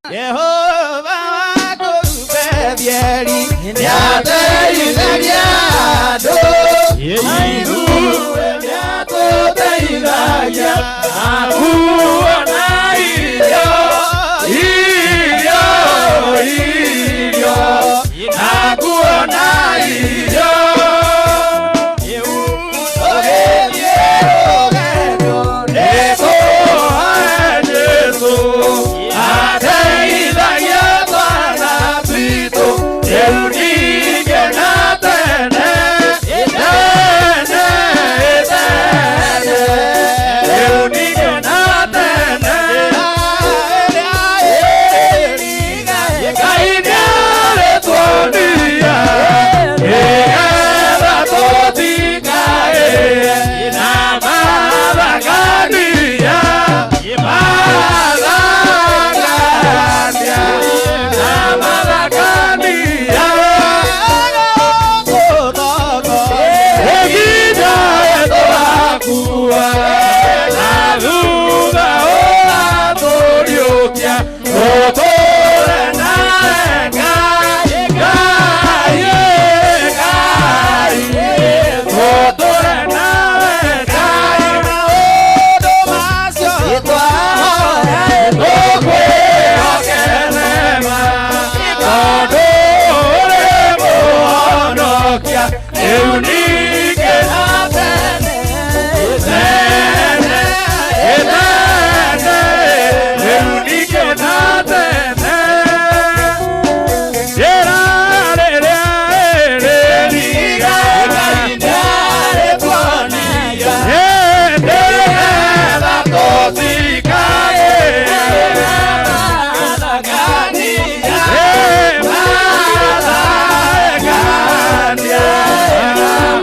Jehovah Bieri Nyate Inabiado Yehidu Nyato Teiraya Akuana Ilio Ilio Ilio Akuana Ilio Yeah.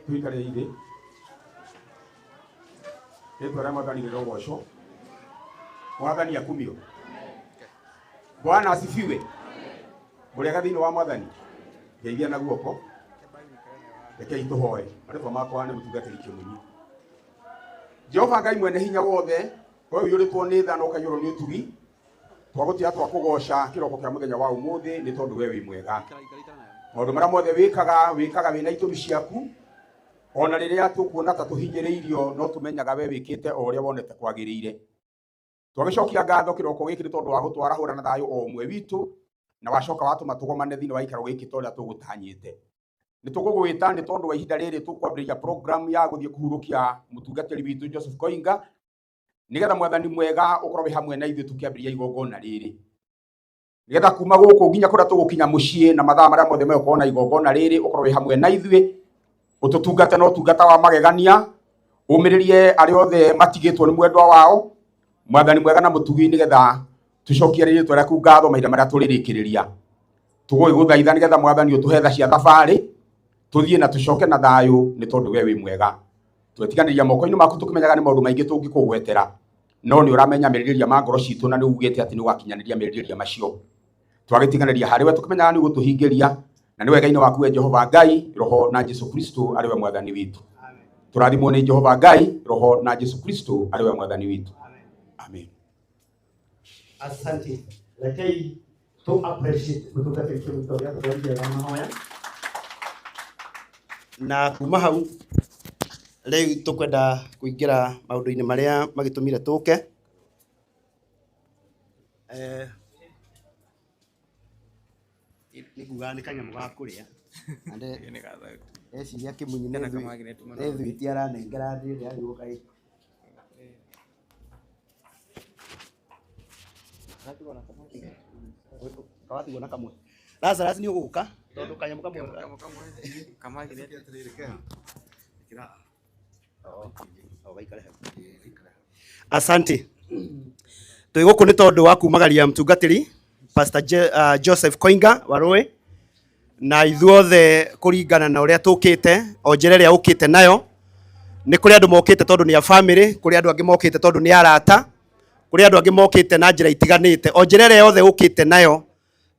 Tuikare ide etwara mwathani rogosho mwathani akumio. Bwana asifiwe. Mũrĩega thĩinĩ wa mwathani ngeithia na guoko rekei tũhoe arĩtwa makwa nĩ mũtungatĩri kĩmũnyi. Jehova Ngai mwene hinya wothe we ũiyũrĩtwo nĩ tha na ũkaiyũrwo nĩ ũtugi twagũtĩa twakũgoca kĩroko kĩa mũthenya wa ũmũthĩ nĩ tondũ we wĩ mwega. Maũndũ marĩa mothe wĩkaga wĩna itũmi ciaku ona rĩrĩa tũkuona ta tũhinyĩrĩirio no tũmenyaga we wĩkĩte o ũrĩa wonete kwagĩrĩire. Twagĩcokia ngatho kĩroko gĩkĩ nĩ tondũ wa gũtwarahũra na thayũ o ũmwe witũ na wacoka watũma tũgomane thĩinĩ wa ikaro gĩkĩ torĩa tũgũtanyĩte. Nĩ tũgũgwĩta nĩ tondũ wa ihinda rĩrĩ tũkwambĩrĩria program ya gũthiĩ kũhurũkia mũtungatĩri witũ Joseph Koinga nĩgetha mwathani mwega ũkorwo wĩ hamwe na ithuĩ tũkĩambĩrĩria igongona rĩrĩ. Nĩgetha kuma gũkũ nginya kũrĩa tũgũkinya mũciĩ na mathaa marĩa mothe megũkorwo na igongona rĩrĩ ũkorwo wĩ hamwe na ithuĩ ũtũtungate na ũtungata wa magegania ũmĩrĩrie arĩa othe matigĩtwo nĩ mwendwa wao mwathani mwega na mũtugi nĩgetha tucokie rĩrĩtwa rĩaku ngatho mahinda marĩa tũrĩrĩkĩrĩria. Tũgũgũthaitha nĩgetha mwathani ũtũhe tha cia thabarĩ tũthiĩ na tũcoke na thayũ nĩ tondũ we wĩ mwega. Twetiganĩria moko-inĩ maku tũkĩmenyaga nĩ maũndũ maingĩ tũngĩkũgwetera no nĩ ũramenya merirĩria ma ngoro citũ na nĩ ugĩte atĩ nĩ ũgakinyanĩria merirĩria macio. Twagĩtiganĩria harĩ we tũkĩmenyaga nĩ ũgũtũhingĩria na nĩ wega-inĩ waku we Jehova Ngai Roho na Jesũ Kristo arĩ we mwathani witũ. Tũrathimwo nĩ Jehova Ngai Roho na Jesũ Kristo arĩ we mwathani witũ. Amen. Asante. Lakini to appreciate mũtungatĩri kĩrutwo gĩa tũrĩa mahoya. Na kuma hau rĩu tũkwenda kũingĩra maũndũ-inĩ marĩa magĩtũmire tũke. Nĩkuga nĩ kanyamũ ga kũrĩa. Eciria kĩmunyi nĩ thwiti aranengera ndĩrĩ agĩũka ĩ. Kawati gona kamwe. Lazarus ni ũgũka tondũ kanyamũ kamwe kamagire atĩrĩrĩ kira. Asante. Twĩ gũkũ nĩ tondũ wa kumagaria mũtungatĩri Pastor Joseph Koinga wa Rũĩ na ithuothe kũringana na ũrĩa tũkĩte o njĩra ĩrĩa ũkĩte nayo. Nĩ kũrĩ andũ mokĩte tondũ nĩ a family, kũrĩ andũ angĩ mokĩte tondũ nĩ arata, kũrĩ andũ angĩ mokĩte na njĩra itiganĩte. O njĩra ĩrĩa yothe ũkĩte nayo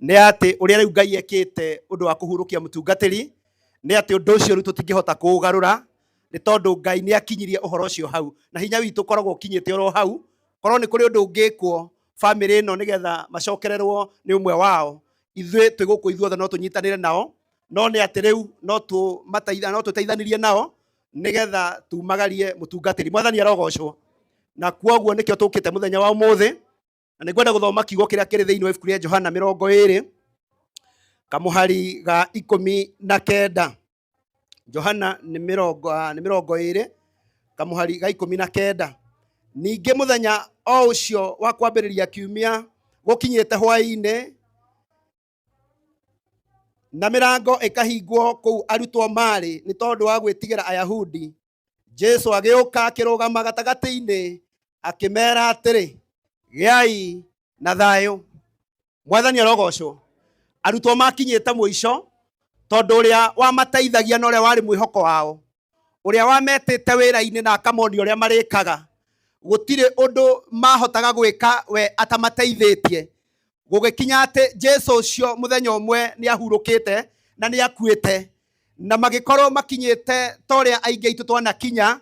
nĩ atĩ ũrĩa rĩu Ngai ekĩte ũndũ wa kũhurũkia mũtungatĩri nĩ atĩ ũndũ ũcio rĩu tũtingĩhota kũũgarũra nĩ tondũ Ngai nĩ akinyirie ũhoro ũcio hau na hinya witũ koragwo ũkinyĩte oro hau. Korwo nĩ kũrĩ ũndũ ũngĩkwo family ĩno nĩgetha macokererwo nĩ ũmwe wao, ithuĩ twĩ gũkũ ithuothe no tũnyitanĩre nao, no nĩ atĩ rĩu no tũteithanĩrie nao nĩgetha tumagarie mũtungatĩri. Mwathani arogocwo. Na kwoguo nĩkĩo tũkĩte mũthenya wa ũmũthĩ na nĩ ngwenda gũthoma kiugo kĩrĩa kĩrĩ thĩinĩ wa ibuku rĩa Johana 20 kamuhari ga 19. Johana nĩ 20 kamuhari ga 19. Ningĩ mũthenya o ũcio wa kwambĩrĩria kiumia gũkinyĩte hwaĩ-inĩ na mĩrango ĩkahingwo kũu arutwo marĩ nĩ tondũ wa gwĩtigĩra Ayahudi. Jesũ agĩũka akĩrũgama gatagatĩ-inĩ akĩmera atĩrĩ, gĩai na thayũ. Mwathani arogocwo. Arutwo makinyĩte mũico tondũ ũrĩa wamateithagia na ũrĩa warĩ mwĩhoko wao, ũrĩa wametĩte wĩra-inĩ na akamonia ũrĩa marĩkaga, gũtirĩ ũndũ mahotaga gwĩka we atamateithĩtie. Gũgĩkinya atĩ Jesũ ũcio mũthenya ũmwe nĩ ahurũkĩte na nĩ akuĩte na magĩkorwo makinyĩte ta ũrĩa aingĩ aitũ twanakinya,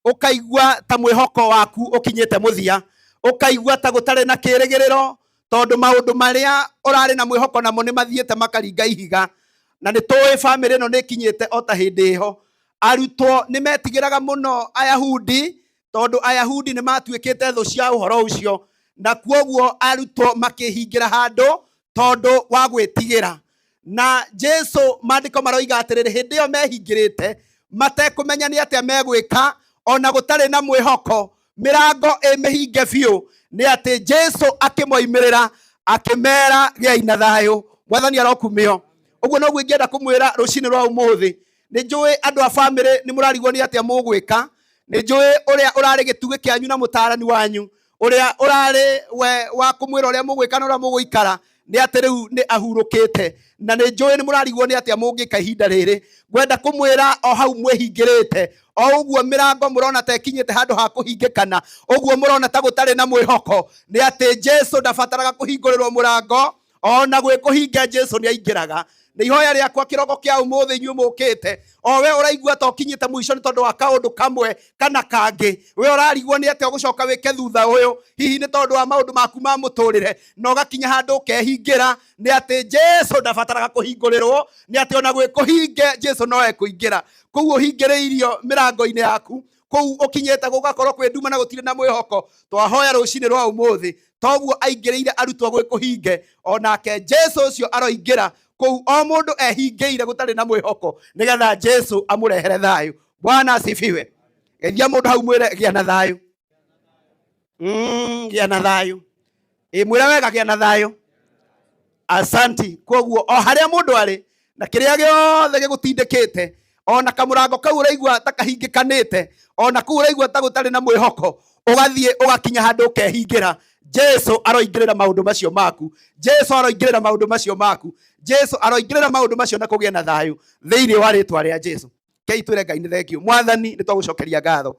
ũkaigua ta mwĩhoko waku ũkinyĩte mũthia, ũkaigua ta gũtarĩ na kĩrĩgĩrĩro tondũ maũndũ marĩa ũrarĩ na mwĩhoko namo nĩ mathiĩte makaringa ihiga. na nĩ tũĩ family ĩno nĩ kinyĩte o ta hĩndĩ ĩho. Arutwo nĩ metigĩraga mũno Ayahudi tondũ Ayahudi nĩ matuĩkĩte thũ cia ũhoro ũcio, na kwoguo arutwo makĩhingĩra handũ tondũ wa gwĩtigĩra. Na Jesu maandĩko maroiga atĩrĩrĩ, hĩndĩ ĩyo mehingĩrĩte matekũmenya nĩ atĩa megwĩka, ona gũtarĩ na mwĩhoko, mĩrango ĩmĩhinge biũ, nĩ atĩ Jesu akĩmoimĩrĩra akĩmera gĩai na thayũ. Mwathani arokumio. Ũguo noguo ingĩenda kũmwĩra rũcinĩ rwa ũmũthĩ. Nĩ njũĩ andũ a family nĩ mũrarigwo nĩ atĩa mũgwĩka. Nĩ njũĩ ũrĩa ũrarĩ gĩtugĩ kĩanyu na mũtaarani wanyu, ũrĩa ũrarĩ we wa kũmwĩra ũrĩa mũgwĩka na ũrĩa mũgũikara, nĩ atĩ rĩu nĩ ahurũkĩte. Na nĩ njũĩ nĩ mũrarigwo nĩ atĩa mũngĩka ihinda rĩrĩ. Ngwenda kũmwĩra o hau mwĩhingĩrĩte, o ũguo mĩrango mũrona ta ĩkinyĩte handũ ha kũhingĩkana, ũguo mũrona ta gũtarĩ na mwĩhoko, nĩ atĩ Jesu ndabataraga kũhingũrĩrwo mũrango, ona gwĩkũhinga Jesu nĩ aingĩraga. Nĩ ihoya rĩakwa kĩroko kĩa ũmũthĩ inyuĩ mũkĩte, o we ũraigua ta ũkinyĩte mũico nĩ tondũ wa kaũndũ kamwe kana kangĩ, we ũrarigwo nĩ atĩa ũgũcoka wĩke thutha ũyũ, hihi nĩ tondũ wa maũndũ maku ma mũtũrĩre, na ũgakinya handũ ũkehingĩra, nĩ atĩ Jesu ndabataraga kũhingũrĩrwo, nĩ atĩ ona gwĩkũhinge Jesu no ekũingĩra. Kũu ũhingĩrĩirio mĩrango-inĩ yaku, kũu ũkinyĩte gũgakorwo kwĩ nduma na gũtirĩ na mwĩhoko, twahoya rũcinĩ rwa ũmũthĩ, toguo aingĩrĩire arutwo gwĩkũhinge, onake Jesu ũcio aroingĩra kũu o mũndũ ehingĩire gũtarĩ na mwĩhoko, nĩgetha Jesu amũrehere thayũ. Bwana asifiwe. Geithia mũndũ hau mwĩre gĩa na thayũ. Gĩa na thayũ. Mwĩre wega gĩa na thayũ. Asanti. Kwoguo o harĩa mũndũ arĩ na kĩrĩa gĩothe gĩgũtindĩkĩte, ona kamũrango kau ũraigua ta kahingĩkanĩte, ona kau ũraigua ta gũtarĩ na mwĩhoko, ũgathiĩ ũgakinya handũ ũkehingĩra. Jesu aroingĩrĩra maũndũ macio maku. Jesu aroingĩrĩra maũndũ macio maku. Jesu aroingĩrĩra maũndũ macio na kũgĩa na thayũ thĩinĩ wa rĩtwa rĩa Jesu. Kei twĩre Ngai nĩ thengio. Mwathani nĩ twagũcokeria ngatho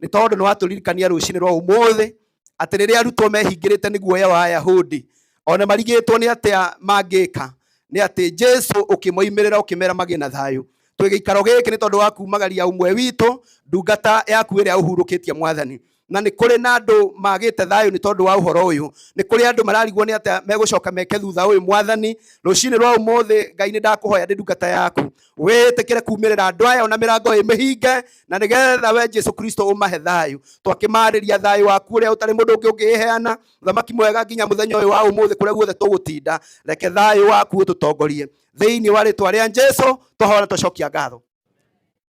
nĩ tondũ nĩ watũririkania rũcinĩ rwa ũmũthĩ atĩ rĩrĩa arutwo mehingĩrĩte nĩ guoya wa Ayahudi, ona marigĩtwo nĩ atĩa mangĩka, nĩ atĩ Jesu ũkĩmoimĩrĩra ũkĩmera magĩe na thayũ. Twĩ gĩikaro gĩkĩ nĩ tondũ wa kumagaria ũmwe witũ, ndungata yaku ĩrĩa ũhurũkĩtie Mwathani. Na nĩ kũrĩ na andũ magĩte thayũ nĩ tondũ wa ũhoro ũyũ. Nĩ kũrĩ andũ mararigwo nĩ atĩa megũcoka meke thutha ũyũ. Mwathani, rũcinĩ rwa ũmũthĩ Ngai nĩ ndakũhoya ndĩ ndungata yaku, wĩtĩkĩre kumĩrĩra andũ aya ona mĩrango ĩmĩhinge, na nĩgetha we Jesu Kristo ũmahe thayũ, twakĩmarĩria thayũ waku ũrĩa ũtarĩ mũndũ ũngĩ ũngĩheana. Thamaki mwega nginya mũthenya ũyũ wa ũmũthĩ kũrĩa guothe tũgũtinda, reke thayũ waku ũtũtongorie thĩinĩ wa rĩtwa rĩa Jesu twahoya na twacokia ngatho.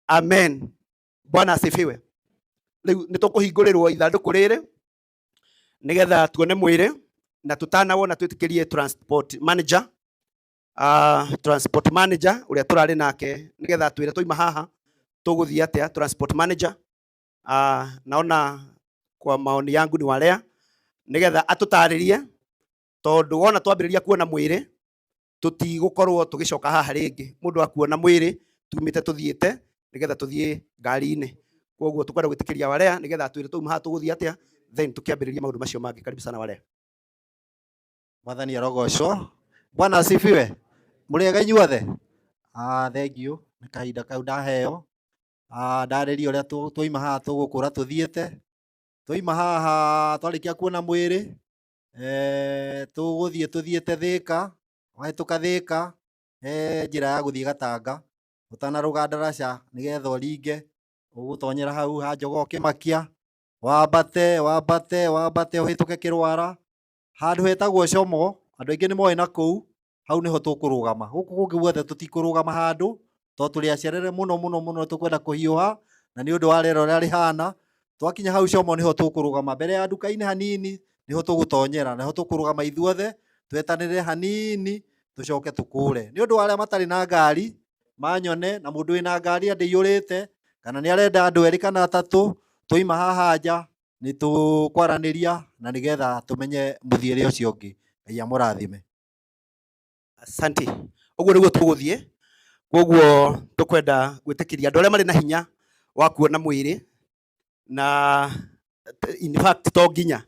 Amen. Bwana asifiwe. Rĩu nĩ tũkũhingũrĩrwo ithandũkũ rĩrĩ nĩgetha tuone mwĩrĩ, na tũtanawona twĩtĩkĩrie transport manager, transport manager ũrĩa tũrarĩ nake nĩgetha twĩre tũima haha tũgũthiĩ atĩa. Transport manager naona kwa maoni yangu ni walea nĩgetha atũtarĩrie, tondũ wona twambĩrĩria kuona mwĩrĩ tũtigũkorwo tũgĩcoka haha rĩngĩ. Mũndũ akuona mwĩrĩ tumĩte tũthiĩte nĩgetha tũthiĩ ngari-inĩ. Kwoguo tũkwenda gwĩtĩkĩria walea nĩgetha twĩre tũima haha tũgũthiĩ atĩa, then tũkĩambĩrĩria maũndũ macio mangĩ. Karibu sana walea. Mwathani arogocwo. Bwana asifiwe. Mũrĩega inyuothe? Thank you. Nĩ kahinda kau ndaheo. Ndarĩria ũrĩa twoima haha tũgũkũra tũthiĩte. Twoima haha twarĩkia kuona mwĩrĩ, tũgũthiĩ tũthiĩte Thĩka, wahĩtũka Thĩka njĩra ya gũthiĩ Gatanga, ũtanarũga ndaraca nĩgetha ũringe, ũgũtonyera hau ha Njogoo Kĩmakia, wambate ũhĩtũke Kĩrwara, handũ hetagwo Como. Andũ aingĩ nĩ moĩ na kũu, hau nĩho tũkũrũgama. Gũkũ kũngĩ guothe tũtikũrũgama handũ, tondũ tũrĩ acerere mũno tũkwenda kũhiũha, na nĩ ũndũ wa rĩera ũrĩa rĩhana. Twakinya hau Como nĩho tũkũrũgama, mbere ya nduka-inĩ hanini nĩho tũgũtonyera, nĩho tũkũrũgama ithuothe twetanĩre hanini tũcoke tũkũre. Nĩ ũndũ wa arĩa matarĩ na ngari manyone, na mũndũ wĩna ngari andĩiyũrĩte kana nĩ arenda andũ erĩ kana atatũ, twoima haha nja nĩ tũkwaranĩria na nĩgetha tũmenye mũthiĩre ũcio ũngĩ. Ngai amũrathime. Asante. Ũguo nĩguo tũgũthiĩ. Kwoguo tũkwenda gwĩtĩkĩria andũ arĩa marĩ na hinya wa kuona mwĩrĩ, na in fact to nginya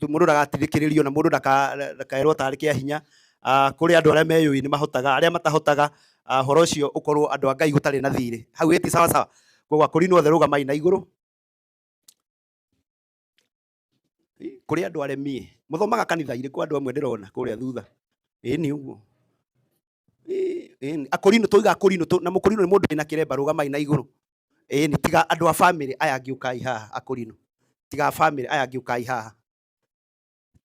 mũndũ ndagatithĩkĩrĩrio na mũndũ ndakaerwo tarĩ kĩa hinya. Kũrĩ andũ arĩa meyũĩ nĩ mahotaga, arĩa matahotaga horo ũcio ũkorwo andũ a Ngai gũtarĩ na thirĩ. Hau ĩti sawa sawa. Kwoguo akũrinwo othe rũgamai na igũrũ. Kũrĩ andũ aremi mũthomaga kanitha irĩkũ? Andũ amwe ndĩrona kũrĩa thutha. Ĩni ũguo. Akorino toiga akorino na mukorino ni mundu ina kiremba rugamai na iguru. Ni tiga andu a family aya ngiukai haha akorino. Tiga family aya ngiukai haha.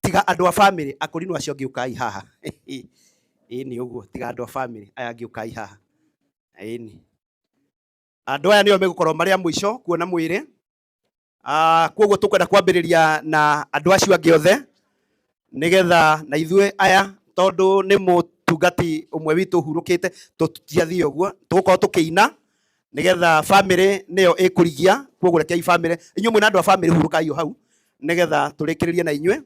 Tiga andu a family akorino acio ngiukai haha. Ni uguo tiga andu a family aya ngiukai haha. Ni andu aya nio megukorwo mari a mwisho kuona mwiri. Koguo tukwenda kwambiriria na andu acio angi othe nigetha na ithue aya tondu ni mutungati umwe witu hurukite tutiathie uguo tugukorwo tukiina nigetha family niyo ikurigia. Koguo rekei family inyuĩ mwina andu a family hurukai hau nigetha turikiririe na inyuĩ.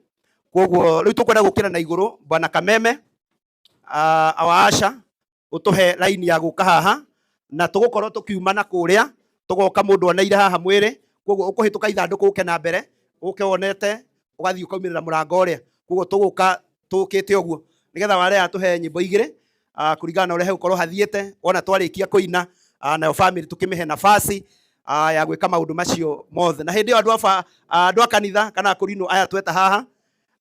Koguo riu tukwenda gukira na iguru bwana Kameme awaasha utuhe line ya guka haha na tugukorwo tukiuma na kuria tugoka mundu oneire haha mwiri. Koguo ukuhituka ithanduku uke na mbere uke wonete ugathii ukaumirira murango uria. Koguo tuguka tukite uguo nigetha wale atuhe nyimbo igire kuringana na uria hegukorwo hathiete ona twarikia kuina nayo family tukimihe nafasi ya gwika maundu macio mothe. Na hindi andu a kanitha kana akorino aya tweta haha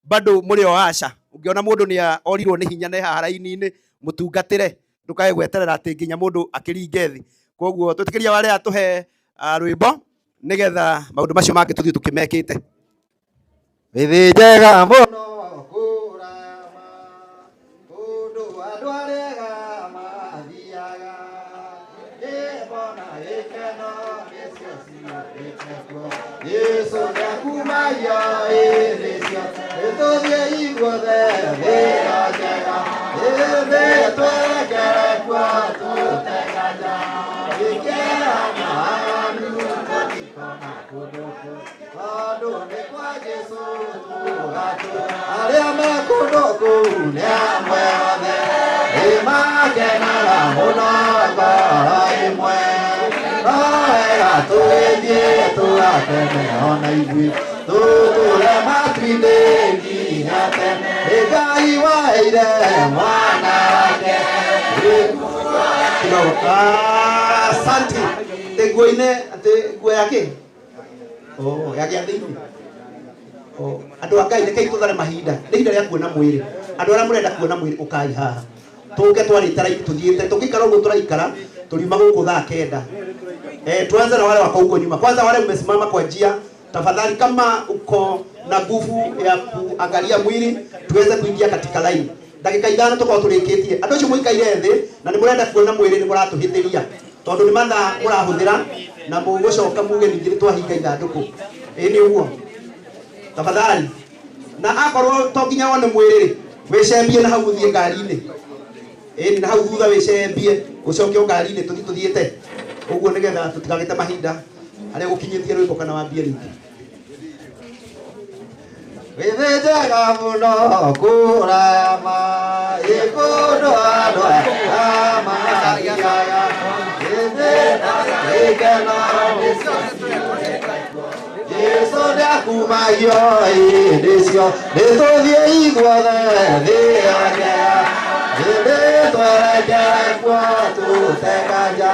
bado muri o aca ungiona mundu ni orirwo ni hinya ne haha raini-ini mutungatire ndukae gweterera ati nginya mundu akiringe thi. Koguo twitikiria wale atuhe rwimbo nigetha maundu macio mangi tuthii tukimekite. Withi njega muno kurama kundu andu arega mathiaga ibona ikeno nicio ciuthitekuo Yesu ndakumagia nicio nituthie iguothe thia njega ithi twerekere kwa tutegaja ikerana tutikona kunduku andu ni kwa Yesu tugatu aria mekunduku ni amwe othe imakenaga muno ngoro imwe wega twithie tugakene ona igui tuture matu-inĩ nginya tene Ngai waheire mwana wake asante nguo-inĩ atĩ nguo yake ya gĩathĩ-inĩ andũ a Ngai rekei tũthare mahinda nĩ ihinda rĩa kuona mwĩrĩ. Andũ arĩa mũrenda kuona mwĩrĩ ũkai haha tũke twarĩte raini tũthiĩte tũkĩikara ũguo tũraikara tuliuma gũkũ thaa 9. Tuanze na wale wako huko nyuma. Kwanza wale mmesimama kwa njia, tafadhali kama uko na nguvu ya kuangalia mwili tuweze kuingia katika line. Dakika 5 tukao tulikitie. Andũ acio mũikaire thĩ na nĩ mũrenda kuona mwĩrĩ nĩ mũratũhĩtĩria. Tondũ nĩ mathaa mũrahũthĩra na mũgũcoka muge ningĩ twahinga ithandũkũ. Nĩ ũguo. Tafadhali. Na akorwo to nginya wone mwĩrĩ wĩcembie na hau ũthiĩ ngari-inĩ. Na hau thutha wĩcembie ũcoke ngari-inĩ tuthiĩte. Uguo nigetha tutikagite mahinda aria gukinyithie rwimbo kana wambie ringi. Withi njega muno kurama ikundu andu amathiaga withi ikeno Yesu ndakumagio hĩndĩ cio nĩtũthiĩ iguothe thĩa njega hĩndĩ twerekere kuo tũtekanja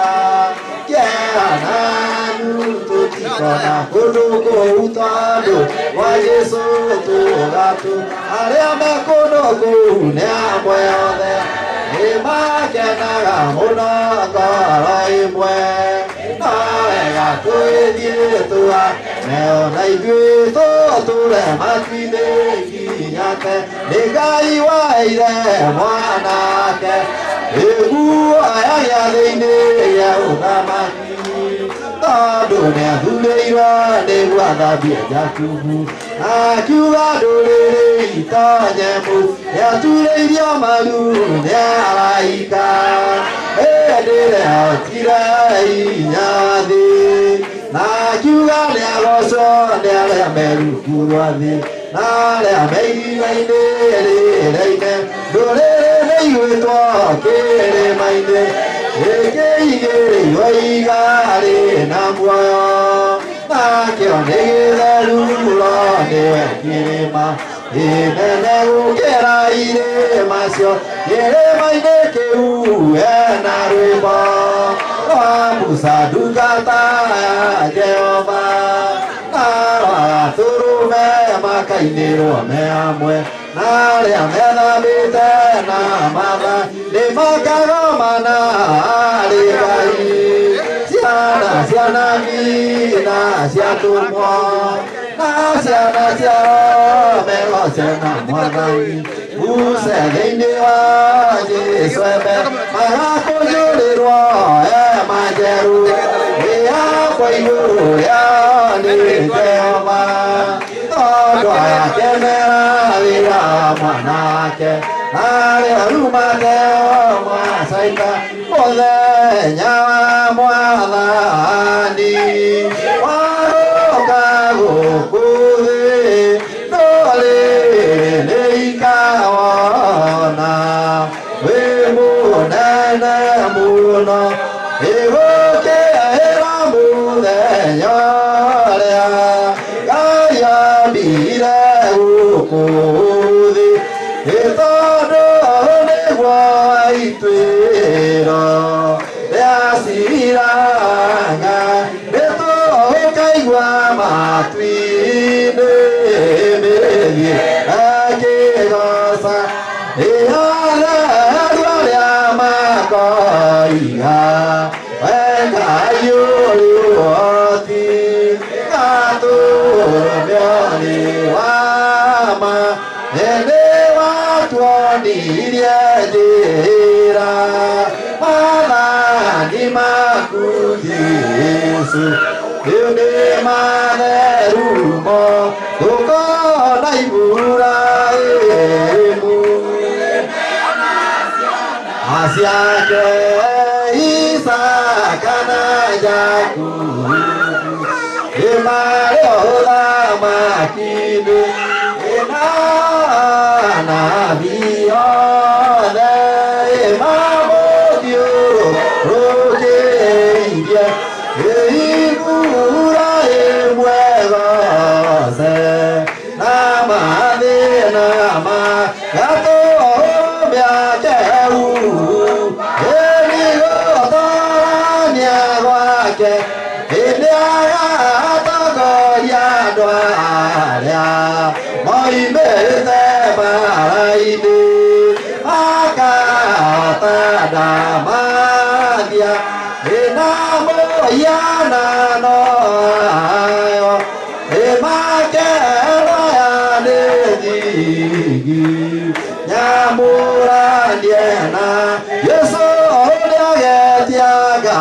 Nanu tutikona kundu kũu tondũ wa Yesu tũgatu arĩa me kũndũ kũu nĩ amwe othe nĩmakenaga mũno ngoro ĩmwe no wega twĩthiĩ tũgakene ona ithuĩ tũtũre matu-inĩ nginya tene nĩ Ngai waheire mwana wake ĩguo aya gĩathĩ-inĩ gĩa ũthamaki tondũ nĩathurĩirwo nĩguo athambie Jakubu akiuga ndũrĩrĩ itonye mũu nĩaturĩirio maru nĩ araika hĩndĩ ĩrĩa ahotire hinya thĩ na akiuga nĩagocwo nĩ arĩa me rungu rwa thĩ na arĩa me irima-inĩ rĩrĩa-inĩ ndũrĩrĩ nĩiguĩtwo kĩrĩma-inĩ gĩkĩigĩrĩirwo igai na muoyo nakĩo nĩ gĩtheru mũno nĩwe kĩrĩma inene gũkĩra irĩma cio kĩrĩma-inĩ kĩu hena rwĩmbo rwa Musa ndungata ya Jehova na rwa gatũrũme makainĩrwo me hamwe na arĩa methambĩte na matha nĩ Makagamana Aligai Siana Siana Mina Siatumwa Siana Siana Melo Siana Mwanai Usegeiniwa Jiswebe Mahako Yulirwa Majeru Ea Kwaiguru Ya Niteoma Todwa Kenera Vira Manake Ale Rumate Masaita Ode Nyawa Mwadani Waroka Gukudi Dole Neikawana Wimunene Muno Iwoke Eramude Nyorea Gaya Bire Ukudi Itodo Negwa Ituero Leasiranga Neto Kaigwa Matuine Melie Akegosa Ehala Adualia Makoiha Wenga Yuliwati Katu Mioni Wama Ene Watuoniria Jira Malani Makujisu Yune Manerumo Uko Naibura Emu Asiake Isakana Jaku Imarola Makine Inana Viole Imamodio Roke India Eibura Emuegose Nama de Nama Gato Miakeu Emigo Tanya Wake Ilia Togoya Dwaria Moimete Maraide Akata Damadia Inamo Yana no ayo Emakela Yanedigi Nyamura Diena Yeso Oliagetiaga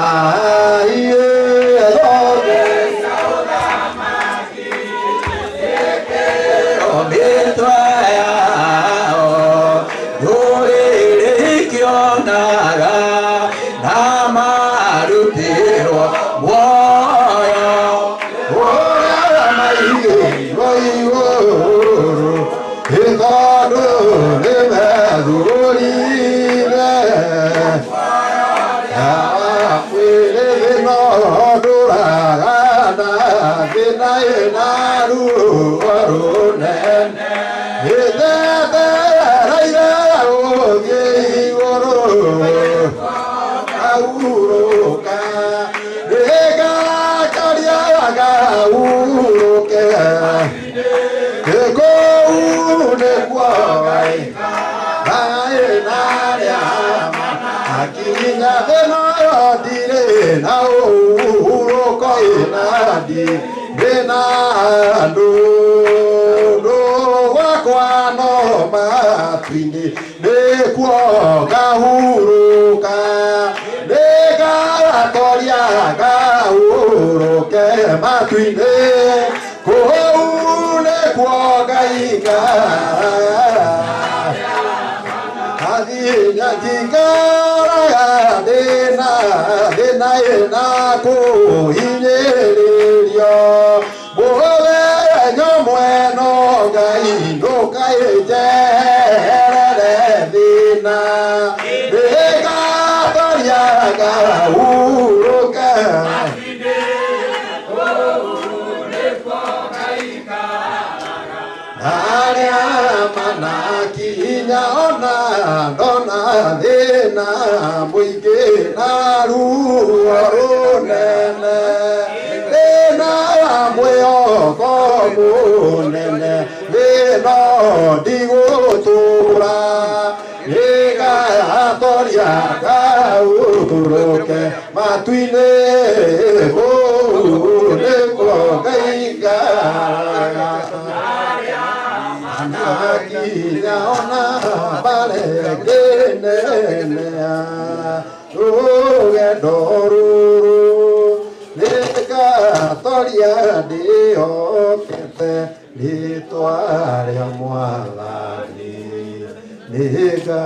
Digo tu ra, llega a Toria ke matuine neko gaiga Anakinya ona bale genenea Ugedoruru Neka toria diokete Lituaria mwalani Neka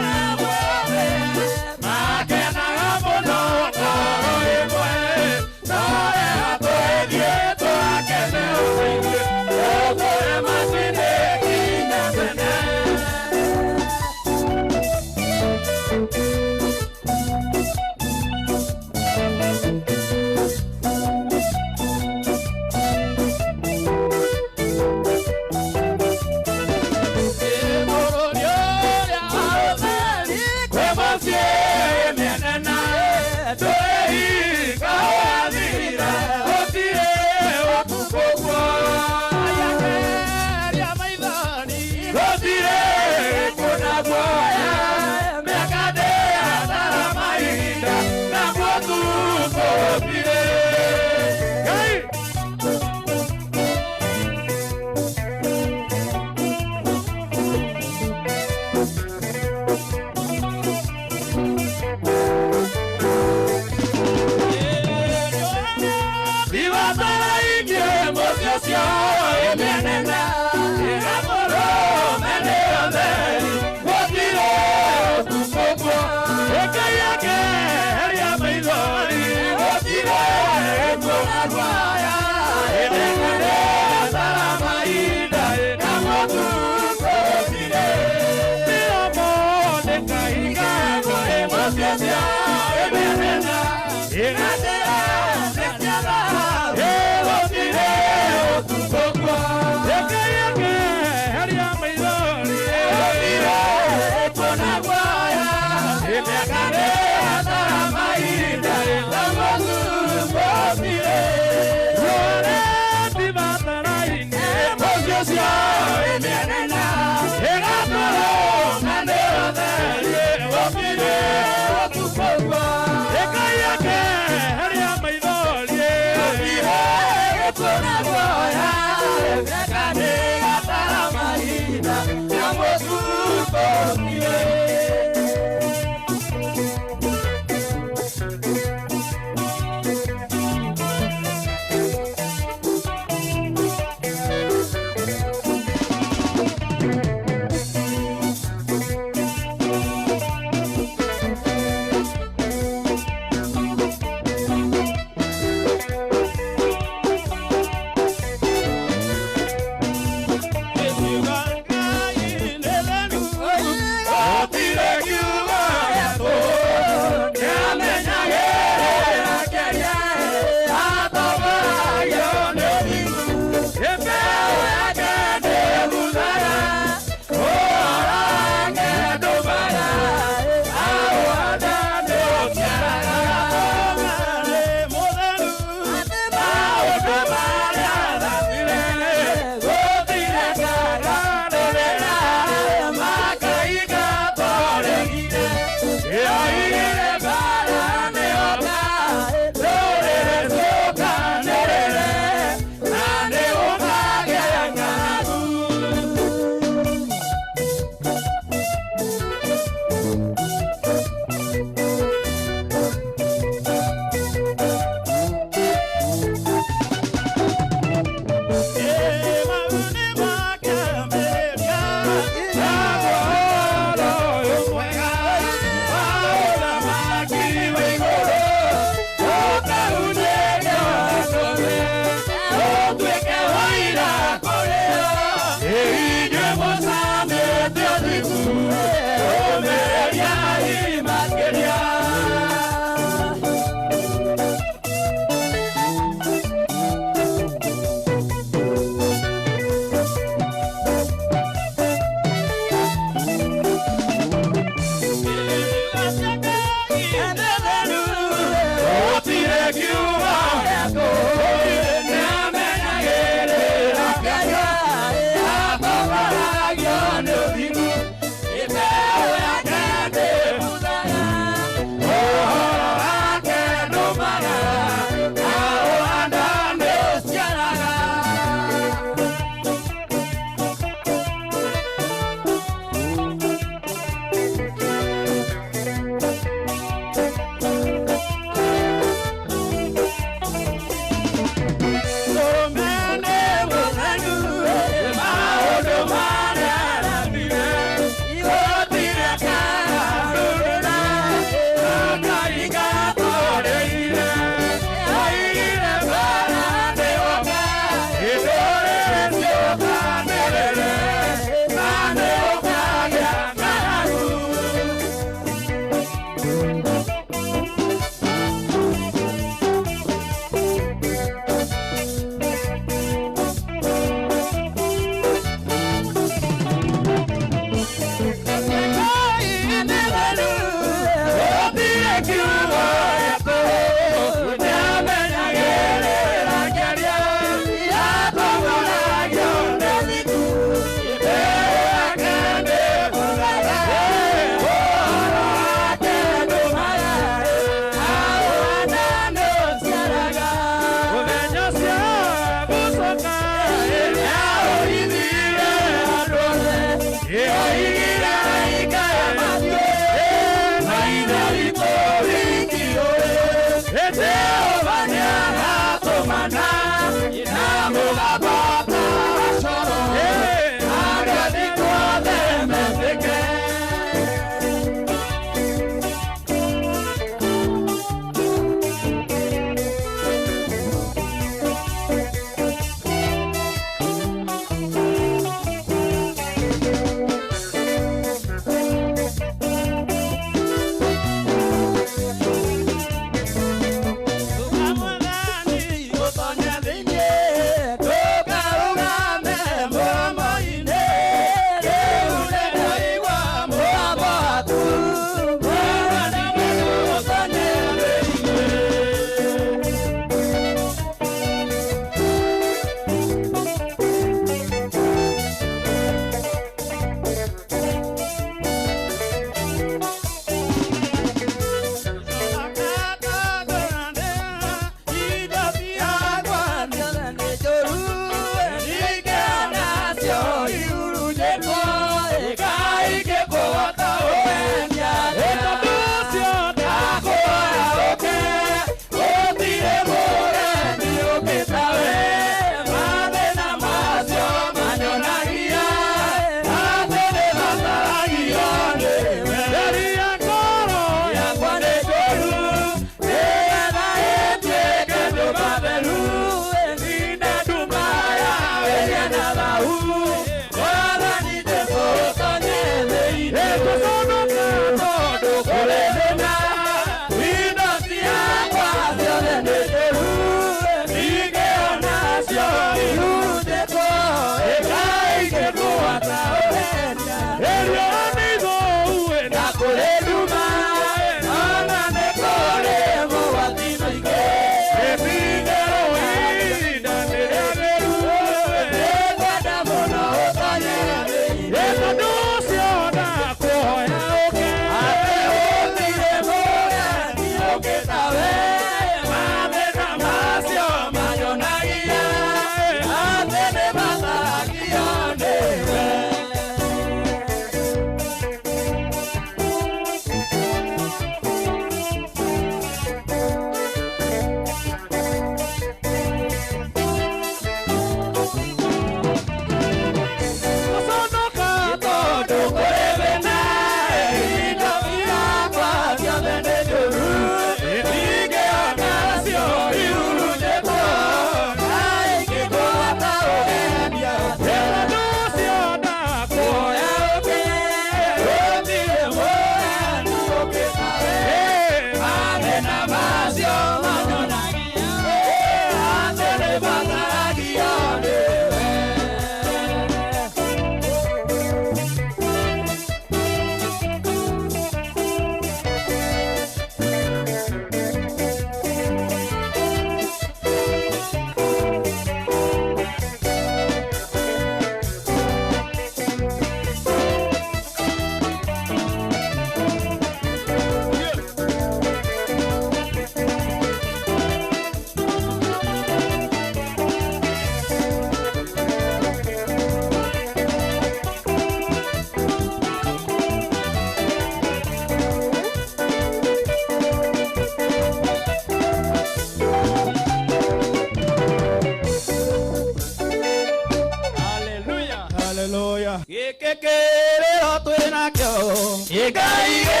Ikaige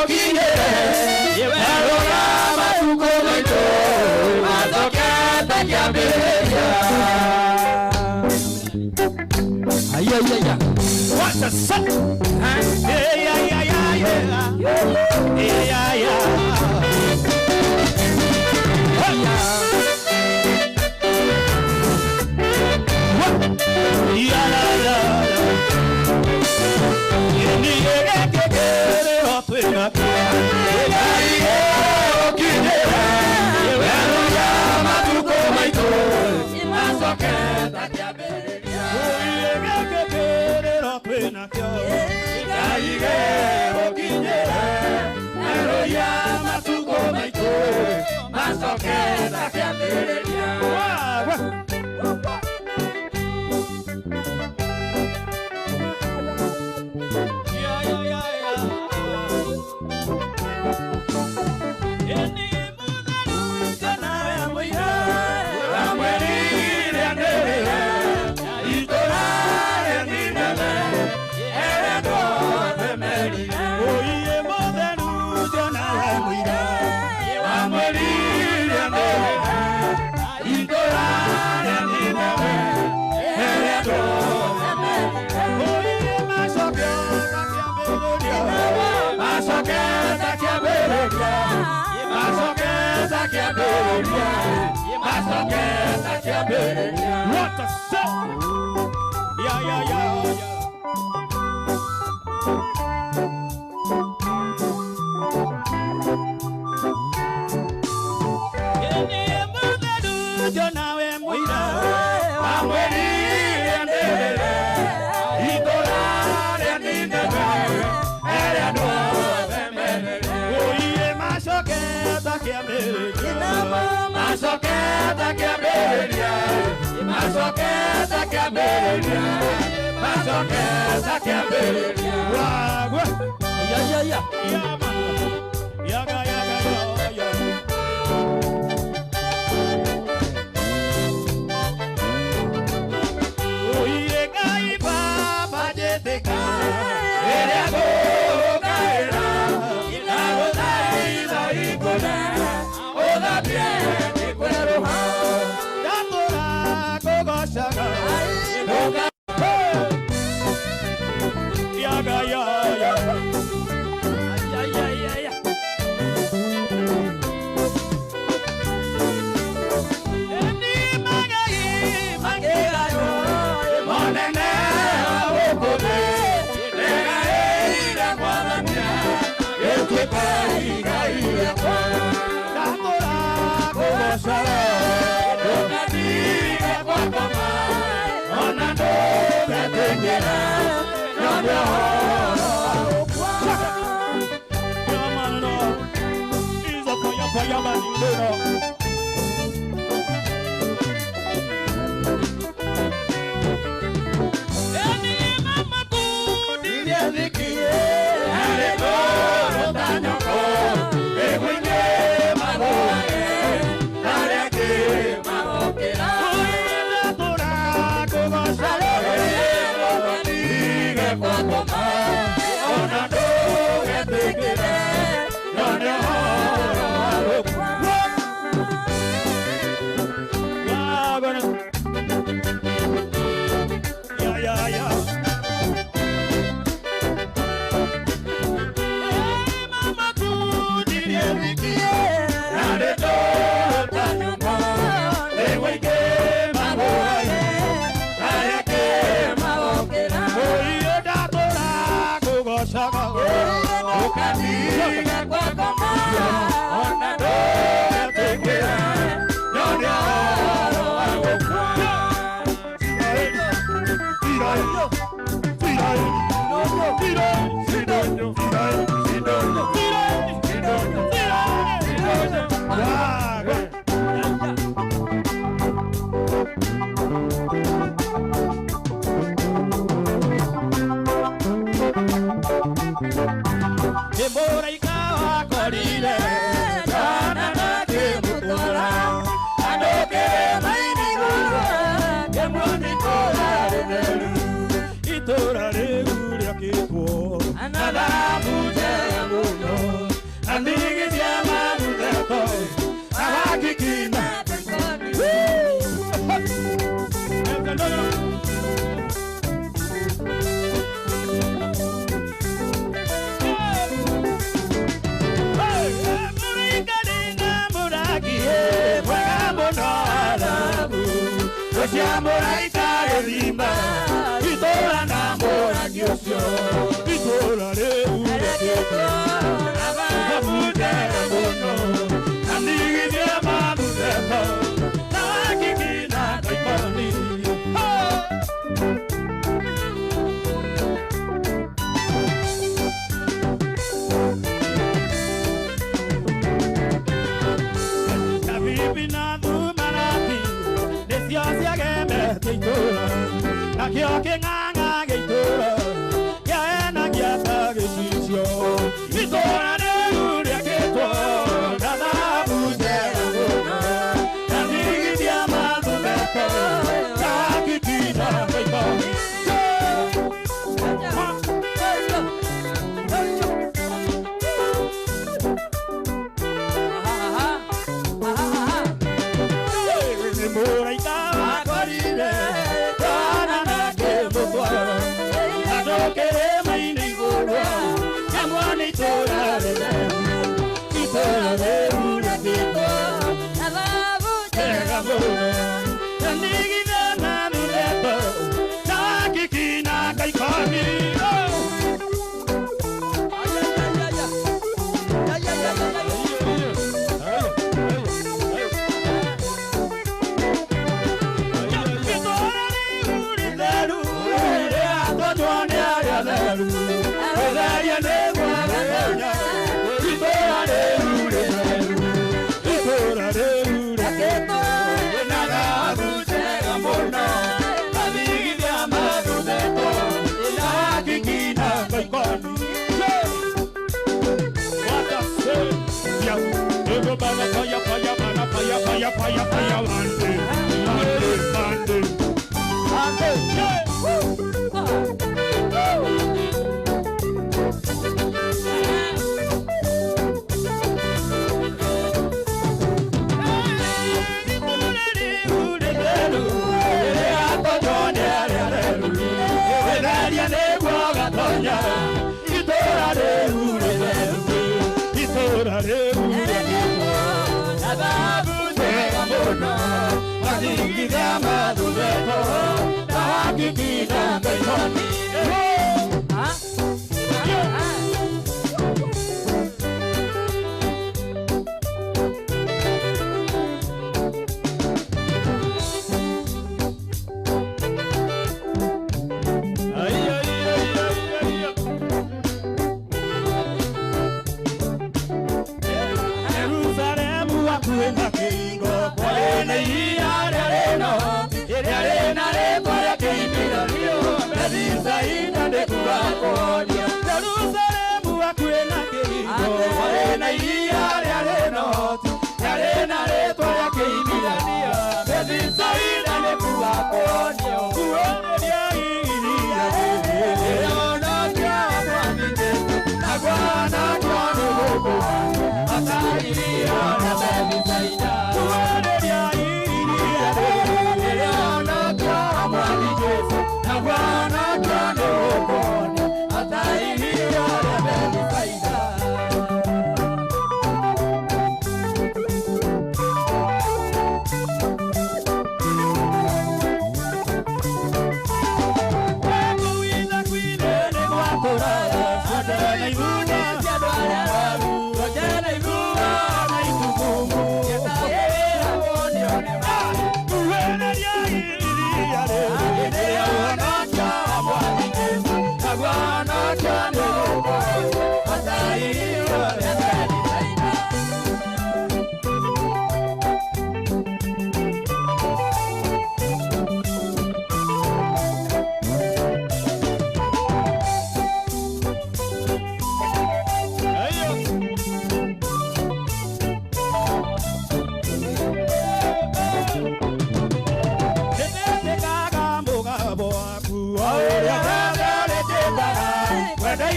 okinyere Werora matuko maito Mazokete kiambiria Ayayaya What's a son? Hey, yeah, yeah, yeah, yeah. Yeah, yeah, yeah. Oh, yeah. What? Yeah, la, la, la. Yeni yege kekere otwena. Yega okidera. Yewero ya matuko maito. Mazoketa kiaberia. Yega kekere otwena kyo. Ikaige okinyere. Yewero ya matuko maito. Mazoketa kiaberia. What a song! Yeah, yeah, yeah, yeah. Masoketa kiaberia, masoketa kiaberia, masoketa kiaberia. Wagwa, ya ya ya, ya man, yaga yaga ya ya. Oye kai baba jeteka, eriago kaira, ilago dai dai kona, oda bien.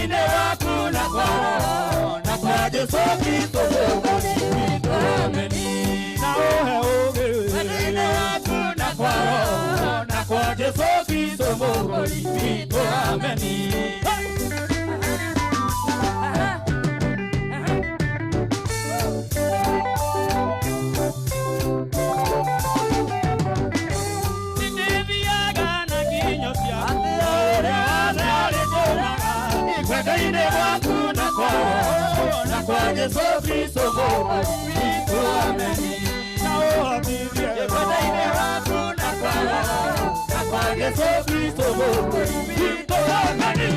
Never Jesu Kristo Mwokozi witũ ameni. Na ũhe ũũgĩ wĩra-inĩ waku na kwa Roho na kwa Jesu Kristo Mwokozi witũ ameni. Kwenda-inĩ gwaku na kwa Roho na kwa Jesu Kristo Mwokozi witũ ameni. Na ũhotithie kwenda-inĩ gwaku na kwa Roho na kwa Jesu Kristo Mwokozi witũ ameni.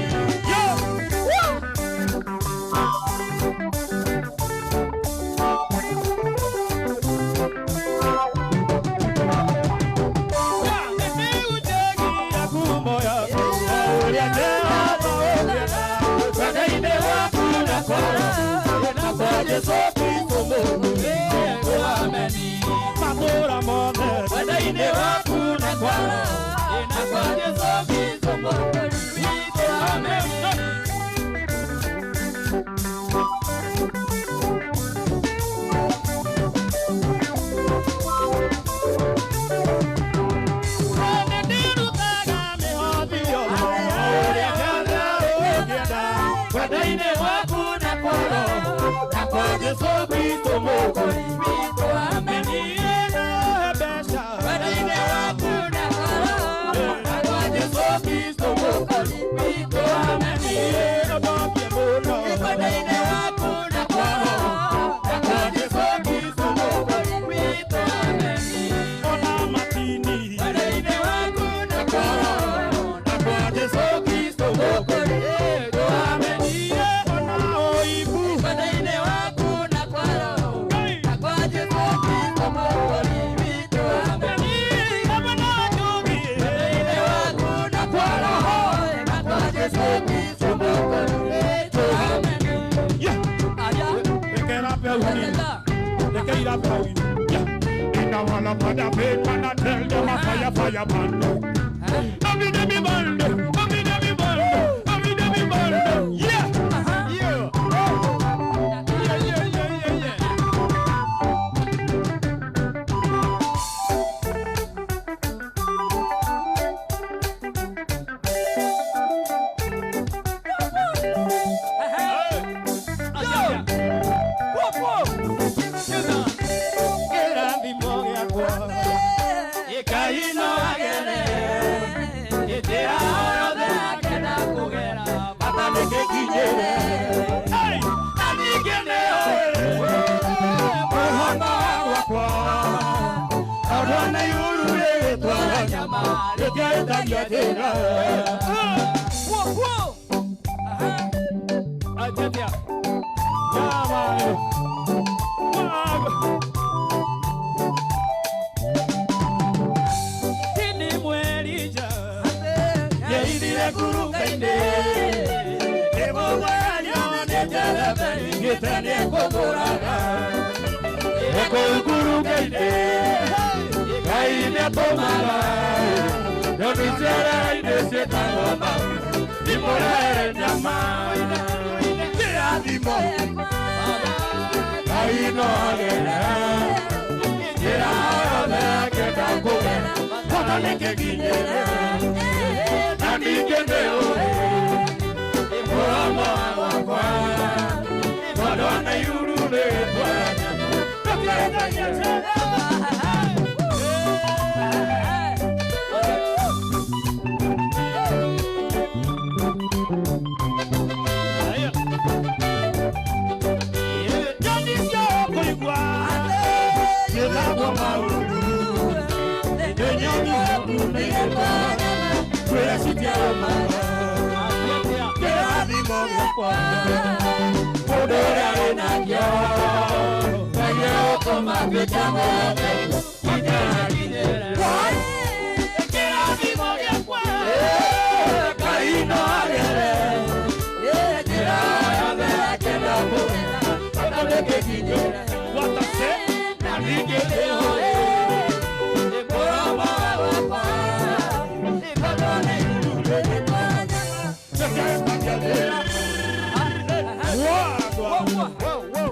Jesu Kristo Mwokozi witũ ameni. Matũũra mothe wenda-inĩ waku na kwa Roho na kwa Jesu Kristo Mwokozi witũ ameni. Nĩndirutaga mĩhothio ũrĩa wothe ũngĩenda wenda-inĩ waku na kwa Roho na kwa Jesu Kristo Mwokozi witũ ameni. Mbeca wenda-inĩ waku na kwa Roho na kwa Jesu Kristo Mwokozi witũ ameni. Ũbombie mũno wenda-inĩ waku na kwa Roho na kwa Jesu Kristo Mwokozi witũ ameni. Ona matini wenda-inĩ waku na kwa Roho na kwa Jesu Kristo Mwokozi witũ ameni. Ona ũibu wenda-inĩ waku na kwa Roho na kwa Jesu Kristo Mwokozi witũ ameni. Ona njugi wenda-inĩ waku na kwa Roho na kwa Jesu Kristo Mwokozi witũ ameni. Rekera peuni, rekera peuni. In the wall of the faith, man, I tell them a fire, fire, man. Come in, me band, come in, me band, come in, me band. Yeah, yeah, yeah. Whoa, whoa, whoa.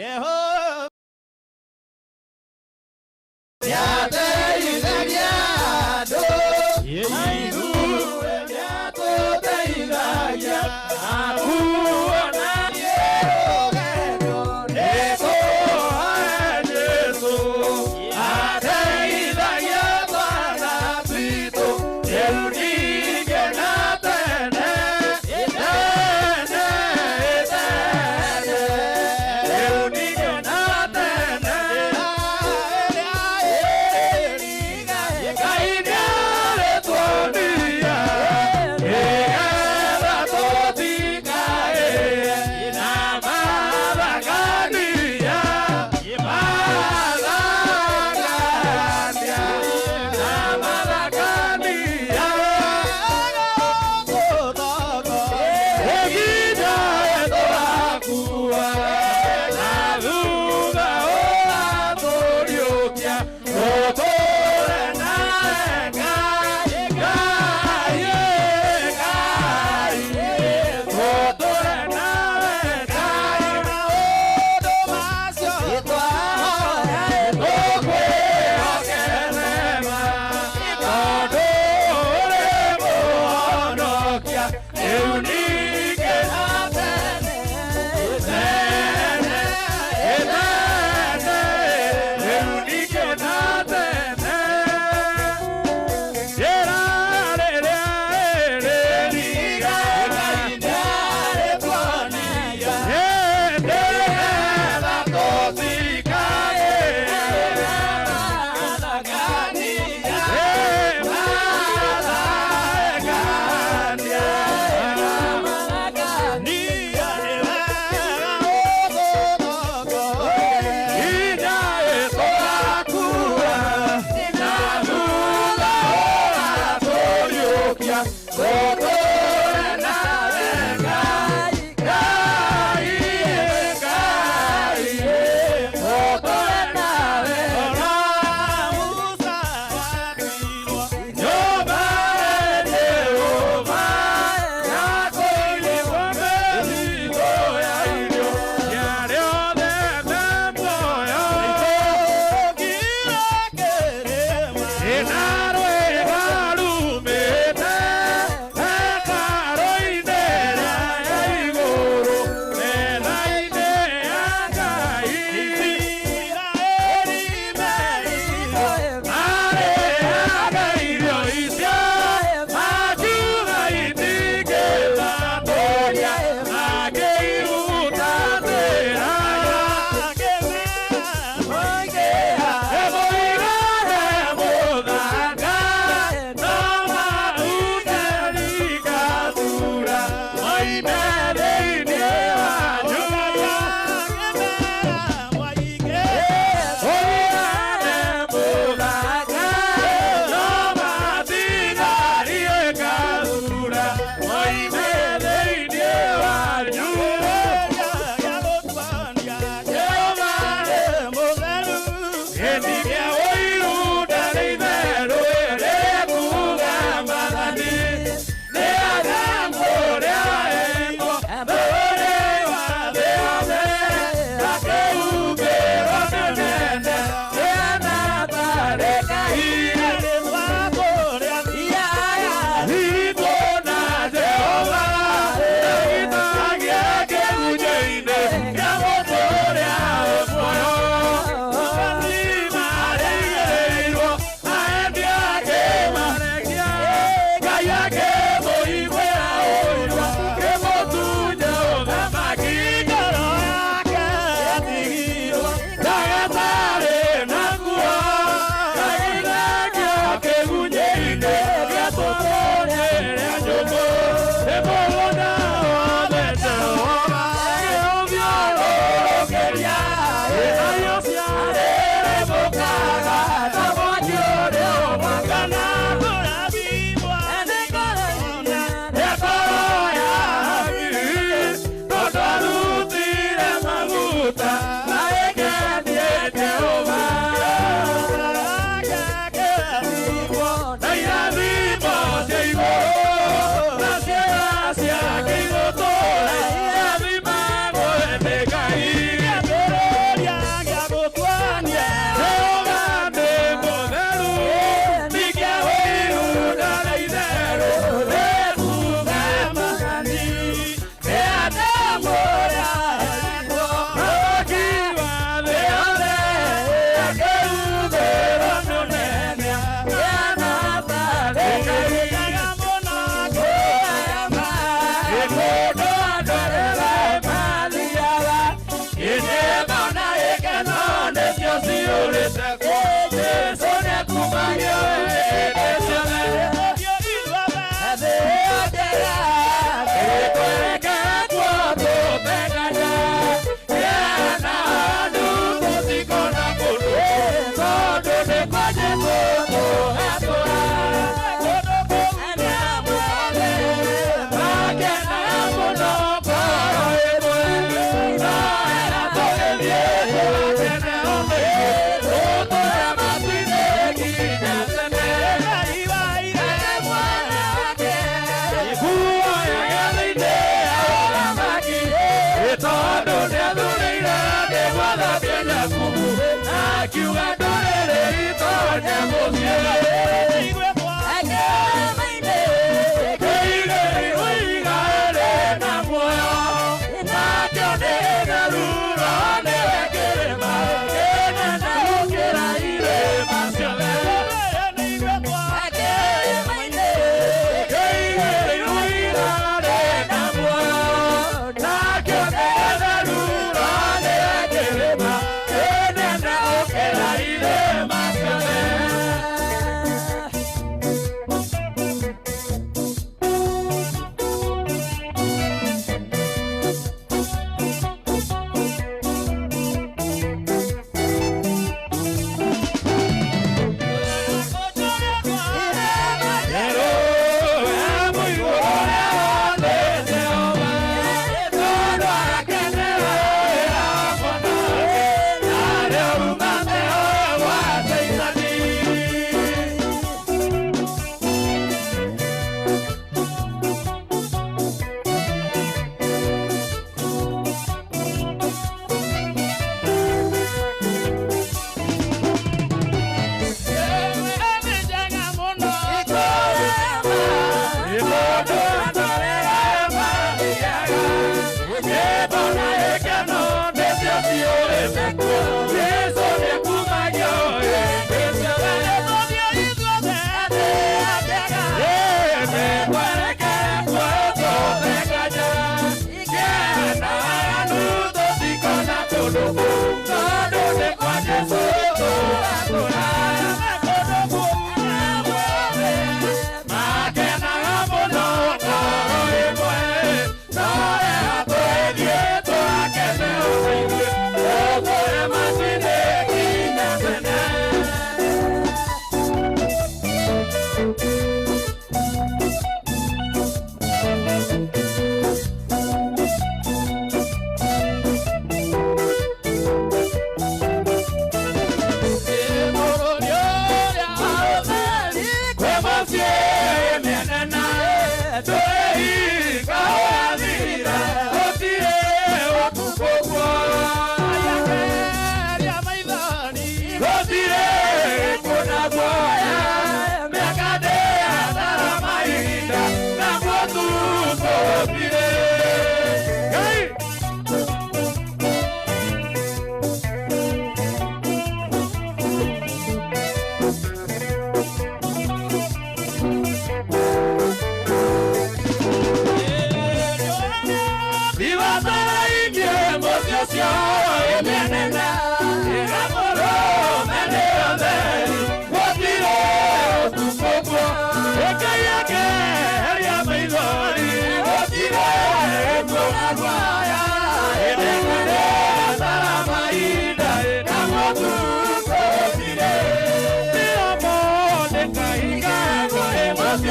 Yehova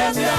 Hey,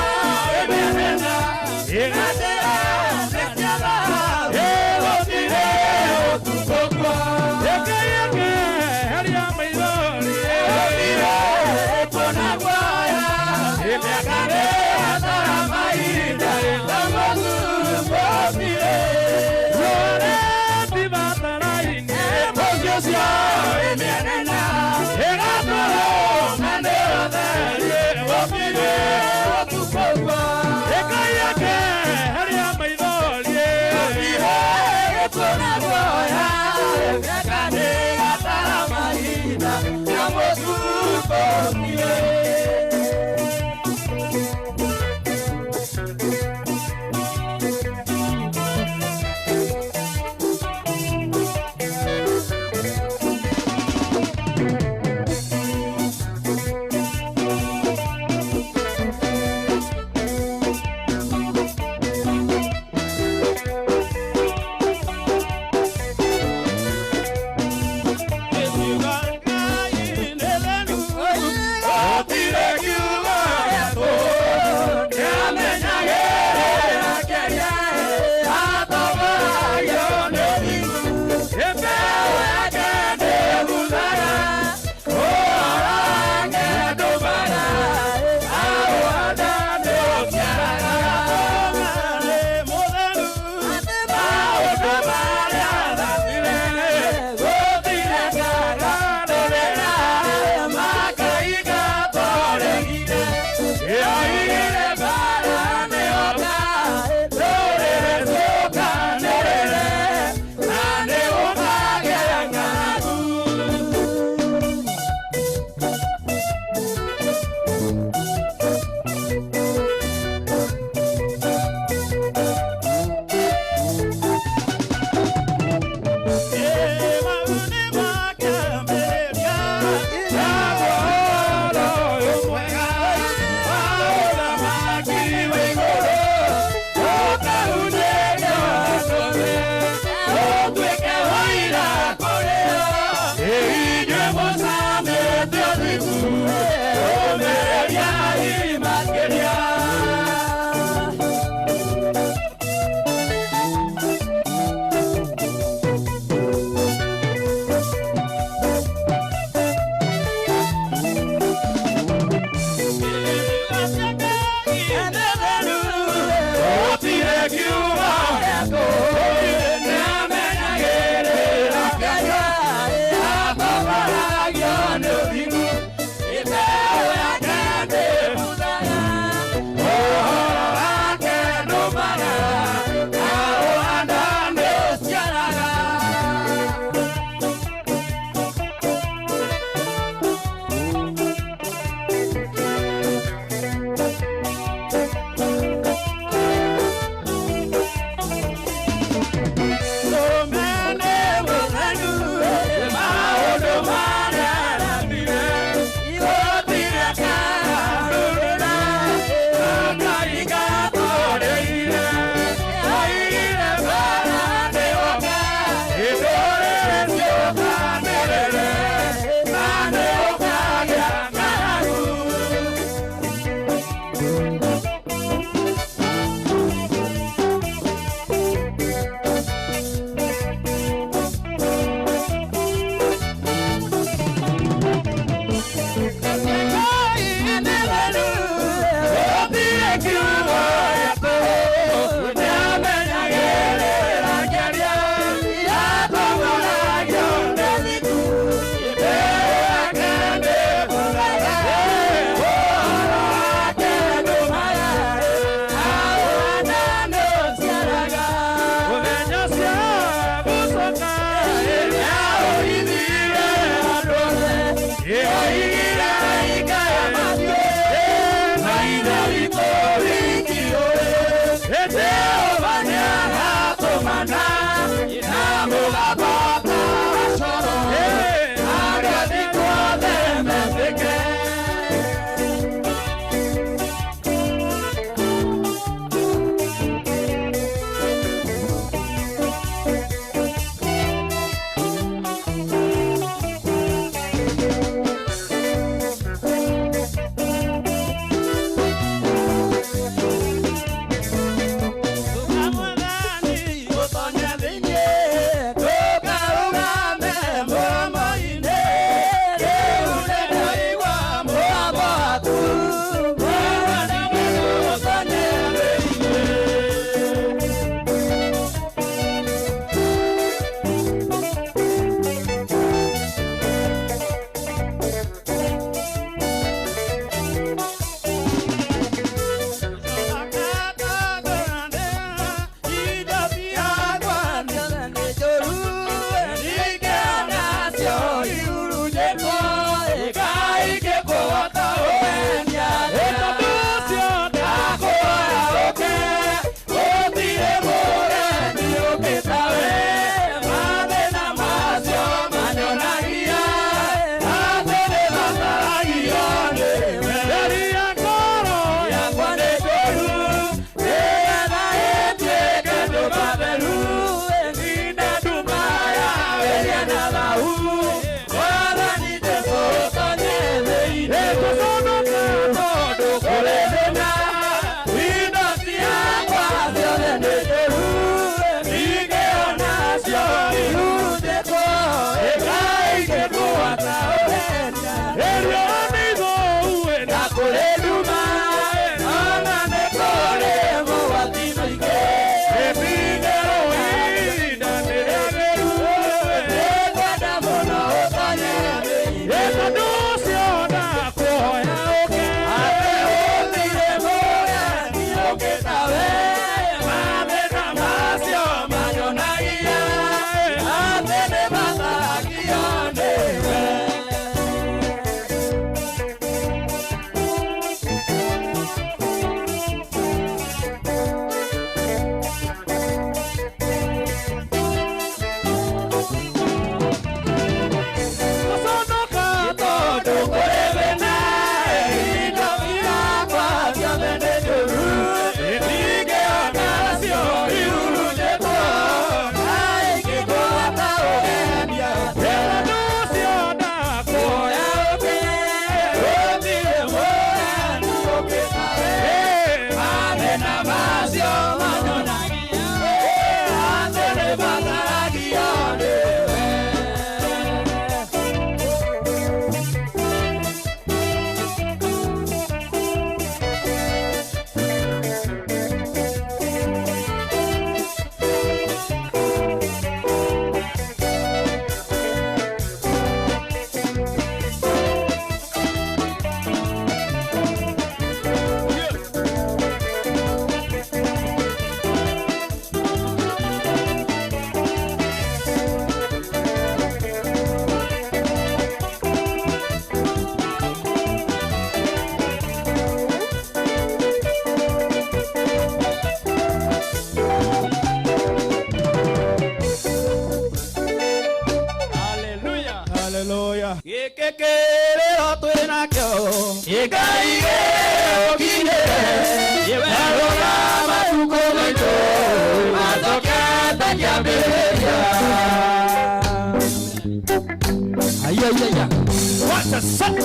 What's a son?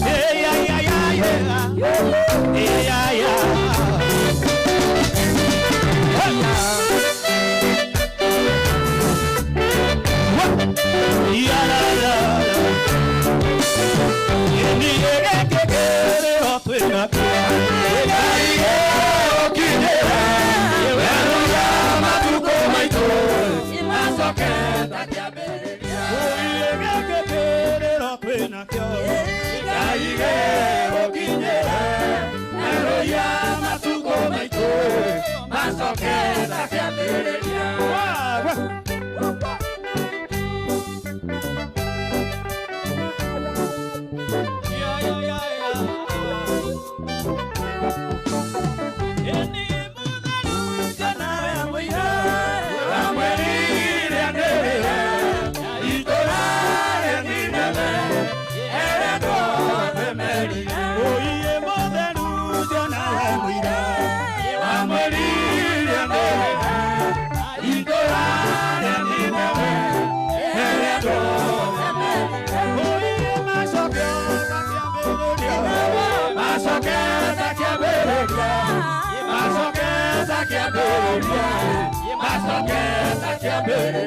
Yeah, yeah, yeah, yeah, yeah. Yeah, yeah, yeah. Yeah, la, la, la. Yeah, yeah, yeah, yeah,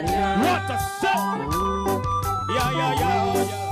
yeah, what a song! Yeah, yeah, yeah, yeah.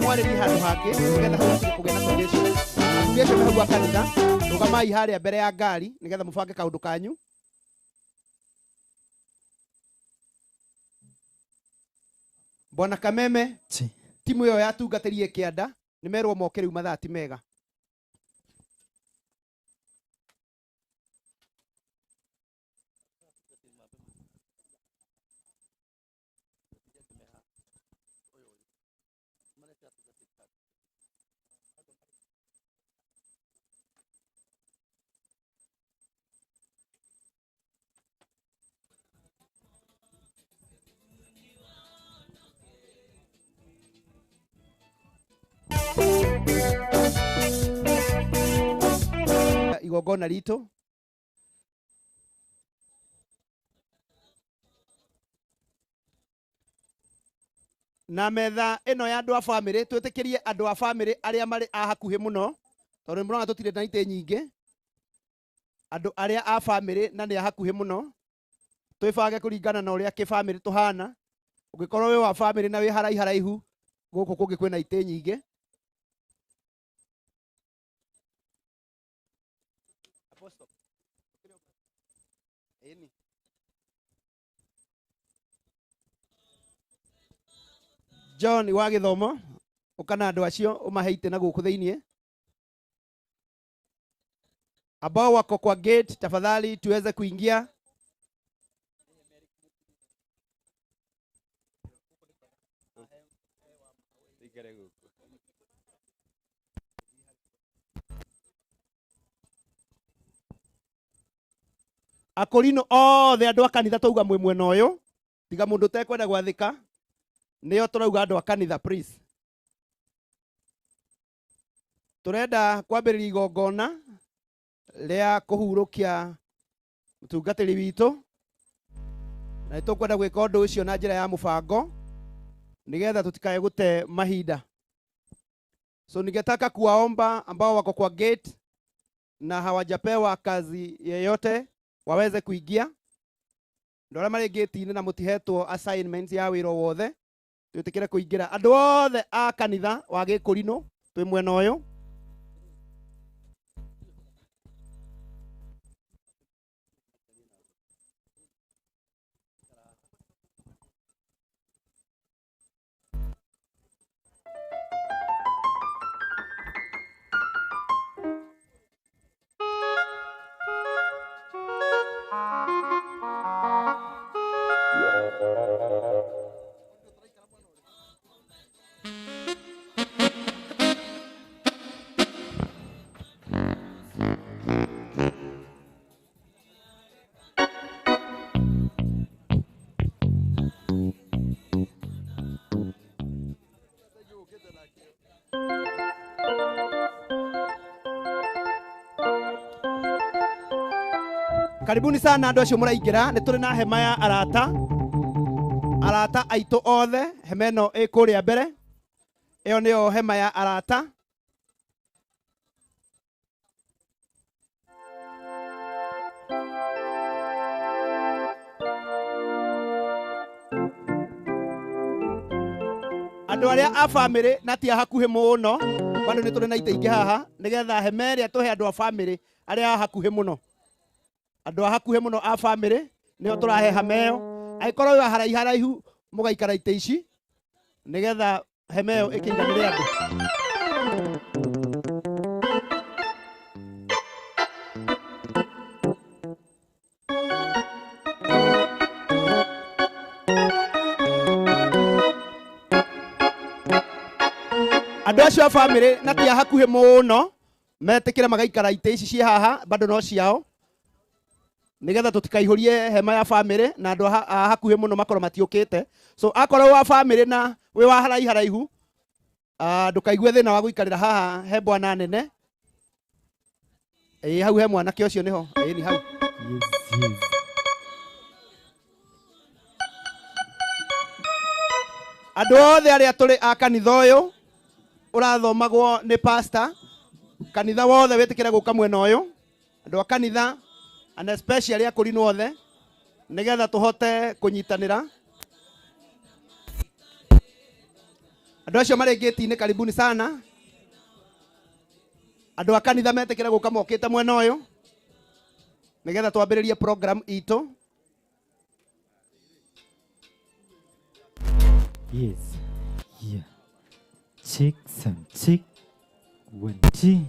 mwarĩrie handũ hangĩ nĩgetha hau hatige kũgĩa na congestion. Atumia acio me hau a kanitha, rũgamai harĩa mbere ya ngari nĩgetha mũbange kaũndũ kanyu. Bwana Kameme, timu ĩyo yatungatĩrie kĩanda nĩmerwo moke rĩu mathaa ti mega. Igongona ritũ na metha ĩno ya andũ a bamĩrĩ, twĩtĩkĩrie andũ a bamĩrĩ arĩa marĩ a hakuhĩ mũno, tondũ mũrona tũtirĩ na itĩ nyingĩ, andu aria a family na ni hakuhi muno twibange kuringana na uria ki family tuhana. Ungikorwo wi wa family na wi haraihu guku kungi kwina ite nyingi. John wa githomo ukana andu acio umaheite na guku thiini ambao wako kwa gate, tafadhali tuweze kuingia. Akorino othe andu a kanitha twauga mwe mwena uyu tiga mundu tekwenda gwathika niyo turauga andu a kanitha please. Turenda kwambiriria igongona ria kuhurukia mutungatiri witu na nitukwenda gwika undu ucio na njira ya mubango nigetha tutikae gute mahinda. So ningetaka kuwaomba ambao wako kwa gate na hawajapewa kazi yeyote waweze kuingia. Ndora mari gate-ini na mutihetwo assignments ya wiro wothe tutikire kuingira. Andu othe a kanitha wa Gikurino twi mwena uyu. Karibuni sana andu acio muraingira. Ni turi na hema ya arata aitu othe. Hema ino ikuria mbere, iyo niyo hema ya arata. Andu aria a family na ti hakuhi muno bado ni turi na ite ingi haha nigetha hema iria tuhe andu a family aria hakuhi muno. Andu hakuhi muno a family niyo turahe hema iyo. Aikorwo wa haraihu mugaikara ite ici nigetha hema iyo ikinyanire andu. Andu acio a family na ti hakuhi muno metikire magaikara ite ici cie haha bado no ciao nigetha tutikaihurie hema ya family na andu hakuhi muno makorwo matiukite. So akorwo wa family na we wa haraihu ndukaigue thina wa guikarira haha he bwana nene. Hau he mwanake ucio niho ni hau. Yes. Andu othe aria turi a kanitha uyu urathomagwo ni pastor kanitha wothe witikire guka mwena uyu. Andu a kanitha and especially Akurino othe nigetha tuhote kunyitanira. Andu acio mari gate-ini karibuni sana. Andu a kanitha metikire guka mokite mwena uyu nigetha twambiririe program itu. Yes. Yeah. Check some check. 1 2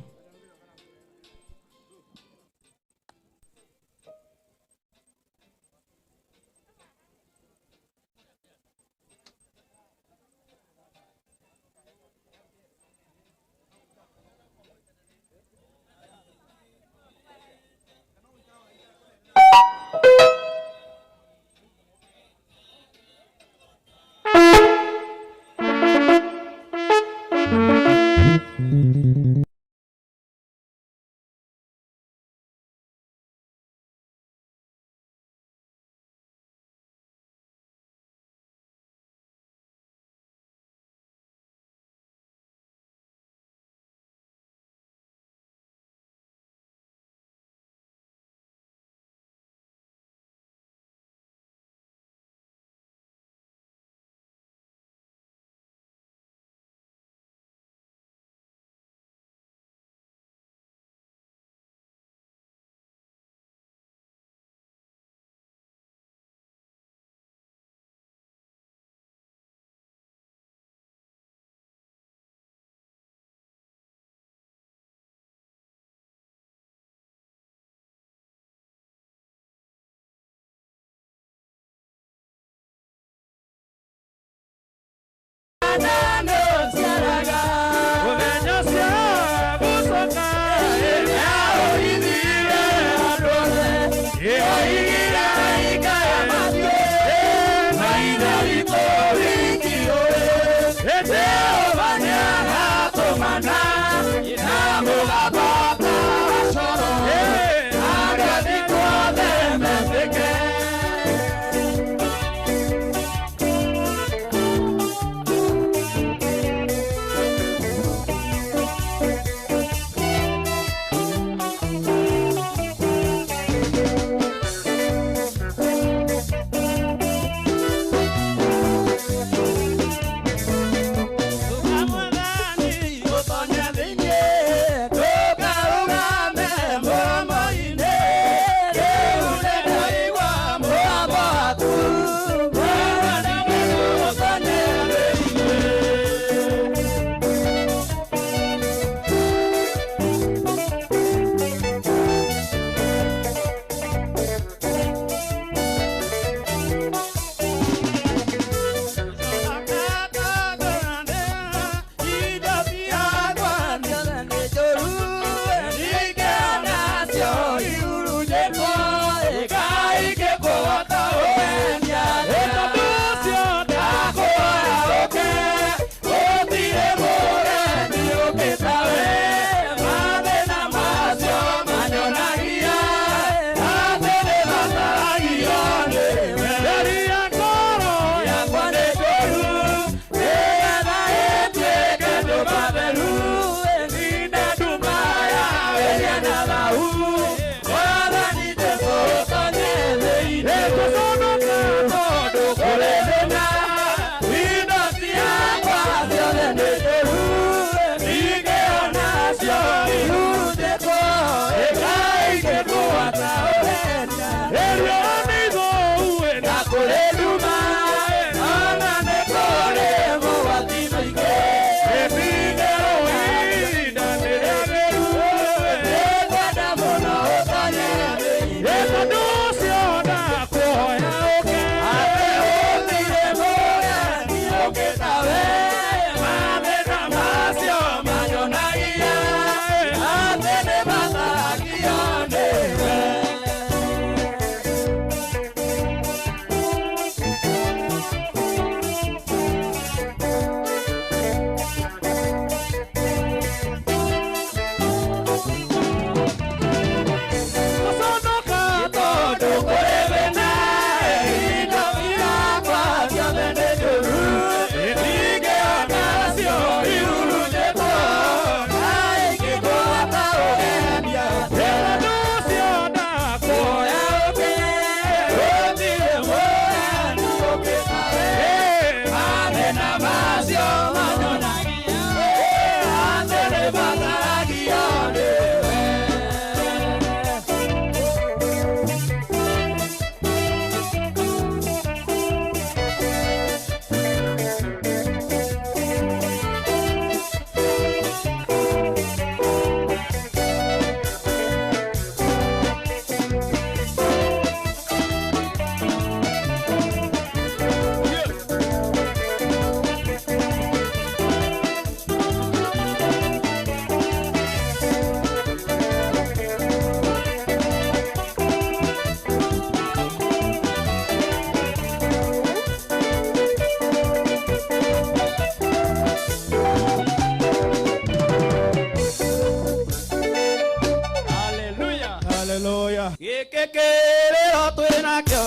Hallelujah. Kekekere otwena kyo.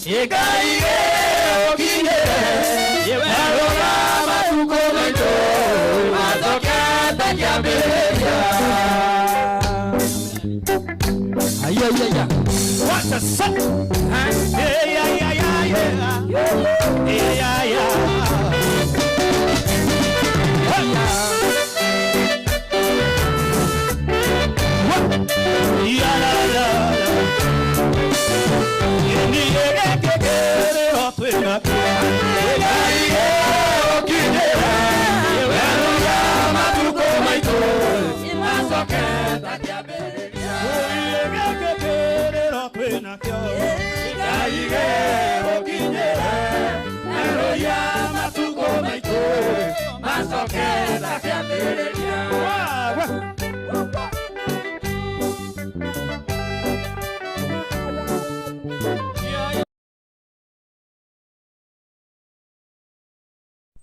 Ikaige okine. Yewerora matuko mito. Matokata nyabeya. Ayayaya. What's a son? Hey yeah yeah yeah yeah. Yeah yeah yeah.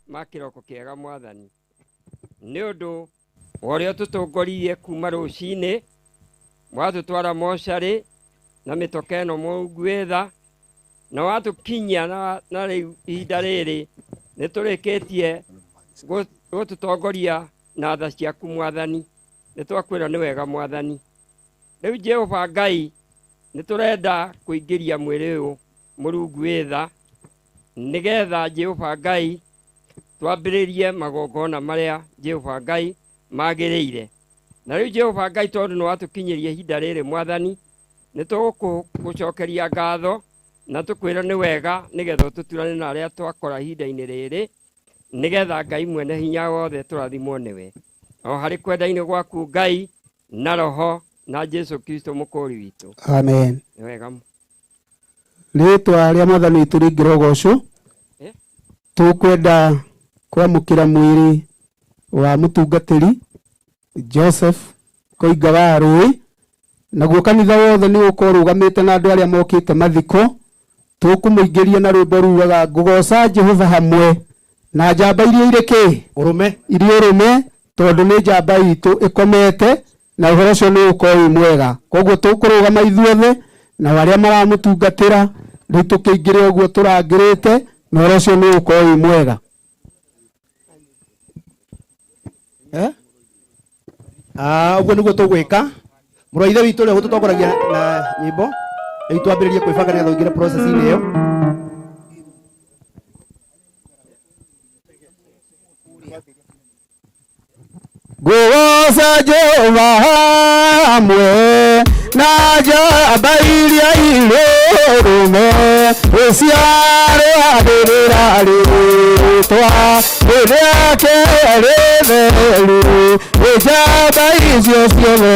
Makiroko kiega mwathani nĩ ũndũ ũrĩa tũtongoririe kuma rũcinĩ watũtwara mocarĩ na mĩtoka ĩno mũngwĩtha na watũkinyia na rĩu ihinda rĩrĩ nĩ tũrĩkĩtie gũtũtongoria na tha ciaku mwathani nĩ twakwĩra nĩ wega mwathani rĩu Jehova Ngai nĩ tũrenda kũingĩria mwĩrĩ ũyũ Mũrungu wĩtha nĩgetha Jehova Ngai twambĩrĩrie magongona marĩa Jehova Ngai magĩrĩire na rĩu Jehova Ngai tondũ nĩ watũkinyĩria ihinda rĩrĩ mwathani nĩ tũgũcokeria ngatho na tũkwĩra nĩ wega nĩgetha tũturane na arĩa twakora ihinda-inĩ rĩrĩ nĩgetha Ngai mwene hinya wothe tũrathimwo nĩwe o harĩ kwenda-inĩ gwaku Ngai na roho na Jesu Kristo mũkũri witũ amen. Nĩ wega rĩtwa rĩa mwathani witũ rĩngĩra ũgocwo tũkwenda kwamũkĩra mwĩrĩ wa mũtungatĩri Joseph Koinga wa Rũĩ naguo kanitha wothe nĩ ũkorwo rũgamĩte na andũ arĩa mokĩte mathiko tũkũmũingĩria na rwĩmbo rugaga ngũgoca Jehova hamwe na njamba iria irĩ kĩ ũrũme iria ũrũme tondũ nĩ njamba itũ ĩkomete na ũhoro ũcio nĩ ũkorwo mwega koguo tũkũrũgama ithuothe na arĩa maramũtungatĩra rĩu tũkĩingĩre ũguo tũrangĩrĩte na ũhoro ũcio nĩ ũkorwo mwega. Ũguo nĩguo tũgwĩka mũraithe witũ ũrĩa gũtũtongoragia na nyĩmbo rĩu twambĩrĩrie kwĩbanga nĩgetha ũingĩre process-inĩ ĩyo. Ngũgoca Jehova hamwe na njamba iria irĩ ũrũme rĩciarĩagĩrĩra rĩtwa rĩrĩake rĩtheru njamba icio ciothe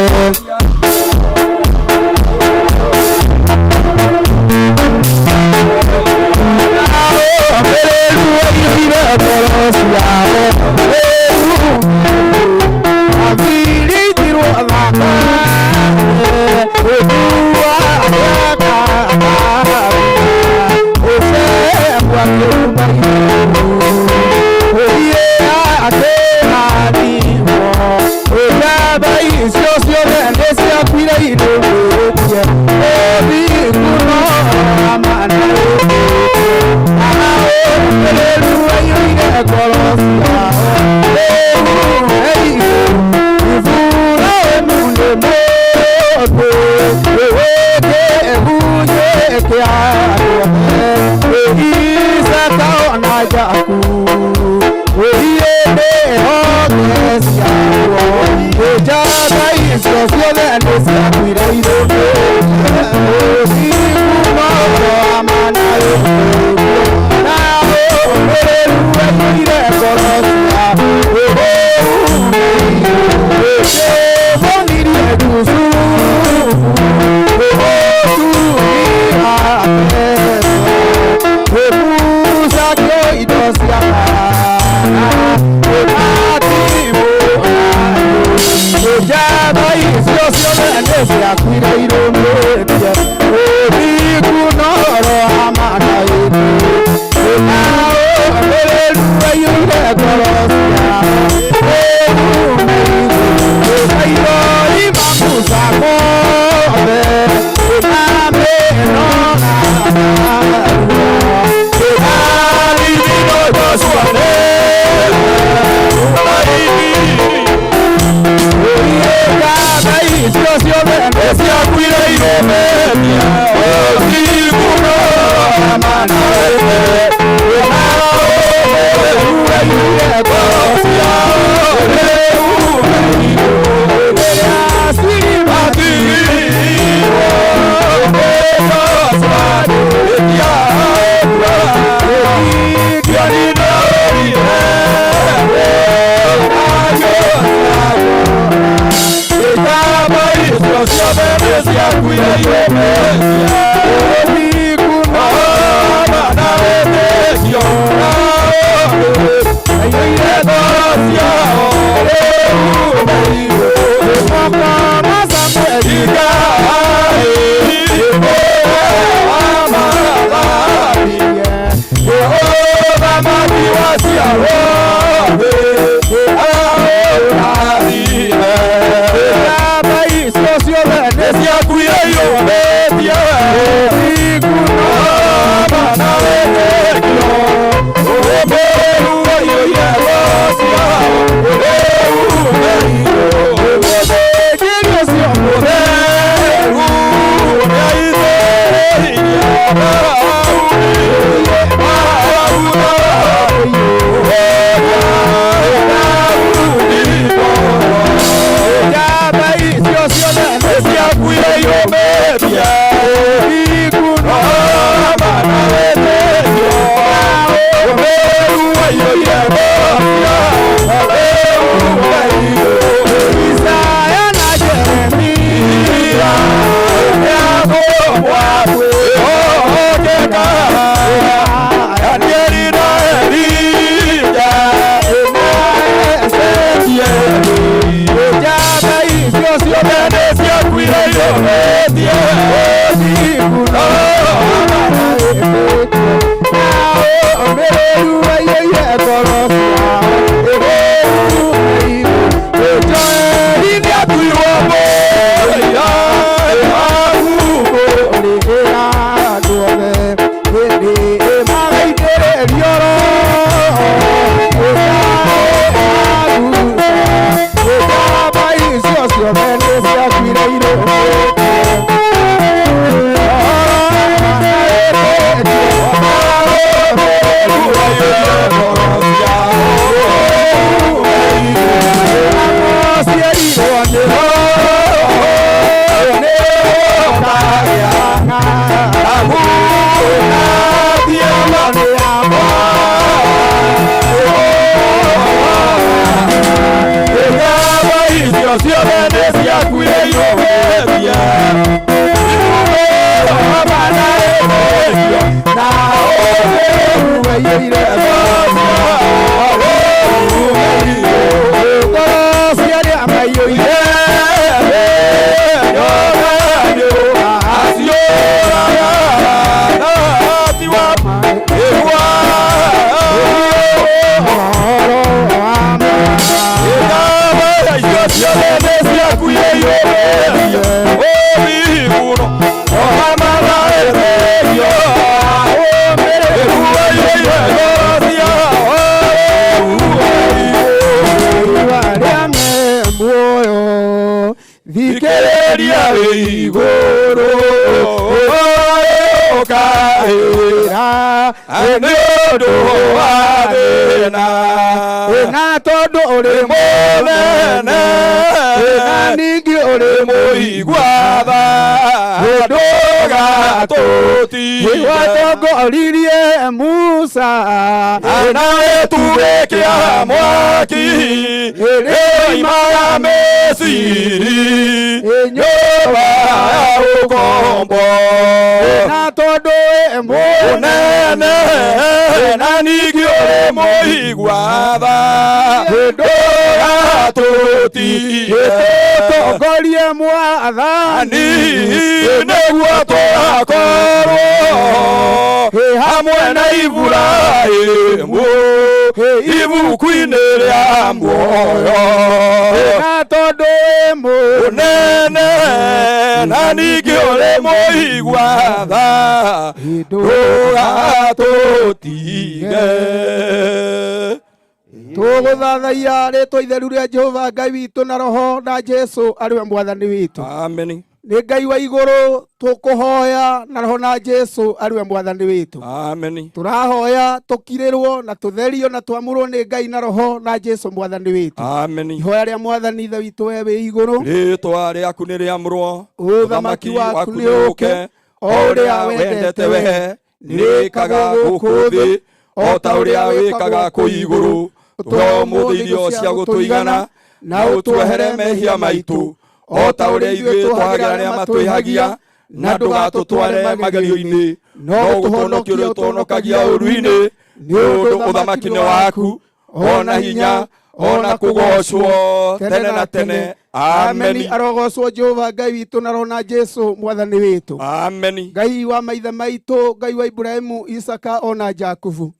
Tuguthathaiya ritwa itheru ria Jehova Ngai witu na roho na Jesu ariwe mwathani witu. Amen. Ni Ngai wa iguru tukuhoya na roho na Jesu ariwe mwathani witu. Amen. Turahoya tukirirwo na tutherio na twamurwo ni Ngai na roho na Jesu mwathani witu. Amen. Ihoya ria mwathani ithe witu we wi iguru. Ritwa riaku ni riamurwo. Uthamaki waku ni uke. O uria wendete we nikaga guku thi. O ta uria wikaga ku iguru. Tuhe umuthi irio cia gutuigana na utuehere mehia maitu. o ta ũrĩa ithuĩ twahagĩra arĩa matwĩhagia, na ndũgatũtware magerio-inĩ, no ũtũhonokie ũtũhonokagia ũũru-inĩ, nĩ ũndũ ũthamaki nĩ waku, ona hinya, ona kũgocwo tene na tene. Ameni. Arogocwo Jehova Ngai witũ na rona Jesu mwathani witũ. Ameni. Ngai wa maithe maitũ, Ngai wa Ibrahimu, Isaka ona Jakubu,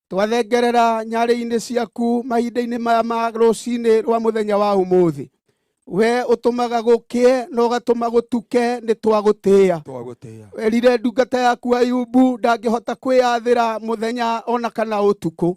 twathengerera nyarĩ-inĩ ciaku mahinda-inĩ maya ma rũcinĩ rwa mũthenya wa ũmũthĩ. We ũtũmaga gũkĩe na ũgatũma gũtuke, nĩ twagũtĩĩa. Werire ndungata yaku Ayubu ndangĩhota kwĩyathĩra mũthenya ona kana ũtukũ,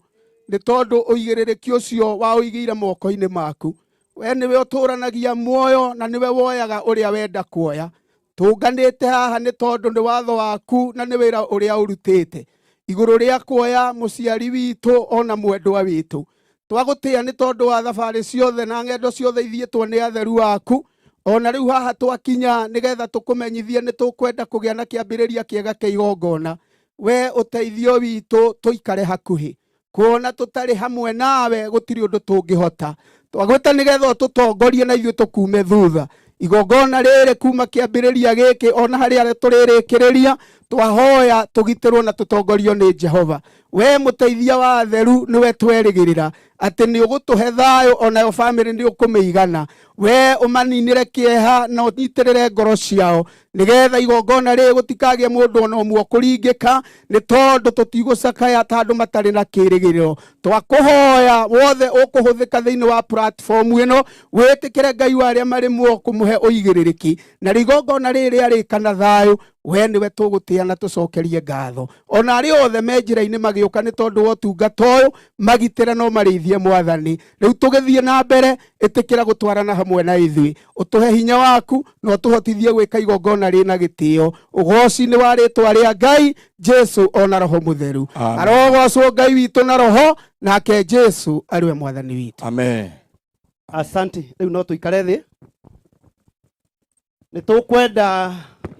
nĩ tondũ ũigĩrĩrĩki ũcio wa ũigĩire moko-inĩ maku. We nĩwe ũtũranagia muoyo na nĩwe woyaga ũrĩa wenda kuoya. Tũnganĩte haha nĩ tondũ nĩ watho waku na nĩ wĩra ũrĩa ũrutĩte igũrũ rĩa kuoya mũciari witũ ona mwendwa witũ. Twagũtĩĩa nĩ tondũ wa thabarĩ ciothe na ng'endo ciothe ithiĩtwo nĩ atheru aku. Ona rĩu haha twakinya nĩgetha tũkũmenyithie nĩ tũkwenda kũgĩa na kĩambĩrĩria kĩega kĩa igongona. We ũteithio witũ tũikare hakuhĩ, kuona tũtarĩ hamwe nawe gũtirĩ ũndũ tũngĩhota. Twagwĩta nĩgetha ũtũtongorie na ithuĩ tũkume thutha. Igongona rĩrĩ kuma kĩambĩrĩria gĩkĩ ona harĩa tũrĩrĩkĩrĩria, twahoya tũgitĩrwo na tũtongorio nĩ Jehova. We mũteithia wa atheru nĩwe twerĩgĩrĩra atĩ nĩ ũgũtũhe thayũ, onayo bamĩrĩ nĩ ũkũmĩigana. We ũmaninĩre kĩeha na ũnyitĩrĩre ngoro ciao, nĩgetha igongona rĩrĩ gũtikagĩe mũndũ ona ũmwe ũkũringĩka, nĩ tondũ tũtigũcakaya ta andũ matarĩ na kĩĩrĩgĩrĩro. Twakũhoya wothe ũkũhũthĩka thĩinĩ wa platform ĩno, wĩtĩkĩre Ngai wa arĩa marĩ muoyo kũmũhe ũigĩrĩrĩki, na igongona rĩrĩ rĩarĩka na thayũ. We nĩwe tũgũtĩĩa na tũcokerie ngatho. Ona arĩa othe me njĩra-inĩ magĩũka nĩ tondũ wa ũtungata ũyũ, magitĩre no marĩithie Mwathani. Rĩu tũgĩthiĩ na mbere, ĩtĩkĩra gũtwarana hamwe na ithuĩ, ũtũhe hinya waku na ũtũhotithie gwĩka igongona rĩna gĩtĩo, ũgooci-inĩ wa rĩĩtwa rĩa Ngai Jesu ona Roho Mũtheru. Arogocwo Ngai witũ na Roho, nake Jesu arĩwe Mwathani witũ. Amen. Asante. Rĩu no tũikare thĩ. Nĩ tũkwenda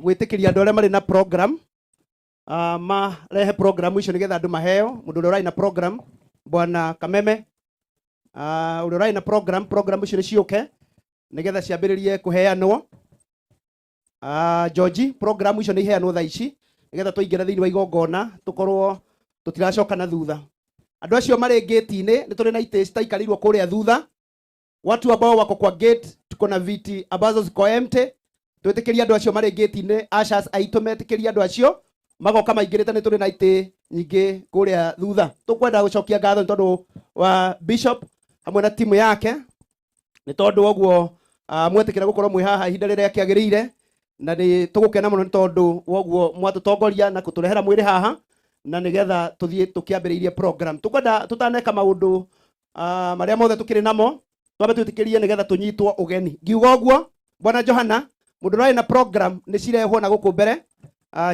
gwĩtĩkĩria andũ arĩa marĩ na program marehe program icio nĩgetha andũ maheo. Mũndũ ũrĩa ũrarĩ na program, Bwana Kameme, ũrĩa ũrarĩ na program icio nĩ ciũke nĩgetha ciambĩrĩrie kũheanwo. George, program icio nĩ iheanwo thaa ici nĩgetha tũingĩre thĩinĩ wa igongona tũkorwo tũtiracoka na thutha. Andũ acio marĩ gate-inĩ nĩ tũrĩ na itĩ citaikarĩirwo kũrĩa thutha. Watu ambao wako kwa gate tuko na viti ambazo ziko empty. Twĩtĩkĩria andũ acio marĩ gate-inĩ, ushers aitũ metĩkĩria andũ acio magoka maingĩrĩte, nĩ tũrĩ na itĩ nyingĩ kũrĩa thutha. Tũkwenda gũcokia ngatho nĩ tondũ wa Bishop hamwe na timu yake, nĩ tondũ ũguo mwetĩkĩra gũkorwo mwĩ haha ihinda rĩrĩa kĩagĩrĩire, na nĩ tũgũkena mũno nĩ tondũ ũguo mwatũtongoria na kũtũrehera mwĩrĩ haha na nĩgetha tũthiĩ tũkĩambĩrĩirie program. Tũkwenda tũtaneka maũndũ marĩa mothe tũkĩrĩ namo, twambe twĩtĩkĩrie nĩgetha tũnyitwo ũgeni. Ngiuga ũguo, Bwana Johana, mũndũ ũrarĩ na program nĩ cirehwo na gũkũ mbere.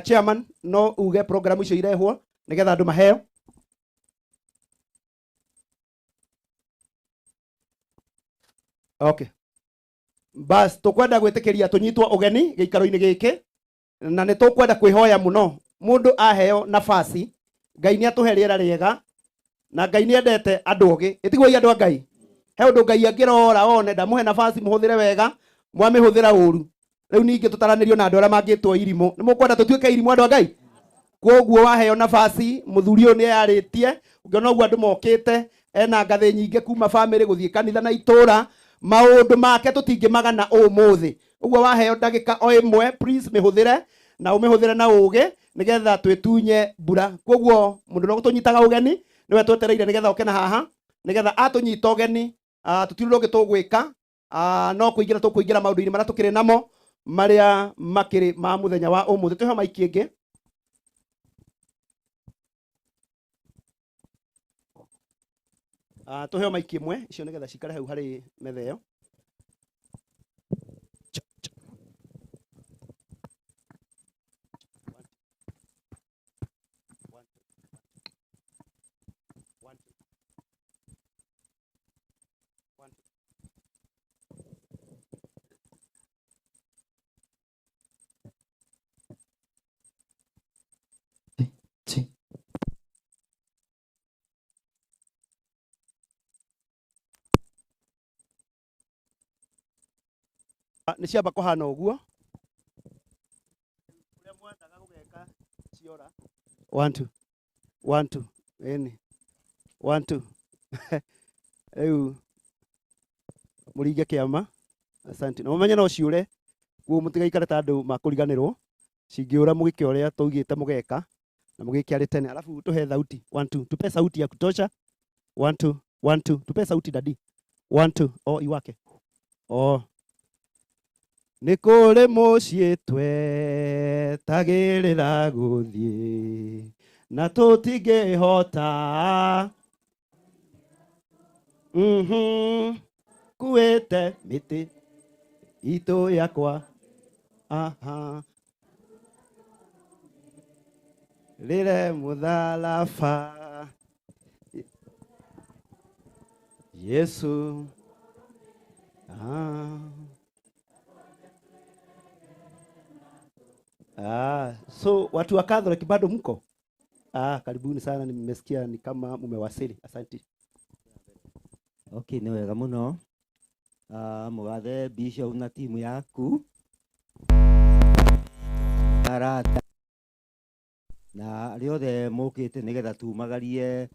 Chairman, no uge program icio irehwo nĩgetha andũ maheo. Okay. Bas, tũkwenda gwĩtĩkĩria tũnyitwo ũgeni gĩikaro-inĩ gĩkĩ, na nĩ tũkwenda kwĩhoya mũno mũndũ aheo nafasi. Ngai nĩ atũhe rĩera rĩega na Ngai nĩ endete andũ ogĩ. Ĩtiguo andũ a Ngai, he ũndũ Ngai angĩrora one ndamũhe nafasi mũhũthĩre wega, mwamĩhũthĩra ũru. Rĩu ningĩ tũtaranĩrio na andũ arĩa mangĩtwo irimũ. Nĩ mũkwenda tũtuĩke irimũ andũ a Ngai? Koguo waheo nafasi, mũthuri ũyũ nĩ yarĩtie, ũngĩona ũguo andũ mokĩte, ena ngathĩ nyingĩ kuma bamĩrĩ gũthiĩ kanitha na itũra, maũndũ make tũtingĩmagana ũmũthĩ. Ũguo waheo ndagĩka o ĩmwe, please mĩhũthĩre na ũmĩhũthĩre na ũgĩ nĩgetha twĩtunye mbura. Koguo mũndũ no gũtũnyitaga ũgeni nĩwe twetereire nĩgetha oke na haha nĩgetha atũnyita ũgeni, tũtirĩ ũndũ ũngĩ tũgwĩka, no kũingĩra tũkũingĩra maũndũ-inĩ marĩa tũkĩrĩ namo marĩa makĩrĩ ma mũthenya wa ũmũthĩ. Tũhe maiki ĩngĩ. Tũhe maiki ĩmwe icio nĩgetha cikare hau harĩ metha ĩyo. nĩ ciamba kũhana ũguo. Ũrĩa mwendaga gũgeka ciora. 1 2 1 2 ĩni 1 2 rĩu mũringe kĩama. Asante. Na mũmenye no ciũre kuo mũtigaikare ta andũ makũriganĩrwo. Cingĩũra mũgĩke ũrĩa tũigĩte mũgeka na mũgĩke arĩ tene. Alafu tũhe thauti 1 2 tupe sauti ya kutosha. 1 2 1 2 tupe sauti dadi. 1 2 iwake. Nĩ kũrĩ mũciĩ twetagĩrĩra gũthiĩ na tũtingĩhota kuĩte mĩtĩ itũ yakwa rĩre mũtharaba Yesu so watu wa Catholic bado mko? Karibuni sana, nimesikia ni kama mmewasili. Asante. Okay, ni wega muno. Mugathe Bishop na timu yaku. Arata. Na riothe mukite nigetha tumagarie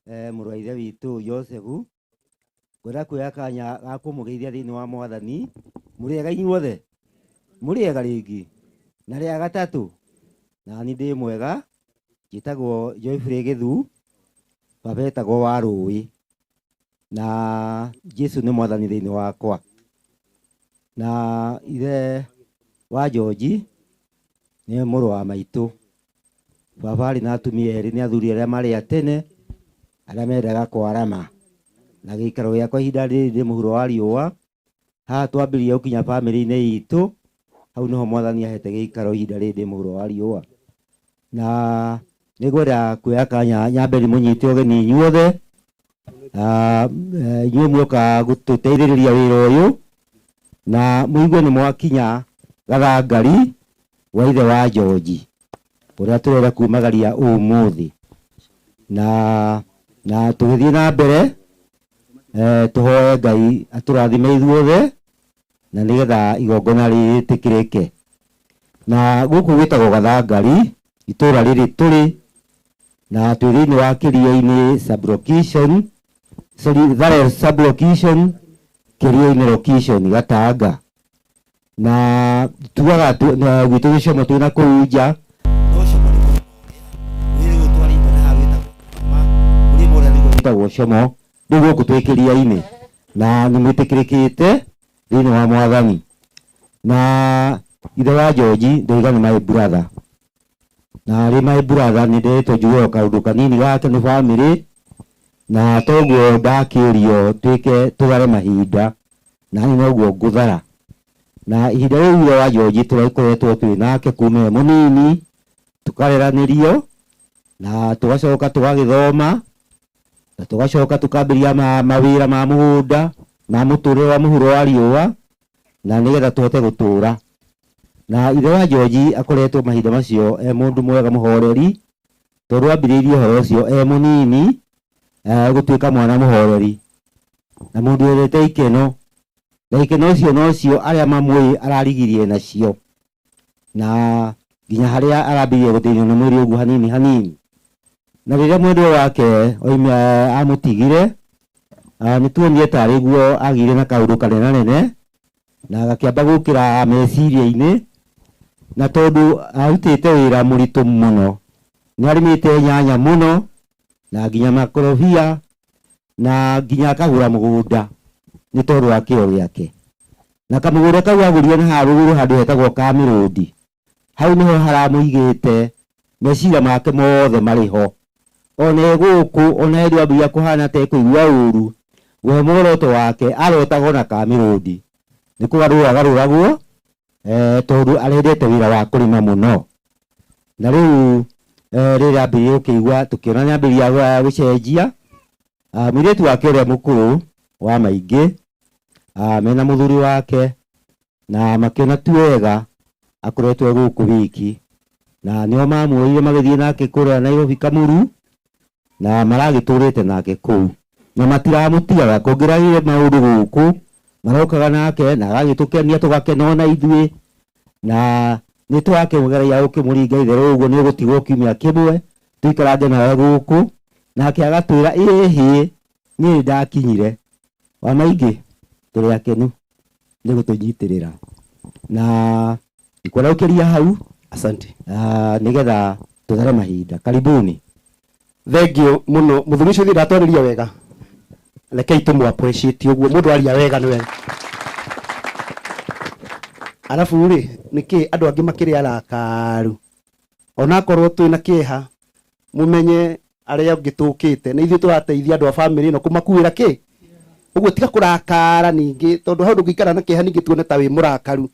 mũrwaithe witũ Joseph. Ngwenda kuoya kanya ga kũmũgeithia thĩinĩ wa Mwathani. Mũrĩega inyuothe? Mũrĩega rĩngĩ? Na rĩa gatatũ? Na ni ndĩ mwega. Njĩtagwo Joyfrey Githu. Baba etagwo wa Rũĩ. Na Jesu nĩ Mwathani thĩinĩ wakwa. Na ithe wa George nĩ mũrũ wa maitũ. Baba arĩ na atumia erĩ, nĩ athuri arĩa marĩ a tene arĩa mendaga kwarama. Na gĩikaro gĩakwa ihinda rĩrĩ ndĩ mũhuro wa riũa. Haha twambĩrĩria gũkinya bamĩrĩ-inĩ itũ. Hau niho Mwathani ahete gĩikaro ihinda rĩrĩ ndĩ mũhuro wa riũa. Na nĩngwenda kuoya kanya nyambe mũnyite ũgeni inyuothe. Inyuĩ muoka gũtũteithĩrĩria wĩra ũyũ. Na mũigue nĩ mwakinya gathangari wa ithe wa George ũrĩa tũrenda kumagaria ũmũthĩ. Na tũgĩthiĩ na mbere tũhoe Ngai atũrathime ithuothe na nĩgetha igongona rĩtĩkĩrĩke. Na gũkũ gwĩtagwo gathangari, itũra rĩrĩ tũrĩ na twĩ thĩinĩ wa Kĩria-inĩ sublocation, Tharel sublocation, Kĩria-inĩ location Gatanga. Na tugaga gwitũ Gĩcomo twĩna kũu nja. Gwĩtagwo Como rĩu gũkũ twĩ Kĩria-inĩ na nĩ mwĩtĩkĩrĩkĩte thĩinĩ wa Mwathani. Na ithe wa George ndoiga nĩ my brother. Na arĩ my brother nĩ ndĩretwo njuge kaũndũ kanini gake nĩ bamĩrĩ. Na toguo ndakĩũrio twĩke tũgare mahinda na nĩ noguo ngũthara. Na ihinda rĩu ithe wa George tũrakoretwo twĩ nake kuma mũnini, tũkareranĩrio na tũgacoka tũgagĩthoma na tũgacoka tũkambĩria mawĩra ma mũgũnda ma mũtũrĩre wa mũhuro wa riũa na nĩgetha tũhote gũtũra. Na ithe wa George akoretwo mahinda macio mũndũ mwega mũhoreri, tondũ ambĩrĩirie ũhoro ũcio mũnini gũtuĩka mwana mũhoreri na mũndũ wendete ikeno. Na ikeno cio nocio arĩa mamwĩ ararigirie nacio na nginya harĩa arambĩrĩria gũthĩnio nĩ mwĩrĩ ũguo hanini hanini. Na rĩrĩa mwendwa wake amũtigire, nĩ tuonire tarĩ guo agire na kaũndũ kanenanene na agakĩamba gũkĩra meciria-inĩ. Na tondũ arutĩte wĩra mũritũ mũno, nĩ arĩmĩte nyanya mũno na nginya makorobia na nginya akagũra mũgũnda nĩ tondũ wa kĩo gĩake. Na kamũgũnda kau agũrire na haha rũgũrũ handũ hetagwo Kamĩrũndi, hau nĩho haramũigĩte, meciria make mothe marĩ ho. Ona gũkũ ona hĩndĩ ambĩrĩria kũhana ta ekũigua ũru, we muoroto wake arotaga na Kamĩrũndi nĩ kũgarũra agarũragwo tondũ arendete wĩra wa kũrĩma mũno. Na rĩu rĩrĩa ambĩrĩria gũkĩigua tũkĩona nĩ ambĩrĩria gũcenjia, mũirĩtu wake ũrĩa mũkũrũ wa maingĩ mena mũthuri wake na makĩona tu wega akoretwo gũkũ wiki, na nĩo mamuoire magĩthiĩ nake kũrĩa Nairobi Kamuru na maragĩtũrĩte nake kũu na matiramũtigaga kuongeragire maũndũ gũkũ marokaga nake na agagĩtũkenia tũgakena na ithuĩ, na nĩ twakĩmugeria ũkĩmũringa itherũ ũguo nĩ ũgũtigwo kiumia kĩmwe tuikarange nawe gũkũ, nake agatwĩra ĩhĩ niĩ ndakinyire. Wa maingĩ tũrĩ akenu nĩ gũtũnyitĩrĩra na ikwenda ũkĩria hau. Asante. Nĩgetha tũthare mahinda. Karibuni. Thengio muno muthuri ucio ndatwarĩria wega. Rekei tũmũ appreciate ũguo, mũndũ aria wega nĩ wega. Arabu rĩ nĩkĩ andũ angĩ makĩrĩ arakaru, ona korwo twĩna kĩeha mumenye arĩa angĩ tũkĩte nĩ ithuĩ tũrateithia andũ a family ĩno kũmakuĩra kĩ ũguo, tiga kũrakara ningĩ, tondũ hau ndũngĩikara na kĩeha ningĩ tuone ta wĩ mũrakaru.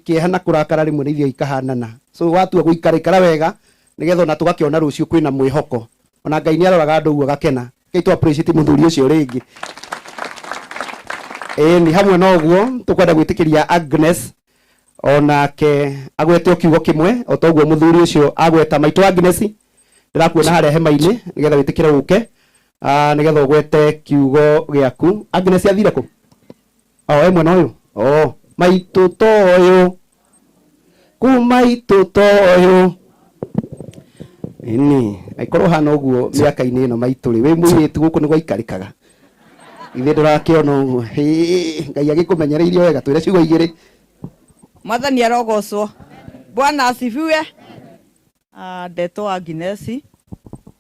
Kĩeha na kũrakara rĩmwe nĩ ithuĩ ikahanana, so watua gũikara wega nĩgetha ona tũgakĩona rũciũ kwĩna mwĩhoko, ona Ngai nĩ aroraga andũ ũguo agakena. Kei tu appreciate mũthuri ũcio rĩngĩ. Ni hamwe na ũguo tũkwenda gwĩtĩkĩria Agnes onake agwete kiugo kĩmwe o ta ũguo mũthuri ũcio agweta maitũ Agnes. Ndĩrakuona harĩa hema-inĩ nĩgetha wĩtĩkĩre ũke nĩgetha ũgwete kiugo gĩaku. Agnes athire kũ? Mwena ũyũ. Maitũ toyũ kumaitũ toyũ ini aikorwo hana ũguo mĩaka-inĩ ĩno maitũ rĩ, wĩ mũirĩtu gũkũ nĩ gwaikarĩkaga ithe ndũrakĩona ũguo. Ngai agĩkũmenyereirie wega, twĩre ciugo igĩrĩ. Mwathani arogocwo. Bwana asifiwe. Ndetwo Agnes,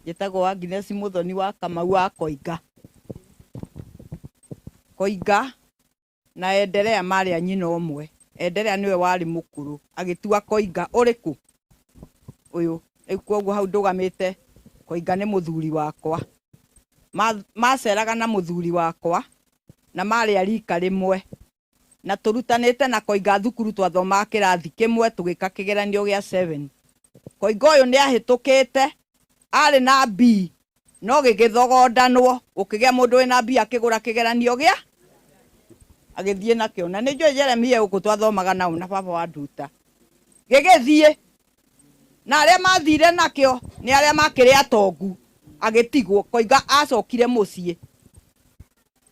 njĩtagwo Agnes Mũthoni wa Kamau wa Koinga. Koinga na Endelea marĩ a nyina ũmwe. Endelea niwe warĩ mũkũrũ agĩtua Koinga ũrĩkũ ũyũ. Rĩu koguo hau ndũgamĩte, Koinga nĩ mũthuri wakwa. Maceraga na mũthuri wakwa na marĩ a rika rĩmwe, na tũrutanĩte na Koinga thukuru twathomaga kĩrathi kĩmwe tũgĩka kĩgeranio gĩa 7. Koinga ũyũ nĩ ahĩtũkĩte arĩ na B no gĩgĩthogondanwo, gũkĩgĩa mũndũ wĩna B akĩgũra kĩgeranio gĩa agĩthiĩ nakĩo. Na nĩnjũĩ Jeremia ũkũ twathomaga nao na baba wa Nduta gĩgĩthiĩ, na arĩa mathire nakĩo nĩ arĩa makĩrĩ atongu agĩtigwo. Koinga acokire mũciĩ,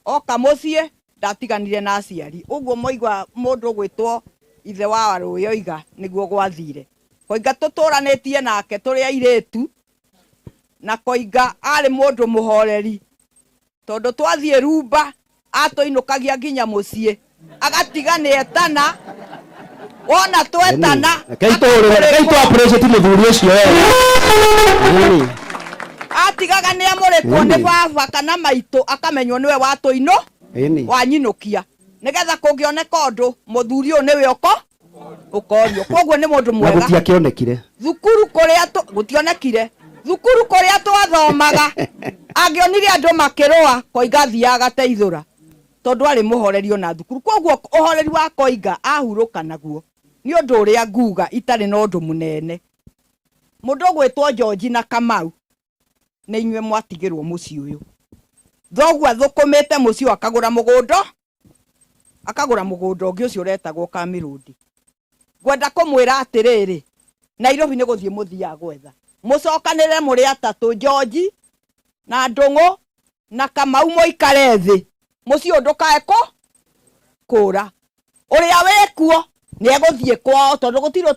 oka mũciĩ ndatiganire na aciari. Ũguo moigwa mũndũ gwĩtwo ithe wa Rũĩ oiga nĩguo gwathire. Koinga tũtũranĩtie nake tũrĩ airĩtu, na Koinga arĩ mũndũ mũhoreri, tondũ twathiĩ rumba atũinũkagia nginya mũciĩ agatiga nĩ etana, wona twetana Kei tu appreciate mũthuri ũcio wega. Atigaga nĩ amũrĩkwo nĩ baba kana maitũ akamenywo nĩwe watũinũ wanyinũkia, nĩgetha kũngĩoneka ũndũ mũthuri ũyũ nĩwe ũkorio. Koguo nĩ mũndũ mwega. Gũtiakĩonekire Thukuru kũrĩa gũtionekire, thukuru kũrĩa twathomaga angĩonire andũ makĩrũa Koinga athiaga agateithũra, tondũ arĩ mũhoreri ona thukuru. Koguo ũhoreri wa Koinga ahurũka naguo nĩ ũndũ ũrĩa nguga itarĩ na ũndũ mũnene. Mũndũ gwĩtwo George na Kamau nĩ inyuĩ mwatigĩrwo mũciĩ ũyũ. Thoguo athũkũmĩte mũciĩ akagũra mũgũnda ũngĩ ũcio ũretagwo Kamĩrũndi. Ngwenda kũmwĩra atĩrĩrĩ, Nairobi nĩ gũthiĩ mũthiaga gwetha, mũcokanĩre mũrĩ atatũ, George na Ndũng'ũ na Kamau, mũikare thĩ mũciĩ ũyũ ndũkae kũra. Ũrĩa wĩkuo nĩ egũthiĩ kwao, tondũ gũtirĩ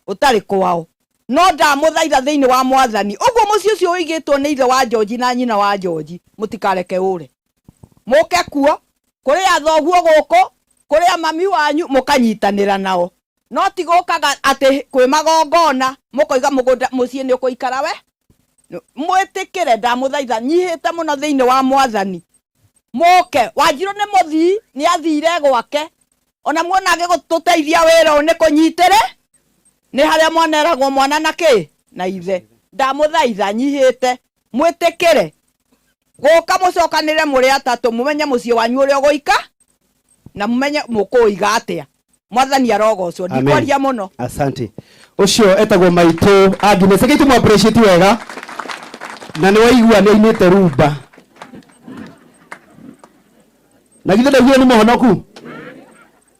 ũtarĩ kwao. No ndamũthaitha thĩinĩ wa Mwathani, ũguo mũciĩ ũcio ũigĩtwo nĩ ithe wa George na nyina wa George, mũtikareke ũre. Mũke kuo kũrĩ athoguo gũkũ, kũrĩ mami wanyu mũkanyitanĩra nao. No ti gũkaga atĩ kwĩ magongona mũkoiga mũgũnda mũciĩ nĩ ũkũikara we. Mwĩtĩkĩre ndamũthaitha, nyihĩte mũno thĩinĩ wa Mwathani. Mũke. Wanjirũ nĩ mũthii, nĩ athire gwake, ona muona agĩgũtũteithia wĩra ũyũ nĩ kũnyitĩre nĩ harĩa mwaneragwo mwana na kĩ na ithe. Ndamũthaitha nyihĩte, mwĩtĩkĩre gũka mũcokanĩre mũrĩ atatũ, mũmenye mũciĩ wanyu ũrĩa ũgũika na mũmenye mũkũiga atĩa. Mwathani arogocwo, ndikwaria mũno. Asante. Ũcio etagwo maitũ Agnes, rekei tũmũ appreciate wega, na nĩ waigua nĩ ainĩte rumba na githĩ ndaigua nĩ mũhonoku.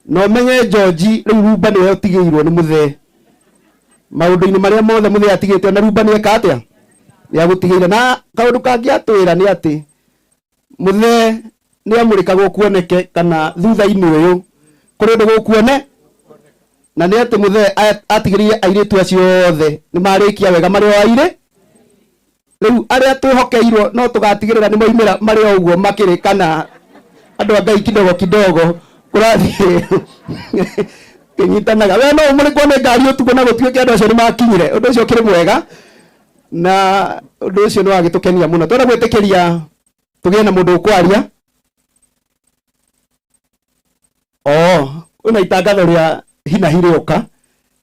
No menye George rĩu rumba nĩwe ũtigĩirwo nĩ mũthee, maũndũ-inĩ marĩa mothe mũthee atigĩte na rumba nĩ eka atĩa, nĩ agũtigĩire. Na kaũndũ kangĩ atwĩra nĩ atĩ mũthee nĩ amũrĩkagwo kuoneke kana thutha-inĩ ũyũ kũrĩ ũndũ gũkuone, na nĩ atĩ mũthee atigĩrĩire airĩtu acio othe nĩ marĩkia wega marĩ o airĩ. Rĩu arĩa twĩhokeirwo no tũgatigĩrĩra nĩ moimĩra marĩ o ũguo makĩrĩ, kana andũ a Ngai kidogo kidogo kũrathiĩ kĩnyitanaga. We no ũmũrĩkwo nĩ ngari ũtukũ na gũtuĩke andũ acio nĩ makinyire. Ũndũ ũcio ũkĩrĩ mwega na ũndũ ũcio nĩ wagĩtũkenia mũno. Twenda gwĩtĩkĩria tũgĩe na mũndũ ũkwaria. Una itangatho rĩa hina hirĩoka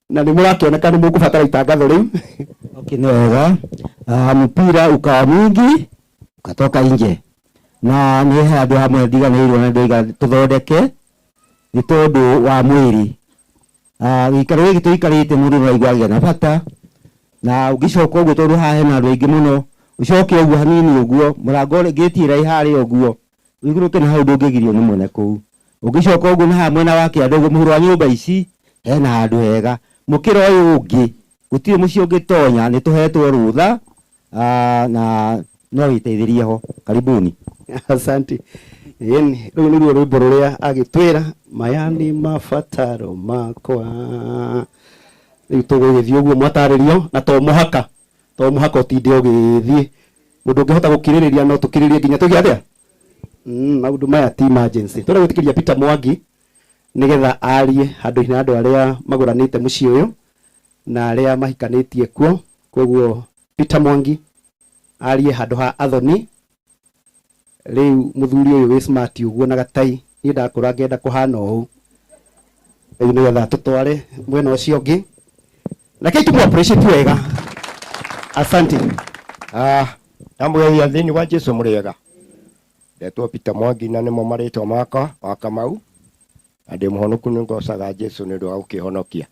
na nĩ mũrakĩoneka nĩ mũkũbatara itangatho rĩu. Okay, ni wega. Mpira ukawa mwingi ukatoka nje, na nĩ handũ hamwe ndiganĩirwo na ndĩiga tũthondeke nĩ tondũ wa mwĩrĩ. Gĩikaro gĩkĩ tũikarĩte mũndũ no aiguaga na bata, na ũngĩcoka ũguo tondũ haha hena andũ aingĩ mũno, ũcoke ũguo hanini ũguo mũrango gĩti ĩrĩa harĩa ũguo ũigũrũke na hau ndũngĩgirio nĩ mwene kũu. Ũngĩcoka ũguo na ha mwena wa kĩanda ũguo mũhuro wa nyũmba ici hena handũ hega. Mũkĩra ũyũ ũngĩ gũtirĩ mũciĩ ũngĩtonya, nĩ tũhetwo rũtha na no wĩteithĩrie ho. Karibuni. Asante. Rĩu nĩruo rwĩmbo rũrĩa agĩtwĩra maya nĩ mabataro makwa. Rĩu tũgũgĩthiĩ ũguo mwatarĩrio, na to mũhaka ũtinde ũgĩthiĩ. Mũndũ ũngĩhota gũkirĩrĩria no tũkirĩrĩrie nginya tũgĩa atĩa. Maũndũ maya ti emergency. Twenda gwĩtĩkĩria Peter Mwangi nĩgetha arie handũ-inĩ na andũ arĩa magũranĩte mũciĩ ũyũ na arĩa mahikanĩtie kuo. Koguo Peter Mwangi arie handũ ha athoni. Rĩu mũthuri ũyũ wĩ smart ũguo na gatai, niĩ ndakũra ngenda kũhana ũũ. Rĩu nĩgetha tũtware mwena ũcio ũngĩ. Lakini tumu appreciate wega. Asante. Namũgeithia thĩinĩ wa Jesũ mũrĩega. Ndetwo Peter Mwangi na nĩmo marĩtwa makwa wa Kamau. Na ndĩ mũhonoku nĩ ngocaga Jesũ nĩ ũndũ wa gũkĩhonokia.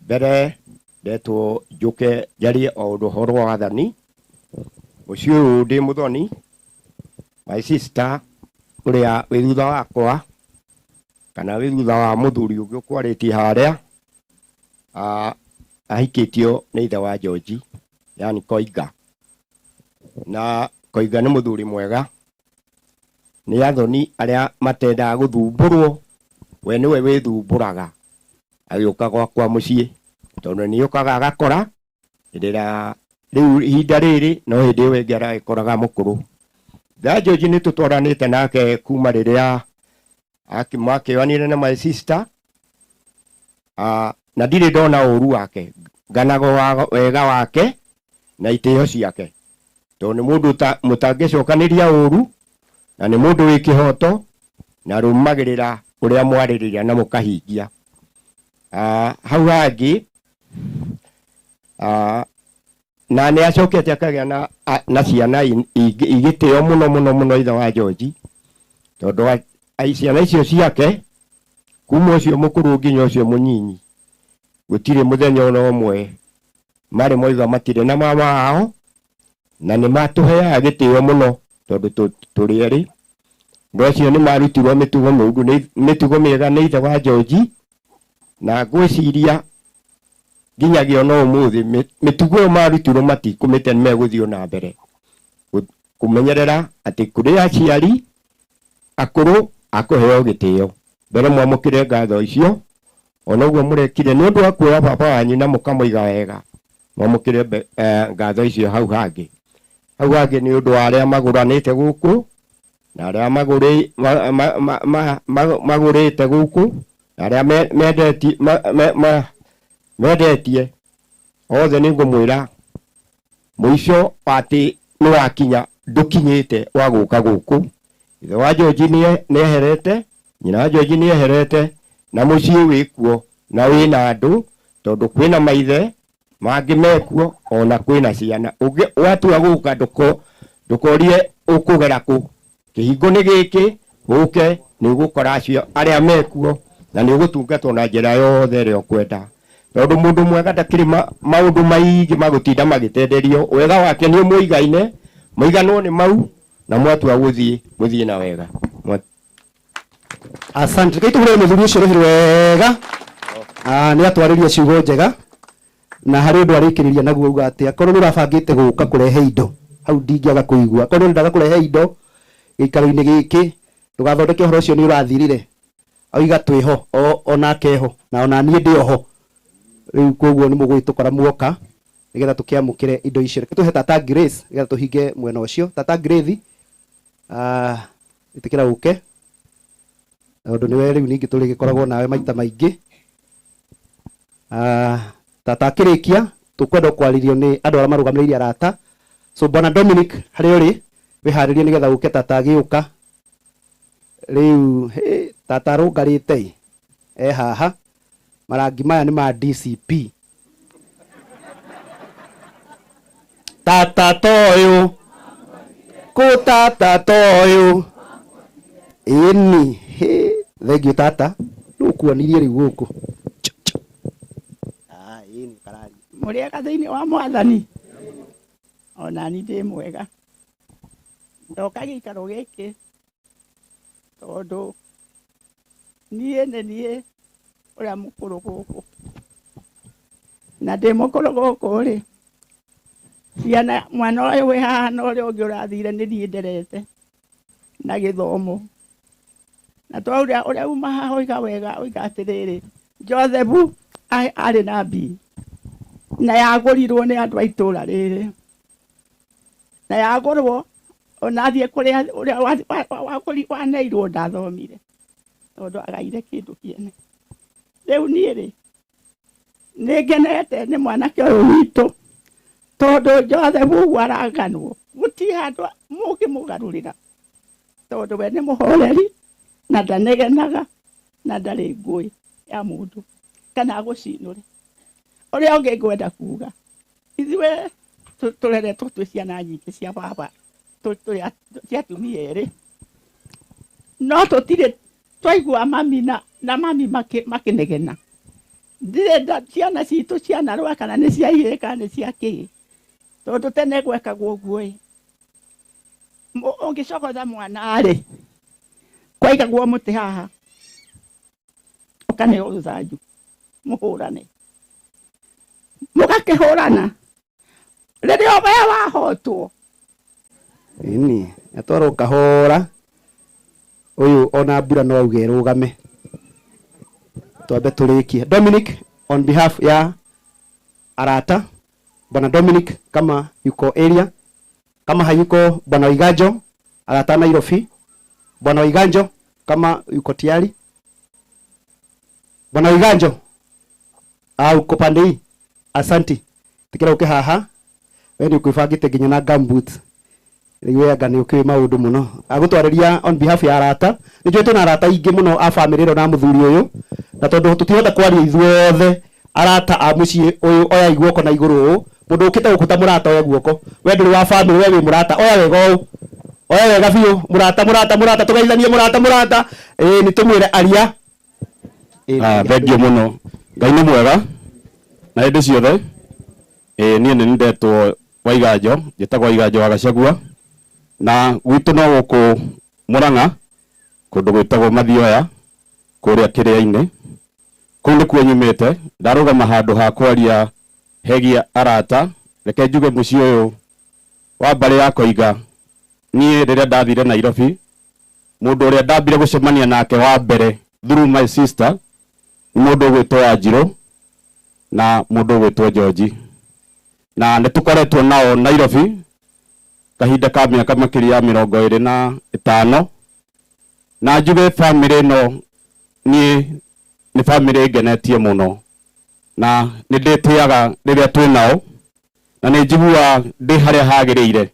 Mbere ndetwo njũke njarie o ũndũ ũhoro wa wathani. Mũciĩ ũyũ ndĩ mũthoni. My sister ũrĩa wĩ thutha wakwa kana wĩ thutha wa mũthuri ũngĩ ũkwarĩtie harĩa ahikĩtio nĩ ithe wa George, yani Koiga. Na Koiga nĩ mũthuri mwega, nĩ athoni arĩa matendaga gũthumbũrwo, we nĩwe wĩthumbũraga agĩũka gwakwa mũciĩ, tondũ nĩ ũkaga agakora rĩrĩa rĩu ihinda rĩrĩ no hĩndĩ ĩyo ĩngĩ aragĩkoraga mũkũrũ. Tha George nĩ tũtwaranĩte nake kuma rĩrĩa makĩoyanire na my sister, na ndirĩ ndona ũru wake, nganago wega wake na itĩo ciake, tondũ nĩ mũndũ mũtangĩcokanĩria ũru, na nĩ mũndũ wĩ kĩhoto na rũmagĩrĩra ũrĩa mwarĩrĩria na mũkahingia. Hau hangĩ na nĩ acokete akagĩa na ciana igĩtĩo mũno ithe wa George, tondũ ciana icio ciake kuma ũcio mũkũrũ nginya ũcio mũnyinyi gũtirĩ mũthenya ona ũmwe marĩ moiga matirĩ na mama wao, na nĩ matũheaga gĩtĩo mũno tondũ tũrĩ erĩ. Andũ acio nĩ marutirwo mĩtugo mĩũru, mĩtugo mĩega nĩ ithe wa George, na ngwĩciria nginyagia ona ũmũthĩ mĩtugo ĩyo marutirwo matikũmĩte nĩ megũthiĩ na mbere kũmenyerera atĩ kũrĩ aciari akũrũ akũheo gĩtĩo. Mbere mwamũkĩre ngatho icio, ona ũguo mũrekire nĩ ũndũ wa kuoya baba wanyu na mũkamũiga wega, mwamũkĩre ngatho icio. Hau hangĩ nĩ ũndũ wa arĩa magũranĩte gũkũ na arĩa magũrĩte gũkũ na arĩa mendetie othe. Nĩ ngũmwĩra mũico atĩ nĩ wakinya, ndũkinyĩte wa gũka gũkũ. Ithe wa George nĩ eherete, nyina wa George nĩ eherete, na mũciĩ wĩkuo na wĩna andũ, tondũ kwĩna maithe mangĩ mekuo, ona kwĩna ciana. Watua gũka ndũkorie ũkũgera kũ, kĩhingo nĩ gĩkĩ, ũke nĩ ũgũkora acio arĩa mekuo na nĩ ũgũtungatwo na njĩra yothe ĩrĩa ũkwenda, tondũ mũndũ mwega ndakĩrĩ maũndũ maingĩ magũtinda magĩtenderio. Wega wake nĩ mũigaine, mũiganwo nĩ mau, na mwatua mũthiĩ na wega. Asante. Kai tũhũre mũthuri ũcio rũhĩ wega. Nĩ atwarĩria ciugo njega na harĩ ũndũ arĩkĩrĩria naguo uga atĩ akorwo nĩ ũrabangĩte gũka kũrehe indo, hau ndingĩaga kũigua. Akorwo nĩ ndaga kũrehe indo gĩikaro-inĩ gĩkĩ ndũgathondeke ũhoro ũcio nĩ ũrathirire oiga twĩho onake ho na ona niĩ ndĩ oho rĩu koguo nĩ mũgwĩtũkora muoka nĩgetha tũkĩamũkĩre indo icio reke tũhe tata Grace nĩgetha tũhinge mwena ũcio tata Grace ĩtĩkĩra ũke tondũ nĩwe rĩu ningĩ tũrĩgĩkoragwo nawe maita maingĩ tata akĩrĩkia tũkwenda kwarĩrio nĩ andũ arĩa marũgamĩrĩire arata so bwana Dominic harĩ ũrĩ wĩharĩrie nĩgetha ũke tata agĩũka rĩu tata arũngarĩte haha marangi maya nĩ ma DCP tata toyũ kũ tata toyũ ĩni thengiũ tata nĩũkuonirie rĩu gũkũ ĩni karari mũrĩega thĩinĩ wa Mwathani onani ndĩ mwega ndoka gĩikaro gĩkĩ tondũ niĩ nĩ niĩ ũrĩa mũkũrũ gũkũ na ndĩ mũkũrũ gũkũ rĩ ciana mwana ũyũ wĩ haha na ũrĩa ũngĩ ũrathire nĩ niĩ nderete na gĩthomo na twaura ũrĩa uma haha oiga wega oiga atĩrĩrĩ Joseph arĩ na mbii na yagũrirwo nĩ andũ a itũũra rĩrĩ na yagũrwo ona thiĩ kũrĩa ũrĩa waneirwo ndathomire tondũ agaire kĩndũ kĩene rĩu niĩ rĩ nĩngenete nĩ mwanake ũyũ witũ tondũ Joseph ũguo araganwo gũtirĩ handũ mũngĩmũgarũrĩra tondũ we nĩ mũhoreri na ndanegenaga na ndarĩ ngũĩ ya mũndũ kana gũcinũre ũrĩa ũngĩ ngwenda kuga ithuĩ tũreretwo twĩ ciana nyingĩ cia baba cia atumia erĩ no tũtirĩ twaigua mami na mami makĩnegena ndirĩ ciana citũ cianarũa kana nĩ cia ihĩĩ kana nĩ cia kĩĩ tondũ tene gwekagwo ũguo ĩ ũngĩcogotha mwana rĩ kwaigagwo mũtĩ haha ũkaneo rũthanju mũhũrane mũgakĩhũrana rĩrĩa we wahotwo ĩni atwarwo kahora ũyũ ona mbura no auge rũgame twambe tũrĩkie Dominic on behalf ya arata bwana Dominic kama yuko area kama hayuko bwana Iganjo arata Nairobi bwana Iganjo kama yuko tayari bwana Iganjo uko pande hii asanti tikira uke haha we ni ukwibangite nginya na gumboot riwe anga ni ukiwe maundu muno agutwarĩria on behalf ya arata ni jwe tuna arata ingi muno a family ro na muthuri uyu na tondu tutihota kwaria ithuothe arata a mucii uyu oya iguoko na iguru mundu ukite gukuta murata oya guoko we nduri wa family we wi murata oya wega u oya wega biu murata tugeithanie murata ni tumwire aria thengio muno ngai ni mwega na hĩndĩ ciothe niĩ nĩ ndetwo Waiganjo njĩtagwo Waiganjo wa Gacagua na gwitũ no gũkũ Mũrang'a kũndũ gwĩtagwo Mathioya kũrĩa kĩrĩa-inĩ kũu nĩkuo nyumĩte ndarũgama handũ ha kwaria hegia arata reke njuge mũciĩ ũyũ wa mbarĩ ya Koiga niĩ rĩrĩa ndathire Nairobi mũndũ ũrĩa ndambire gũcemania nake wa mbere through my sister nĩ mũndũ ũgwĩtwo Wanjirũ na mũndũ ũgwĩtwo George na nĩtũkoretwo nao Nairobi kahinda ka mĩaka makĩria ya 25 na njuge family ĩno niĩ nĩ family ngenetie mũno na nĩ ndĩtĩaga rĩrĩa twĩ nao na nĩ njiguaga ndĩ harĩa hagĩrĩire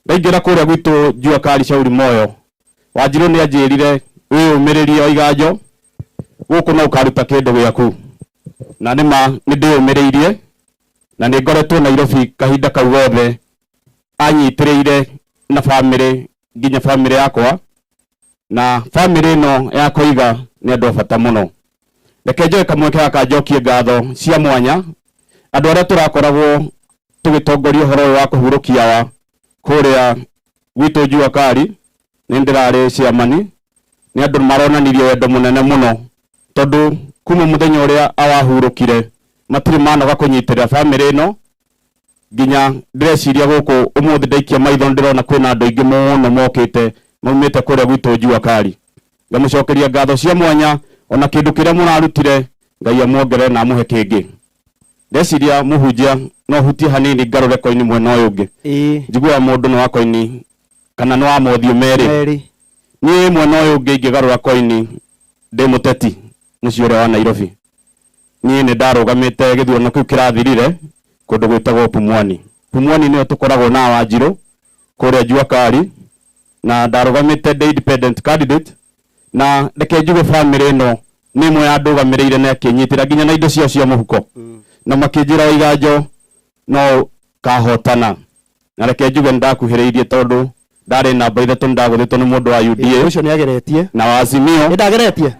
ndaingĩra kũrĩa gwitũ Jua Kali Shauri Moyo Wanjirũ nĩ anjĩrire wĩyũmĩrĩrie Waiganjo gũkũ no ũkaruta kĩndũ gĩaku na nĩma nĩ ndĩyũmĩrĩirie na nĩ ngoretwo Nairobi kahinda kau gothe anyitĩrĩire na family nginya family yakwa na family ĩno ya Koiga nĩ andũ a bata mũno reke njoe kamweke gaka njokie ngatho cia mwanya andũ arĩa tũrakoragwo tũgĩtongoria ũhoro ũyũ wa kũhurũkia wa kũrĩa gwitũ Jua Kali nĩ ndĩrarĩ ciamani nĩ andũ maronanirie wendo mũnene mũno tondũ kuma mũthenya ũrĩa awahurũkire matirĩ manoga kũnyitĩrĩra family ĩno nginya ndĩreciria gũkũ ũmũthĩ ndaikia maitho ndĩrona kwĩna andũ aingĩ mũno mokĩte maumite kuria gwitu njua kari ngamucokeria ngatho cia mwanya ona kindu kiria murarutire Ngai amuongere na amuhe kingi ndeciria muhunjia no hutie hanini ngarore koini mwena uyu ungi njigua mundu no wakoini kana no amothio meri ni mwena uyu ungi ngigarura koini ndi muteti mucio ria wa Nairobi ni ndarugamite githuurano kiu kirathirire kundu gwitagwo Pumwani niyo tukoragwo na Wanjiru kuria njua kari na ndarugamite the independent candidate na reke njuge family no ni mwe andugamireire na akinyitira ginya na indo cia muhuko na makinjira Waiganjo no kahotana na reke njuge ndakuhiriirie tondu ndari namba 3 ndaguthitwo ni mundu wa UDA ucio ni ageretie na wa Azimio ni ndageretie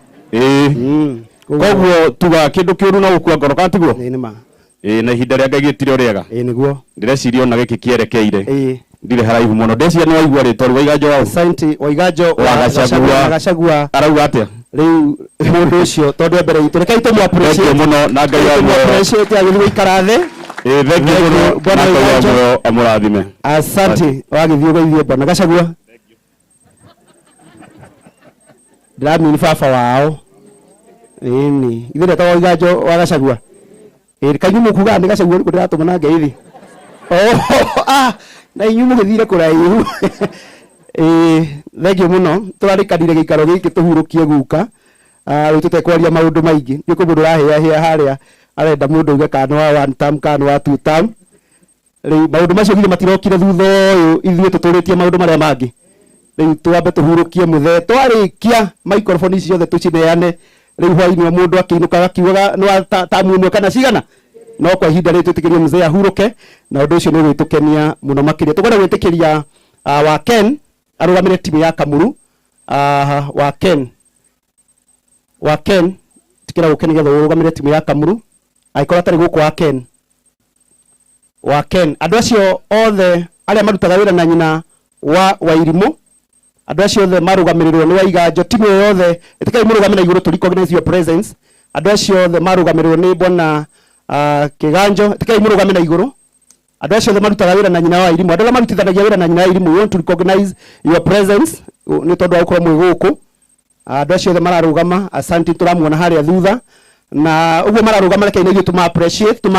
koguo tuga kindu kiuru no gukua ngoro katiguo ni ma na ihinda ria Ngai gitire uriega niguo ndireciria ona giki kierekeire ndire haraihu muno ndeciria ni waigua ritwa Waiganjo wao Asante Waiganjo wa Gachagua arauga atia riu mundu ucio tondu mbere itu reke itu mu appreciate muno na Ngai wa appreciate agithwe ikarathe thank you muno bwana Waiganjo amurathime asante wagithio geithie bwana Gachagua ndamini baba wao ini ithe ta Waiganjo wa Gachagua kanyu kuga ni Gachagua ni ndiratuma na ngeithi na inyumu githire kuraihu thank you muno turarikanire gikaro giki tuhurukie guka riu tutekwaria maundu maingi ni kundu rahia haria arenda mundu uge kana wa one term kana wa two term riu maundu macio gire matirokire thutha uyu ithuĩ tuturitie maundu maria mangi riu twambe tuhurukie muthe twarikia microphone ciothe tucineane riu hwaini wa mundu akiinuka akiuga no tamu imwe kana cigana no kwa ihinda ritu tutikirie mzee ahuruke na undu ucio ni gwitukenia muno makiria tukwenda gwitikiria wa Ken arugamire timu ya Kamuru wa Ken tikira gukeni getho urugamire timu ya Kamuru aikora tari guku wa Ken andu acio othe aria marutaga wira na nyina wa Wairimu andu acio othe marugamirirwo ni Waiganjo timu yothe itikai murugamire iguru to recognize your presence andu acio othe marugamirirwo ni bwana Kiganjo itikai murugamire iguru andu acio othe marutaga wira na nyina wa Wairimu andu aria marutithanagia wira na nyina wa Wairimu we want to recognize your presence ni tondu wa gukorwo mwi guku andu acio othe mararugama asante turamuona haria thutha na uguo mararugama reke ni tuma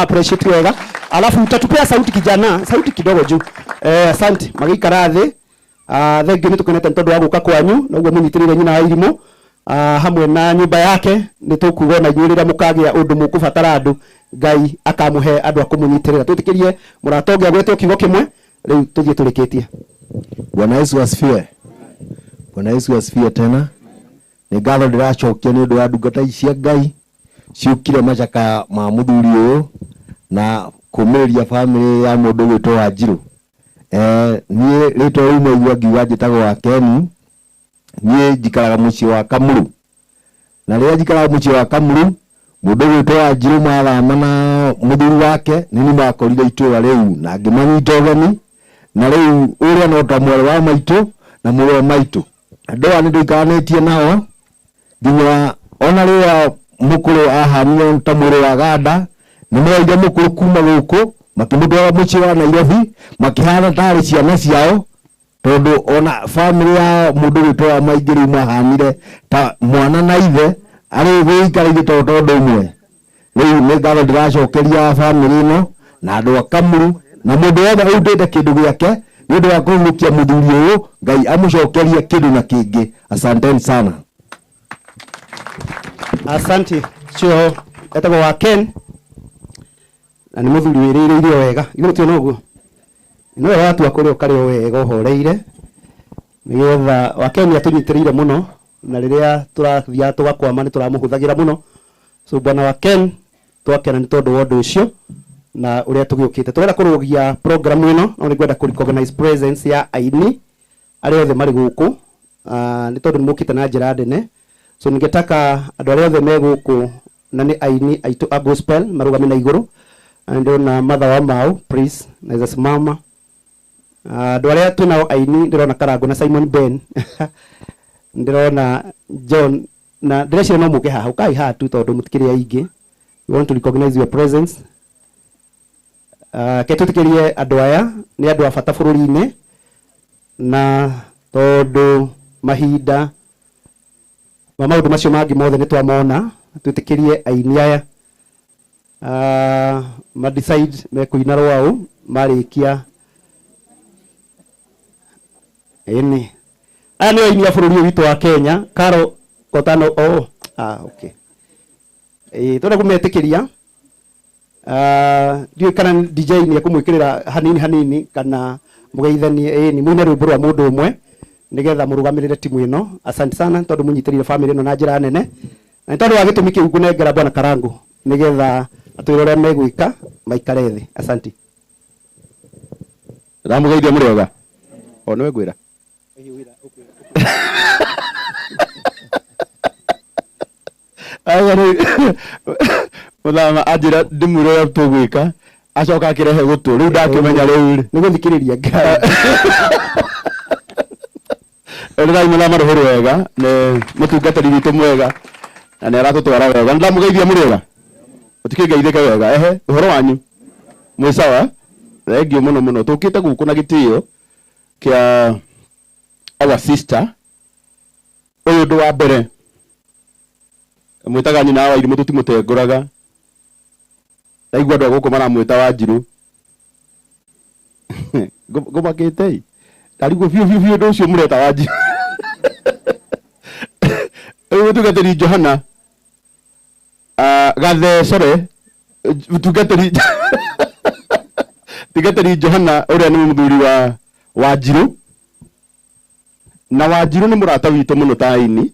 appreciate wega alafu utatupea sauti kijana sauti kidogo juu asante magikara thi thengi ni tukenete tondu wa guka kwanyu na uguo munyitirire nyina wa Wairimu hamwe na nyumba yake ni tukuga na nyurira mukagia undu mukubatara andu Ngai akamuhe andu akumunyitirira twitikirie muratongia gwetwo kigo kimwe riu tuthie turikitie Bwana Yesu asifiwe. Bwana Yesu asifiwe tena. Ni ngatho ndiracokia ni undu wa ndungata cia Ngai ciukire macaka ma muthuri uyu na kumiriria family ya mundu gwitwo Wanjiru. Nie ritwa uyu mwe ngiuga njitagwo wa Ken nie njikaraga mucii wa Kamuru na riria njikaraga mucii wa Kamuru mundu gwitwo Wanjiru mathama na muthuri wake nini makorire itura riu na ngimanyita ugeni na riu uria no ta mwere wa maitu na mwere wa maitu andu ani ndikanitie nao nginya ona riria mukuru ahamio ta mwere wa ganda ni mwaige mukuru kuma guku makimutwara mucii wa Nairobi makihana tari ciana ciao tondu ona family ya mundu gwitwo Maingiru mahanire ta mwana na ithe ari guikarire tondu umwe riu ni ngatho ndiracokeria family no na andu a Kamuru na mundu wothe urutite kindu giake ni undu wa kuhurukia muthuri uyu Ngai amucokerie kindu na kingi asanteni sana asante cio etagwo wa Ken na ni muthuri wiririirio wega iguru tio noguo no watu akurio kario wega uhoreire nigetha wa Ken atunyitiriire muno na riria turathia tugakwama ni turamuhuthagira muno so bwana wa Ken twakena ni tondu wa undu ucio na uria tugiukite twenda kurugia program ino no ni gwenda ku recognize presence ya aini aria othe mari guku ni tondu ni mukite na njira ndene so ningetaka andu aria othe me guku na ni aini aitu a gospel marugame na iguru ndio na mother wa mau please naweza simama andu aria tunao aini ndirona Karangu na Simon Ben ndirona John na ndirecira no muke haha ukai ha tu tondu mutikiria ingi we want to recognize your presence ke tutikirie andu aya ni andu a bata bururi-ini na tondu mahinda ma maundu macio mangi mothe ni twamona twitikirie aini aya ma decide me kuina rwao marikia ene aya ni aini a bururi witu wa Kenya. Karo Kotano okay tondu kumetikiria ndiu kana DJ ni akumwikirira hanini kana mugeithanie ni mwine rwimbo rwa mundu umwe nigetha murugamirire timu ino. Asante sana tondu munyitirire family ino na njira nene, na tondu wa gitumi kiu ngunengera Bwana Karangu nigetha atwire uria megwika maikare thi. Asante. Ramugeithia muriega niwe gwira muthama anjira ndimwire uria tugwika acoka akirehe gutu riu ndakimenya riu ni guthikiriria ngari Rai muthama ruhuru wega ni mutungatiri witu mwega na ni aratutwara wega. Ndamugeithia muriega utikigeithike wega uhoro wanyu mwi sawa? Thengio muno tukite guku na gitio kia our sister uyu ndu wa mbere mwitaga nyina wa irimu tutimutenguraga ndaigua andu guku maramwita Wanjiru ngumakite ndarigwo biu ndu ucio mureta Wanjiru uyu tugatiri Johana gathecere tugatiri Johana uria ni muthuri wa Wanjiru, na Wanjiru ni murata witu muno taini,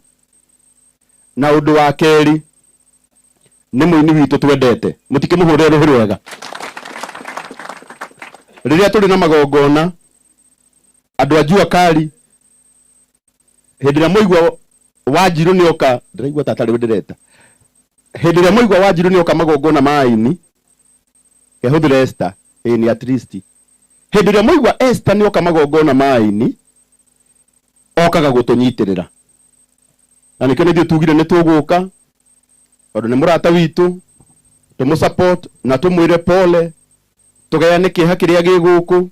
na undu wa keri ni muini witu twendete mutikimuhurira ruhuru wega. Riria turi na magongona andu ajua kali hindira muigwa Wanjiru ni oka ndiraigwa tatari ndireta hindira muigwa Wanjiru ni oka magongona maini kehuthira Esther ni at least hindira muigwa Esther ni oka magongona maini okaga gutunyitirira na nikyo nithio tugire ni tuguka tondu ni murata witu tumu support na tumwire pole tugayane kiha kiria giguku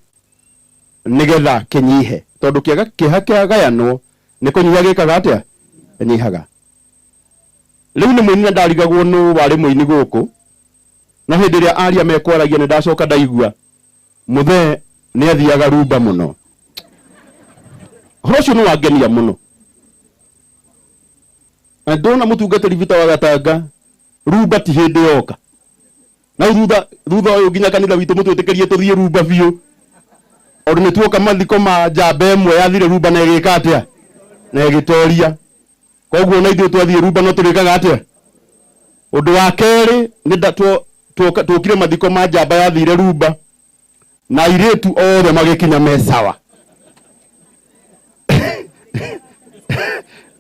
nigetha kinyihe tondu kiha kia gayanwo ni kunyiha gikaga atia nyihaga. Riu ni muini ndarigagwo nu wari muini guku na hindi ria aria mekwaragia ni ndacoka ndaigua muthe ni athiaga rumba muno. Horo cio ni wangenia muno ndona mutungatiri Vita wa Gatanga rumba ti hindi yoka na thutha uyu nginya kanitha witu mutwitikirie tuthie rumba biu ondu ni tuoka mathiko ma njamba imwe yathire rumba na igika atia na igitoria koguo na ithuĩ twathie rumba no turikaga atia. Undu wa keri ni tukire mathiko ma njamba yathire rumba na airitu othe magikinya mesawa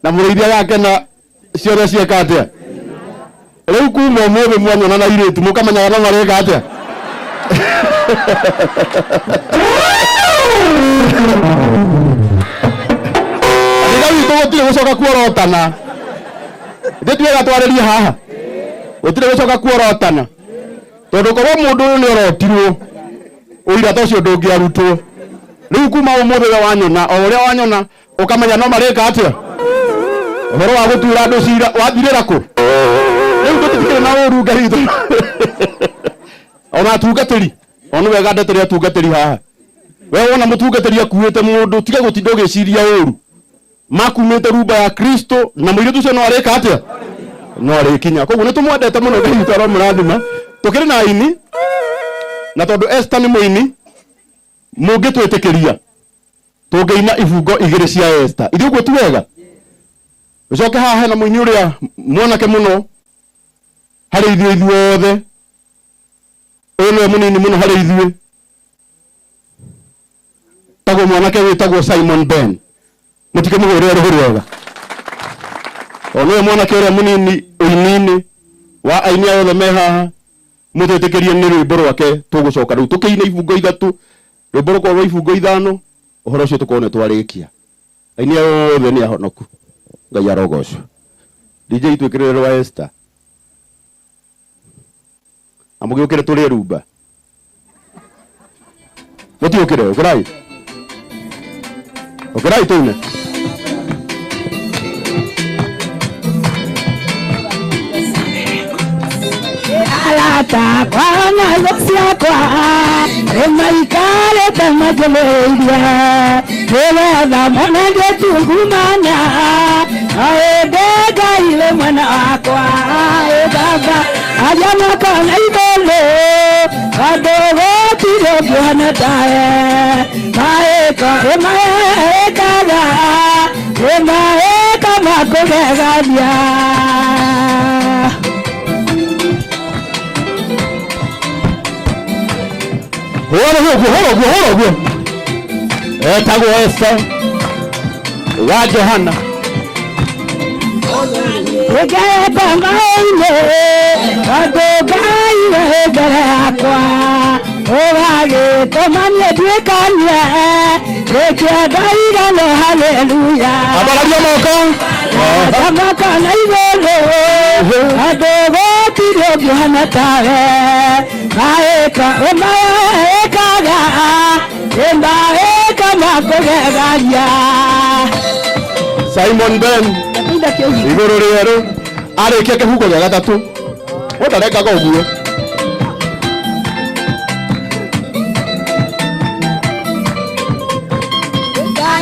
na murithia yake na ciothe cieka atia. Riu kuma umuthi mwanyona na airitu mukamanyaga no mareka atia. Gutire gucoka kuorotana nditwega twaririe haha gutire gucoka kuorotana tondu korwo mundu uyu ni orotirwo uira tocio ndungiarutwo. Riu kuma umuthi we wanyona o uria wanyona ukamenya no mareka atia. Uhoro wa gutura andu cira wathirira ku riu tutitikire na uru Ngai witu ona atungatiri onu wega ndetere atungatiri haha we wona mutungatiri akuite mundu tige gutinda ugiciria uru makumite rumba ya Kristo na muiritu cio no areka atia no arikinya. Koguo nitumwendete muno Ngai witu aromurathima. Tukiri na aini na tondu Esther ni muini mungitwitikiria tungiina ibungo igiri cia Esther ithuĩ guo tu wega. Ucoke haha hena muini uria mwanake muno hari ithuĩ othe uyu niwe munini muno hari ithuĩ tagwo mwanake witagwo Simon Ben mutikimuhurire ruhuru wega. Niwe mwanake uria munini uinini wa aini othe me haha mutwitikirie ni rwimbo rwake tugucoka riu tukiine ibungo ithatu rwimbo rwa ibungo ithano uhoro ucio tukone twarikia aini othe ni ahonoku Ngai arogocwo. DJ twikirire rwa Esther amugiukire turie rumba mutiukire ukirai Okerai tuine. Alata kwa na gosia kwa emaikale tamajeleidia Wela mwana getu ngumana aedega ile mwana wakwa baba ajama kana ibole adogo tiro bwana tae maeka emaeka makogegadia Horo. Tago Esther wa Johanna. Egeba maile adogai berakwa orage tomanye dwekanye ekedaiga le hallelujah Abalaria moko tamaka naibolo adogo tiro bwana tawe maeka emaeka makogegaria Simon Ben igoro rero arikia kihuko gya gatatu utareka go guo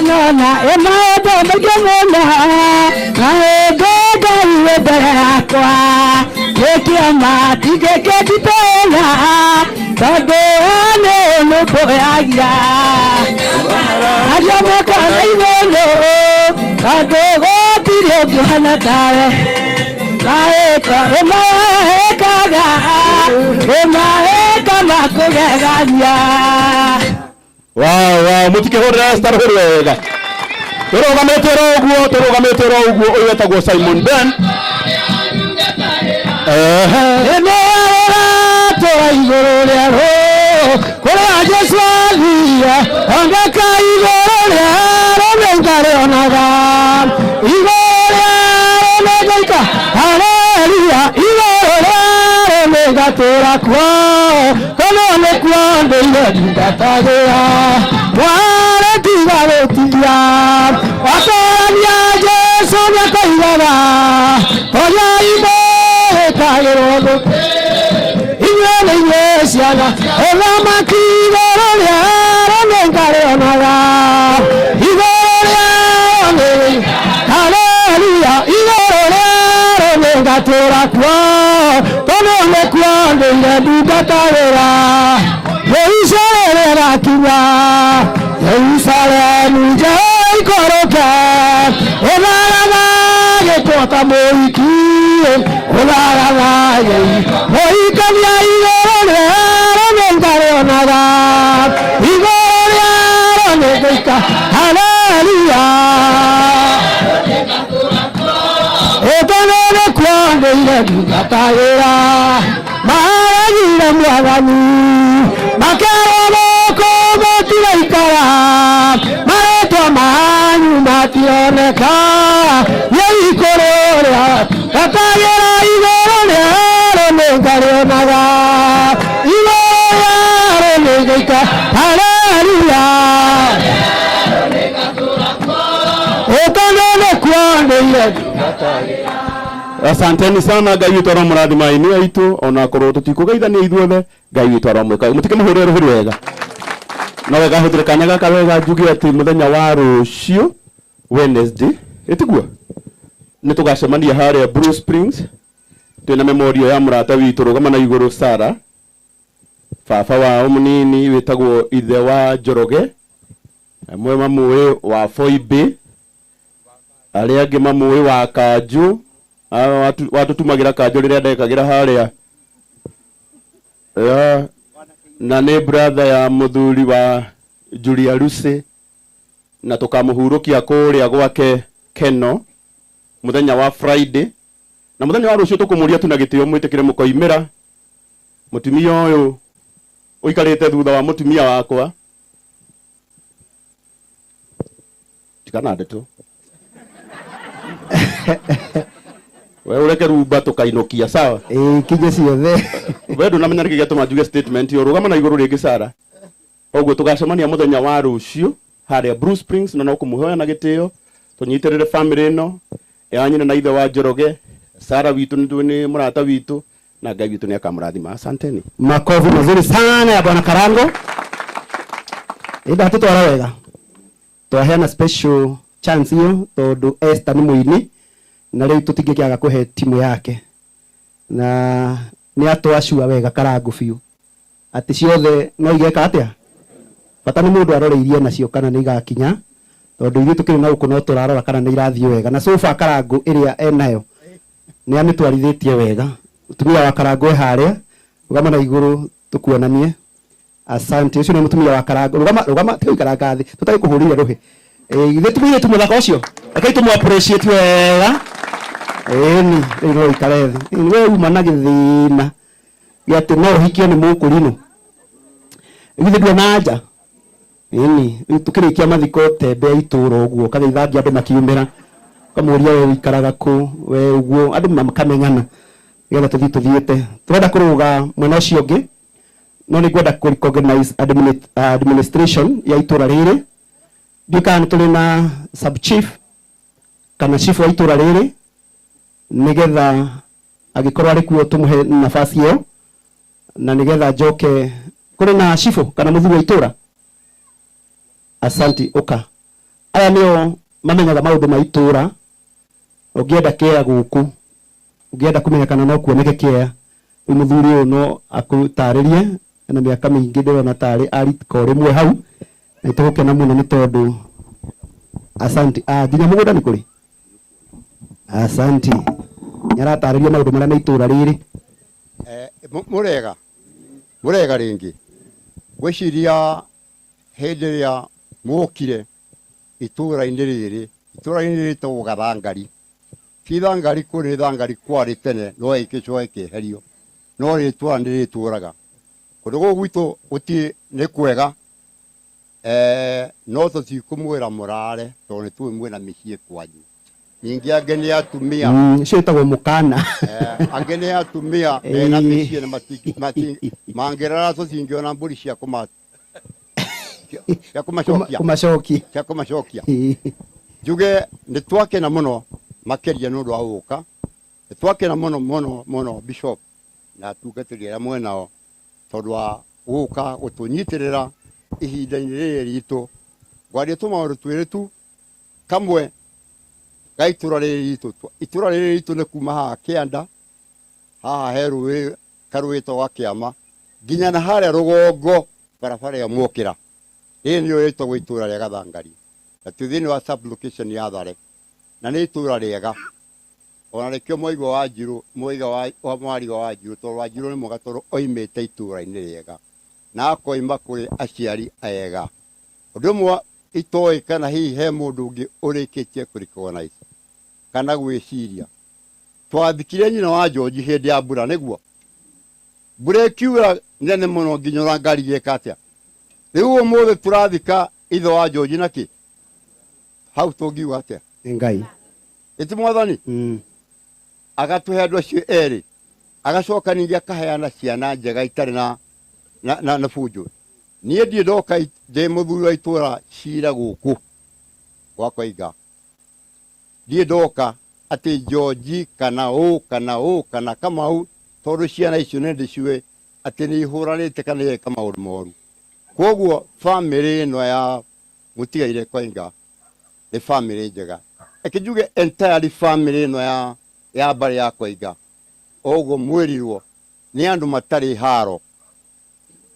nona emaebo mujamona aegoga iweberakwa ekiama tigeketitona tagoane nuboyagia ajamoka naibolo tagogo tiro bwana tawe emaeka makogegaria Wow, mutike horera star horega. Turugamete roguo uyu etagwo Simon Ben. Tora igoro rero kora Jesu alia angaka igoro rero ngare onaga igoro rero ngaka haleluya igoro rero ngatora kwa kono ne kwande ile ndatagera wale tigarotia atania Jesu nyakaigara oya ibo kagero Siana, ela makigoro rero ngare onaga igoro rero haleluya igoro rero ngatora kwa tono ne kwande ile ndatagera Yerusalem kinya Yerusalem jai koroka olala getota moiki olala moika ya igoro rero ngare onaga igoro rero ngeka haleluya otono ne kwande ile ndatagera magira mwagani makeroko motiraikara maretwa manyu mationeka yeikorora gatagera igoro rero ngarionaga igoro rero ngeika haleluya otanone kwande Asanteni sana Ngai witũ aro mũrathima ini aitu ona korwo tutikugeithania ithuothe Ngai witũ aro mweka mutike muhurire ruhuru wega no wega hũthĩre kanya gaka wega njuge atĩ mũthenya wa rũciũ Wednesday itigua nĩ tũgacemania harĩa Blue Springs twĩna memorial ya mũrata witũ rũgama na igũrũ Sara baba wao mũnini wĩtagwo ithe wa Njoroge amwe mamũĩ wa Foibe arĩa angĩ mamũĩ wa Kanjũ watu tumagira Kanjũ rĩrĩa ndekagira harĩa na nĩ brother ya mũthuri wa Julia Lucy na tukamuhurukia kũrĩa gwake Keno muthenya wa Friday na muthenya wa rũciũ tukumuria tu na gĩtĩo mwĩtĩkĩre mũkoimĩra mutumia ũyũ ũikarĩte thutha wa mutumia wakwa tikana ndeto wewe ureke rumba tukainokia sawa kije ciothe wewe ndunamenya nĩkĩ gĩatũma njuge statement yo rũgama na igũrũ rĩngĩ Sara ũguo tũgacemania muthenya wa rũciũ haria Blue Springs na no kumuhoya na gitio tunyitirire family ino ya nyina na ithe wa Njoroge Sara witu ni murata witu na Ngai witu ni akamurathima. Asanteni. Makofi mazuri sana ya Bwana Karango. Ida tutwara wega. Twaheana special chance hiyo tondu Esther ni muini na riu tutingikiaga kuhe timu yake na ni atwashua wega Karango biu ati ciothe no igeka atia bata ni mundu aroreirie nacio kana ni igakinya tondu ithu tukiri na uko no turarora kana ni irathie wega na sofa Karango iria enayo ni amitwarithitie wega mutumia wa Karango haria rugama na iguru tukuonanie. Asante. Ucio ni mutumia wa Karango rugama tio Karango thi tutaki kuhurira ruhi ithe tumire tumuthaka ucio akai tumu appreciate wega ni ro ikarethi ni we uma na githina yate no hikio ni mukurino ithe ndio nanja tukirikia mathiko tembe ituro uguo kada ithangi andu makiumira kamuria we ikaraga ku we uguo andu makameng'ana getha tuthiete turenda kuruga mwena ucio ungi no ni gwenda ku recognize administration ya itura riri dikana tuli na sub chief kana chief wa itura riri nigetha agikorwa ari kuo tumuhe nafasi yo na nigetha joke kuri na chifu kana muthuri wa itura. Asanti oka aya nio mamenyaga maundu ma itura ugienda kia guku ugienda kumenya kana no kuoneke kia muthuri uyu no akutaririe na miaka mingi ndirona tari aritiko rimwe hau na itugukena muno ni tondu asanti nginya mugunda ni kuri asanti nyarataririe maundu maria na itura riri murega ringi gwiciria hindi ya mukire itura-ini riri to gathangari kithangari kuri thangari kwari tene no ikicwa ikiherio no ritua ndirituraga kundu gwitu uti ni kwega no tutikumwira murare to ni tu mwina mihie kwanyu ningi ageni atumia citagwo mukana ageni atumia na mihie na mati mangerara tutingiona mburi cia kumacokia juge ni twake na muno makeria nundu wa guka ni twake na muno bishop na tugatiria mwenao tondu wa guka utunyitirira ihinda-ini riri ritu gwaria tumaundu twiri tu kamwe ga itura riri ritu ni kuma haha kianda haha heru karuito wa kiama nginya na haria rugongo barabara ya mwokira ii nio ritagwo itura ria gathangari na tu thiini wa sub location ya Thare na ni itura riega ona rikio moigo wa njiru wa mwarigo wa njiru tondu wa njiru ni mwega tondu oimite itura-ini riega na akoima kuri aciari ega undu umwe itoi kana hihi he mundu ungi urikitie kuricognize kana gwiciria twathikire nyina wa George hindi ya mbura niguo mbura ikiura nene muno nginya ora ngari gika atia riu umuthe turathika ithe wa George naki hau tungiuga atia Ngai iti mwathani agatuhe andu acio eri agacoka ningi akaheana ciana njega itari na fujo nie ndie ndoka ndi muthuri wa itura cira guku gwakwa Inga ndie ndoka ati George kana Kamau tondu ciana icio ni ndiciwe ati ni ihuranite kana ika maundu moru koguo family ino ya mutigaire Koinga ni family njega ekijuge entirely family ino ya bari ya Koinga oguo mwirirwo ni andu matari haro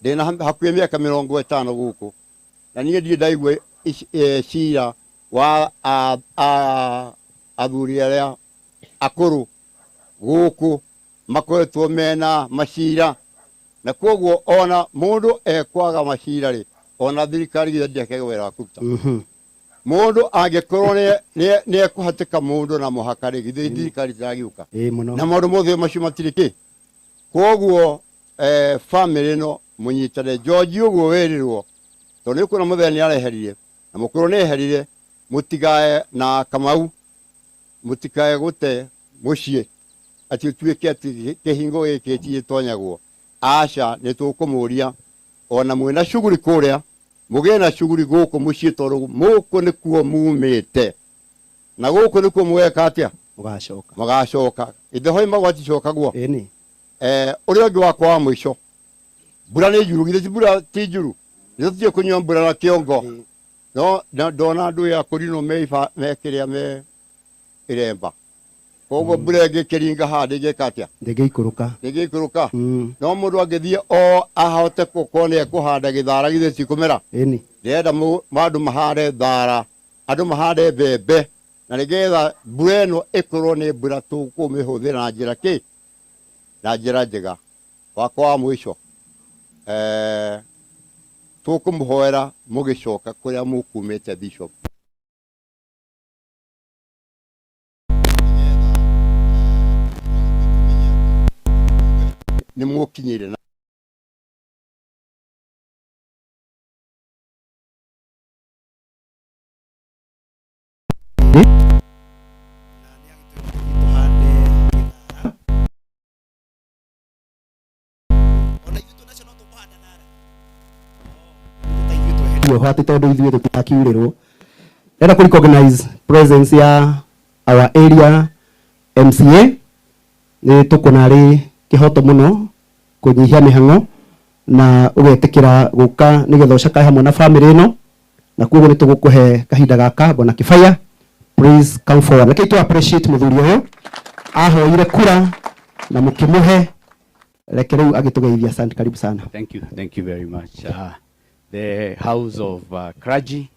ndina hakuye miaka 50 guku na nie ndie ndaigwe cira wa athuri aria akuru guku makoretwo mena macira na koguo ona mundu ekwaga macira ri ona thirikari ndiake wera wa kuruta mundu angekorwo ni ekuhatika mundu na muhaka ri thirikari iragiuka na maundu mothe macio matiriki koguo family no munyitane George uguo wirirwo tondu kuna muthenya ni areherire na mukuru ni eherire mutigae na Kamau mutikae gute mucie ati tuike ati kihingo giki ti tonyagwo aca ni tukumuria ona mwina shughuli kuria mugie na shughuli guku mucii tondu muku nikuo mumite na guku nikuo mweka atia mugacoka ithe hoi magwaticoka guo uria ungi wakwa wa mwisho mbura ni njuru githe mbura ti njuru nithu tutie kunyua mbura na kiongo no ndona andu ya kurino mekiria me iremba koguo mbura ingikiringa handi ingikatia ndingiikuruka no mundu angithie o ahote gukorwo niekuhanda githara githe cikumera ndirenda andu mahande thara andu mahande mbembe na nigetha mbura ino ikorwo ni mbura tukumihuthira na njira ki na njira njega wakwa wa mwisho tukumuhoera mugicoka kuria mukumite bishop ni mukinyire na hati tondu ithuĩ tũtiakiurĩrwo. Ndĩrenda kũ recognize presence ya our area MCA. Nĩ tũkũnarĩ kĩhoto mũno kũnyihia mĩhang'o na ũgetĩkĩra gũka nĩgetha ũcakae hamwe na family ĩno, na kuoguo nĩ tũgũkũhe kahinda gaka Bwana Kĩbaya. Please come forward. Reke tu appreciate mũthuri ũyũ ahoire kura na mũkĩmũhe, reke rĩu agĩtũgeithia. Asante, karibu sana. Thank you very much. The house of clergy,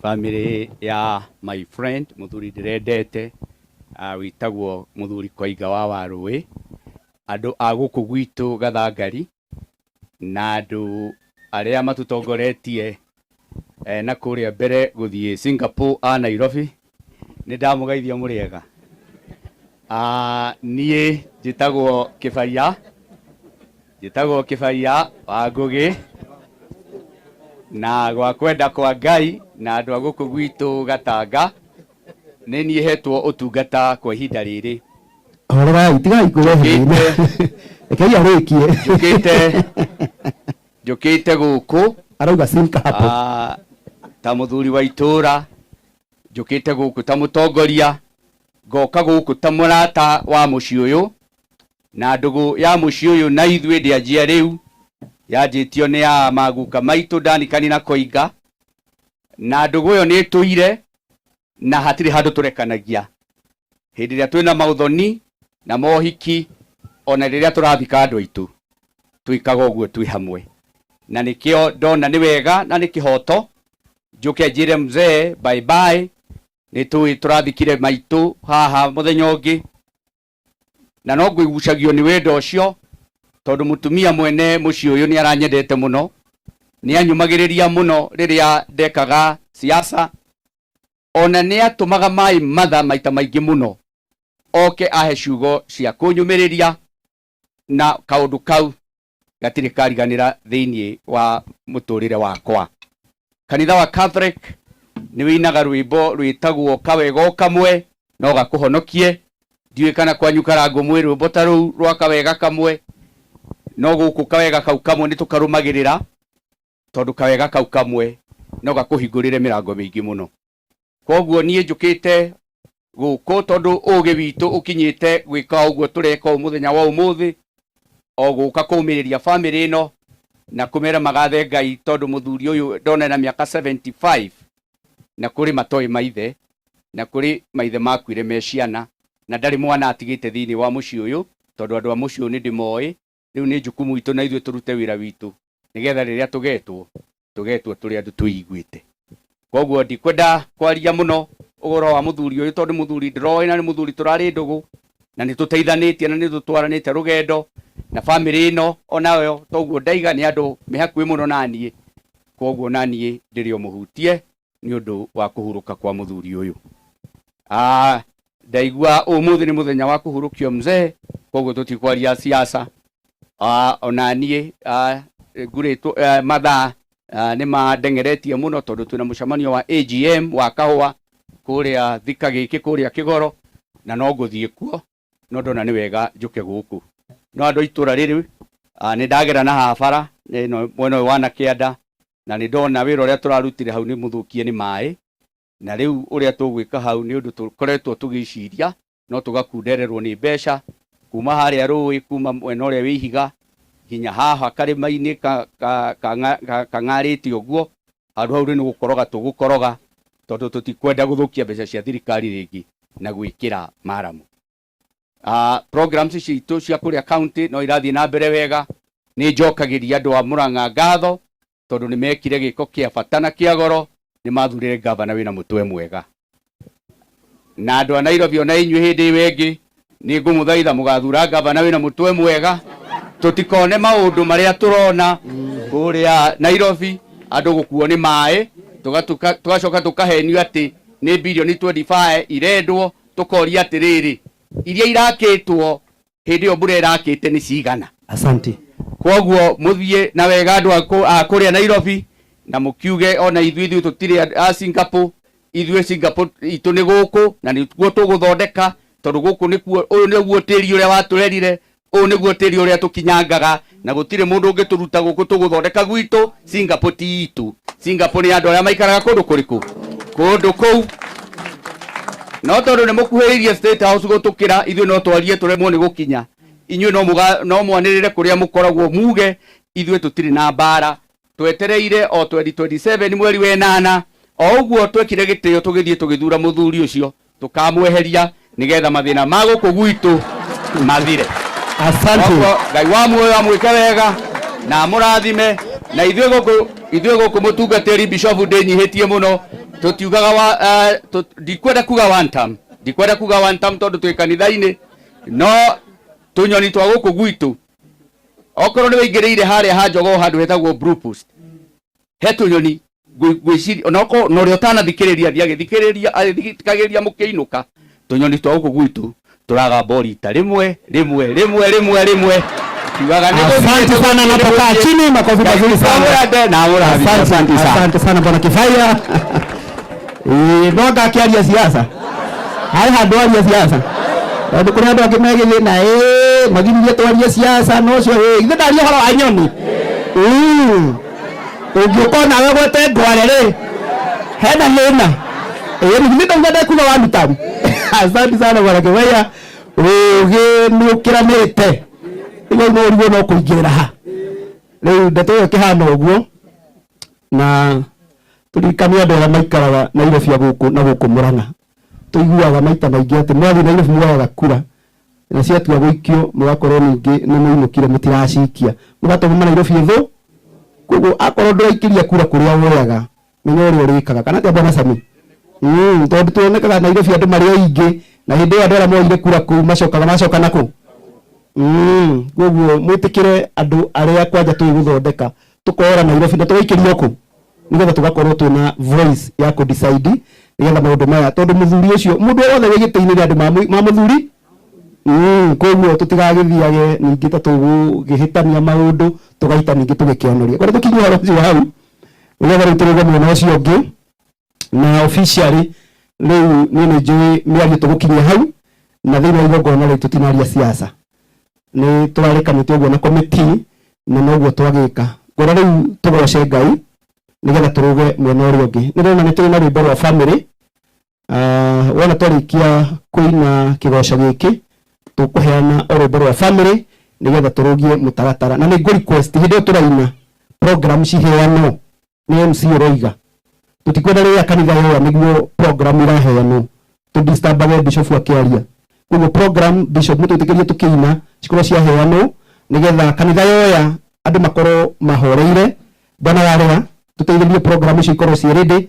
family ya my friend muthuri ndirendete witagwo muthuri Koiga wa Warũĩ, andu a guku gwitu Gathangari na andu aria matutongoretie na kuria mbere guthie Singapore a Nairobi, ni ndamugeithia muriega. Nie njitagwo Kĩbaya wa Ngũgĩ, na gwa kwenda kwa Ngai na andu a guku gwitu Gatanga ni nie hetwo utungata kwa ihinda riri. Horera itigai kurehe rekei arikie njukite guku arauga sinka hapo ta muthuri wa itura, njukite guku ta mutongoria, ngoka guku ta murata wa mucii uyu na ndugu ya mucii uyu na ithuĩ ndianjia riu yanjĩtio nĩ ya maguka maitũ Danikani na Koiga, na ndugu ũyũ nĩ tũire na hatirĩ handũ tũrekanagia hĩndĩ ĩrĩa twĩna maũthoni na mohiki, ona rĩrĩa tũrathika andũ aitũ twĩkaga ũguo twĩ hamwe, na nĩkĩo ndona nĩ wega na nĩ kĩhoto njũke njĩre mzee bye bye. Nĩ tũrathikire maitũ haha mũthenya ũngĩ na no ngũigucagio nĩ wendo ũcio tondu mutumia mwene mucii uyu ni aranyendete muno, ni anyumagiriria muno riria ndekaga siasa, ona ni atumaga mai matha maita maingi muno oke ahe ciugo cia kunyumiriria, na kaundu kau gatiri kariganira thiini wa muturire wakwa. Kanitha wa Catholic ni winaga rwimbo rwitagwo kawega kamwe no gakuhonokie. Ndiũĩ kana kwanyu karango mwĩ rwimbo ta rũu rwa kawega kamwe, no guku kawega kau kamwe ni tukarumagirira tondu kawega kau kamwe no gakuhingurire mirango mingi muno. Koguo nie njukite guku tondu ugi witu ukinyite gwika uguo tureka umuthenya wa umuthi, o guka kumiriria family ino na kumera magathe Ngai tondu muthuri uyu ndona na miaka 75 na kuri matoi maithe na kuri maithe makwire me ciana na ndari mwana atigite thiini wa mucii uyu tondu andu a mucii uyu ni ndimoi. Riu ni jukumu itu na ithuĩ turute wira witu nigetha riria tugetwo turi andu tuiguite. Koguo ndikwenda kwaria muno ugoro wa muthuri uyu tondu muthuri ndiroi na ni muthuri turari ndugu na ni tuteithanitie na ni tutwaranite rugendo na family ino onayo, toguo ndaiga ni andu mihakui muno nanie. Koguo nanie ndirio muhutie ni undu wa kuhuruka kwa muthuri uyu. Ndaigua umuthi ni muthenya wa kuhurukio mzee, koguo tutikwaria siasa. Ona nie nguritwo mathaa ni mandengeretie muno tondu twina mucemanio wa AGM wa kahua kuria thika giki kuria Kigoro, na no nguthie kuo no ndona ni wega njuke guku. No andu itura riri ni ndagera na habara no mwena wa na Kianda na nä ndona wä ra å rä a tå rarutire hau nä må thåkie nä maä, na rä u å rä a tå gwä ka hau nä å ndå tå koretwo tå gä iciria, no tå gakundererwo nä mbeca kuma harä a rå ä kuma mwena å rä a wä ihiga nginya haha karä-inä kang'arä te å guo, handå hau rä nä gå koroga tå gå koroga, tondå tå tikwenda gå thå kia mbeca cia thirikari rä ngä na gwä kä ra maramu. Programs citå cia kå rä a county no irathiä na mbere wega, nä njokagä ria andå a Murang'a ngatho tondå nä mekire gä ko kä a bata na kä a goro, nä mathurä re ngavana wä na må twe mwega, na andå a Nairobi ona inyuä hä ndä ä ngä nä ngå må thaitha må gathura ngavana wä na må twe mwega, tå tikone maå ndå marä a tå rona kå rä a Nairobi, andå gå kuo nä maä, tå gacoka tå kahenio atä nä bilioni 25 irendwo, tå koria atä rä rä iria irakä two hä ndä ä yo mbura irakä te nä cigana. Asante. Koguo må thiä na wega andå a kå rä a Nairobi, na må kiuge ona ithuä tå tirä a Singapore, ithuä Singapore itå nä gå kå na nä guo tå gå thondeka, tondå gå kå nä kuo, å yå nä guo tä ri å rä a watå rerire, å yå nä guo tä ri å rä a tå kinyangaga, na gå tirä må ndå å ngä tå ruta gå kå tå gå thondeka gwitå. Singapore ti itå, Singapore nä andå arä a maikaraga kå ndå kå rä kå, kå ndå kå u, no tondå nä må kuhä rä irie State House gå tå kä ra, ithuä no twarie tå remwo nä gå kinya, inyuä no mwanä rä re kå rä a må koragwo muge, ithuä tå tirä na mbara, twetereire o 2027 mweri wa 8, o å guo twekire gä tä o tå gä thiä tå gä thura må thuri å cio tå kamweheria nä getha mathä na ma gå kå gwitå mathire. Asante. Ngai wa muoyo amwä ke wega na må rathime, na ithuä gå kå må tungatä ri Bishop ndä nyihä tie må no, tå tiugaga ndikwenda kuga one term, ndikwenda kuga one term tondå twä kanitha-inä, no tå nyoni twa gå kå gwitå okorwo nä wäingä rä ire harä a ha Njogoo handå hetagwo Blue Post, he tå nyoni gwiciria onako no rä o tanathikä rä ria thiagä thikä rä ria agä ria må kä inå ka, tå nyoni twa gå kå gwitå tå ragamba rita rĩmwe kiugaga nä Asante sana, napokaa chini, makofi mazuri sana. na mũrathi. Asante sana bwana Kifaya. No ngakiaria siasa hai handå aria siasa tondå kå rä andå angä megä thä na magiririe twarie siasa no cio ithe ndaria horo wa nyoni å ngä å korwo nawe gwete ngware rä hena thä na nä ndauga ndekuga waruta. Asante sana bwana Kifaya, å gä nä å kä ranä te igå no å rigå no kå ingä ra ha rä u ndeto ä yo kä hana å guo, na tå ririkanie andå arä a maikaraga Nairobi gå na gå kå Murang'a, tå iguaga maita maingä atä mwathiĩ Nairobi mwoyaga kura na ciatua gå ikio må gakorwo ningä nä må inå kire må tiracikia må gatåma Nairobi thå, koguo akorwo ndå raikä ria kura kå rä a woyaga menya å rä a å rä kaga kana atä bwana Sami, tondå tuonekaga Nairobi andå marä aingä na hä ndä ä yo andå arä a moire kura kå macoka na kå, koguo mwä tä kä re andå arä a kwanja tå gå thondeka tå kohora Nairobi na tå gaikä ria kå nä getha tå gakorwo twä na voice ya kå decide nä getha maå ndå maya, tondå må thuri å cio må ndå wothe wä gä tä-inä rä andå ma må thuri, koguo tå tigagä thiage ningä ta tå gå gä hä tania maå ndå tå gaita ningä tå gä kä onoria korwo tå kinyå horo å cio hau nä getha rä u tå rå ge mwena å cio å ngä na officially rä u niä nä njå mä ario tå gå kinyia hau na thä inä wa igongona rä tå tinaria siasa nä tå rarä kanä te å guo na committee na noguo twagä ka ngora rä u tå goce Ngai nä getha tå rå ge mwena å rä å ngä nä rona nä tå rä na rwä mbo rwa family wona twarä kia kå ina kä goco gä kä tå kå heana o rwä mbo rwa family nä getha tå rå gie må taratara na nä ngå request hä ndä ä yo tå raina program ciheanwo nä MC å roiga tå tikwenda rä a kanitha yoya nä guo program iraheanwo tå disturbage bishop akä aria, koguo program bishop må tå tä kä rie tå kä ina cikorwo ciaheanwo nä getha kanitha yoya andå makorwo mahoreire bwana warä tå teithä rie program icio ikorwo ciä ready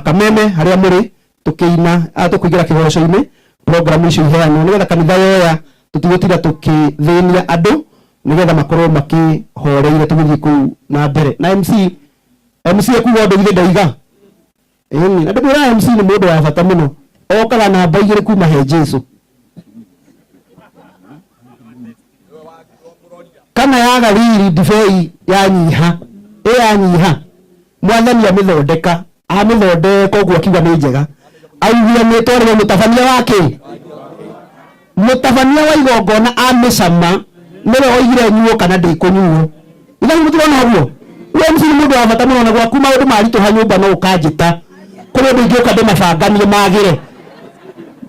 kameme harä a må rä tå kä ina tå kå ingä ra kä goco-inä program icio iheanwo nä getha kanitha yoya tå tigå tinda tå kä thä nia andå nä getha makorwo makä horeire tå gä thiä kå na mbere na MC akuga ndå githä ndaiga na ndå mwä ra MC nä må ndå wa bata må no okaga namba igä rä kuma he Jesu kana yaga riri ndibei yanyiha yanyiha mwathani amithondeka amithondeka ũguo akiuga nĩ njega augire nĩ twarĩwe mũtabania wake mũtabania wa igongona amĩcama nĩwe oigire nyuo kana ndĩkũnyuo ithaĩ mũtirona ũguo wewe MC mundu wa bata muno na gwaku maundu marituha nyumba no ukanjita kuri undu ingioka ndimabanganie magire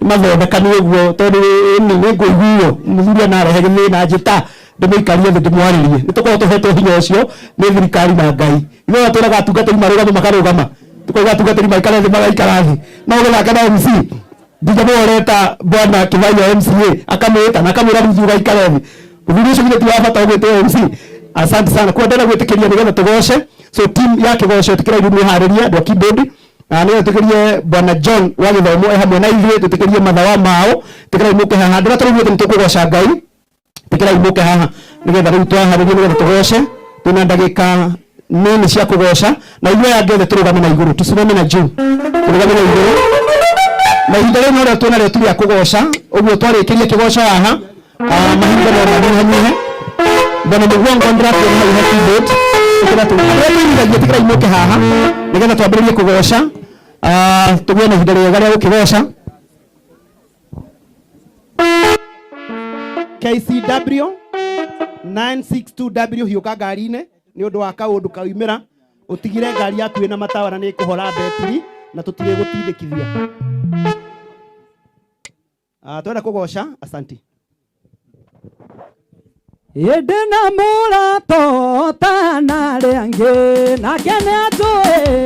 mathondekani uguo tondu ni nguiguo muthuri na rehe thina njita ndimikarie thi ndimwaririe nitukorwo tuhetwo hinya ucio ni thirikari na Ngai ithuĩ twĩraga atungatĩri marũgame makarũgama tukoiga atungatĩri maikara thĩ magaikara thĩ no gũthaka na MC ndingamũreta bwana Kĩvaio MCA akamwĩta na akamwĩra mũthuri aikare thĩ mũthuri ũcio githĩ ti wa bata ũgwĩtwo MC. Asante sana kwa ndera gwĩtĩkĩria nĩgetha tũgoce so team ya kĩgoco tũkĩra iru nĩharĩria andũ a keyboard nĩgetha tũkĩrie bwana John wa gĩthomo hamwe na ithuĩ tũkĩrie mathawa mao tũkĩra imũke haha ndĩra tũrĩguĩte nĩtũkũgoca Ngai tũkĩra imũke haha nĩgetha rĩu twaharĩria nĩgetha tũgoce twĩna ndagĩka nini cia kũgoca na ithuĩ aya angĩ tũrũgame na igũrũ tusimame na juu tũrũgame na igũrũ na ihinda rĩu norĩo twĩnarĩo tu rĩa kũgoca ũguo twarĩkĩrie kĩgoco haha mahinda no manyihanyihe bwana Mũguongo ndĩrakĩona hau he keyboard tũkĩra tũrĩithagia tũkĩra imũke haha nĩgetha twambĩrĩrie kũgoca tũgĩe na ihinda rĩega rĩa gũkĩgoca. KCW 962W hiũka ngari-inĩ nĩ ũndũ wa kaũndũ kaumĩra ũtigire ngari yaku ĩna matawa na nĩ ĩkũhora betiri na tũtirĩ gũtindĩkithia. Twenda kũgoca. Asante. Yedena murato tana rĩangĩ nake nĩatũĩ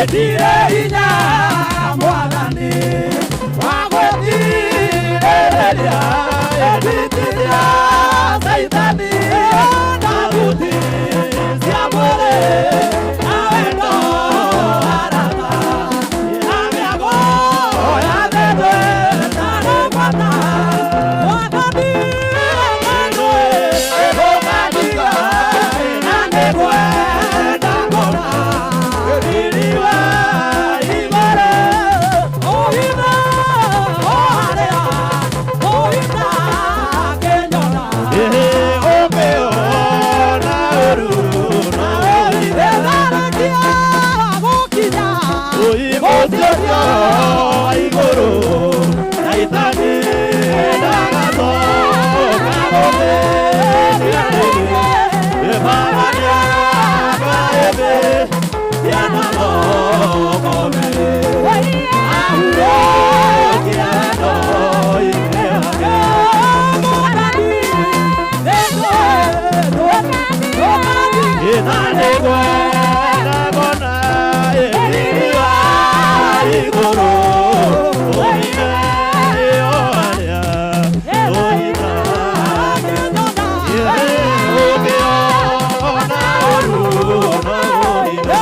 Edire inya mwathani wagwetireria editiria saitani na buti cia mwiri na wendo arata na miago ya thethwe na nĩkwata mwathani nĩndũĩ ũkaniga na nĩkwenda ngona gĩthiriwe igũrũ ũhitha oharĩa ũhitha kĩnyona ũkĩona ũru na ũhithetharakia gũkinya ũhithũcio wa igũrũ na itani ndagathoka gũthĩria ĩmamania gaĩthĩ yanamo komere ahuro kiano imeage mwanani inanegwe nagona ediriwa iguru oine yoaria oina ukiona oru na oina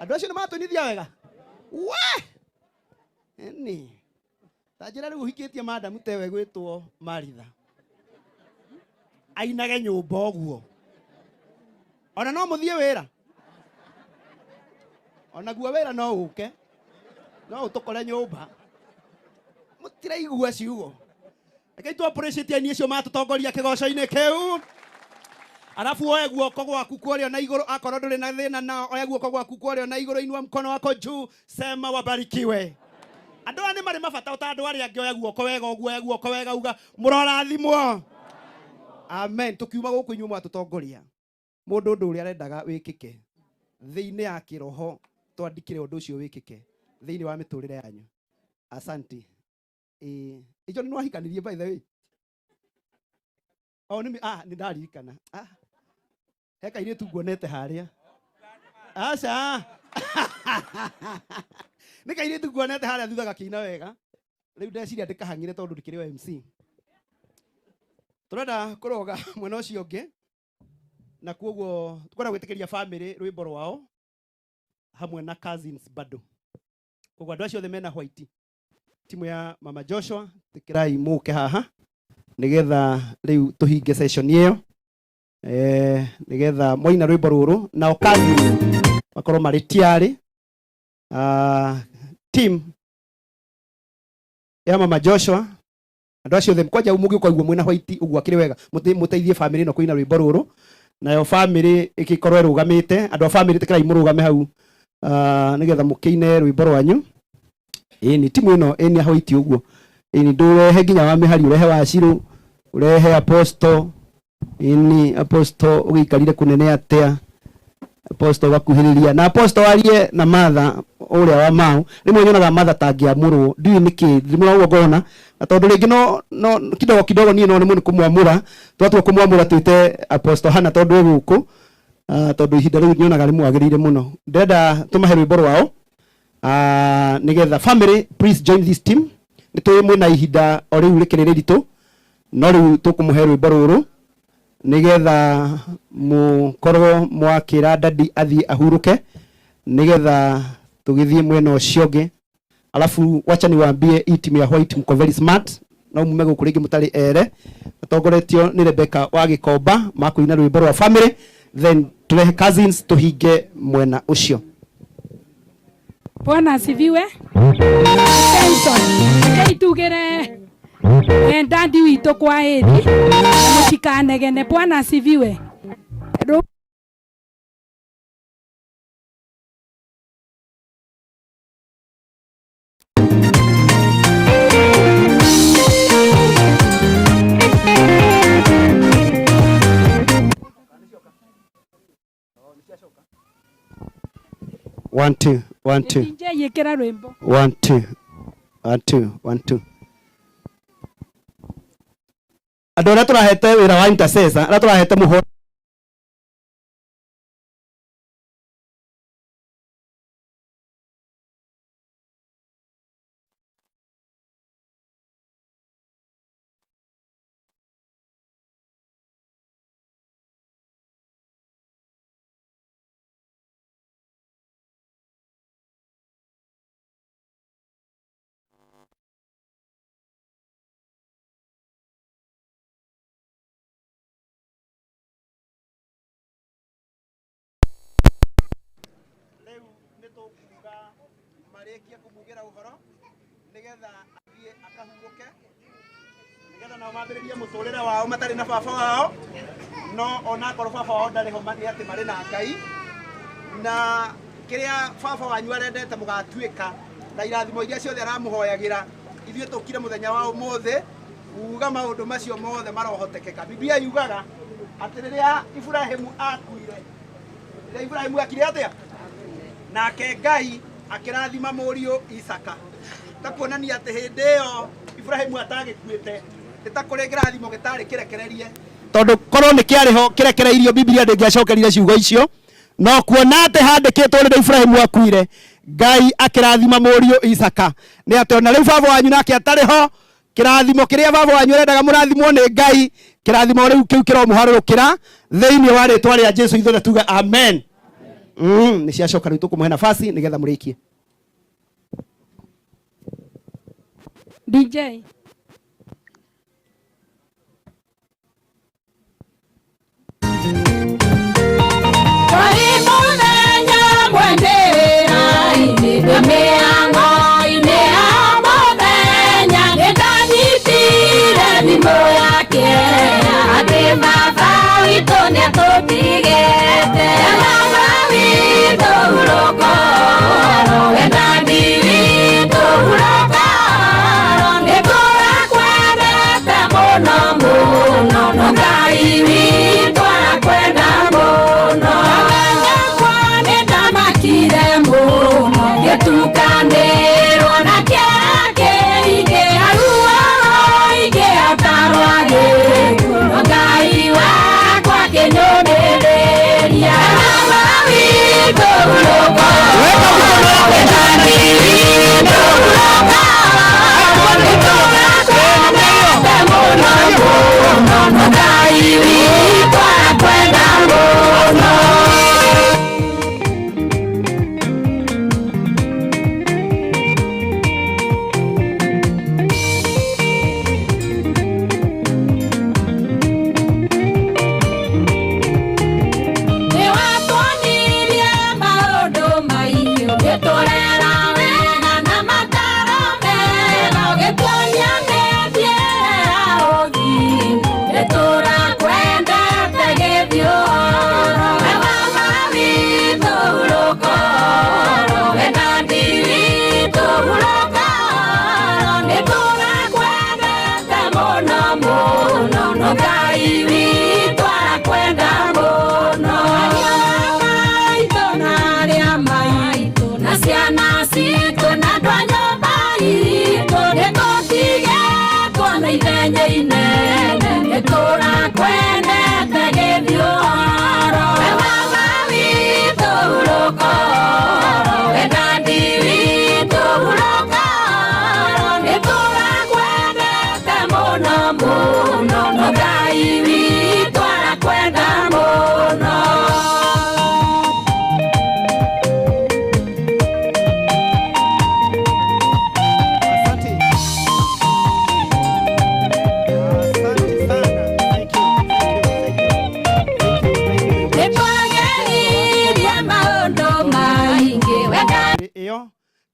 Andũ acio nĩ matũnithia wega. We! Eni. Tanjĩra rĩu ũhikĩtie madamu tewe gwĩtwo Maritha. Ainage nyũmba ũguo. Ona no mũthiĩ wĩra. Ona guo wĩra no ũke. No ũtũkore nyũmba. Mũtiraigua ciugo. Rekei tu appreciate ani acio matũtongoria kĩgoco-inĩ kĩu. Alafu oya guoko gwaku kũrĩa na igũrũ, akorwo ndũrĩ na thĩna nao, oya guoko gwaku kũrĩa na igũrũ, inua mkono wako juu, sema wabarikiwe. Andũ aya nĩ marĩ mabata ta andũ arĩa angĩ, oya guoko wega ũguo, oya guoko wega uga mũrorathimwo. Amen. Tukiuma gũkũ inyuĩ mwatũtongoria. Mũndũ ũndũ ũrĩa arendaga wĩkĩke thĩinĩ ya kĩroho, twandĩkire ũndũ ũcio wĩkĩke thĩinĩ wa mĩtũrĩre yanyu. Asante. Ijo nĩ nwahikanirie by the way. Oh, nĩ ndaririkana. Heka ile tuguonete harĩa. Aca. Nika ile tuguonete harĩa thutha gakĩina wega. Rĩu ndeciria ndĩkahangire tondũ ndikĩrĩ wa MC. Tũrenda kũroga mwena ũcio ũngĩ. Na kuoguo tũkwenda gwĩtĩkĩria family rwĩmbo rwao hamwe na cousins bado. Kuoguo andũ acio othe mena white. Timu ya Mama Joshua tĩkĩrai mũke haha. Nigetha rĩu tũhinge session ĩyo. Nigetha moina rwĩmbo rũrũ na okazi makorwo marĩ tiarĩ. Team ya Mama Joshua andũ acio othe mkwanja ũmũgĩ kwa mwena white ũguo akĩrĩ wega mũteithie family no kũina rwĩmbo rũrũ. Nayo family ĩgĩkorwo ĩrũgamĩte, andũ a family tĩkĩrai mũrũgame hau nigetha mũkĩine rwĩmbo rwanyu. Ni timu ĩno ĩni white ũguo. Ni ndũrehe nginya wa mĩhari, ũrehe wa Shiro, urehe apostle, ini apostle ũgĩikarire kũnene atĩa, apostle gakuhĩrĩria na apostle warie na Martha ũrĩa wa Mau. Rĩmwe nyonaga Martha tangĩamũrwo, ndiũĩ nĩkĩ ndĩmũragwo ngona, na tondũ rĩngĩ no kidogo niĩ no nĩ mũnĩ kũmwamũra, twatua kũmwamũra twĩte apostle Hana tondũ gũkũ, tondũ ihinda rĩu nyonaga rĩmwagĩrĩire mũno. Ndenda tũmahe rwĩmbo rwao. Nigetha family please join this team. Nĩtũĩ mwĩna ihinda o rĩu rĩkĩrĩ rĩritũ, no rĩu tũkũmũhe rwĩmbo rũrũ nigetha mũkorwo mwakĩra dadi athiĩ ahurũke, nigetha tũgĩthiĩ mwena ũcio ũngĩ. Alafu wacha niwaambie hii timu ya white mko very smart, no mume gũkũ rĩngĩ mũtarĩ ere, atongoretio nĩ Rebecca wa Gĩkomba makũina rwĩmbo rwa family, then turehe cousins tũhinge mwena ũcio. Bwana asifiwe. Tugere dadi witũ kwa ĩri mũtikanegene. Bwana asifiwe. 1 2 1 2 DJ yekera rwimbo 1 2 1 2 1 2. Andå arä a tå rahete wä ra wa intercessor arä a tå rahete må ho marĩkia kũmugĩra ũhoro nĩgetha athiĩ akahurũke nĩgetha nao mambĩrĩrie mũtũrĩre wao matarĩ na baba wao, no onakorwo baba wao ndarĩ ho nĩ atĩ marĩ na Ngai, na kĩrĩa baba wanyu arendete mũgatuĩka na irathimo iria ciothe aramũhoyagĩra, ithuĩ tũkire mũthenya wa ũmũthĩ kuuga maũndũ macio mothe marohotekeka. Biblia yugaga atĩ rĩrĩa Ibrahimu akuire, rĩrĩa Ibrahimu akire atĩa nake Ngai akĩrathima mũriũ Isaka, takuonania atĩ hĩndĩ ĩyo Ibrahimu atagĩkuĩte, nĩ ta kũrĩ kĩrathimo gĩtarĩ kĩrekererie, tondũ korwo nĩ kĩarĩ ho kĩrekereirio Biblia ndĩngĩacokerire ciugo icio, no kuona atĩ handĩkĩtwo rĩrĩa Ibrahimu akuire Ngai akĩrathima mũriũ Isaka, nĩ atĩ ona rĩu baba wanyu nake atarĩ ho, kĩrathimo kĩrĩa baba wanyu arendaga mũrathimwo nĩ Ngai, kĩrathimo rĩu kĩu kĩromũharũrũkĩra thĩinĩ wa rĩtwa rĩa Jesũ, ithuothe tuge amen. Nĩ ciacoka rĩu tũkũmũhe nafasi nĩgetha mũrĩkie. DJ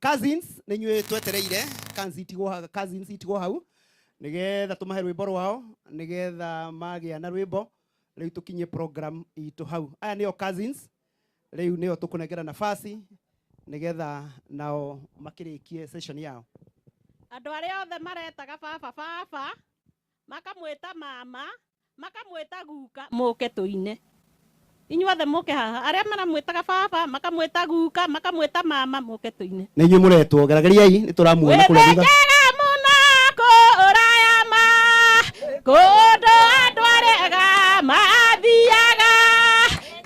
cousins nĩ nyuĩ twetereire cousins itigwo hau nĩgetha tũmahe rwĩmbo rwao nĩgetha magĩa na rwĩmbo rĩu tũkinyie program itũ hau. Aya nĩo cousins, rĩu nĩo tũkũnengera nafasi nĩgetha nao makĩrĩkie session yao. Andũ arĩa othe maretaga baba makamwĩta mama makamwĩta guka mũke tũine. inyuothe muke haha aria maramwitaga baba makamwita guka makamwita mama muke tuine nä inyuä må retwo gerageriai nä tå ramuona kå rä a thutha kundu andu arega mathiaga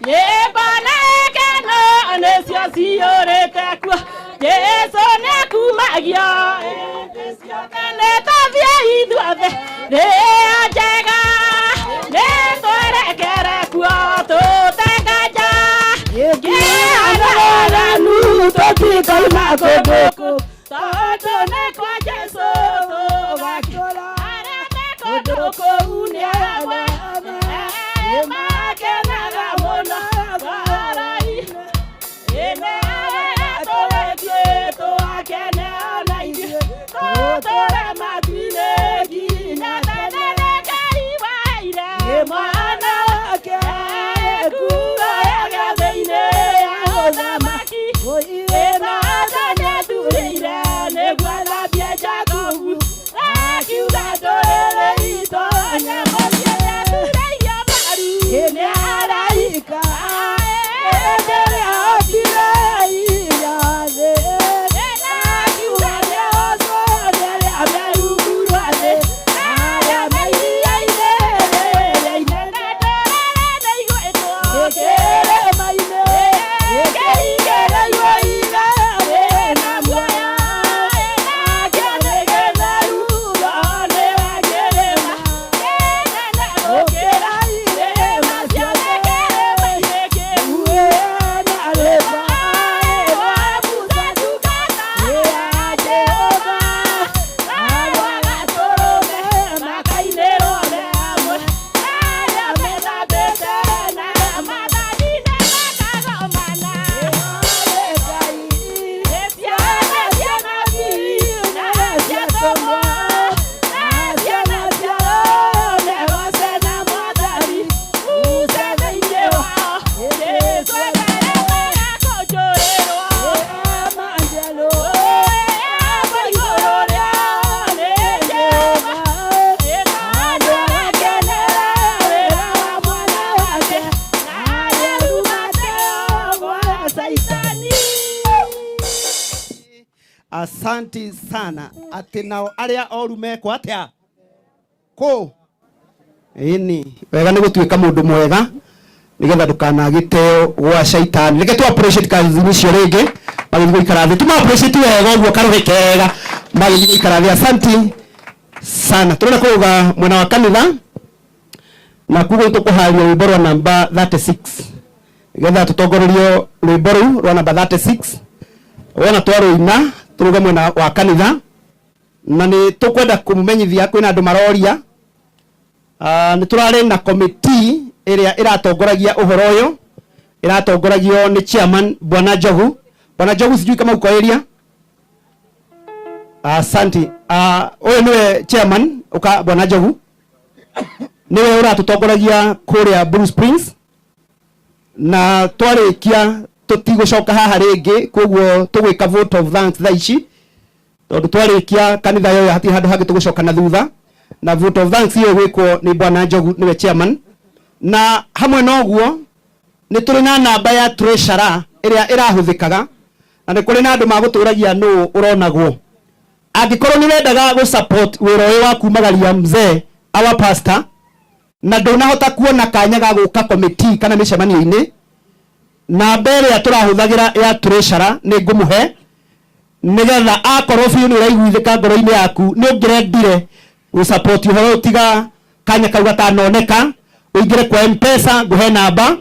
nyimbo na ngeno nicio ciurite kuo Jesu nĩakumagio hĩndĩ ciothe nĩtũthiĩ ithuothe rĩrĩa njega nĩtwerekere kuo tũtekanja kĩharaganu tũtikoima kũndũ tondũ nĩ kwa Jesu tũgakĩra arĩa me kũndũ kũu nĩ amwe nĩmakenaga mũno ngoro-inĩ Asanti sana ati nao aria oru mekwo atia ko ini wega nä gå tuä ka må ndå mwega nä getha ndå kanagä teo gwa caitani reke tu appreciate kazi cio rä ngä magä gå ikara thä tuma appreciate wega å guo karå gä kega magä gå ikara thä asanti sana tå renda kå ruga mwena wa kanitha na kuguo tå kå haria rwä mbo rwa namba 36 nä getha tå tongorerio rwä mbo rå u rwa namba 36 wona twarå ina tå ruge mwena wa kanitha na nä tå kwenda kå må menyithia kwä na andå maroria nä tå rarä na komiti ĩrĩa ĩratongoragia ũhoro ũyũ ĩratongoragio nĩ chairman Bwana Njogu. Bwana Njogu sijui kama uko area. Asante. Ũyũ nĩwe chairman uka Bwana Njogu nĩwe ũratutongoragia kũrĩa Blue Springs na twarĩkia tũtigũcoka haha rĩngĩ koguo tũgwĩka vote of thanks thaa ici tondũ twarĩkia kanitha yoyo hatirĩ handũ hangĩ tũgũcoka na thutha na vote of thanks ĩyo gwĩkwo nĩ Bwana Njogu nĩwe chairman na hamwe na ũguo nĩ tũrĩ na namba ya treasurer ĩrĩa ĩrahũthĩkaga na nĩ kũrĩ na andũ magũtũragia nũ ũronagwo angĩkorwo nĩ wendaga gũ support wĩra ũyũ wa kumagaria mzee our pastor na ndũnahota kuona kanya ga gũka committee kana mĩcemanio-inĩ namba ĩrĩa tũrahũthagĩra ya treasurer nĩ ngũmũhe nĩgetha akorwo biũ nĩ ũraiguithĩka ngoro-inĩ yaku nĩ ũngĩrendire gũ support ũhoro ũtiga kanya kau gatanoneka uingire kwa M-Pesa nguhe namba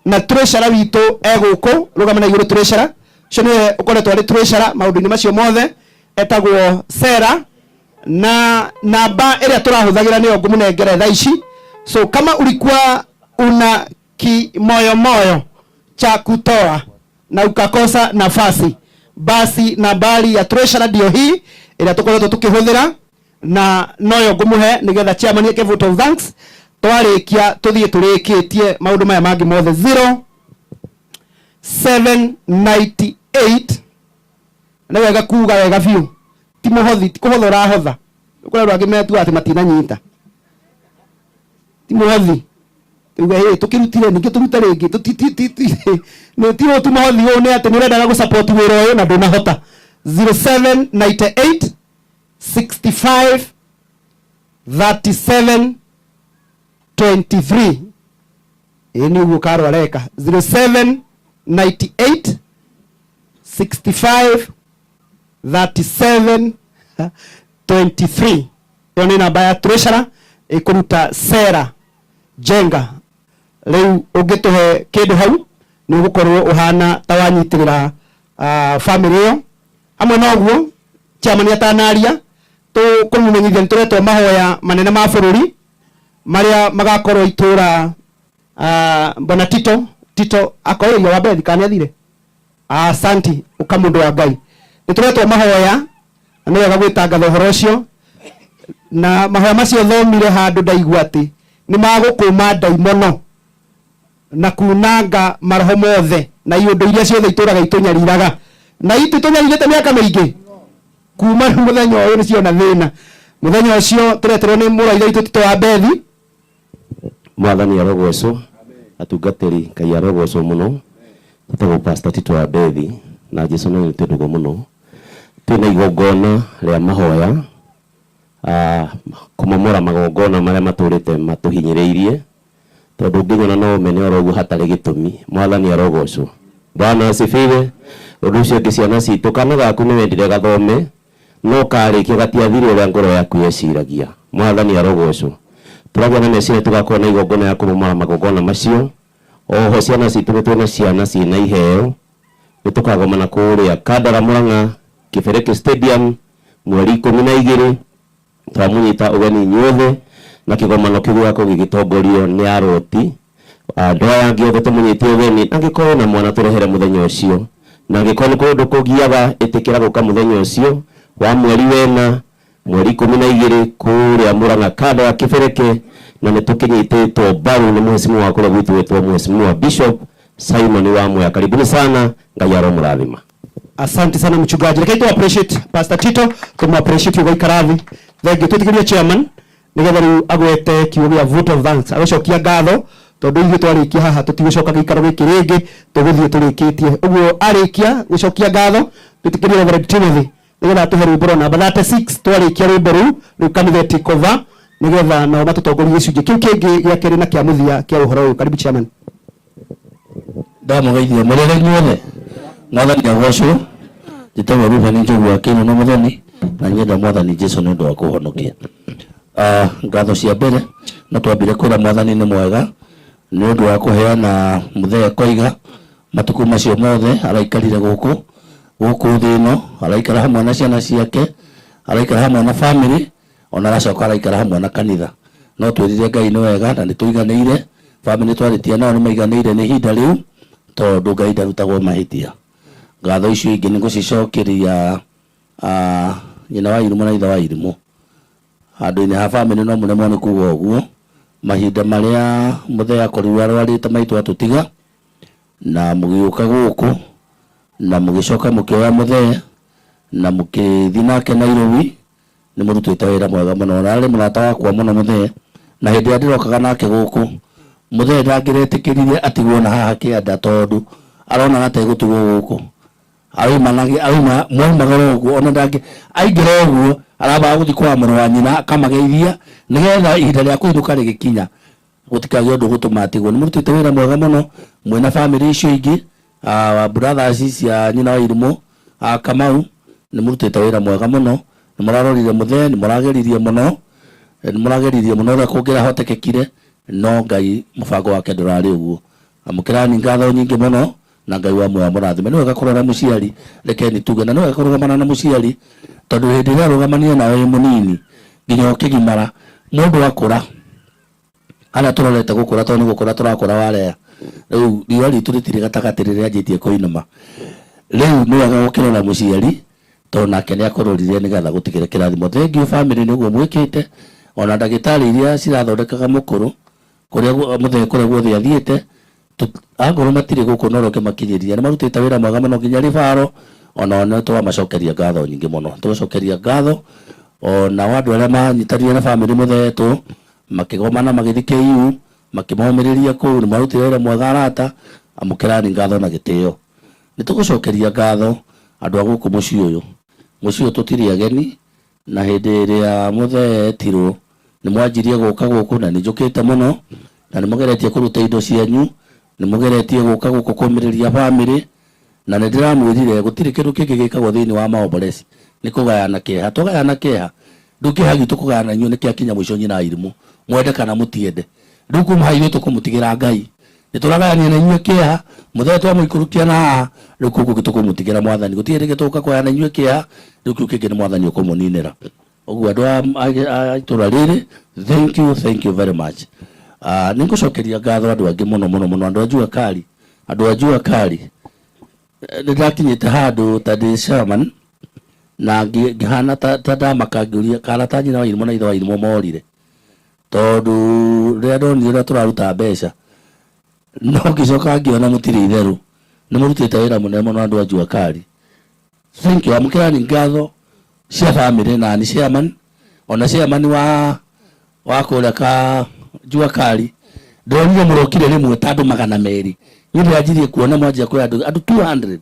na treasurer witũ egũkũ rũgama na igũrũ treasurer cio nĩwe ũkoretwo arĩ treasurer maũndũ-inĩ macio mothe etagwo Sarah na namba ĩrĩa tũrahũthagĩra nĩyo ngũmũnengere thaa ici so kama ulikuwa una kimoyomoyo cha kutoa na ukakosa nafasi basi nambari ya treasurer ndio hii ĩrĩa tũkoretwo tũkĩhũthĩra na noyo ngũmũhe nĩgetha chairman eke vote of thanks twarĩkia tũthiĩ tũrĩkĩtie maũndũ maya mangĩ mothe 0798 nĩ wega kuga wega biũ ti mũhothi ti kũhotha ũrahotha kũrĩ andũ angĩ metua atĩ matinanyita ti mũhothi Tuge tukirutire ningi turuta ringi no tiro tumothi one ati ni renda gusupport wira uyu na ndunahota 0798 65 37 23 ini uguo karo areka 0798 65 37 23 iyo ni namba ya treasurer ikuruta Sera Jenga. Riu ungituhe kindu hau ni ugukorwo uhana tawanyitirira family yo amwe noguo chairman atanaria tu kumumenyithia nturetwo mahoya manene ma bururi maria magakorwo itura Bwana Tito akoiria wa bethi kana athire asanti ukamundu wa Ngai nituretwo mahoya ni wega gwitangatha uhoro ucio na mahoya macio thomire handu ndaigua ati ni magukuma ndaimono na kunanga maroho mothe na iundu iria ciothe ituraga itunyariraga na itu tunyarigite miaka mingi kuma muthenya uyu ni ciona thina muthenya ucio tureterwo ni muraitha itu Tito wa bethi Mwathani arogocwo atungatiri Ngai arogocwo muno tutagwo Pastor Tito wa bethi na Jesu ni tundugo muno twina igongona ria mahoya kumomora magongona maria maturite matuhinyiriirie tondu nginyona no mene orogu hatari gitumi. Mwathani arogocwo. Bwana asifiwe. Undu ucio ngi ciana citu kana gaku ni wendire gathome no karikio gatiathire uria ngoro yaku yeciragia. Mwathani arogocwo. Turagona meciria tugakorwo na igongona ya kumomora magongona macio. Oho ciana citu ni twina ciana ciina iheo nitukagomana kuria Kandara Murang'a Kibereki Stadium mweri 12 twamunyita ugeni nyothe na kigomano kiu gako gigitongorio ni aroti ndoa yangi othe tumunyitie ugeni angikorwo na mwana turehere muthenya ucio na angikorwo ni kundu kugiaga itikira guka muthenya ucio wa mweri wena mweri 12 kuria Murang'a Kandara Kibereki na nitukinyititwo mbaru ni mheshimiwa wa kule gwitu wetwa mheshimiwa Bishop Simon wa Mwea. Karibuni sana, Ngai aromurathima. Asante sana mchungaji. Lakini tu appreciate Pastor Tito, tumu appreciate yugo ikarathi. Thenge tutigiria chairman nigetha riu agwete kiugo ya vote of thanks. Agocokia ngatho tondu ithu twarikia haha tutigocoka gikaro giki ringi tuguthie turikitie. Uguo arikia gucokia ngatho tutigiria Reverend Timothy nigetha tuhe rwimbo namba 36 twarikia rwimbo riu kanitha tikova nigetha nao matutongorie gicunjĩ kiu kingi gia keri na kia muthia kia uhoro uyu. Karibu chairman. Ndamugeithia murere nyothe Mwathani agocwo njitagwo Ruben Njogu Akino na muthoni na nyenda Mwathani Jesu ni undu wa kuhonokia. Ngatho cia mbere na twambire kwira Mwathani ni mwega ni undu wa kuheana muthee Koiga matuku macio mothe araikarire guku thino araikara hamwe na ciana ciake araikara hamwe na family ona aracoka araikara hamwe na kanitha no twirire Ngai ni wega na nituiganiire family twaritie nao ni maiganiire ni hinda riu tondu Ngai ndarutagwo mahitia. Ngatho icio ingi ni gucicokeria nyina wa Irimũ na ithe wa Irimũ handu-inĩ ha family no mũremwo nĩ kuga ũguo mahinda marĩa mũthee akorirwo arwarĩte maitũ atũtiga na mũgĩũka gũkũ na mũgĩcoka mũkĩoya mũthee na mũkĩthiĩ nake Nairobi nĩ mũrutĩte wĩra mwega mũno na arĩ mũrata wakwa mũno mũthee na hĩndĩ ĩrĩa ndĩrokaga nake gũkũ mũthee ndangĩretĩkĩrire atigwo na haha kĩanda tondu arona na tegũtigwo gũkũ auma mwaumagara ũguo ona ndangĩ aingĩra ũguo arabaga gũthiĩ kwa mũrũ wa nyina akamageithia nĩgetha ihinda rĩa kũinũka rĩgĩkinya gũtikagĩe ũndũ gũtũma atigwo. Nĩ mũrutĩte wĩra mwega mũno mwĩna family icio ingĩ brothers cia nyina wa Irimũ Kamau nĩ mũrutĩte wĩra mwega mũno nĩ mũrarorire mũthee nĩ mũrageririe mũno ũrĩa kũngĩrahotekekire no Ngai mũbango wake ndũrarĩ ũguo. Amũkĩrani ngatho nyingĩ mũno na Ngai wa Mwea mũrathime. Nĩ wega kũrora mũciari rekeni tuge na nĩ wega kũrũgamana na mũciari tondu hĩndĩ ĩrĩa arũgamania nawe wĩ mũnini nginya ũkĩgimara mũndũ akũra ana tũrorete gũkũra tondũ nĩ gũkũra tũrakũra wareya rĩu riũa ritũ rĩtirĩ gatagatĩ rĩrĩa anjĩtie kũinũma. Rĩu nĩ wega gũkĩrora mũciari tondũ nake nĩ akũrorire nĩgetha gũtigĩre kĩrathimo. Thengiũ family nĩguo mwĩkĩte ona ndagĩtarĩ iria cirathondekaga mũkũrũ kũrĩa mũthee kũrĩa guothe athiĩte agoro matirĩ gũkũ no roke makinyĩria nĩ marutĩte wĩra mwega mũno nginya rĩbaro ona ona twamacokeria ngatho nyingĩ mũno tũgacokeria ngatho ona andũ arĩa manyitanĩire na family mũthee tũ makĩgomana magĩthiĩ KU makimomereria kuu ni marutire wira mwega arata amukirani ngatho na gitio nitugucokeria ngatho andu aguku mucii uyu tutiri ageni na hindi iria muthe etirwo ni mwanjirie guka guku na ni njukite muno na ni mugeretie kuruta indo cianyu ni mugeretie guka guku kumireria family na ni ndiramwirire gutiri kindu kingi gikagwo thiini wa maombolesi ni kugayana kieha tugayana kieha ndukihagi tukugayana inyu ni kiakinya mwisho nyina irimu mwende kana mutiende ndukuma ithu tukumutigira Ngai nituragania na inyu kieha muthe twamuikurukia na rukuku tukumutigira mwathani gutiri gituka kuyana inyu kieha rukuku kingi ni mwathani ukumuninira oguo andu a itura riri thank you very much. Ningucokeria ngatho andu angi muno andu ajua kali ndakinyite handu ta ndi shaman na ngihana ta ndamakangiuria kana ta nyina wa irimo na ithe wa irimo morire tondu ria ndonire uria turaruta mbeca no ngicoka ngiona mutiri itheru ni murutite wira munene muno andu ajua kali. Thank you amukirani ngatho cia family na ni chairman ona chairman wa kuria ka jua kali ndonire murokire rimwe tandu 200 nyiri ajirie kuona mwanjia kwa andu 200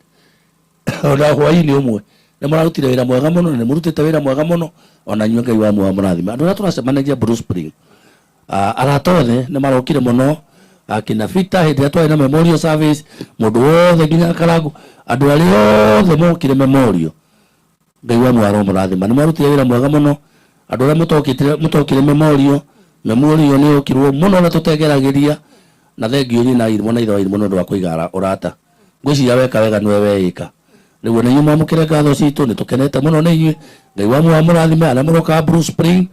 ona hwaini umwe ni mararutire wira mwega muno ni murutite wira mwega muno ona nywe Ngai wa mwa murathima andu aria turacemanagia Blue Spring aratothe ni marokire muno akina Vita hindi ya twari na memorial service mundu wothe nginya Karangu andu aria othe mokire memorial Ngai wa mwa murathima ni marutire wira mwega muno andu aria mutokire memorial ni okirwo muno na tutegeragiria na thengio nyina irimo na ithe wa irimo ndu wa kuigara urata ngwiciria weka wega niwe weika riu na nyuma mukire ngatho citu ni tukenete muno ni inyui Ngai wa mwa murathime aria muroka Blue Spring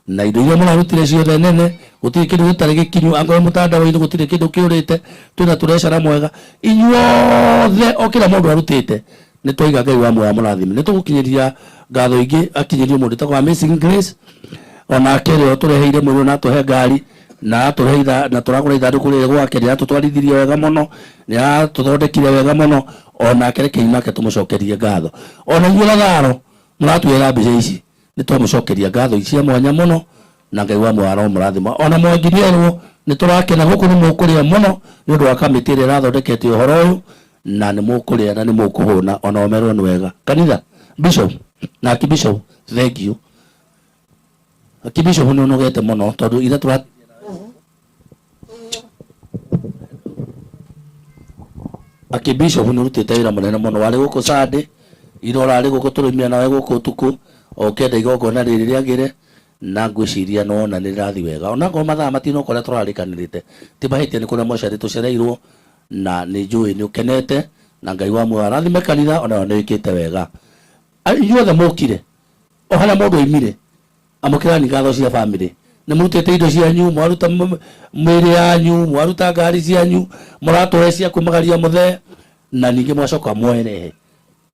na indo iria murarutire ciothe nene gutiri kindu gitari gikinyu angoe mutandao indu gutiri kindu kiurite twina turecera mwega inyuothe okira mundu arutite ni twiga Ngai wa mwa murathime ni tugukinyiria ngatho ingi akinyirio mundu ta kwa Amazing Grace ona akere tureheire mwiro na tuhe ngari na tureheitha na turagura ithanduku riri gwake ria tutwarithirie wega muno ria tuthondekire wega muno ona akere kiinake tumucokerie ngatho ona inyuĩ tharo muratwira mbica ici ni twamucokeria ngatho ici cia mwanya muno na Ngai wa mwaro murathima ona mwangirierwo ni turakena guku ni mukuria muno ni undu wa kamiti ria irathondekete uhoro uyu na ni mukuria na ni mukuhuna ona omerwo ni wega kanitha bishop na kibishop thank you akibisho huno nogete muno tondu ira tura akibisho huno rutite wira munene muno wari guku Sunday irora ari guku turumia nawe guku tuku okenda igogo na riri riagire na ngwiciria no na nirathi wega ona ngo mathaa matino koria turarikanirite tibahitie ni kuria moshari tucereirwo na ni njui ni ukenete na Ngai wa mwa rathime kanitha ona ni wikite wega inyuothe mukire ohana mundu imire amukirani ngatho cia family ni murutite indo cianyu mwaruta mwiri yanyu mwaruta ngari cianyu muratore cia kumagaria muthe na ningi mwacoka mwerehe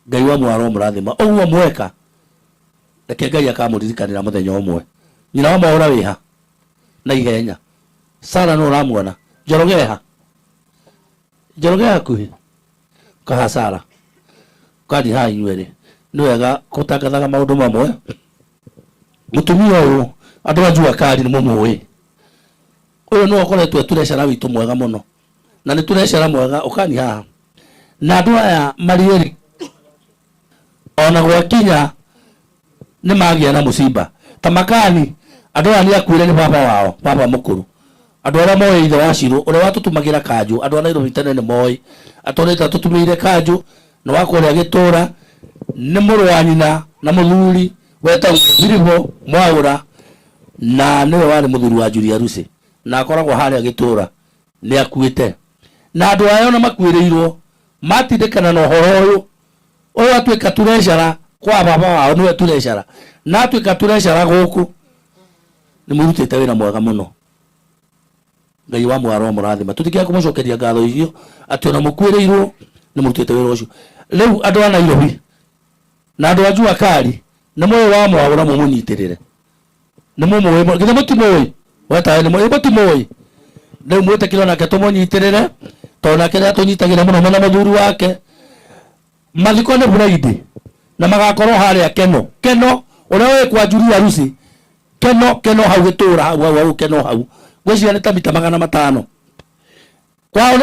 Ngai wa mwaro murathima oguo mweka reke Ngai akamuririkanira muthenya umwe nyina wa maura wiha na ihenya Sara no ramuona njorogeha kuhi kaha Sara kadi ha inywere ni wega kutangathaga maundu mamwe mutumia uyu andu ajua kari ni mumui uyu no okoretwe turecera witu mwega muno na ni turecera mwega ukani haha na andu aya marieri ona gwakinya ni magia na musiba tamakani andu aya ni akwire ni baba mukuru andu aria moe ithe wa Ciru uria watutumagira kanju andu ana Nairobi tene ni moe atoneta tutumire kanju no wakoria gitura ni muru wa nyina na muthuri wetagwo Biriho Mwaura na niwe wari muthuri wa Julia Rusi na akoragwo haria gitura ni akuite na andu aya ona makwireirwo matindikana na uhoro uyu atwika turecera kwa baba wao niwe turecera na atwika turecera guku ni murutite wira mwega muno Ngai wa mwaro murathima tutikia kumucokeria ngatho icio ati ona mukwireirwo ni murutite wira ucio riu andu ana Nairobi na andu ajua kari na moyo wa mwaura mumunyitirire ni mumwe githe mutimoi weta ni moyo mutimoi riu mwete kilo nake tumunyitirire tona kile atunyitagira muno na muthuri wake mathiko ni Friday na magakorwo haria keno uria we kwa Julia Rusi keno hau gitura hau keno hau gwĩciria nĩ ta mita 500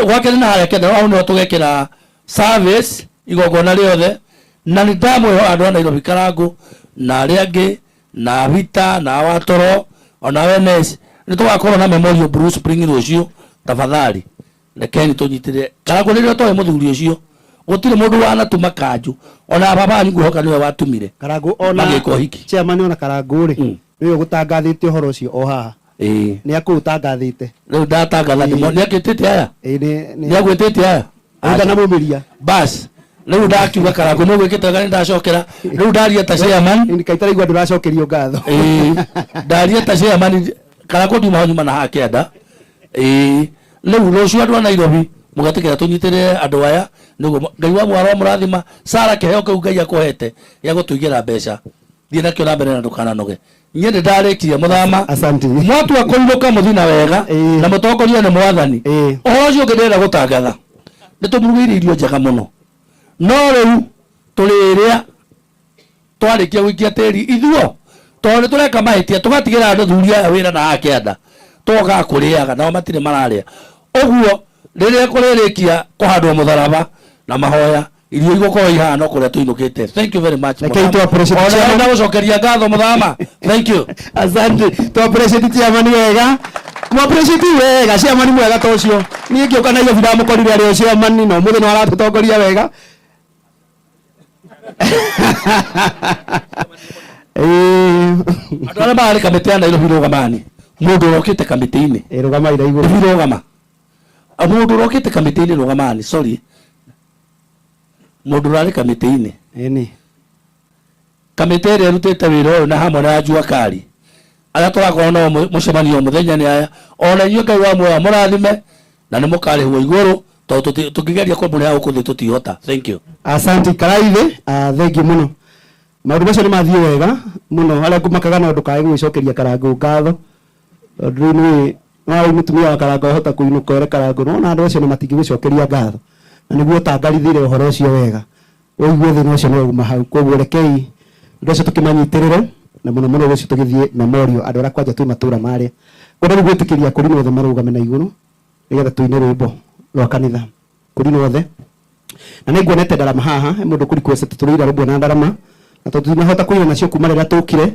gwake nĩ na harĩa kĩanda wao nĩho tũgekĩra service igongona rĩothe na nĩ ndamwĩho andũ a Nairobi Karangũ na arĩa angĩ na Vita na Watoro ona Wenes nĩ tũgakorwo na memorial Bruce Spring rũciũ tafadhali rekeni tũnyitĩrĩre Karangũ rĩrĩa twaĩ mũthuri ũcio gũtirĩ mũndũ wanatuma kanjũ ona baba nguhoka nĩwe watumire Karangũ ona chairman ona Karangũ rĩ nĩwe gũtangathĩte ũhoro ũcio o haha nĩ akũũtangathĩte rĩu ndatangatha nĩ akĩtĩte aya nĩ agwĩtĩte aya anga na mũmĩria bas rĩu ndakiuga Karangũ nĩ gwĩkĩte gani ndacokera rĩu ndaria ta chairman nĩ kaitaraigua ndũracokerio ngatho ndaria ta chairman Karangũ nduma nyuma na haha kĩanda rĩu rũciũ andũ a Nairobi mũgatĩkĩra tũnyitĩrĩre andũ aya nĩguo Ngai wa mwaro mũrathima Sara kĩheo kĩu Ngai akũhete gĩa gũtũigĩra mbeca thiĩ nakĩo na mbere na ndũkananoge niĩ nĩ ndarĩkirie mũthama mwatua kũinũka mũthina wega na mũtongoria nĩ mwathani ũhoro ũcio ũngĩ ndĩrenda gũtangatha nĩ tũmurugĩire irio njega mũno no rĩu tũrĩrĩa twarĩkia gũikia tĩri ithuo tondũ nĩ tũreka mahĩtia tũgatigĩra andũ thuri aya wĩra na haha kĩanda tũgoka kũrĩaga nao matirĩ mararĩa ũguo rĩrĩa kũrĩrĩkia kũhandwo mũtharaba na mahoya irio igũkorwo ihana kũrĩa tũinũkĩte. Thank you very much. Ona gũcokeria ngatho mũthama. Thank you. Asante. Tu appreciate chairman wega. Mu appreciate wega chairman mwega ta ũcio. Niĩ ngĩũka na iyo bila mũkorire arĩ chairman no mũthĩ no aratũtongoria wega. Andũ arĩa marĩ kamĩtĩ ya Nairobi rũgamani. Mũndũ ũrokĩte kamĩtĩ-inĩ. Rũgama ira igũrũ. Rũgama. Mũndũ ũrokĩte kamĩtĩ-inĩ rũgamani. Sorry. Mũndũ ũrarĩ kamĩtĩ-inĩ. Ĩni. Kamĩtĩ ĩrĩa ĩrutĩte wĩra ũyũ na hamwe na Jua Kari. Arĩa tũrakorwo nao mũcemanio mũthenya nĩ aya. Ona inyuĩ Ngai wa muoyo mũrathime na nĩ mũkarĩhwo igũrũ tondũ tũngĩgeria kũmũrĩha gũkũ thĩ tũtihota. Thank you. Asante Karaithe. Thank you mũno. Maũndũ macio nĩ mathiĩ wega mũno harĩa ngũmakaga na ndũkae gwĩcokeria Karangũ ngatho. Tondũ nĩ no mũtumia wa Karangũ ahota kũinũka ere Karangũ no na andũ acio nĩ matingĩgũcokeria ngatho. Na nĩguo tangarithire ũhoro ũcio wega ũiguo thĩna ũcio no uma hau koguo rekei ũndũ ũcio tũkĩmanyiitĩrĩre na mũno mũno ũcio tũgĩthiĩ memorial andũ arĩa kwanja twĩ matũra marĩa kwenda gwĩtĩkĩria kũrinwo othe marũgame na igũrũ nĩgetha tũine rwĩmbo rwa kanitha kũrinwo othe na nĩ nguonete ndarama haha mũndũ kũ request tũrĩira rwĩmbo na ndarama na tondũ tunahota kũina nacio kuma rĩrĩa tũkire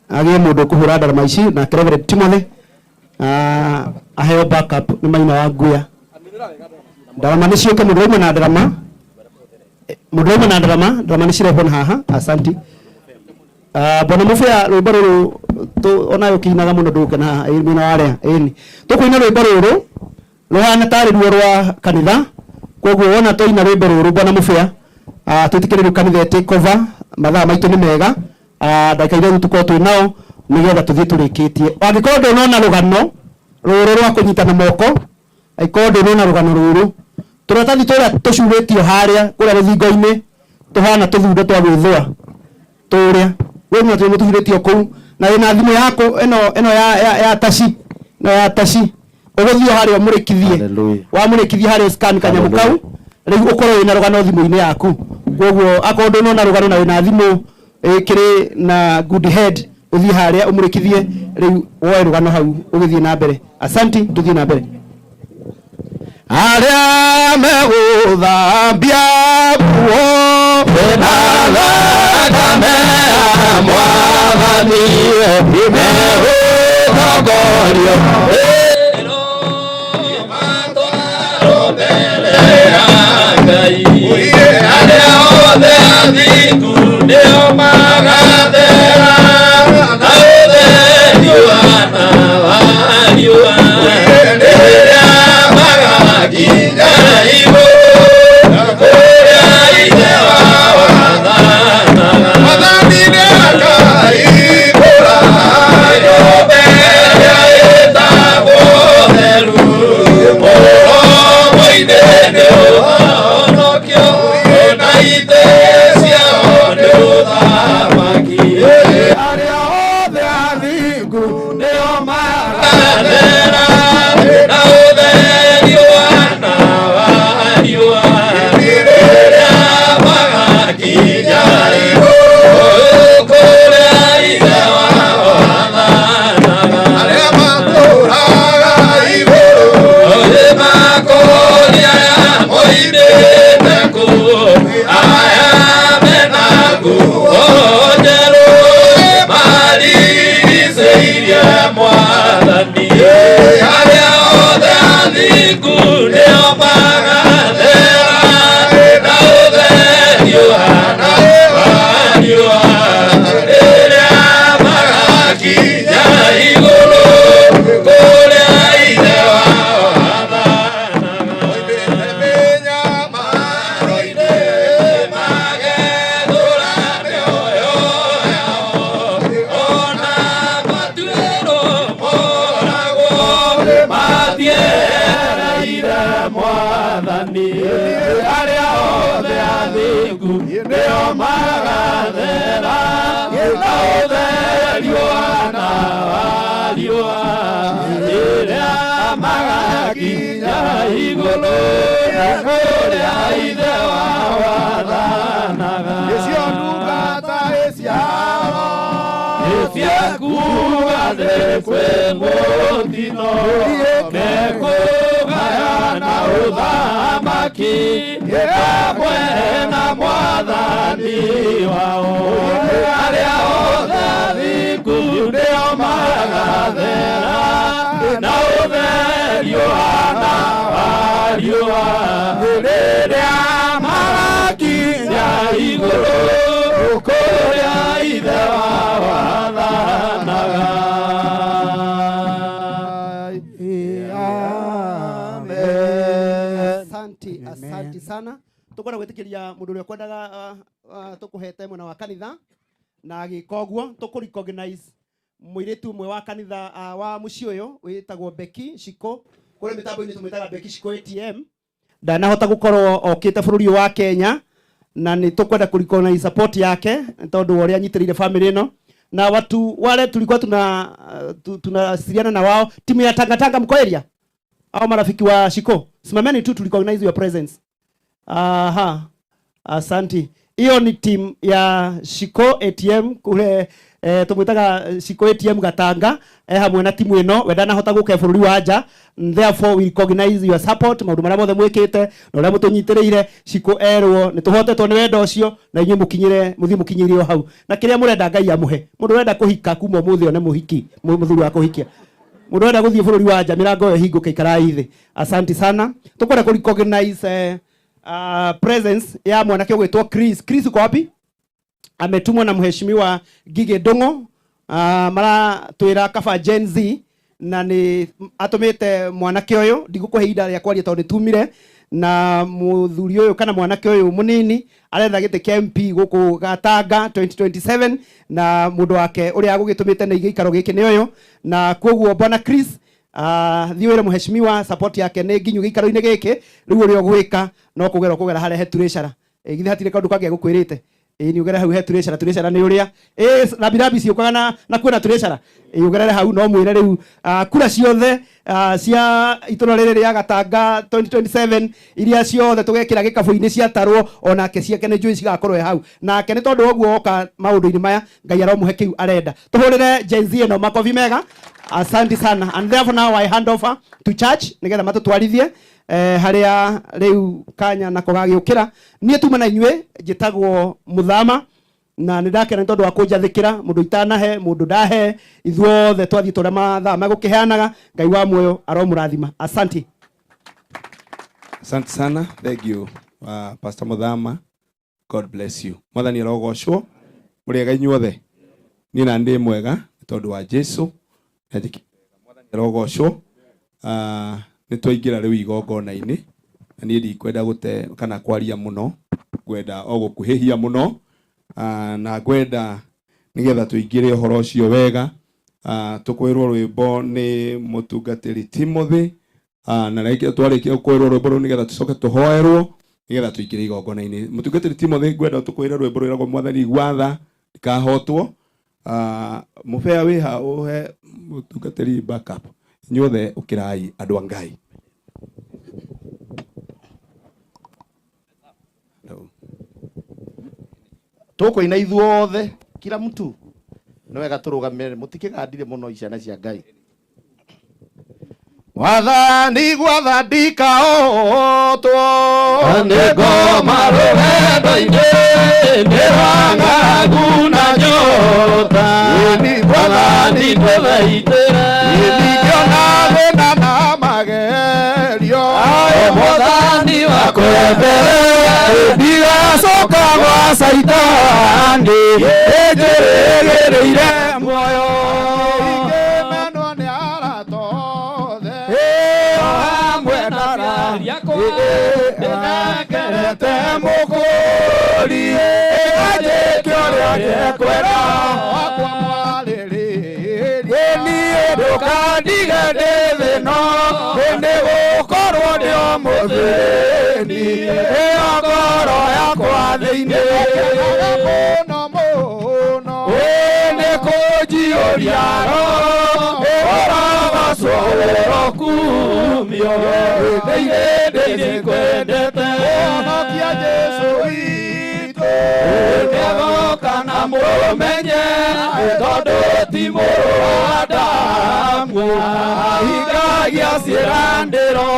agĩe mũndũ kũhũra ndarama ici na Reverend Timothy aheo backup nĩ maina wa nguya ndarama nĩ ciũke mũndũ ũmwe na ndarama ndarama nĩ cirehwo haha. Asante bona mũbĩa rwĩmbo rũrũ ona ũkĩinaga mũno ndũke na haha mwena warĩa ĩni tũkũina rwĩmbo rũrũ rũhana tarĩ ruo rwa kanitha koguo wona tũina rwĩmbo rũrũ bona mũbĩa twĩtĩkĩrĩrio kanitha take over mathaa maitũ nĩ mega ndagĩka iria tũkorwo twĩ nao nĩgetha tũthiĩ tũrĩkĩtie angĩkorwo ndũnona rũgano rũrũ rwa kũnyitana moko angĩkorwo ndũnona rũgano rũrũ tũratathi tũrĩa tũcurĩtio harĩa kũrĩa rũthingo-inĩ tũhana tũthundo twa gwĩthũa tũrĩa we nĩ atĩ tũcurĩtio kũu na wĩna thimũ yaku ĩno ya taci no ya taci ũgũthiĩ harĩa mũrĩkithie wamũrĩkithie harĩa scan kanyamũ kau rĩu ũkorwo wĩna rũgano thimũ-inĩ yaku koguo akorwo ndũnona rũgano na wĩna thimũ ĩkĩrĩ na good head ũthiĩ harĩa ũmũrĩkithie rĩu woe rũgano hau ũgĩthiĩ na mbere. Asante tũthiĩ na mbere. Arĩa megũthambia nguo na thakame ya Mwathani megũtongorio Ngai arĩa othe athingu nĩo magathera na ũtheri wana wa riũa rĩrĩa magakinya igũrũ kũrĩa ithe wao athanaga Mwathani nĩakaihũra nyũmba ĩrĩa ĩtagwo arĩa othe athingu nĩo magathera na ũtheri wana wa riũa rĩrĩa magakinya igũrũ kũrĩa ithe wao wathanaga. Nĩcio ndungata ciao ciakuaga kwĩ mũtino mekũgayana ũthamaki hamwe na mwathani wao. Arĩa othe athingu nĩo magathera na ũtheri wana wa riũa rĩrĩa magakinya igũrũ kũrĩa ithe wao wathanaga. Asante sana. Tukwenda gwitikiria mundu uria kwendaga tukuhete mwena wa kanitha na gikoguo tukurecognize muiritu mwe wa kanitha wa muci uyu witagwo Becky Shiko. Kuri mitambo-ini tumwitaga Becky Shiko ATM. Ndanahota gukorwo okite bururi wa Kenya na ni tukwenda kurecognize support yake tondu uria anyitirire family ino na watu wale tulikuwa tunasiriana na wao. Timu ya Tangatanga mko area au marafiki wa Shiko, simameni tu recognize your presence. Aha, asante. Hiyo ni team ya Shiko ATM kule tumwitaga Shiko ATM Gatanga hamwe na timu ino wendana hota guke bururi wa nja. Therefore we recognize your support maundu maria mothe mwikite na uria mutunyitiriire. Shiko erwo ni tuhotetwo ni wendo ucio na inyu mukinyire muthie hau na kiria murenda Ngai amuhe. Mundu urenda kuhika kuma muthio ne muhiki muthuri wa kuhikia mundu urenda guthie bururi wa nja mirango yo hinguke ikara ithi. Asante sana. Tukwenda ku recognize presence ya mwanake gwetwo Chris uko wapi? Ametumwa na mheshimiwa Gige Dongo mara twira kaba Gen Z na ni atumite mwanake uyu ndigukuhe ihinda ria kwaria tondu tumire na muthuri uyu kana mwanake uyu munini aretha gite kia MP guku Gatanga 2027 na mundu wake uria agugitumite na igikaro giki ni uyu na koguo bwana Chris thiwire mheshimiwa support yake ni nginyu gikaro-ini giki riu uri ogwika no kugera harehe treasurer githi hatire kaundu kangi gukwirite ni ugere hau he treasurer ni uria rabirabi ciukaga na kwina treasurer ugerere hau no mwire riu kura ciothe cia itura riri ria Gatanga 2027 iria ciothe tugekira gikabu-ini ciatarwo onake ciake ni njui cigakorwo hau nake ni tondu oguo oka maundu-ini maya Ngai aromuhe kiu arenda. Tuhurire Gen Z eno makofi mega. Asante sana. And therefore now I hand over to church nigetha matutwarithie haria riu kanya nako gagiukira. Nie tuma na inyue njitagwo Muthama na nindakena tondu wa kunjathikira mundu itanahe mundu ndahe ithuothe twathie turia mathaa magukiheanaga. Ngai wa muoyo aromurathima. Asante. Asante sana. Thank you Pastor Muthama. God bless you. Mwathani arogocwo muriega inyuothe ni na ndi mwega tondu wa Jesu mwathani arogocwo. Ni twaingira riu igongona-ini na ni ndikwenda gute kana kwaria muno kwenda o gukuhihia muno na kwenda nigetha tuingire uhoro ucio wega. Tukwirwo rwimbo ni mutungatiri Timothy na reke twarikia kwirwo rwimbo ru nigetha tucoke tuhoerwo nigetha tuingire igongona-ini. Mutungatiri Timothy kwenda tukwira rwimbo rwiragwo mwathani gwatha ndikahotwo. Mubea wiha uhe mutungatiri backup inyuothe ukirai andu a Ngai. Tukoina ithuothe kila mtu no wega turugamire mutikigandire muno iciana cia Ngai. Mwathani gwatha ndikaotwo nĩ ngoma rũgendo-inĩ nĩ rwang'agu na nyota Mwathani ndũthaitĩre ndingĩona thĩna na magerio Mwathani wakũre mbere ndigacoka gwa Saitani njĩrĩgĩrĩire muoyo ingĩmenwo nĩ arata ndinakerete mũkũri ĩganjĩke ũrĩa ngekwenda wakwa mwarĩrĩria niĩ ndũkandige ndĩ thĩ no nĩ gũkorwo ndĩ o mũthĩ ni ngoro yakwa thĩinĩ mũno mũno nĩ kũnjiũria ũrogocwo kumio thĩinĩ kwendete ũhonokia Jesũ witũ nĩagoka na mũmenye tondũ ti mũrũ wa Adamu ahingagia ciĩranĩro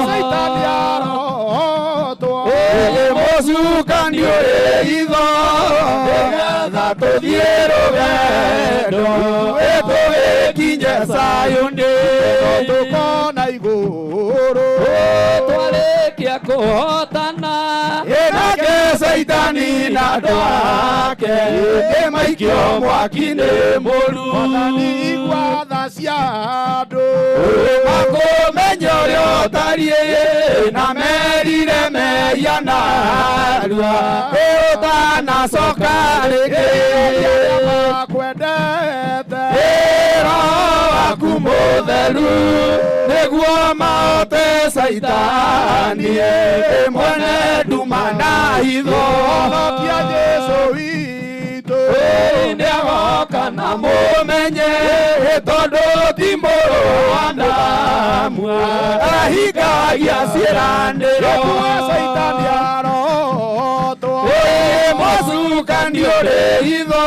Saitani arotwo mũcukani ũrĩ hitho nĩgetha tũthiĩ rũgendo tũgĩkinye Sayuni tũkona igũrũ twarĩkia kũhotana nake Saitani na andũ ake nĩmaikio mwaki-inĩ mũru igua tha cia andũ makũmenya ũrĩa ũtariĩ na merire mehia narua ũtanacoka rĩngĩ makwendete Roho waku mũtheru nĩguo mahote Saitani mwene nduma na hitho ũhonokia Jesũ witũ nĩagoka na mũmenye tondũ ti mũrũ wa Adamu ahingagia ciĩranĩro Saitani arotwo mũcukani ũrĩ hitho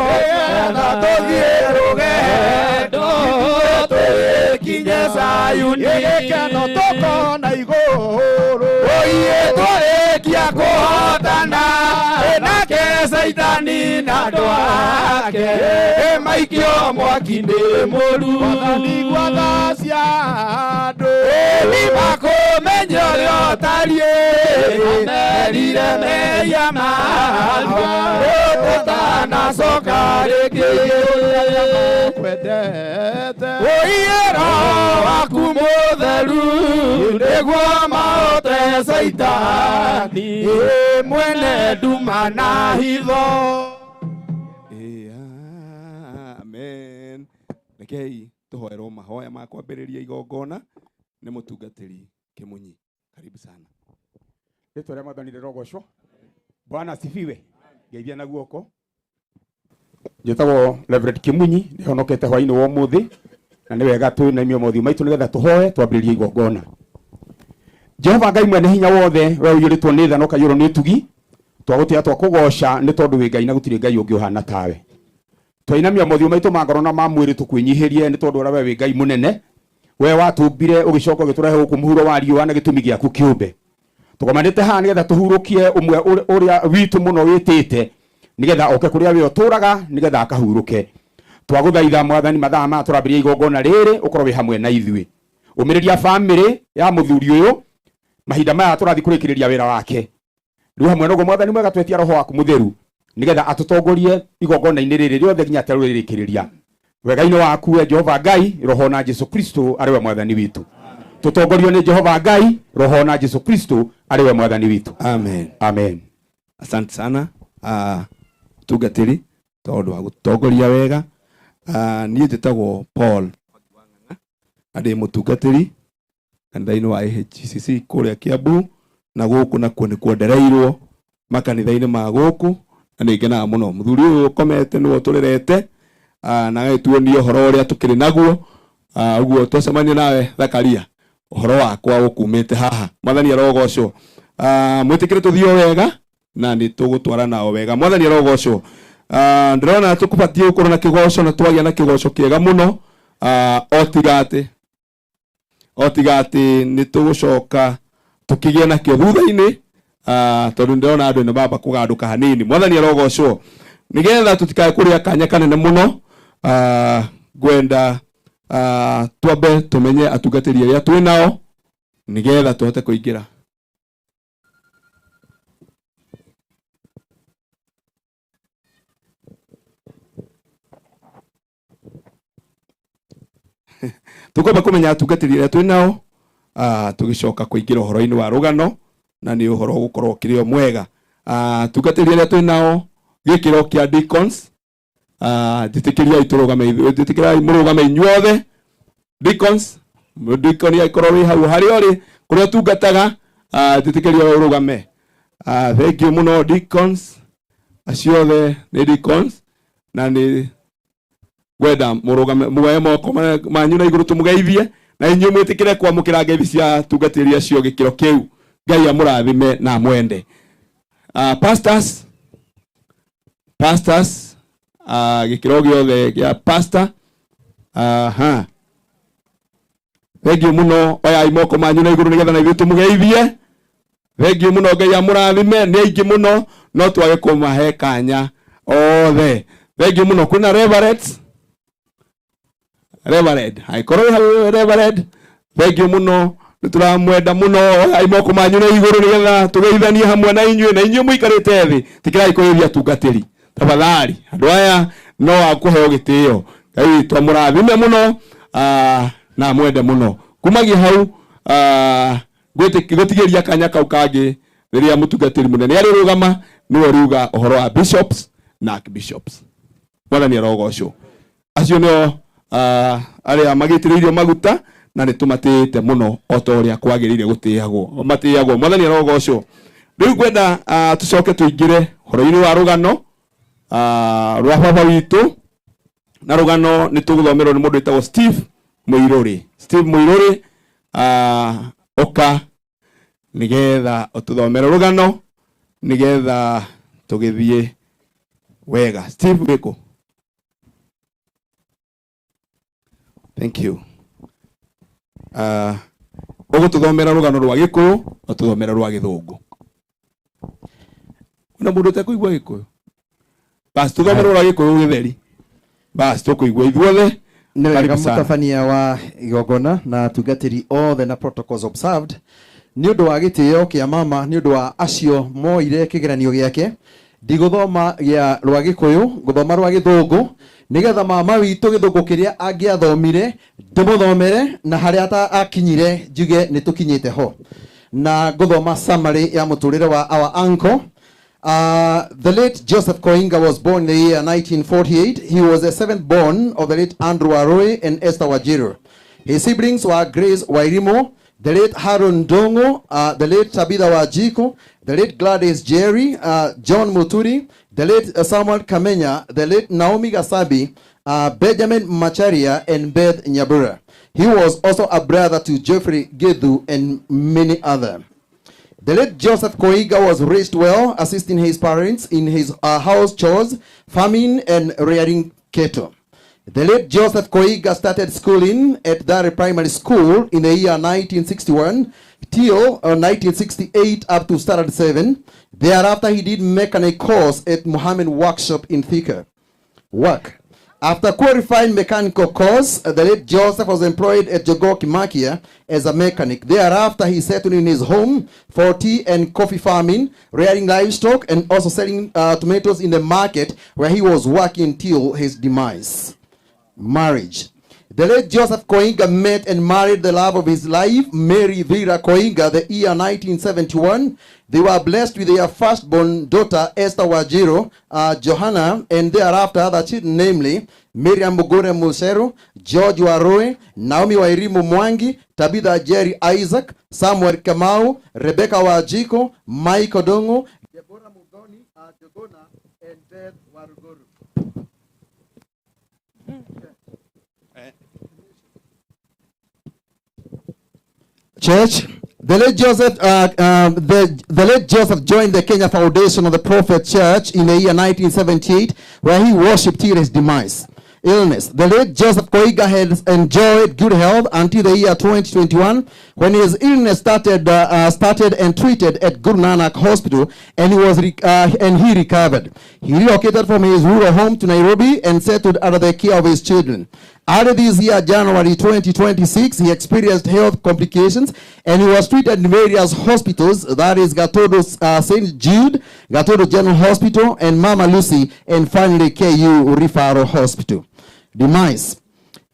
nĩgetha tũthiĩ rũgendo tũgĩkinye Sayuni gĩkeno tũkona igũrũ twarĩkia kũhotana nake Saitani na andũ ake maikio mwaki-inĩ mũru igua tha cia andũ makũmenya ũrĩa ũtariĩ merire mehia narua ũtanacoka rĩngĩ kwendete Roho waku mũtheru nĩguo mahote Saitani mwene nduma na hitho. Amen. Rekei tuhoerwo mahoya ma kwambĩrĩria igongona nĩ mũtungatĩri Kĩmunyi. Karibu sana. Rĩtwa rĩa Mwathani rĩrogocwo. Bwana asifiwe. Geithia na guoko. Njĩtagwo Reverend Kĩmunyi, ndĩhonokete hwainĩ wa ũmũthĩ na nĩ wega twĩnaimie mothiũ maitũ nĩgetha tũhoe twambĩrĩrie igongona. Jehova Ngai mwene hinya wothe, we ũiyũrĩtwo nĩ tha na ũkaiyũrwo nĩ ũtugi, twagũtĩĩa twakũgoca nĩ tondũ wĩ Ngai na gũtirĩ Ngai ũngĩ ũhana tawe. Twainamia mothiũ maitũ ma ngoro na ma mwĩrĩ tũkwĩnyihĩrie nĩ tondũ ũrĩa we wĩ Ngai mũnene, we watũmbire ũgĩcoka ũgĩtũrehe gũkũ mũhuro wa riũa na gĩtũmi gĩaku kĩũmbe. Tũkomanĩte haha nĩgetha tũhurũkie ũmwe ũrĩa witũ mũno wĩtĩte nĩgetha oke kũrĩa we ũtũraga nĩgetha akahurũke. Twagũthaitha Mwathani mathaa ma tũrambĩrĩria igongona rĩrĩ ũkorwo wĩ hamwe na ithuĩ. Ũmĩrĩria bamĩrĩ ya mũthuri ũyũ mahinda maya tũrathi kũrĩkĩrĩria wĩra wake. Rĩu hamwe naguo Mwathani mwega twetia Roho waku mũtheru nĩgetha atũtongorie igongona-inĩ rĩrĩ rĩothe nginya tũrĩrĩkĩrĩria. Wega-inĩ waku we Jehova Ngai, Roho na Jesũ Kristo arĩ we Mwathani witũ. Tũtongorio nĩ Jehova Ngai, Roho na Jesũ Kristo arĩ we Mwathani witũ. Amen. Amen. Asante sana tungatĩri tondũ wa gũtongoria wega. Niĩ njĩtagwo Paul na ndĩ mũtungatĩri kanitha-inĩ wa AHCC kũrĩa Kiambu, na gũkũ nakuo nĩ kuondereirwo makanitha-inĩ ma gũkũ, na nĩ ngenaga mũno. Mũthuri ũyũ ũkomete nĩwe ũtũrerete na agĩtuonia ũhoro ũrĩa tũkĩrĩ naguo. Ũguo twacemania nawe Thakaria, ũhoro wakwa ũkumĩte haha. Mwathani arogocwo. Mwĩtĩkĩre tũthiĩ wega na nĩ tũgũtwara nao wega. Mwathani arogocwo. Ndĩrona tũkũbatie gũkorwo na kĩgoco na twagĩa na kĩgoco kĩega mũno. Otiga atĩ nĩ tũgũcoka tũkĩgĩa nakĩo thutha-inĩ, tondũ ndĩrona andũ nĩ baba kũgandũka hanini. Mwathani arogocwo. Nĩgetha tũtikae kũrĩa kanya kanene mũno, ngwenda twambe tũmenye atungatĩri arĩa twĩ nao nĩgetha tũhote kũingĩra. Tũkwamba kũmenya atungatĩri arĩa twĩ nao tũgĩcoka kũingĩra ũhoro-inĩ wa rũgano, na nĩ ũhoro gũkorwo kĩrĩ o mwega. Atungatĩri arĩa twĩ nao gĩkĩro kĩa deacons, njĩtĩkĩriai mũrũgame inyuothe. Deacons, deacon ikorwo wĩ hau harĩa ũrĩ kũrĩa ũtungataga, titikiria urugame. Thank you muno deacons. Aciothe ni deacons na ni gwenda murugame muoye moko manyu na iguru tumugeithie na inyu mwitikire kwamukira ngeithi cia tungatĩri acio gĩkĩro kĩu. Ngai amũrathime na mwende. Pastors gĩkĩro gĩothe gĩa pastor. Thank you muno, oya imoko manyu na iguru nigetha na ithuĩ tumugeithie. Thank you muno, Ngai amũrathime. Nĩ aingĩ mũno no twage kũmahe kanya othe. Thank you muno. Kuna Reverend aikorwo Reverend. Thank you muno, nituramwenda muno. Oya imoko manyu na iguru nigetha tugeithanie hamwe na inyuĩ, na inyuĩ mũikarĩte thĩ tikirai kũrĩithia tungatĩri tafadhali. Andũ aya no akũheo gĩtĩo. Ngai twamũrathime muno na mwende muno. Kumagia hau gwĩtigĩria kanya kau kangĩ rĩrĩa mũtungatĩri mũnene arĩ rũgama nĩwe riuga ũhoro wa bishops na archbishops. Mwathani arogocwo. Acio nĩo arĩa magĩitĩrĩirio maguta na nĩtũmatĩĩte mũno o ta ũrĩa kwagĩrĩire gũtĩagwo. Matĩagwo. Mwathani arogocwo. Rĩu ngwenda tũcoke tũingĩre ũhoro-inĩ wa rũgano rwa baba witũ, na rũgano nĩtũgũthomerwo nĩ mũndũ wĩtagwo Steve Mũirũrĩ. Steve Mũirũrĩ oka nigetha ũtũthomere rũgano nigetha tũgĩthiĩ wega. Steve wĩkũ? Thank you. Ũgũtũthomera rũgano rwa Gĩkũyũ, ũtũthomera rwa Gĩthũngũ. Kuna mũndũ ũtekũigua Gĩkũyũ? Basi tũthomere rwa Gĩkũyũ gĩtheri. Basi tũkũigua ithuothe. Nĩ wega mũtabania wa igongona na tungatĩri othe na protocols observed. Nĩ ũndũ wa gĩtĩo kĩa mama, nĩ ũndũ wa acio moire kĩgeranio gĩake, ndigũthoma gĩa rwa Gĩkũyũ, ngũthoma rwa Gĩthũngũ nigetha mama witũ Gĩthũngũ kĩrĩa angĩathomire ndĩmũthomere na harĩa akinyire njuge nĩtũkinyĩte ho. Na ngũthoma summary ya mũtũrĩre wa our uncle. The late Joseph Koinga was born in the year 1948. He was the seventh born of the late Andrew Arroy and Esther Wajiro. His siblings were Grace Wairimo, the late Haron Dongo, the late Tabitha Wajiko, the late Gladys Jerry, John Muturi, the late Samuel Kamenya, the late Naomi Gasabi, Benjamin Macharia, and Beth Nyabura. He was also a brother to Geoffrey Gedhu and many others. The late Joseph Koiga was raised well, assisting his parents in his house chores, farming, and rearing cattle. The late Joseph Koiga started schooling at Dare Primary School in the year 1961 till 1968 up to standard 7. Thereafter, he did mechanic course at Mohammed Workshop in Thika. After qualifying mechanical course, the late Joseph was employed at Jogoo Kimakia as a mechanic. Thereafter, he settled in his home for tea and coffee farming, rearing livestock, and also selling tomatoes in the market where he was working till his demise. Marriage. The late Joseph Koinga met and married the love of his life, Mary Vera Koinga, the year 1971. They were blessed with their firstborn daughter, Esther Wajiro, Johanna, and thereafter other children, namely Miriam Mugore Musero, George Waroe, Naomi Wairimu Mwangi, Tabitha Jerry Isaac, Samuel Kamau, Rebecca Wajiko, Mike Odongo, Deborah Mugoni, Jogona, and Beth Waruguru. Church, the late Joseph joined the Kenya Foundation of the Prophet Church in the year 1978, where he worshipped till his demise. Illness. The late Joseph Koiga had enjoyed good health until the year 2021, when his illness started and treated at Guru Nanak Hospital, and he recovered. He relocated from his rural home to Nairobi and settled under the care of his children. Early this year, January 2026, he experienced health complications and he was treated in various hospitals, that is Gatodo St. Jude, Gatodo General Hospital, and Mama Lucy, and finally KU Referral Hospital. Demise.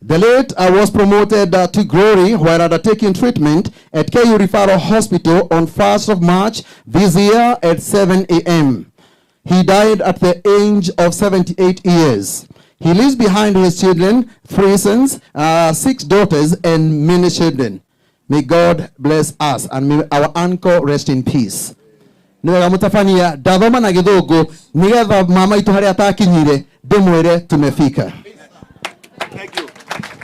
The late was promoted to glory while undertaking treatment at KU Referral Hospital on 1st of March this year at 7 a.m. He died at the age of 78 years. He leaves behind his children, 3 sons, 6 daughters, and many children. May God bless us and may our uncle rest in peace. Niwega mutafania ndathoma na githungu nigetha mama itu haria atakinyire ndimwire tumefika.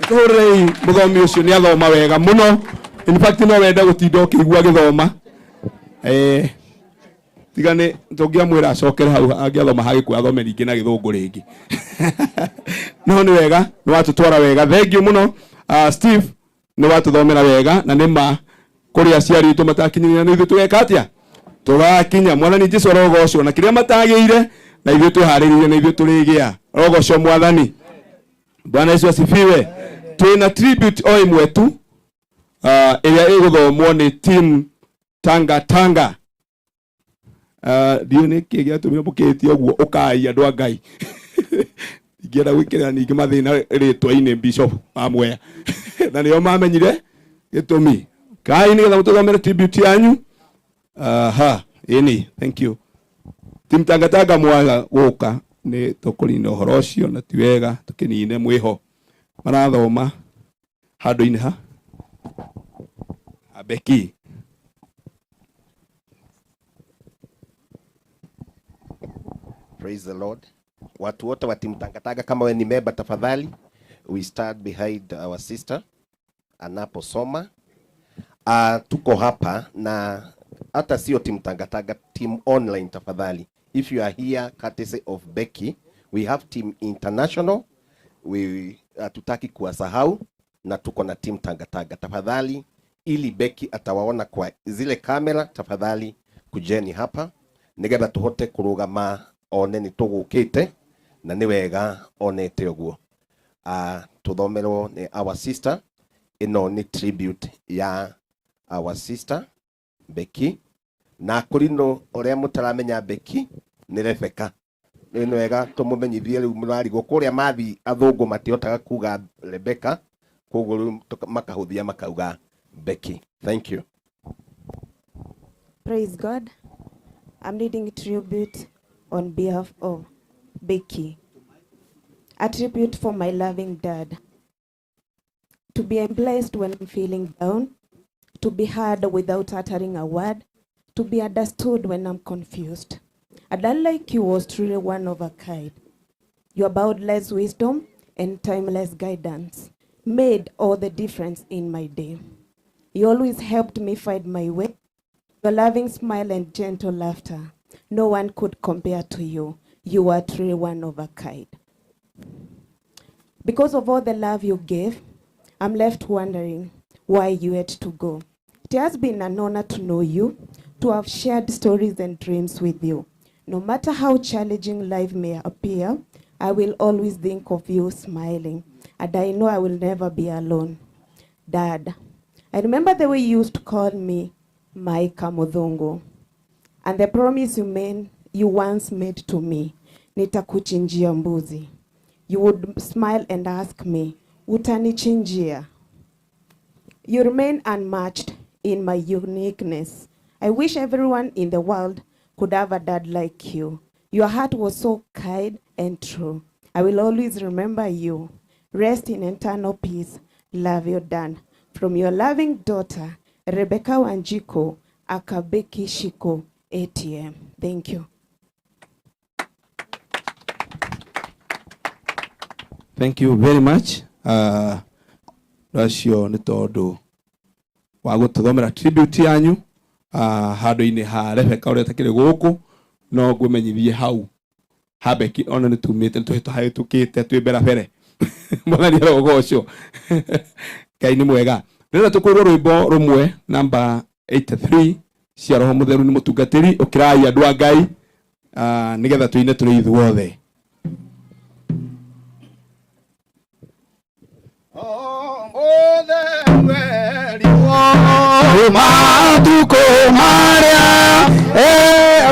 Tuhurei muthomi ucio ni athoma wega muno. In fact no wenda gutinda ukigua githoma. Tigane tungiamwira acokere hau angiathoma hagikuwa athome ringi na githungu ringi. No ni wega ni watutwara wega. Thank you muno. Steve ni watuthomera wega na nima kuri aciari itu matakinyira ni ithu tugeka atia tugakinya mwathani Jesu rogoco na kiria matagiire na ithu tuhariririe na ithu turigia rogoco mwathani. Bwana Yesu asifiwe. Twina tribute oi mwetu iria iguthomwo ni team Tanga Tanga. Dio ni kigia tumira mukitie oguo ukai andu Ngai. Ngienda gwikira ningi mathina ritwa-ini Bishop amwe na nio mamenyire gitumi kai ni getha mututhomere tribute yanyu. Ini thank you team Tanga Tanga mwaga guka ni tukurina uhoro ucio na ti wega tukinine mwiho marathoma handu-ini ha Beki. Praise the Lord. Watu wote wa timu Tanga Tanga, kama wewe ni member tafadhali, we stand behind our sister anaposoma. Tuko hapa na hata sio timu Tanga Tanga, team online tafadhali. If you are here courtesy of Becky, we have team international. We tutaki kuwasahau na tuko na team Tanga Tanga tafadhali, ili Becky atawaona kwa zile kamera. Tafadhali kujeni hapa nigetha tuhote kurugama one ni tugukite na ni wega onete uguo. Tuthomerwo ni our sister. Ino ni tribute ya our sister Becky, na kurino oria mutaramenya Becky ni Rebecca. Ni wega tumumenyithie riu murarigo kuria mathi athungu matiotaga kuga Rebecca, koguo makahuthia makauga Becky. Thank you. Praise God. I'm reading a tribute on behalf of Becky. A tribute for my loving dad. To be blessed when I'm feeling down. To be heard without uttering a word. To be understood when I'm confused. A dad like you was truly one of a kind. Your boundless wisdom and timeless guidance made all the difference in my day. You always helped me find my way. Your loving smile and gentle laughter, no one could compare to you. You are truly one of a kind. Because of all the love you gave, I'm left wondering why you had to go. It has been an honor to know you, to have shared stories and dreams with you. No matter how challenging life may appear, I will always think of you smiling, and I know I will never be alone. Dad, I remember the way you used to call me Maika Muthungu, and the promise you once made to me, nitakuchinjia mbuzi. You would smile and ask me, utanichinjia? You remain unmatched in my uniqueness. I wish everyone in the world could have a dad like you. Your heart was so kind and true. I will always remember you. Rest in eternal peace. Love you, Dad. From your loving daughter, Rebecca Wanjiko, Akabeki Shiko, ATM. Thank you. Thank you very much. Ratio ni tondu wa gututhomera tribute yanyu handu-ini ha Rebecca uria takire guku no ngumenyithie hau Habeki ona ni tumite tuhitukite twi mbera bere mwathani rogoco Ngai ni mwega. Rĩrĩa tũkũrwo rwĩmbo rũmwe namba 83 cia Roho Mũtheru nĩ mũtungatĩri ũkirai andũ a Ngai nĩgetha tũine tũrĩ ithuothe. Matuko maria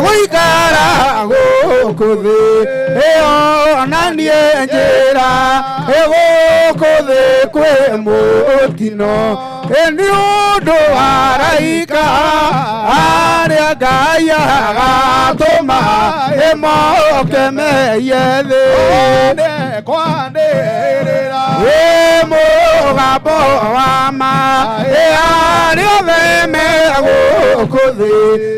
guikara guku thi onanie njira guku thi kwi mutino ni undu araika aria Ngai agatuma imoke meye thi kwanirira mugambo wa ma mothe me gũkũ thĩ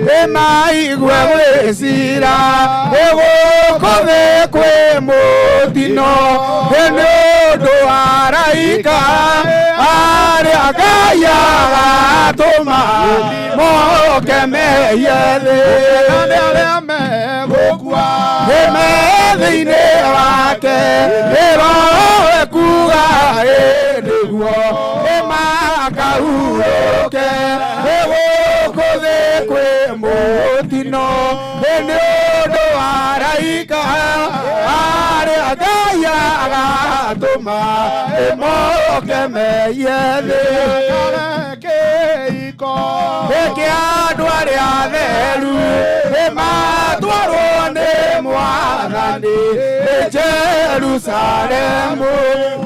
nĩmaigua gwĩcira gũkũ thĩ kwĩ mũtino nĩ ũndũ wa araika arĩa Ngai agatũma moke mehie thĩ na arĩa megũkua me thĩinĩ wake Roho ekuga nĩguo makahurũke gũkũ thĩ kwĩ mũtino nĩ ũndũ wa araika arĩa Ngai agatũma moke mehie thĩ kĩa andũ arĩa atheru matwarwo nĩ Mwathani Jerusalemu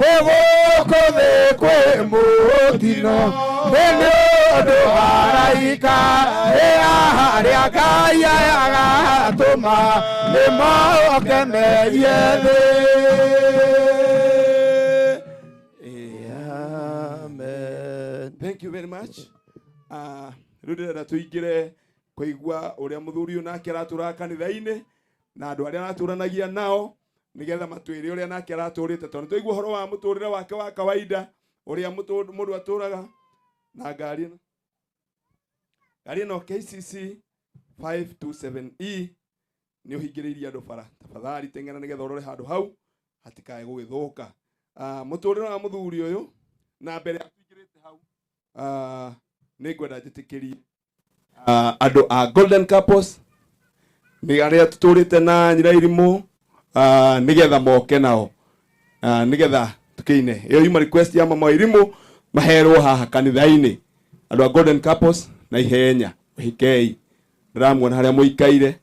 gũkũ thĩ kwĩ mũtino nĩ ũndũ wa araika arĩa Ngai agatũma moke mehie thĩ. Thank you very much. Rĩu ndĩrenda tũingĩre kũigua ũrĩa mũthuri ũyũ nake aratũra kanitha-inĩ na andũ arĩa aratũranagia nao nĩgetha matwĩre ũrĩa nake aratũrĩte tondũ tũigua ũhoro wa mũtũrĩre wake wa kawaida ũrĩa mũndũ atũraga na ngari ĩno KCC 527E nĩ ũhingĩrĩirie andũ bara tafadhali teng'era nĩgetha ũrore handũ hau hatikae gũgĩthũka. Mũtũrĩre wa mũthuri ũyũ na mbere tũingĩrĩte hau nĩ ngwenda njĩtĩkĩrie andũ a Golden Couples nĩ arĩa tũtũrĩte na Nyirairimũ nĩgetha moke nao nĩgetha tũkĩine ĩyo yuma request ya mama Irimũ maherwo haha kanitha-inĩ andũ a Golden Couples na ihenya hikei ndĩramuona harĩa mũikaire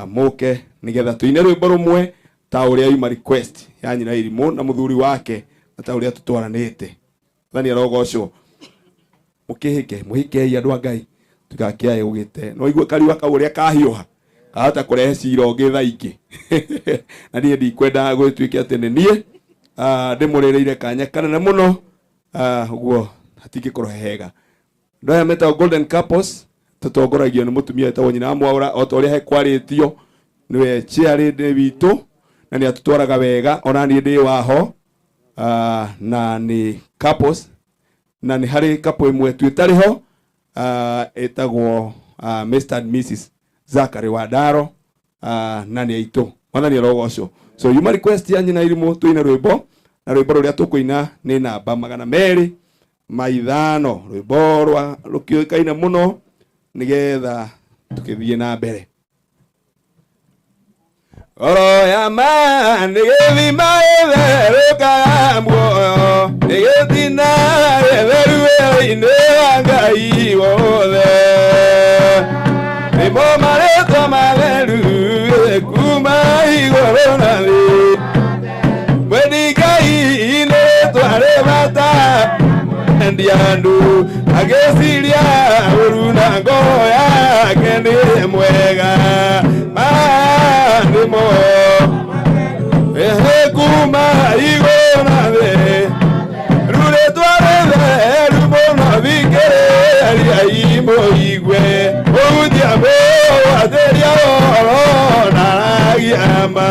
moke nĩgetha tũine rwĩmbo rũmwe ta ũrĩa yuma request ya Nyirairimũ na mũthuri wake na ta ũrĩa tũtwaranĩte. Thani arogocwo mũhikei andũ a Ngai tũgakĩaye gũgĩte no igue kariwa kau ũrĩa kahiũha kahota kũrehe cira ũngĩ thaa ingĩ na niĩ ndikwenda gwĩtuĩke atĩ nĩ niĩ ndĩmũrĩrĩire kanya kanene mũno ũguo hatingĩkorwo hega. Andũ aya metagwo Golden Couples tũtongoragio nĩ mũtumia wetagwo nyina wa Mwaũra o ta ũrĩa hekwarĩtio nĩwe chairlady witũ na nĩ atũtwaraga wega ona niĩ ndĩ waho na nĩ couples na nĩ harĩ couple ĩmwe twĩtarĩ ho ĩtagwo Mr and Mrs Zachary Wandaro na nĩ aitũ Mwathani arogocwo. So yuma request ya Nyirairimũ tũine rwĩmbo na rwĩmbo rũrĩa tũkũina nĩ namba 205 rwĩmbo rwa rũkĩũĩkaine mũno nĩgetha tũkĩthiĩ na mbere. Oro ya ma nĩgĩthima ĩtherũkaga muoyo nĩgĩtina ĩtheru wĩra-inĩ wa Ngai wothe nĩmo marĩtwa matheru kuma igũrũ na thĩ mwendi Ngai nĩ rĩtwa rĩ bata endia andũ agĩciria ũru na ngoro yake nĩ mwega nĩmo kuma igũrũ na thĩ rĩu rĩtwa rĩtheru mũno thikĩrĩria imũigwe ũhunjia mũgwatĩria ũhoro na aragia ma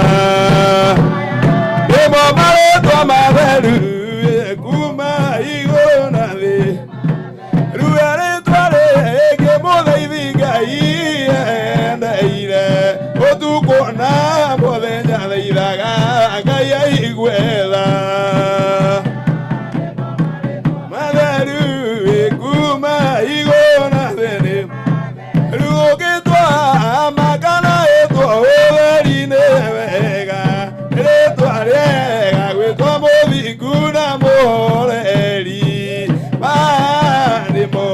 nĩmo marĩtwa matheru kuma igũrũ na thĩ rĩu rĩtwa rĩngĩ mũtheithi Ngai endeire ũtukũ na mũthenya theithaga Ngai aigue tha matheru kuma igũrũ na thĩ rĩu ũgĩtwa makana ĩtwo ũtheri-inĩ wega rĩtwa rĩega gwĩtwo mũthingu na mũhoreri nĩmo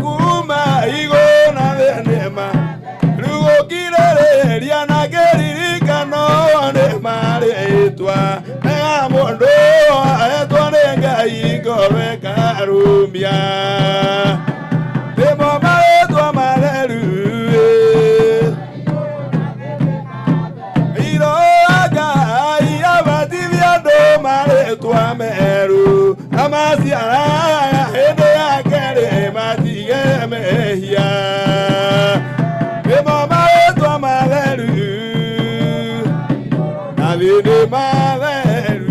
kuma igũrũ na thĩ nĩma rĩu gũkirĩrĩria na kĩririkano nĩ marĩtwa mega mũndũ ahetwo nĩ Ngai ngoro ĩkarũmia nĩmo marĩtwa matheru iroa Ngai abatithia andũ marĩtwa meru amaciara mathini matheru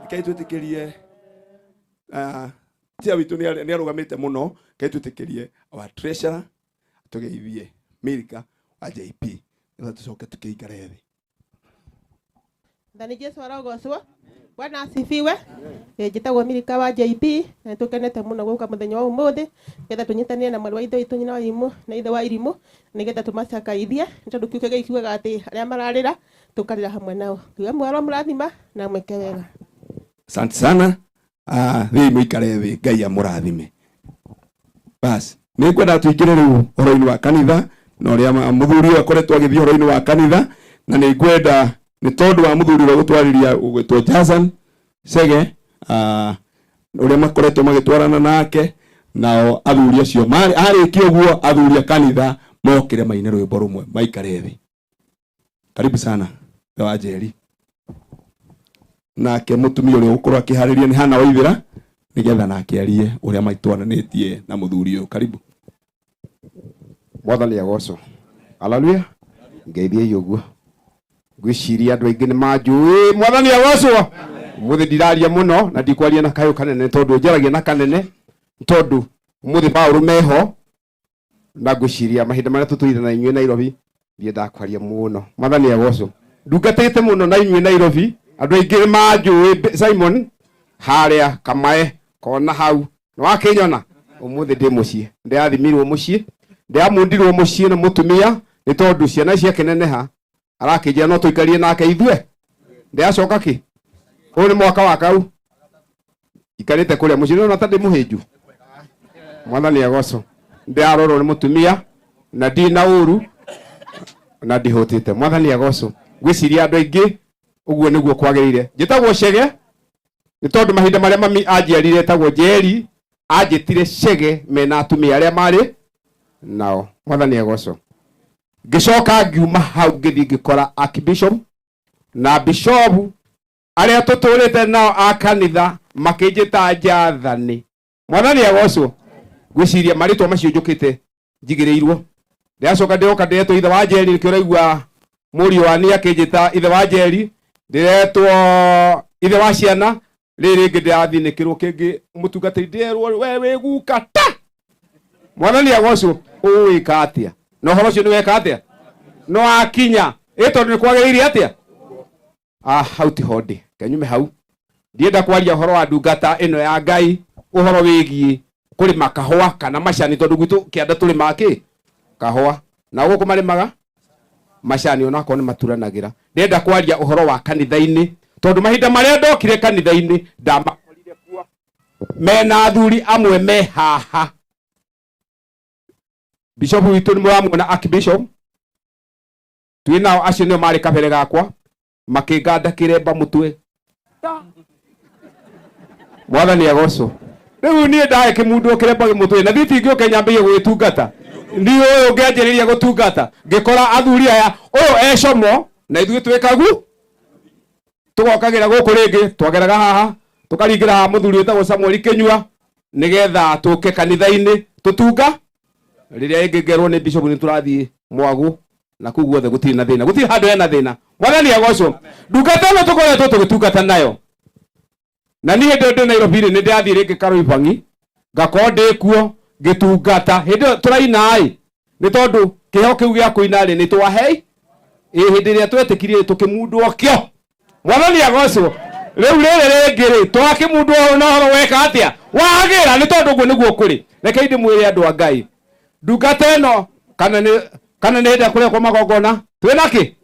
kai twitikirie tia witu ni arugamite muno kai twitikirie our treasurer tugeithie Milka wa JP ndio tucoke tukiingare thi. Ndani Jesu arogocwo. Bwana asifiwe. Njitagwo Milka wa JP na tukenete muno guka muthenya wa umuthi getha tunyitanie na mwarwa itho itu nyina wa imu na ithe wa irimu nigetha tumacakaithie tondu kiuke ikiuga ati aria mararira tukarira hamwe nao. Ngai mwaro murathima na mweke wega. Asante sana. Thii muikare thi Ngai amurathime. Bas ni kwenda tuikire riu horo-ini wa kanitha na uria muthuri akoretwo agithii horo-ini wa kanitha na ni kwenda ni tondu wa muthuri wa gutwariria ugwitwo Jason Sege uria makoretwo magitwarana nake nao athuri acio mari arikia uguo athuri a kanitha mokire maine rwimbo rumwe maikare thi. Karibu sana wa Njeri nake mutumia uria ukorwo akihariria ni Hana Waithira nigetha nake arie uria maitwaranitie na muthuri uyu. Karibu. Mwathani agocwo. Haleluya. Ngeithie yuguo. Gwiciria andu aingi ni manjui. Mwathani agocwo. Muthi ndiraria muno na ndikwaria na kayo kanene tondu njaragia na kanene tondu muthi Paulo meho na gwiciria mahinda maria tutuire na inyue Nairobi ndie ndakwaria muno. Mwathani agocwo. Ndugatete muno na inyue Nairobi andu aingi ni manjui. Simon haria Kamae kona hau no akinyona umuthi ndi mucii ndiathimirwo mucii ndiamundirwo mucii na mutumia ni tondu ciana cia kineneha arakijia no tuikarie nake ithue ndiacoka ki uri mwaka wa kau ikarite kuria mucii no tandi muhiju. Mwathani agocwo. Ndiarorwo ni mutumia na ndina uru na ndihutite. Mwathani agocwo. Gwiciria andu aingi uguo niguo kwagirire. Njitagwo Chege ni tondu mahinda maria mami anjiarire tagwo Njeri anjitire Chege mena atumia aria mari nao. Mwathani agocwo. Ngicoka ngiuma hau ngithi ngikora Archbishop na Bishop aria tuturite nao a kanitha makinjita njathani. Mwathani agocwo. Gwiciria maritwa macio njukite njigirirwo ndiacoka ndioka ndiretwo ithe wa Njeri nikio raigua murio wani akinjita ithe wa Njeri ndiretwo ithe wa ciana riri ngi ndirathinikirwo kingi mutungatiri ndirwo we wiguka ta. Mwathani agocwo. Uwika atia no horo cio ni weka atia no akinya tondu ni kwagiriire atia hau ti hodi kenyume hau ndienda kwaria horo wa ndungata ino ya Ngai uhoro wigie kuri makahwa kana macani tondu gwitu kianda turi maki kahwa na uguo kumarimaga macani ona ko ni maturanagira. Ndienda kwaria uhoro wa kanitha-ini tondu mahinda maria ndokire kanitha-ini ndamakorire kuo mena athuri amwe me haha. Bishop witu ni muramwona Archbishop twinao acio nio mari kabere gakwa makinganda kiremba mutwe. Mwathani agocwo. Riu nie ndae kimundu kiremba mutwe na thiti ngio kenyambie gwitungata ndi uyu ngenjiriria gutungata ngikora athuri aya uyu ecomo na ithuĩ twikagu tugokagira guku ringi twageraga haha tukaringira ha muthuri wetagwo Samuel Kinyua nigetha tuke kanitha-ini tutunga riria ingigerwo ni Bishop ni turathie mwagu na kugu othe gutiri na thina gutiri handu hena thina. Mwathani agocwo. Ndungata no tukoretwo tugitungata nayo na nie ndi Nairobi ni ndiathie ringi Karoibangi ngakorwo ndi kuo gitungata hindi turaina ai ni tondu kiho kiu gia kuina ri ni twahei hindi ria twetikirie tukimundwo kio. Mwathani agocwo. Riu riri ringi ri twakimundwo na horo weka atia wagira ni tondu guo niguo kuri reke ndi mwire andu a Ngai ndungata ino kana ni nda kuria kwa magongona twina ki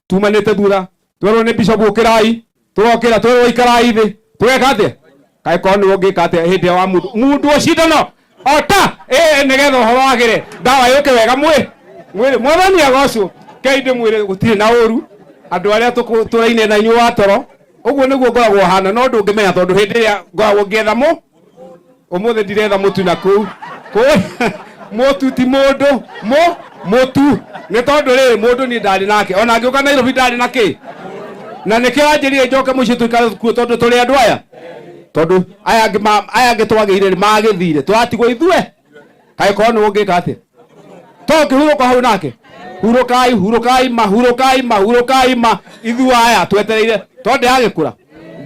tumanite thura twerwo ni Bishop ukirai turokira twerwo ikarai thi tweka atia kai ko ni ungika atia hindi wa mundu ucindano ota nigetha uhoro wagire ndawa yuke wega mwiri. Mwathani agocwo. Kai ndi mwire gutiri na uru andu aria turaine na inyu wa toro uguo niguo ngoragwo hana no ndungimenya tondu hindi ria ngoragwo ngietha umuthi ndiretha mutu na kuu mutu ti mundu mutu ni tondu riri mundu ni ndari nake ona ngiuka Nairobi ndari naki na nikio anjirire njoke muci tuikare kuo tondu turi andu aya tondu aya ngi twagirire magithire twatigwo ithue kai ko ni ungika atia to ngihuruka hau nake hurukai ma ithu aya twetereire tonde agikura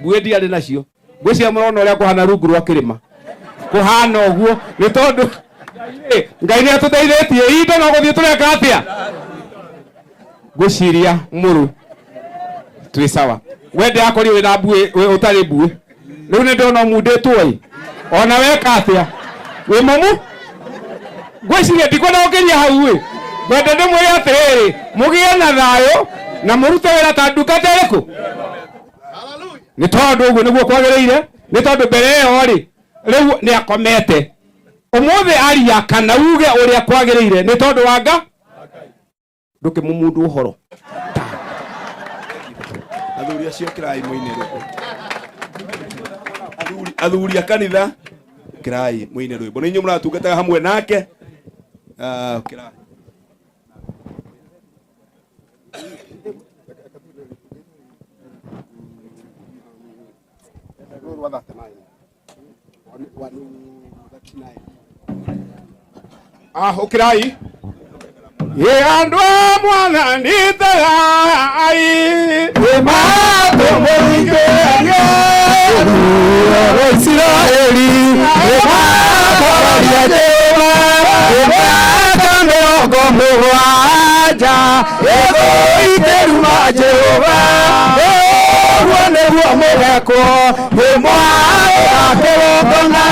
mbuĩ ndiarĩ nacio ngwĩciria mũrona ũrĩa kũhana rungu rwa kĩrĩma kũhana ũguo nĩ tondũ Ngai nĩ atũteithĩtie indo no gũthiĩ tũreka atĩa ngwĩciria mũrũ twĩ sawa wende akori wĩna mbuĩ ũtarĩ mbuĩ rĩu nĩ ndona mũndĩtwo ona weka atĩa wĩ mũmu ngwĩciria ndikwenda gũkĩria hau wende ndĩmwĩre atĩrĩrĩ mũgĩe na thayũ na mũrute wĩra ta ndungata ĩrĩkũ nĩ tondũ ũguo nĩguo kwagĩrĩire nĩ tondũ mbere ĩyo rĩ rĩu nĩ akomete ũmũthĩ aria kana uge ũrĩa kwagĩrĩire nĩ tondũ wa Ngai ndũkĩmũmundu ũhoro athuri acio kirai mũine rwĩmbo athuri a kanitha kirai mũine rwĩmbo nĩ inyuĩ mũratungataga hamwe nake kirai ukirai ye andũ a Mwathani tagai nĩmatũmũthikĩrĩrie Israeli nĩmakoragia Jehova nĩmaka mĩrongo mũgwanja ĩgũithĩruma Jehova ũguo nĩguo mũgekwo nĩ mwana kĩrongona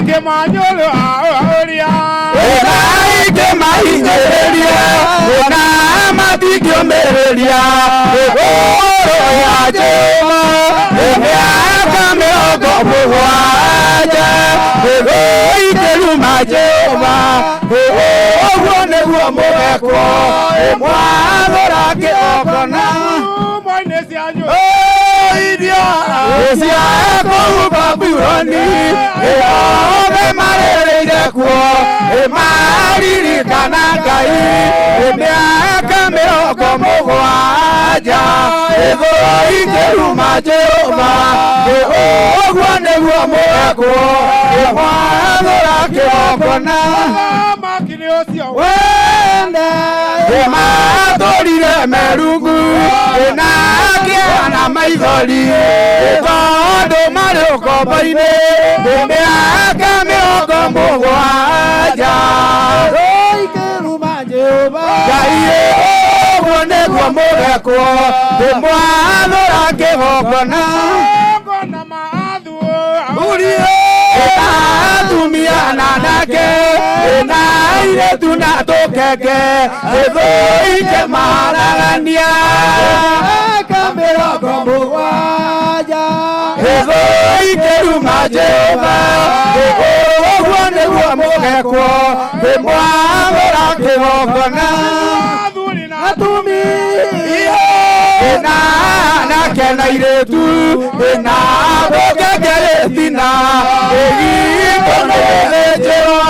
kĩmanyũrũ aũria mahinyĩrĩria na matingĩũmĩrĩria ũhoro ya Jehova mĩaka mĩrongo mũgwanja ĩgũithĩruma Jehova ũguo nĩguo mũgekwo mwathũra kĩgongona mwainĩ cianyu irio cia kũu Babuloni othe marĩrĩire kuo maririkana Ngai mĩaka mĩrongo mũgwanja ĩgũithĩruma Jehova ũguo nĩguo mũgekwo mwathũra kĩgongona makini ũcio wende mathũrire merungu na kĩeha na maithori tondũ marĩ ũkombo-inĩ mĩaka mĩrongo mũgwanja ĩgũithĩruma Jehova Ngai ũguo nĩguo mũgekwo mwathũra kĩgongona atumia na anake na airĩtu na tũkenge ĩthũike maragania mĩaka mĩrongo mũgwanja ĩgũithĩruma Jehova ũguo nĩguo mũgekwo mwathũra kĩgongona atumia na anake na airĩtu na tũkenge gĩtina ĩgitwo nĩ gĩthĩnjĩro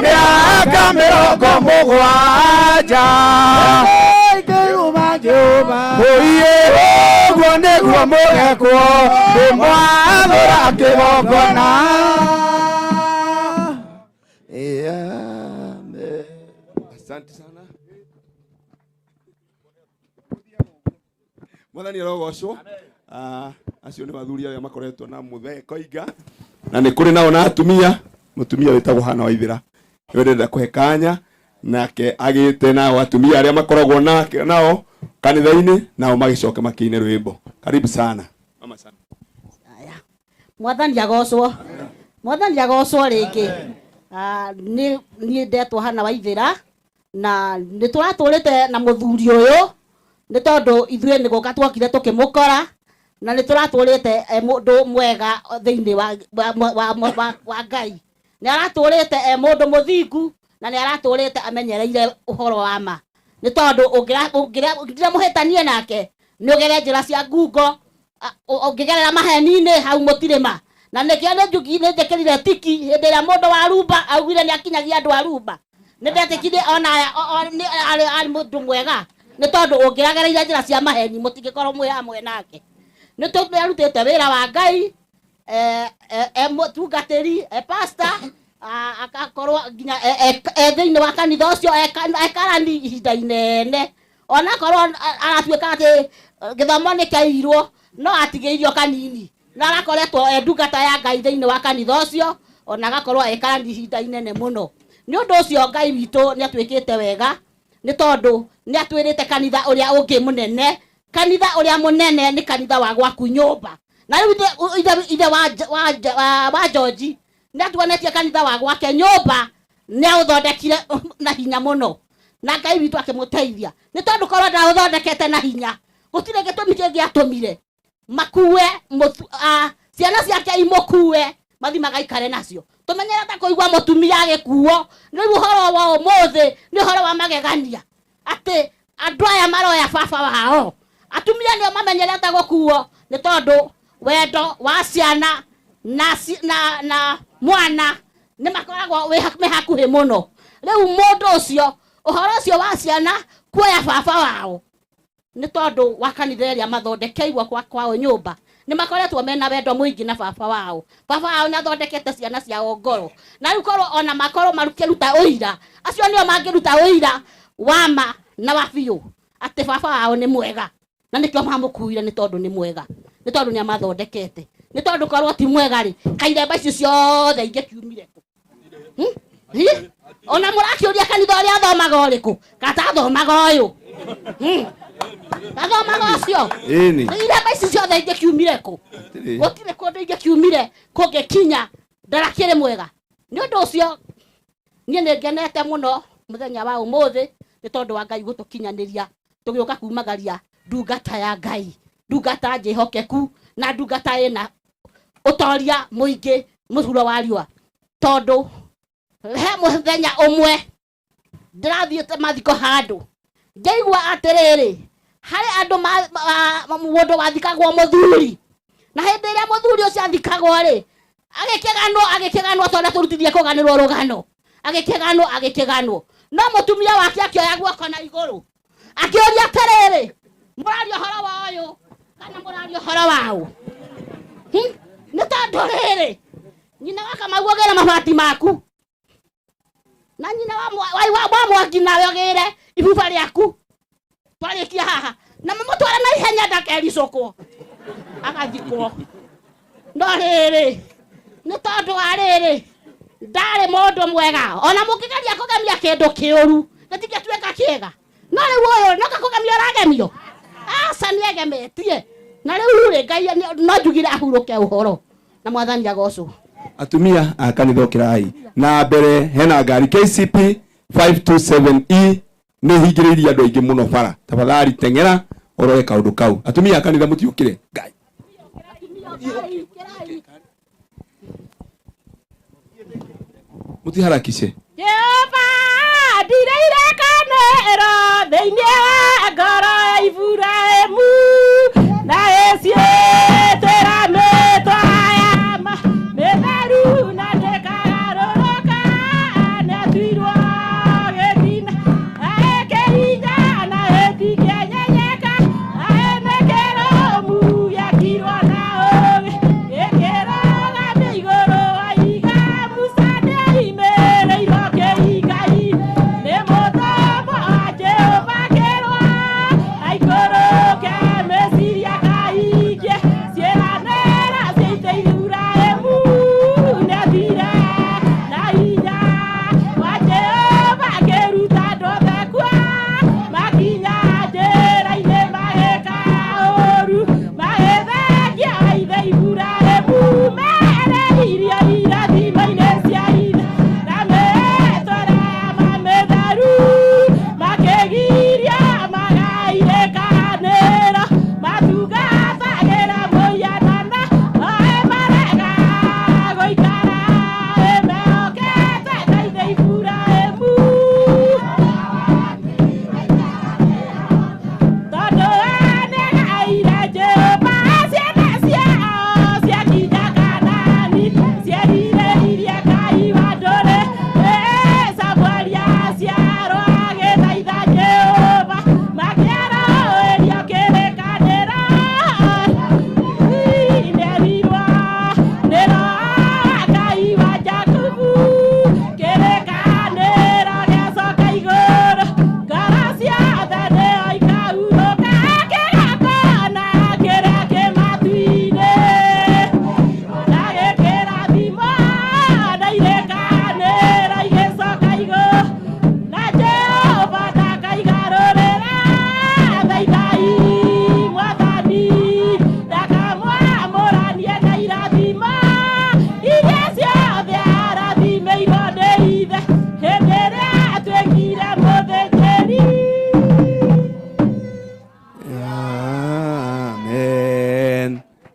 mĩaka mĩrongo mũgwanja ĩgũithĩruma Jehova mũiye ũguo nĩguo mũgekwo mwathũra kĩgongona asante sana Mwathani arogocwo acio nĩ mathuri arĩa makoretwo na Mũthee Koinga na nĩ kũrĩ nao na atumia mũtumia wĩtagwo Hana Waithĩra nĩwendete kũhe kanya nake agĩte nao atumia arĩa makoragwo nao kanitha-inĩ nao magĩcoke makĩine rwĩmbo karibu sana mama sana Mwathani agocwo rĩngĩ niĩ ndetwo Hana Waithĩra na nĩ tũratũrĩte na mũthuri ũyũ nĩ tondũ ithuĩ nĩ gũka twokire tũkĩmũkora na nĩ tũratũrĩte mũndũ mwega thĩinĩ wa Ngai nĩ aratũrĩte mũndũ mũthingu na nĩ aratũrĩte amenyereire ũhoro wa ma nĩ tondũ ũngĩra mũhĩtanie nake nĩ ũgere njĩra cia ngungo ũngĩgerera maheni-inĩ hau mũtirĩ ma na nĩkĩo nĩ njĩkĩrire tiki hĩndĩ ĩrĩa mũndũ wa rumba augire nĩ akinyagia andũ a rumba nĩ ndetĩkire ona arĩ mũndũ mwega nĩ tondũ ũngĩragereire njĩra cia maheni mũtingĩkorwo mwĩ hamwe nake nĩ tũrutĩte wĩra wa Ngai mũtungatĩri pastor akakorwo nginya thĩinĩ wa kanitha ũcio ekarani ihinda inene ona korwo aratuĩka atĩ gĩthomo nĩ kĩairwo no atigĩirio kanini na arakoretwo ndungata ya Ngai thĩinĩ wa kanitha ũcio ona agakorwo ekarani ihinda inene mũno nĩ ũndũ ũcio Ngai witũ nĩ atuĩkĩte wega nĩ tondũ nĩ atwĩrĩte kanitha ũrĩa ũngĩ mũnene kanitha ũrĩa mũnene nĩ kanitha wa gwaku nyũmba na rĩu ithe wa George nĩ atuonetie kanitha wa gwake nyũmba nĩ ũthondekire na hinya mũno na Ngai witũ akĩmũteithia nĩ tondũ korwo ndaũthondekete na hinya gũtirĩ gĩtũmi kĩngĩatũmire makue ciana ciake imũkue mathi magaikare nacio tũmenyere ta kũigua mũtumia agĩkuo rĩu ũhoro wa ũmũthĩ nĩ ũhoro wa magegania atĩ andũ aya maroya baba wao atumia nĩo mamenyerete gũkuo nĩ tondũ wendo wa ciana na mwana nĩ makoragwo me hakuhĩ mũno rĩu mũndũ ũcio ũhoro ũcio wa ciana kuoya baba wao nĩ tondũ wa kanitha ĩrĩa mathondekeirwo kwao nyũmba nĩ makoretwo mena wendo mũingĩ na baba wao nĩ athondekete ciana ciao ngoro na rĩu korwo ona makorwo makĩruta ũira acio nĩo mangĩruta ũira wa ma na wa biũ atĩ baba wao nĩ mwega na nĩkĩo mamũkuire nĩ tondũ nĩ mwega nĩ tondũ nĩ amathondekete nĩ tondũ korwo ti mwega rĩ kairemba icio ciothe ingĩkiumire ona mũrakĩũria kanitha ũrĩa athomaga ũrĩkũ kata athomaga ũyũ athomaga ũcio iremba ici ciothe ingĩkiumire kũ gũtirĩ kũndũ ingĩkiumire kũngĩkinya ndarakĩrĩ mwega nĩ ũndũ ũcio niĩ nĩ ngenete mũno mũthenya wa ũmũthĩ nĩ tondũ wa Ngai gũtũkinyanĩria tũgĩũka kumagaria ndungata ya Ngai ndungata njĩhokeku na ndungata ĩna ũtoria mũingĩ mũhuro wa riũa tondũ he mũthenya ũmwe ndĩrathiĩte mathiko handũ ngaigua atĩrĩrĩ harĩ andũ mũndũ wathikagwo mũthuri na hĩndĩ ĩrĩa mũthuri ũcio athikagwo rĩ agĩkĩganwo tondũ tũrutithie kũganĩrwo rũgano agĩkĩganwo no mũtumia wake akĩoya guoko na igũrũ akĩũria atĩrĩrĩ mũraria ũhoro wa ũyũ kana mũraria ũhoro waũ nĩ tondũ rĩrĩ nyina wa Kamau ũgĩre mabati maku na nyina wa Mwangi nawe ũgĩre ibuba rĩaku twarĩkia haha na mũtware na ihenya ndakericũkwo agathikwo no rĩrĩ nĩ tondũ wa rĩrĩ ndarĩ mũndũ mwega ona mũngĩgeria kũgemia kĩndũ kĩũru gĩtingĩtuĩka kĩega no rĩu ũyũ no kakũgemia ũragemio aca nĩegemetie na rĩu rĩ Ngai no njugire ahurũke ũhoro na Mwathani agocwo atumia a kanitha kirai na mbere hena ngari KCP 527E nĩ hingĩrĩirie andũ aingĩ mũno bara tafadhali teng'era ũrore kaũndũ kau atumia a kanitha mũtiũkire Ngai mũtiharakishe Jehova ndireire kanero thĩinĩ wa ngoro ya Iburahĩmu na ĩciĩtĩra mĩtwa ya mĩtheru na ndĩkagarũrũka nĩ atuirwo gĩthina agĩkĩhinya na gĩtingĩenyenyeka nĩ kĩrũmu gĩakirwo na ũũgĩ gĩkĩrũgamia igũrũ wa iga Musa nĩoimĩrĩirwo kĩhinga-inĩ nĩ mũtambo wa Jehova kĩrwa na ikũrũke meciria kaingĩ ciĩranĩra cia Iburahĩmu nĩ athire na hinya wa Jehova akĩruta andũ othe kuo makinya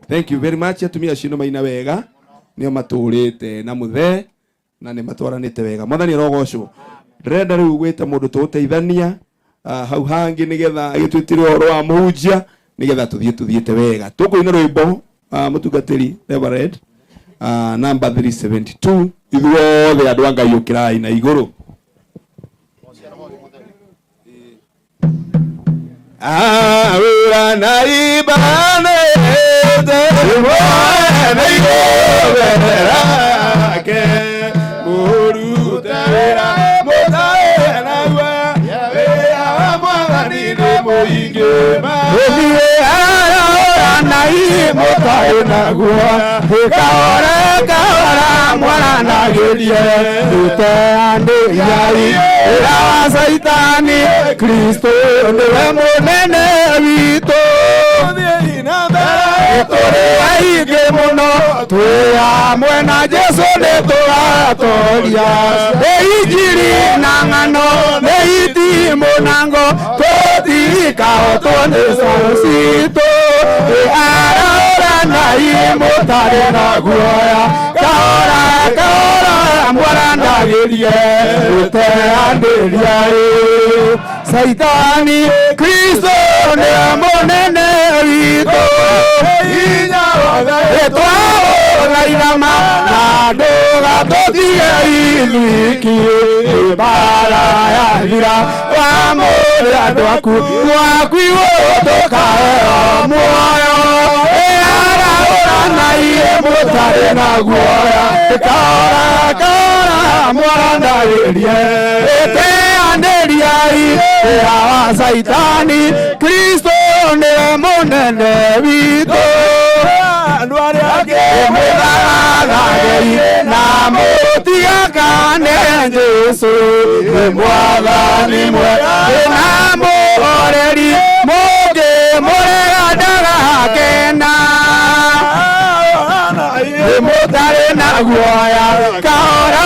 Thank you very much. Atumia cino maina wega nio maturite na muthe na ni matwaranite wega. Mwathani arogocwo. Ndĩrenda rĩu gwĩta mũndũ tũteithania hau hangi nigetha agĩtwĩtire ũhoro wa mũhunjia nigetha tuthiĩte wega. Tũkũina rwĩmbo mũtungatĩri Reverend number 372 ithuothe andũ a Ngai ũkĩrai na igũrũ. Wĩra na ibane na igũrake mũrute wĩra mũtae naguo wĩra wa Mwathani nĩ mũingĩ mũthiĩ arora na mũtae naguo kahora mwaranagĩrie tũteanĩriai wĩra wa Saitani Kristo nĩwe mũnene witũ tũrĩ aingĩ mũno twĩ hamwe na Jesũ nĩtũratoria injiri na ng'ano nĩ itimũ na ngo tũtikahotwo nĩ citũ arora na mũtarĩ na guoya kahora mwaranagĩrie tũteanĩriai Saitani Kristo nĩwe mũnene witũ hinya wothe twagũthaithana na ndũgatũtige ithuiki mbara yathira wamũrĩ andũ aku gwakuo tũkaheo muoyo araũra na mũtarĩ na guoya kahora mwaranagĩrie tũteanĩriai wĩra wa Saitani Kristo nĩwe mũnene witũ andũ arĩa angĩ mũthathagĩri na mũtigakane Jesũ nĩ Mwathani mwega na mũhoreri mũngĩ mũrega ndagakena nĩ mũtarĩ na guoya kahora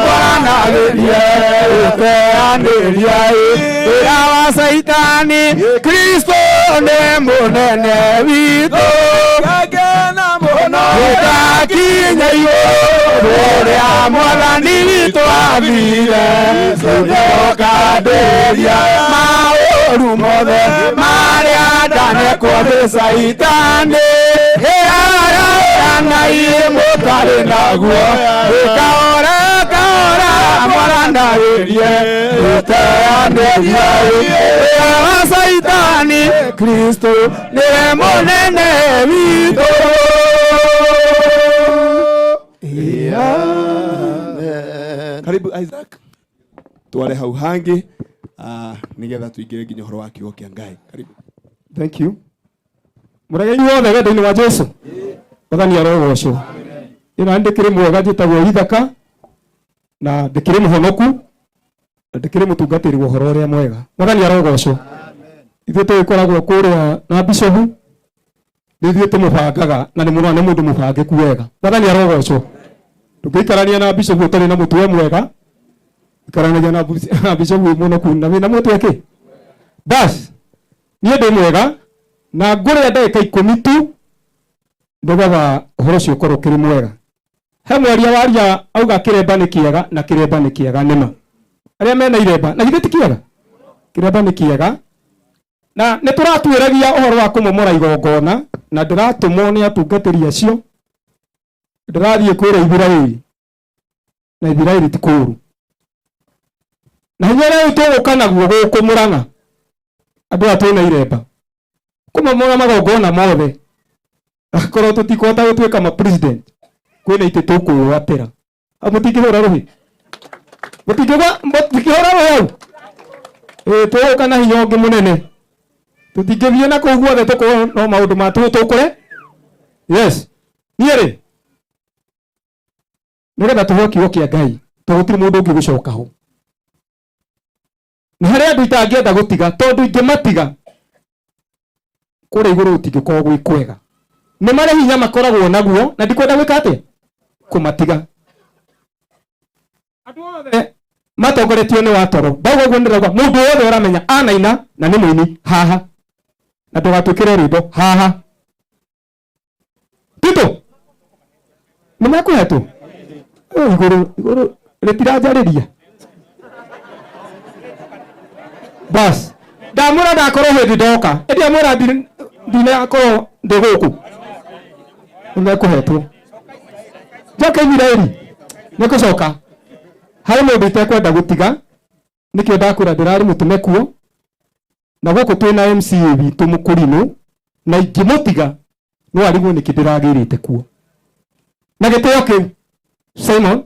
mwaranagĩrie tũteanĩriai wĩra wa Saitani Kristo nĩ mũnene witũ tũtakinya igũrũ rĩa Mwathani witũ athire tũkandĩria maũru mothe marĩa ndanekwo nĩ Saitani ngai mũtarĩ naguo kahora mwaranagĩrie tũteanĩriai wĩra wa Saitani Kristo nĩwe mũnene witũ. Karibu Isaac tware hau hangi nigetha tuingĩre nginya ũhoro wa kiugo kĩa Ngai. Karibu. Thank you. Mũregeni wothe wendo-inĩ wa Jesũ Mwathani arogocwo. Ĩno ndĩkĩrĩ mwega njĩtagwo Ithaka na ndĩkĩrĩ mũhonoku na ndĩkĩrĩ mũtungatĩri wa ũhoro ũrĩa mwega. Mwathani arogocwo. Ithuĩ tũgĩkoragwo kũrĩa na Bishop ithuĩ tũmũbangaga na nĩ mũno nĩ mũndũ mũbangĩku wega. Mwathani arogocwo. Tũkĩikarania na Bishop ũtarĩ na mũtwe mwega ikaranagia na Bishop mũnoku na wĩna mũtwe kĩ bas niĩ ndĩ mwega na ngũrĩa ndagĩka 10 tu ndogaga ũhoro ũcio ũkorwo kĩrĩ mwega. He mwaria waria auga kĩremba nĩ kĩega na kĩremba nĩ kĩega nĩma. Arĩa mena iremba na githĩ ti kĩega kĩremba nĩ kĩega na nĩ tũratuĩragia ũhoro wa kũmomora igongona na ndĩratũmwo nĩ atungatĩri acio ndĩrathiĩ kwĩra Ithiraĩri na Ithiraĩri ti kũũru na hinya rĩu tũgũka naguo gũkũ Mũrang'a andũ a twĩna iremba kũmomora magongona mothe akorwo tũtikũhota gũtuĩka ma president kwĩna itĩ tũkũgwatĩra mũtingĩhũra rũhĩ mũtingĩhũra rũhĩ hau tũgũka na hinya ũngĩ mũnene tũtingĩthiĩ na kũu guothe tũkorwo no maũndũ ma tũkũre yes niĩ rĩ nĩgetha tũheo kiugo kĩa Ngai tũgũtirĩ mũndũ ũngĩ gũcoka ho na harĩa andũ itangĩenda gũtiga tondũ ingĩmatiga kũrĩa igũrũ gũtingĩkorwo gwĩ kwega nĩ marĩ hinya makoragwo naguo na ndikwenda gwĩka atĩa kũmatiga andũ othe matongoretio nĩ wa toro ndauga ũguo ndĩrauga mũndũ wothe ũramenya anaina na nĩ mũini haha na ndũgatuĩkĩre rwĩmbo haha Tito nimekuhetwo iguru ritiranjariria bas ndamura ndakorwo hindi ndoka endia mwira ndinakorwo ndi guku nimekuhetwo njoke Nyirairi nikucoka harĩ mũndũ itekwenda gũtiga nĩkĩo ndakwĩra ndĩrarĩ mũtũme kuo na gũkũ twĩna MCA witũ Mũkũrinũ na ingĩmũtiga no arigwo nĩkĩ ndĩragĩrĩte kuo na gĩtĩo kĩu Simon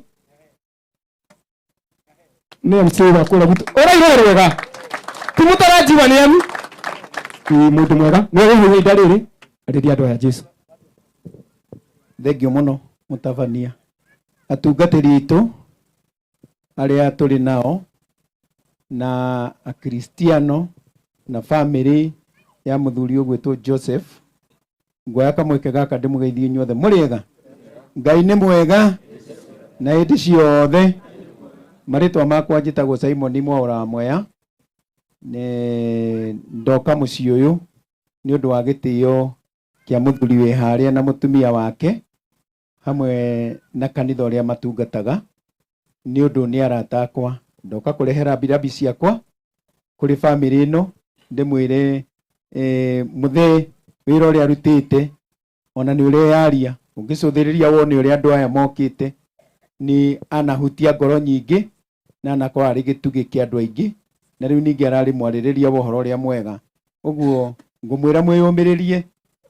nĩ MCA wakũra gwitũ ũraigua wega timũtarajiwa nĩ amu mũndũ mwega nĩ ũgũhũ ihinda rĩrĩ arĩria andũ aya Jesũ. Thengio mũno mũtabania atungatĩri aitũ arĩa tũrĩ nao na akristiano na family ya mũthuri ũgwĩtwo Joseph, nguoya kamweke gaka ndĩmũgeithie inyuothe mũrĩega. Ngai nĩ mwega na hĩndĩ ciothe. Marĩtwa makwa njĩtagwo Simon Mwaũra Mwea, ndoka mũciĩ ũyũ nĩ ũndũ wa gĩtĩo kĩa mũthuri wĩ harĩa na mũtumia wake hamwe na kanitha ũrĩa matungataga, nĩ ũndũ nĩ arata akwa. Ndoka kũrehera mbirabi ciakwa kũrĩ family ĩno ndĩmwĩre mũthee wĩra ũrĩa arutĩte ona nĩ ũrĩa yaria ũngĩcũthĩrĩria wone ũrĩa andũ aya mokĩte ni anahutia ngoro nyingĩ na anakorwo arĩ gĩtugĩ kĩa andũ aingĩ, na rĩu ningĩ ararĩ mwarĩrĩria wa ũhoro ũrĩa mwega. Ũguo ngũmwĩra mwĩyũmĩrĩrie,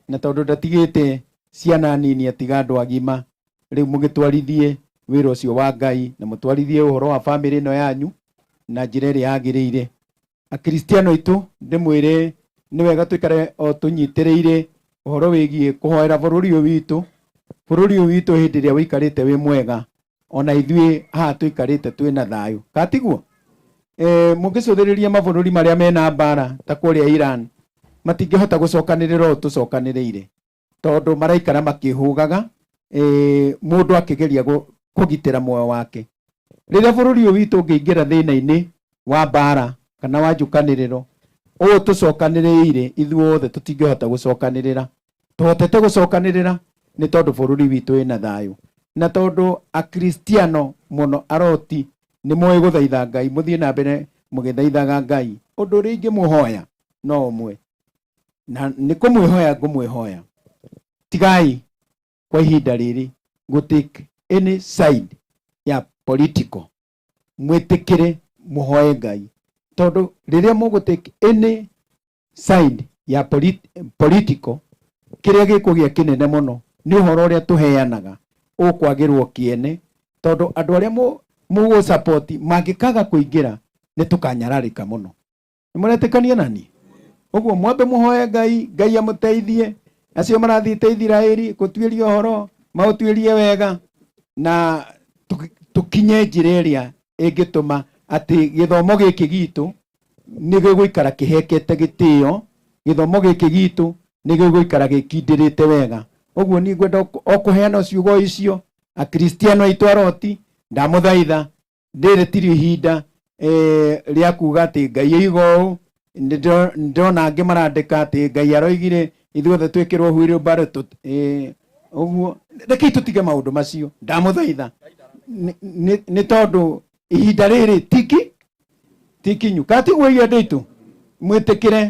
na tondũ ndatigĩte ciana nini atiga andũ agima, rĩu mũgĩtwarithie wĩra ũcio wa Ngai na mũtwarithie ũhoro wa family ĩno yanyu na njĩra ĩrĩa yagĩrĩire. Akristiano aitũ ndĩmwĩre nĩ wega tũikare o tũnyitĩrĩire ũhoro wĩgiĩ kũhoera bũrũri ũyũ witũ. Bũrũri ũyũ witũ hĩndĩ ĩrĩa wĩikarĩte wĩ mwega, ona ithuĩ haha tũikarĩte twĩna thayũ. Katiguo mũngĩcũthĩrĩria mabũrũri marĩa mena mbara ta kũrĩa Iran matingĩhota gũcokanĩrĩra ũũ tũcokanĩrĩire, tondũ maraikara makĩhũgaga mũndũ akĩgeria kũgitĩra muoyo wake. Rĩrĩa bũrũri ũyũ witũ ũngĩingĩra thĩna-inĩ wa mbara kana wa njũkanĩrĩro, ũũ tũcokanĩrĩire ithuothe tũtingĩhota gũcokanĩrĩra. Tũhotete gũcokanĩrĩra nĩ tondũ bũrũri witũ wĩna thayũ, na tondũ akristiano mũno aroti nĩ moĩ gũthaitha Ngai. Mũthiĩ na mbere mũgĩthaithaga Ngai. Ũndũ ũrĩa ingĩmũhoya no ũmwe, na nĩ kũmwĩhoya ngũmwĩhoya, tigai kwa ihinda rĩrĩ gũtake any side ya political. Mwĩtĩkĩre mũhoe Ngai, tondũ rĩrĩa mũgũtake any side ya political, kĩrĩa gĩkũgĩa kĩnene mũno nĩ ũhoro ũrĩa tũheanaga ũkwagĩrwo kĩene, tondũ andũ arĩa mũgũ support mangĩkaga kũingĩra nĩ tũkanyararĩka mũno. Nĩ mũretĩkania nani? Ũguo mwambe mũhoe Ngai, Ngai amũteithie, acio marathiĩte Ithiraĩri gũtuĩria ũhoro maũtuĩrie wega, na tũkinye njĩra ĩrĩa ĩngĩtũma atĩ gĩthomo gĩkĩ gitũ nĩ gĩgũikara kĩhekete gĩtĩo, gĩthomo gĩkĩ gitũ nĩ gĩgũikara gĩkindĩrĩte wega. Ũguo niĩ ngwenda o kũheana ciugo icio. Akristiano aitũ aroti ndamũthaitha, ndĩrĩ tiri ihinda rĩa kuga atĩ Ngai aiga ũũ. Ndĩrona angĩ marandĩka atĩ Ngai aroigire ithuothe twĩkĩrwo wheelbarrow. Ũguo rekei tũtige maũndũ macio, ndamũthaitha, nĩ tondũ ihinda rĩrĩ tikinyu. Katiguo iria andũ aitũ mwĩtĩkĩre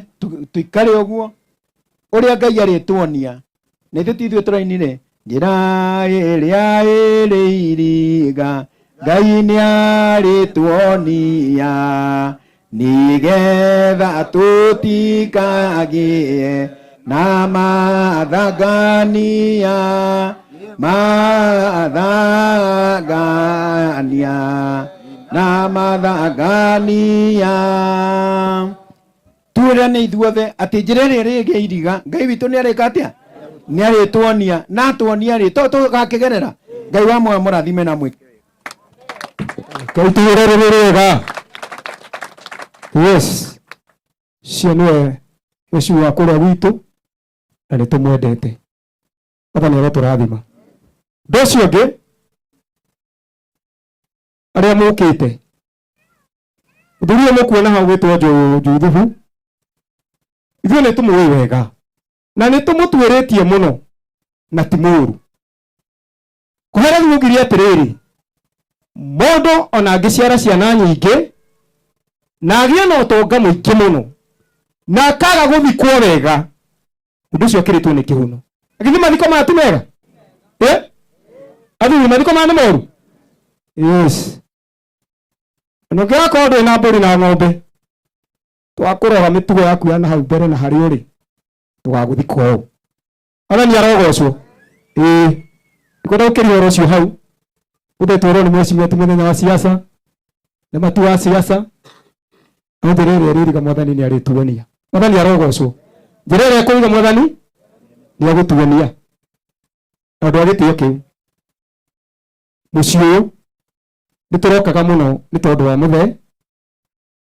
tũikare ũguo ũrĩa Ngai arĩtuonia. Na ithuĩ ithuĩ tũrainire njĩra ĩrĩa ĩrĩ iriga Ngai nĩ arĩtuonia, nĩgetha tũtikagĩe na mathangania na mathangania. Tuĩrane ithuothe atĩ njĩra ĩrĩa ĩrĩ iriga Ngai witũ nĩ arĩka atĩa? Nĩ arĩtuonia, na tuonia rĩ tũgakĩgerera. Ngai wa muoyo mũrathime na mwĩke. Ngai tũgĩrĩre wega. Yes, cio nĩwe Yesu wa kũrĩa gwitũ na nĩ tũmwendete. Baba nĩ arotũrathima. Ũndũ ũcio ũngĩ, arĩa mũkĩte mũthuri ũyũ mũkuona hau gwĩtwo Juthubu, ithuĩ nĩ tũmũĩ wega na nĩ tũmũtuĩrĩtie mũno, na ti mũru. Kũhera ngũgiria atĩrĩrĩ, mũndũ ona angĩciara ciana nyingĩ na agĩe na ũtonga mũingĩ mũno na akaga gũthikwo wega, ũndũ ũcio akĩrĩtwo nĩ kĩhuno. Lakini mathiko maya ti mega? Athuri, mathiko maya nĩ moru? Yes. Na ũngĩgakorwo ndũrĩ na mbũri na ng'ombe, twakũrora mĩtugo yaku ya na hau mbere na harĩ ũrĩ, tũgagũthika ũũ. Athani arogocwo. Ndikwenda gũkĩria ũhoro ũcio hau. Ũndetwo nĩ mweciria ti mũthenya wa siasa, nĩ matu wa siasa. No njĩra ĩrĩa ĩrĩriga Mwathani nĩ arĩtuonia. Mwathani arogocwo. Njĩra ĩrĩa ĩkũriga Mwathani nĩ agũtuonia. Na ũndũ wa gĩtĩo kĩu, mũciĩ ũyũ nĩtũrokaga mũno nĩ tondũ wa mũthee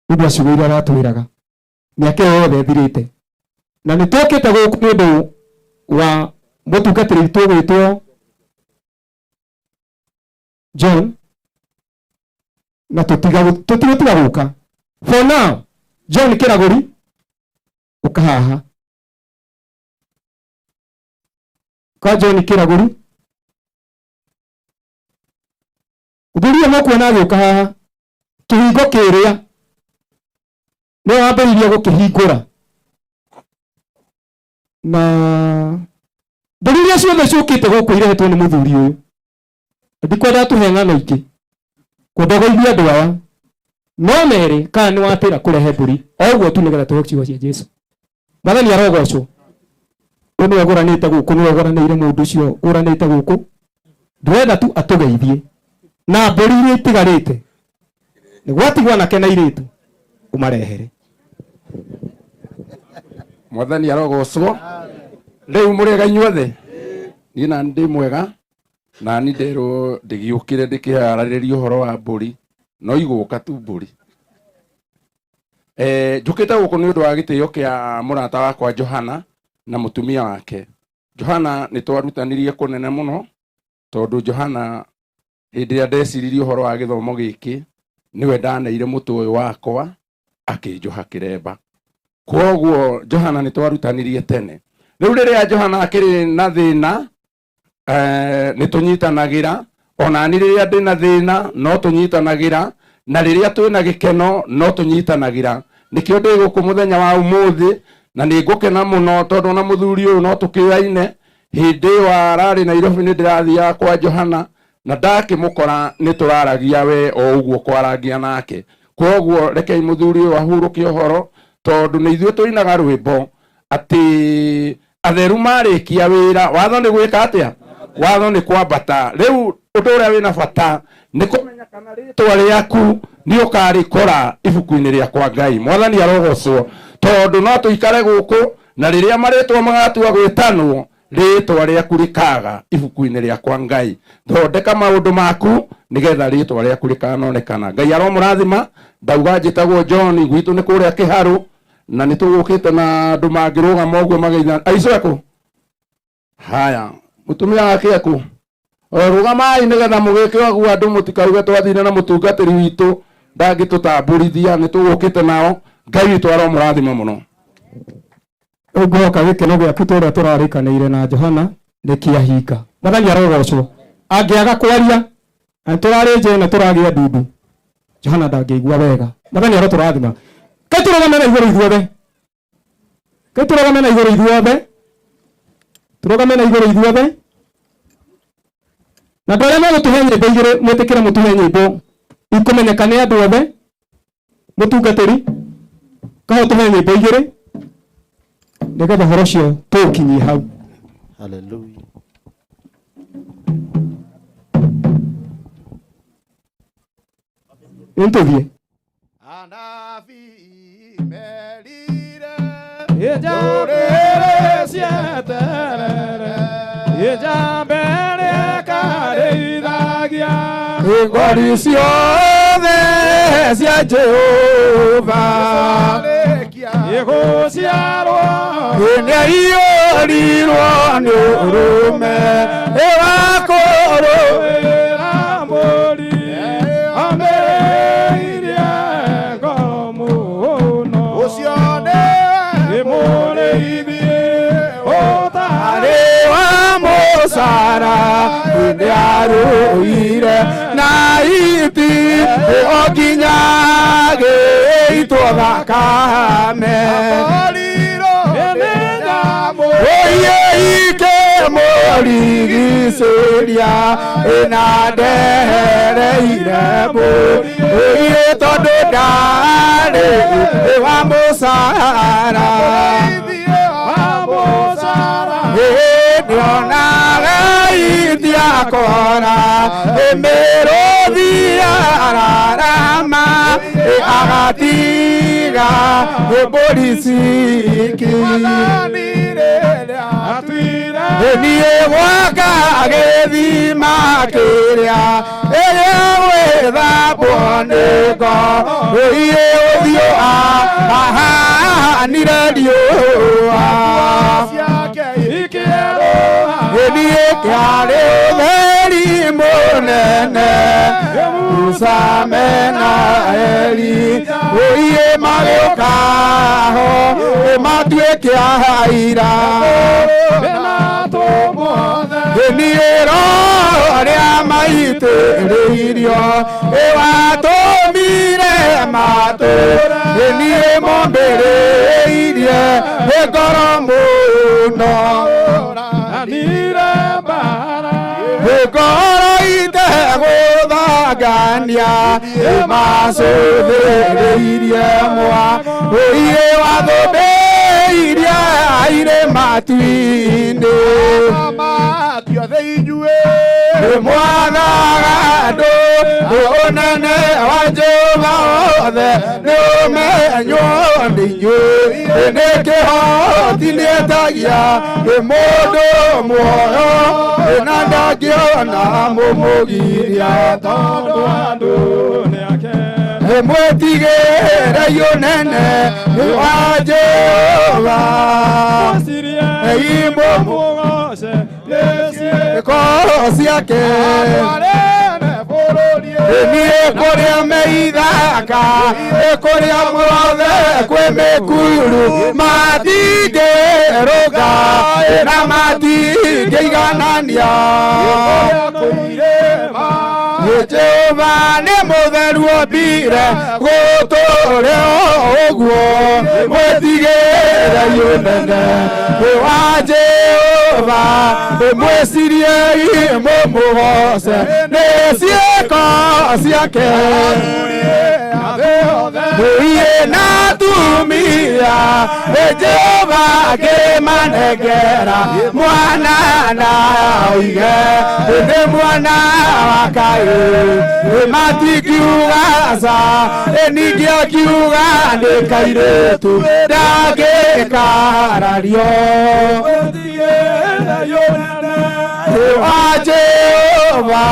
nĩ ũndũ wa ciugo iria aratwĩraga. Mĩaka ĩyo yothe ĩthirĩte, na nĩtũkĩte gũkũ nĩ ũndũ wa mũtungatĩri witũ gwĩtwo John, na tũtigũtiga gũka. For now, John Kĩragũri, ũka haha. Kwa John Kĩragũri, ũthuriye no kuona agĩũka haha, kĩhingo kĩrĩa nĩ wambĩrĩirie gũkĩhingũra, na ndũri iria ciothe ciũkĩte gũkũ irehetwo nĩ mũthuri ũyũ. Ndikwenda tũhe ng'ano ingĩ, kwenda gũithia andũ aya, no merĩ kana nĩ watĩra kũrehe mbũri o ũguo tu nĩgetha tũhe ciugo cia Jesũ. Mwathani arogocwo. Ũyũ nĩwe ũgũranĩte gũkũ, nĩwe ũgũranĩire mũndũ ũcio ũgũranĩte gũkũ. Ndĩrenda tu atũgeithie na mbũri iria itigarĩte, nĩ gwatigwo anake na airĩtu ũmarehere. Mwathani arogocwo. Rĩu mũrĩega inyuothe? Niĩ na ndĩ mwega, na ni nderwo ndĩgĩũkĩre ndĩkĩharĩrĩria ũhoro wa mbũri, no igũka tu mbũri. Njũkĩte gũkũ nĩ ũndũ wa gĩtĩo kĩa mũrata wakwa Johana na mũtumia wake. Johana nĩ twarutanirie kũnene mũno, tondũ Johana hĩndĩ ĩrĩa ndeciririe ũhoro wa gĩthomo gĩkĩ nĩwe ndaneire mũtũ ũyũ wakwa akĩnjoha kĩremba. Kwoguo Johana nĩ twarutanirie tene. Rĩu rĩrĩa Johana akĩrĩ na thĩna nĩ tũnyitanagĩra, ona ni rĩrĩa ndĩ na thĩna no tũnyitanagĩra, na rĩrĩa twĩna gĩkeno no tũnyitanagĩra. Nĩkĩo ndĩ gũkũ mũthenya wa ũmũthĩ, na nĩ ngũkena mũno tondũ na mũthuri ũyũ no tũkĩoyaine. Hĩndĩ ĩyo ararĩ Nairobi nĩ ndĩrathiaga kwa Johana, na ndakĩmũkora nĩ tũraragia we o ũguo kwaragia nake. Kwoguo rekei mũthuri ũyũ ahurũke ũhoro, tondũ nĩ ithuĩ tũinaga rwĩmbo atĩ atheru marĩkia wĩra, watho nĩ gwĩka atĩa? Watho nĩ kwambata. Rĩu ũndũ ũrĩa wĩna bata nĩ kũmenya kana rĩtwa rĩaku nĩ ũkarĩkora ibuku-inĩ rĩa kwa Ngai. Mwathani arogocwo. Tondũ no tũikare gũkũ, na rĩrĩa marĩtwa magatua gwĩtanwo, rĩtwa rĩaku rĩkaga ibuku-inĩ rĩa kwa Ngai. Thondeka maũndũ maku nĩgetha rĩtwa rĩaku rĩkanonekana. Ngai aromũrathima. Ndauga njĩtagwo John, gwitũ nĩ kũrĩa Kĩharũ, na nĩ tũgũkĩte na andũ mangĩrũgama ũguo mageithana. Aico ekũ? Haya, mũtumia wake ekũ? Rũgamai nĩgetha mũgĩke ũguo andũ mũtikauge twathire na mũtungatĩri witũ ndangĩtũtambũrithia, nĩ tũgũkĩte nao. Ngai witũ aromũrathima mũno. Ũngĩoka gĩkeno gĩaku tũrĩa tũrarĩkanĩire na Johana nĩ kĩahinga. Mwathani arogocwo. Angĩaga kwaria, na tũrarĩ nje na tũragĩa ndundu, Johana ndangĩigua wega. Mwathani arotũrathima. Kaĩ tũrũgame na igũrũ ithuothe? Kaĩ tũrũgame na igũrũ ithuothe? Tũrũgame na igũrũ ithuothe? Na andũ arĩa megũtũhe nyĩmbo igĩrĩ mwĩtĩkĩre mũtũhe nyĩmbo ikũmenyeka nĩ andũ othe. Mũtungatĩri kaho tũhe nyĩmbo igĩrĩ nĩgetha ũhoro ũcio tũũkinyie hau. Hallelujah. Nĩtũthiĩ. Ijambere cieterere, ijambere karĩithagia, ngori ciothe cia Jehova igũciarwo, nĩ iyũrirwo nĩ ũrũme wa kũrũĩra mbũri, ambĩrĩirie ngoro mũno, ũcio nĩwe mũrĩithi ũtarĩ wa mũndũ. rũire na iti okinyage itwo thakame oye ike mũrigicĩria ĩna ndehereire mbũri oye tondũ ndarĩ wa mũcara ndionaga itiakora mĩrũthi ararama agatiga mbũri ciki niĩ gwaka gĩthima kĩrĩa ĩrĩa gwĩthambwo nĩ ngo ũiĩ ũthiũ ahanire riũa niĩ kĩarĩ ũtheri mũnene Musa mena Eli ũiĩ magĩũkaho matuĩke aira niĩro rĩa maitĩrĩirio watũmire matũ niĩ mombĩrĩirie ngoro mũno ngoro itegũthangania macũthĩrĩirie mwa ũiĩ wathũmbĩirie aire matu-inĩ mwagaga andũ ũnene wa Jehova wothe nĩ ũmenywo nĩ inyuĩ nĩ kĩhoti nĩetagia mũndũ muoyo na ndangĩona mũmũgiria tondũ andũ nĩake mwĩtigĩre ũnene wa Jehova imũmũgoce ngoro ciake niĩ kũrĩa meithaka kũrĩa muothe kwĩ mĩkuru matingĩrũga na matingĩiganania Jehova nĩ mũtheru ombire gũtũre ũguo mwĩtigĩre ũnene wa Jehova mwĩciriei mũmũgoce nĩ ciĩko ciake mũiĩ na atumia Jehova akĩmanengera mwana na oige nĩ mwana wa Kaĩ matikiuga ca ningĩ akiuga nĩ kairĩtu ndangĩkarario wa Jehova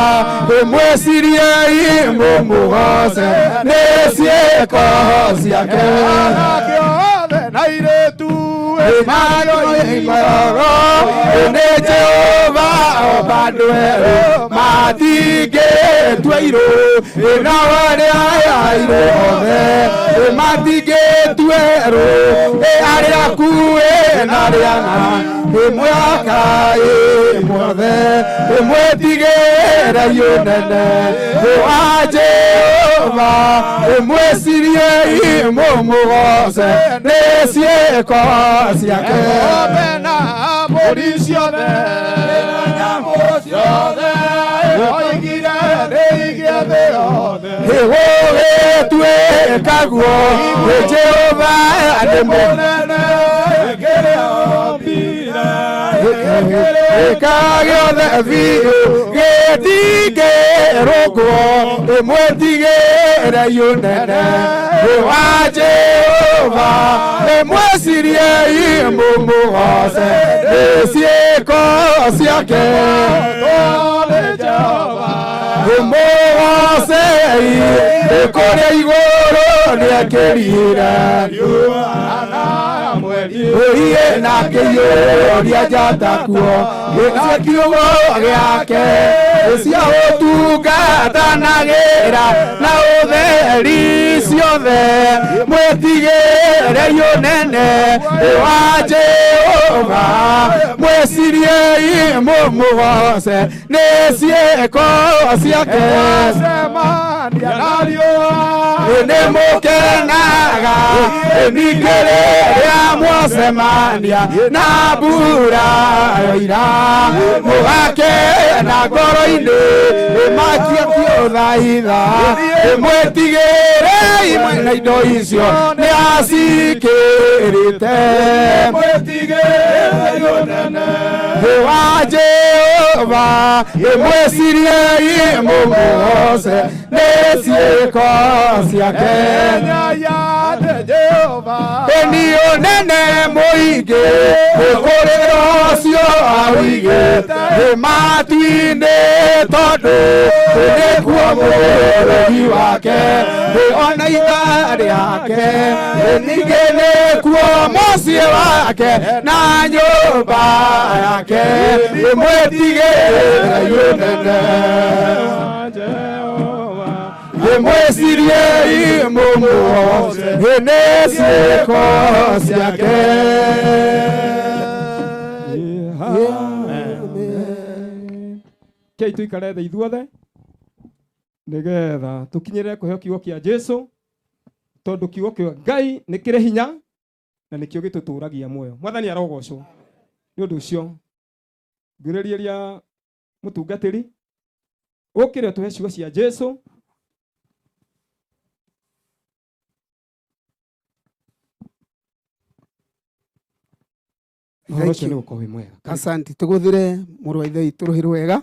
mwĩciriei mũmũgoce nĩ ciĩko ciake na irĩtu nĩ Jehova bandũ erũ matingĩtuĩirwo na arĩa airũ othe matingĩtuĩrwo arĩa akuĩ na arĩa mwaka mwothe mwĩtigĩre ũnene wa Jehova mwĩciriei mũmũgoce nĩ ciĩko ciake na mbũri ciothe nyamũ ciothe oigire nĩigie thĩ yothe gũgĩtuĩkaguo Jehova nĩ mũnene kĩrĩa ombire gĩkagĩothe biũ gĩtingĩrũngwo mwĩtigĩre ũnene wa Jehova mwĩciriei mũmũgoce nĩ ciĩko ciake mũgocei kũrĩa igũrũ nĩekĩrire ũiĩ na kĩiyũria njata kuo gĩcia kiugo gĩake cia ũtungatanagĩra na ũtheri ciothe mwĩtigĩre ũnene wa Jehova mwesirie mumugose nicieko ciake semania nario nimukenaga ningere ria mwasemania na mbura yoira mugakena ngoro-ini makia kiothaitha mwetigire imwe na indo icio nĩ acikĩrĩte wa Jehova mwĩcirie mũmũgoce nĩ ciĩko ciake ĩni ũnene mũingĩ ũkũrĩro ũcio awĩigĩte matu-inĩ tondũ nĩkuo mũrũgi wake ona itha rĩake ningĩ nĩkuo mũciĩ wake na nyũmba yake mwĩtigĩre yũnene mwĩcirie mũmũgoce nĩ ciĩko ciake. Kei tuikare thĩ ithuothe nigetha tukinyĩrĩre kũheo kiugo kĩa Jesu tondũ kiugo kĩa Ngai nĩ kĩrĩ hinya na nĩkĩo gĩtũtũragia muoyo. Mwathani arogocwo. Nĩ ũndũ ũcio ngirĩrĩria rĩa mũtungatĩri ũkĩre tũhe ciugo cia Jesu. Asante tuguthire mũrũ wa ithe witũ rũhĩ rwega.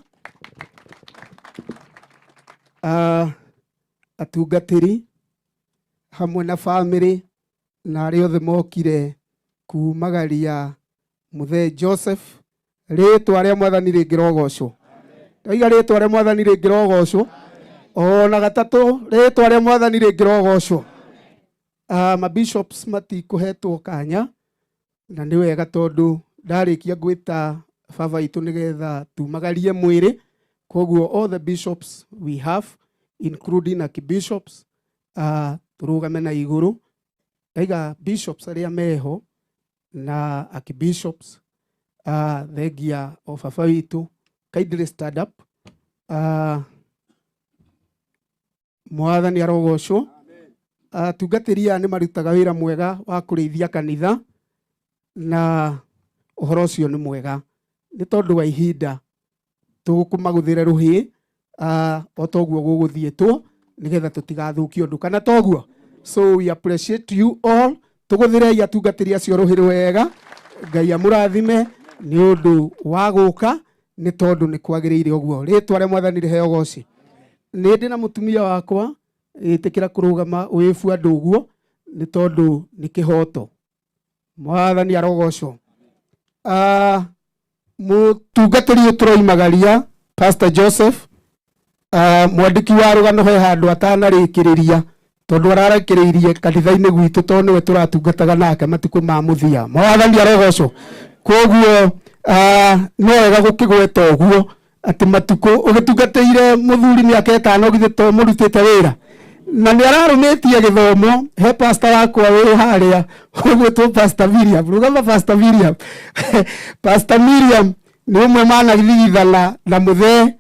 Atungatĩri hamwe na bamĩrĩ na arĩa othe mokire kumagaria mũthee Joseph, rĩtwa rĩa Mwathani rĩngĩrogocwo. Oiga rĩtwa rĩa Mwathani rĩngĩrogocwo. Ona gatatũ rĩtwa rĩa Mwathani rĩngĩrogocwo. Mabishops matikũhetwo kanya na nĩ wega tondũ ndarĩkia gwĩta baba itũ nĩgetha tumagarie mwĩrĩ. Koguo all the bishops we have including archbishops turugame na igũrũ. Aiga bishops arĩa meho na archbishops thengia o baba witũ kindly stand up. Mwathani arogocwo. Atungatĩri aya nĩ marutaga wĩra mwega wa kũrĩithia kanitha na ũhoro ũcio nĩ mwega nĩ tondũ wa ihinda tũkũmagũthĩre rũhĩ o toguo gũgũthiĩtwo nĩgetha tũtigathũkie ũndũ kana toguo. So we appreciate you all. Tũgũthĩrei atungatĩri acio rũhĩ rwega. Ngai amũrathime nĩ ũndũ wa gũka nĩ tondũ nĩ kwagĩrĩire ũguo. Rĩtwa rĩa Mwathani rĩheo goci. Nĩ ndĩ na mũtumia wakwa ĩtĩkĩra kũrũgama wĩbu andũ ũguo nĩ tondũ nĩ kĩhoto. Mwathani arogocwo. Mũtungatĩri ũtũroimagaria Pastor Joseph, mwandĩki wa rũgano he handũ atanarĩkĩrĩria tondũ ararekereirie kanitha-inĩ gwitũ tondũ nĩwe tũratungataga nake matukũ ma mũthia. Mwathani arogocwo. Koguo no wega gũkĩgweta ũguo atĩ matukũ ũgĩtungatĩire mũthuri mĩaka ĩtano githĩ to mũrutĩte wĩra na nĩ ararũmĩtie gĩthomo. He pastor wakwa wĩ harĩa ũgwĩtwo Pastor Miriam. Rũgama Pastor Miriam. Pastor Miriam nĩ ũmwe managithigithana na mũthee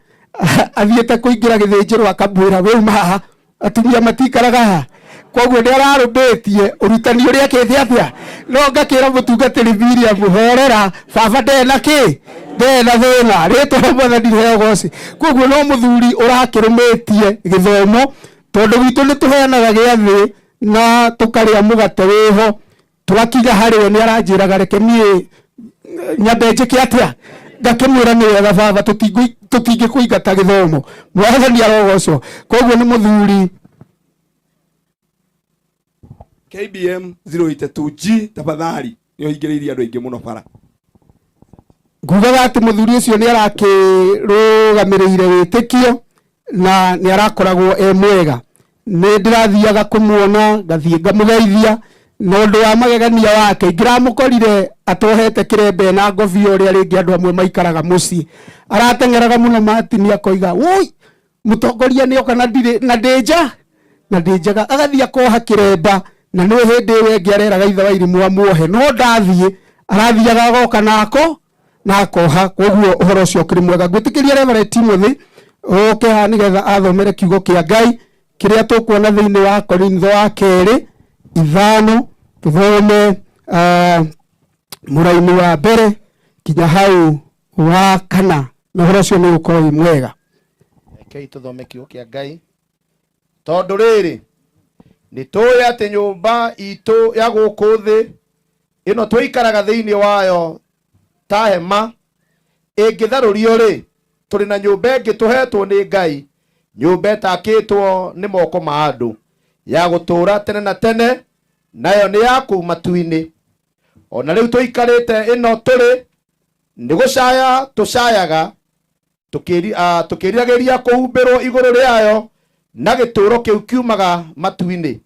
athiĩte kũingĩra gĩthĩnjĩro akamwĩra we uma haha atumia matikaraga haha. Koguo nĩ ararũmĩtie ũrutani ũrĩa akĩte atĩa. No ngakĩra mũtungatĩri Miriam horera baba ndena kĩ ndena thĩna rĩtwa rĩa Mwathani rĩheo goci. Koguo no mũthuri ũrakĩrũmĩtie gĩthomo tondũ gwitũ nĩ tũheanaga gĩathĩ na tũkarĩa mũgate wĩho twakinya harĩo nĩ aranjĩraga reke niĩ nyambe njĩke atĩa ngakĩmwĩra nĩ wega baba tũtingĩkũingata gĩthomo. Mwathani arogocwo. Koguo nĩ mũthuri KBM 082G tafadhali nĩ oingĩrĩirie andũ aingĩ mũno bara. Ngugaga atĩ mũthuri ũcio nĩ arakĩrũgamĩrĩire wĩtĩkio na nĩ arakoragwo mwega. Nĩ ndĩrathiaga kũmuona ngathiĩ ngamũgeithia na ũndũ wa magegania wake ngĩramũkorire atohete kĩrembe na ngobia ũrĩa rĩngĩ andũ amwe maikaraga mũciĩ. Arateng'eraga mũno matini akoiga woi mũtongoria nĩ oka na ndĩnja na ndĩnjaga agathiĩ akoha kĩremba na nĩ hĩndĩ ĩyo ĩngĩ areraga ithe wa Irimũ amuohe. No ndathiĩ arathiaga agoka nako na koha koguo uhoro ucio kiri mwega gwitikiria Reverend Timothy oke ha nigetha athomere kiugo kia Ngai kiria tukuona thiini wa Korintho wa 2:5 tuthome muraini wa mbere kinya hau wa 4 na uhoro ucio ni ukorwo mwega. Rekei tuthome kiugo kia Ngai tondu riri ni tuĩ atĩ nyũmba itũ ya gũkũ thĩ ĩno tũikaraga thĩinĩ wayo ta hema ĩngĩtharũrio rĩ tũrĩ na nyũmba ĩngĩ tũhetwo nĩ Ngai, nyũmba ĩtakĩtwo nĩ moko ma andũ, ya gũtũũra tene na tene, nayo nĩ ya kũu matu-inĩ. Ona rĩu tũikarĩte ĩno tũrĩ nĩ gũcaya tũcayaga tũkĩriragĩria kũhumbĩrwo igũrũ rĩayo na gĩtũũro kĩu kiumaga matu-inĩ.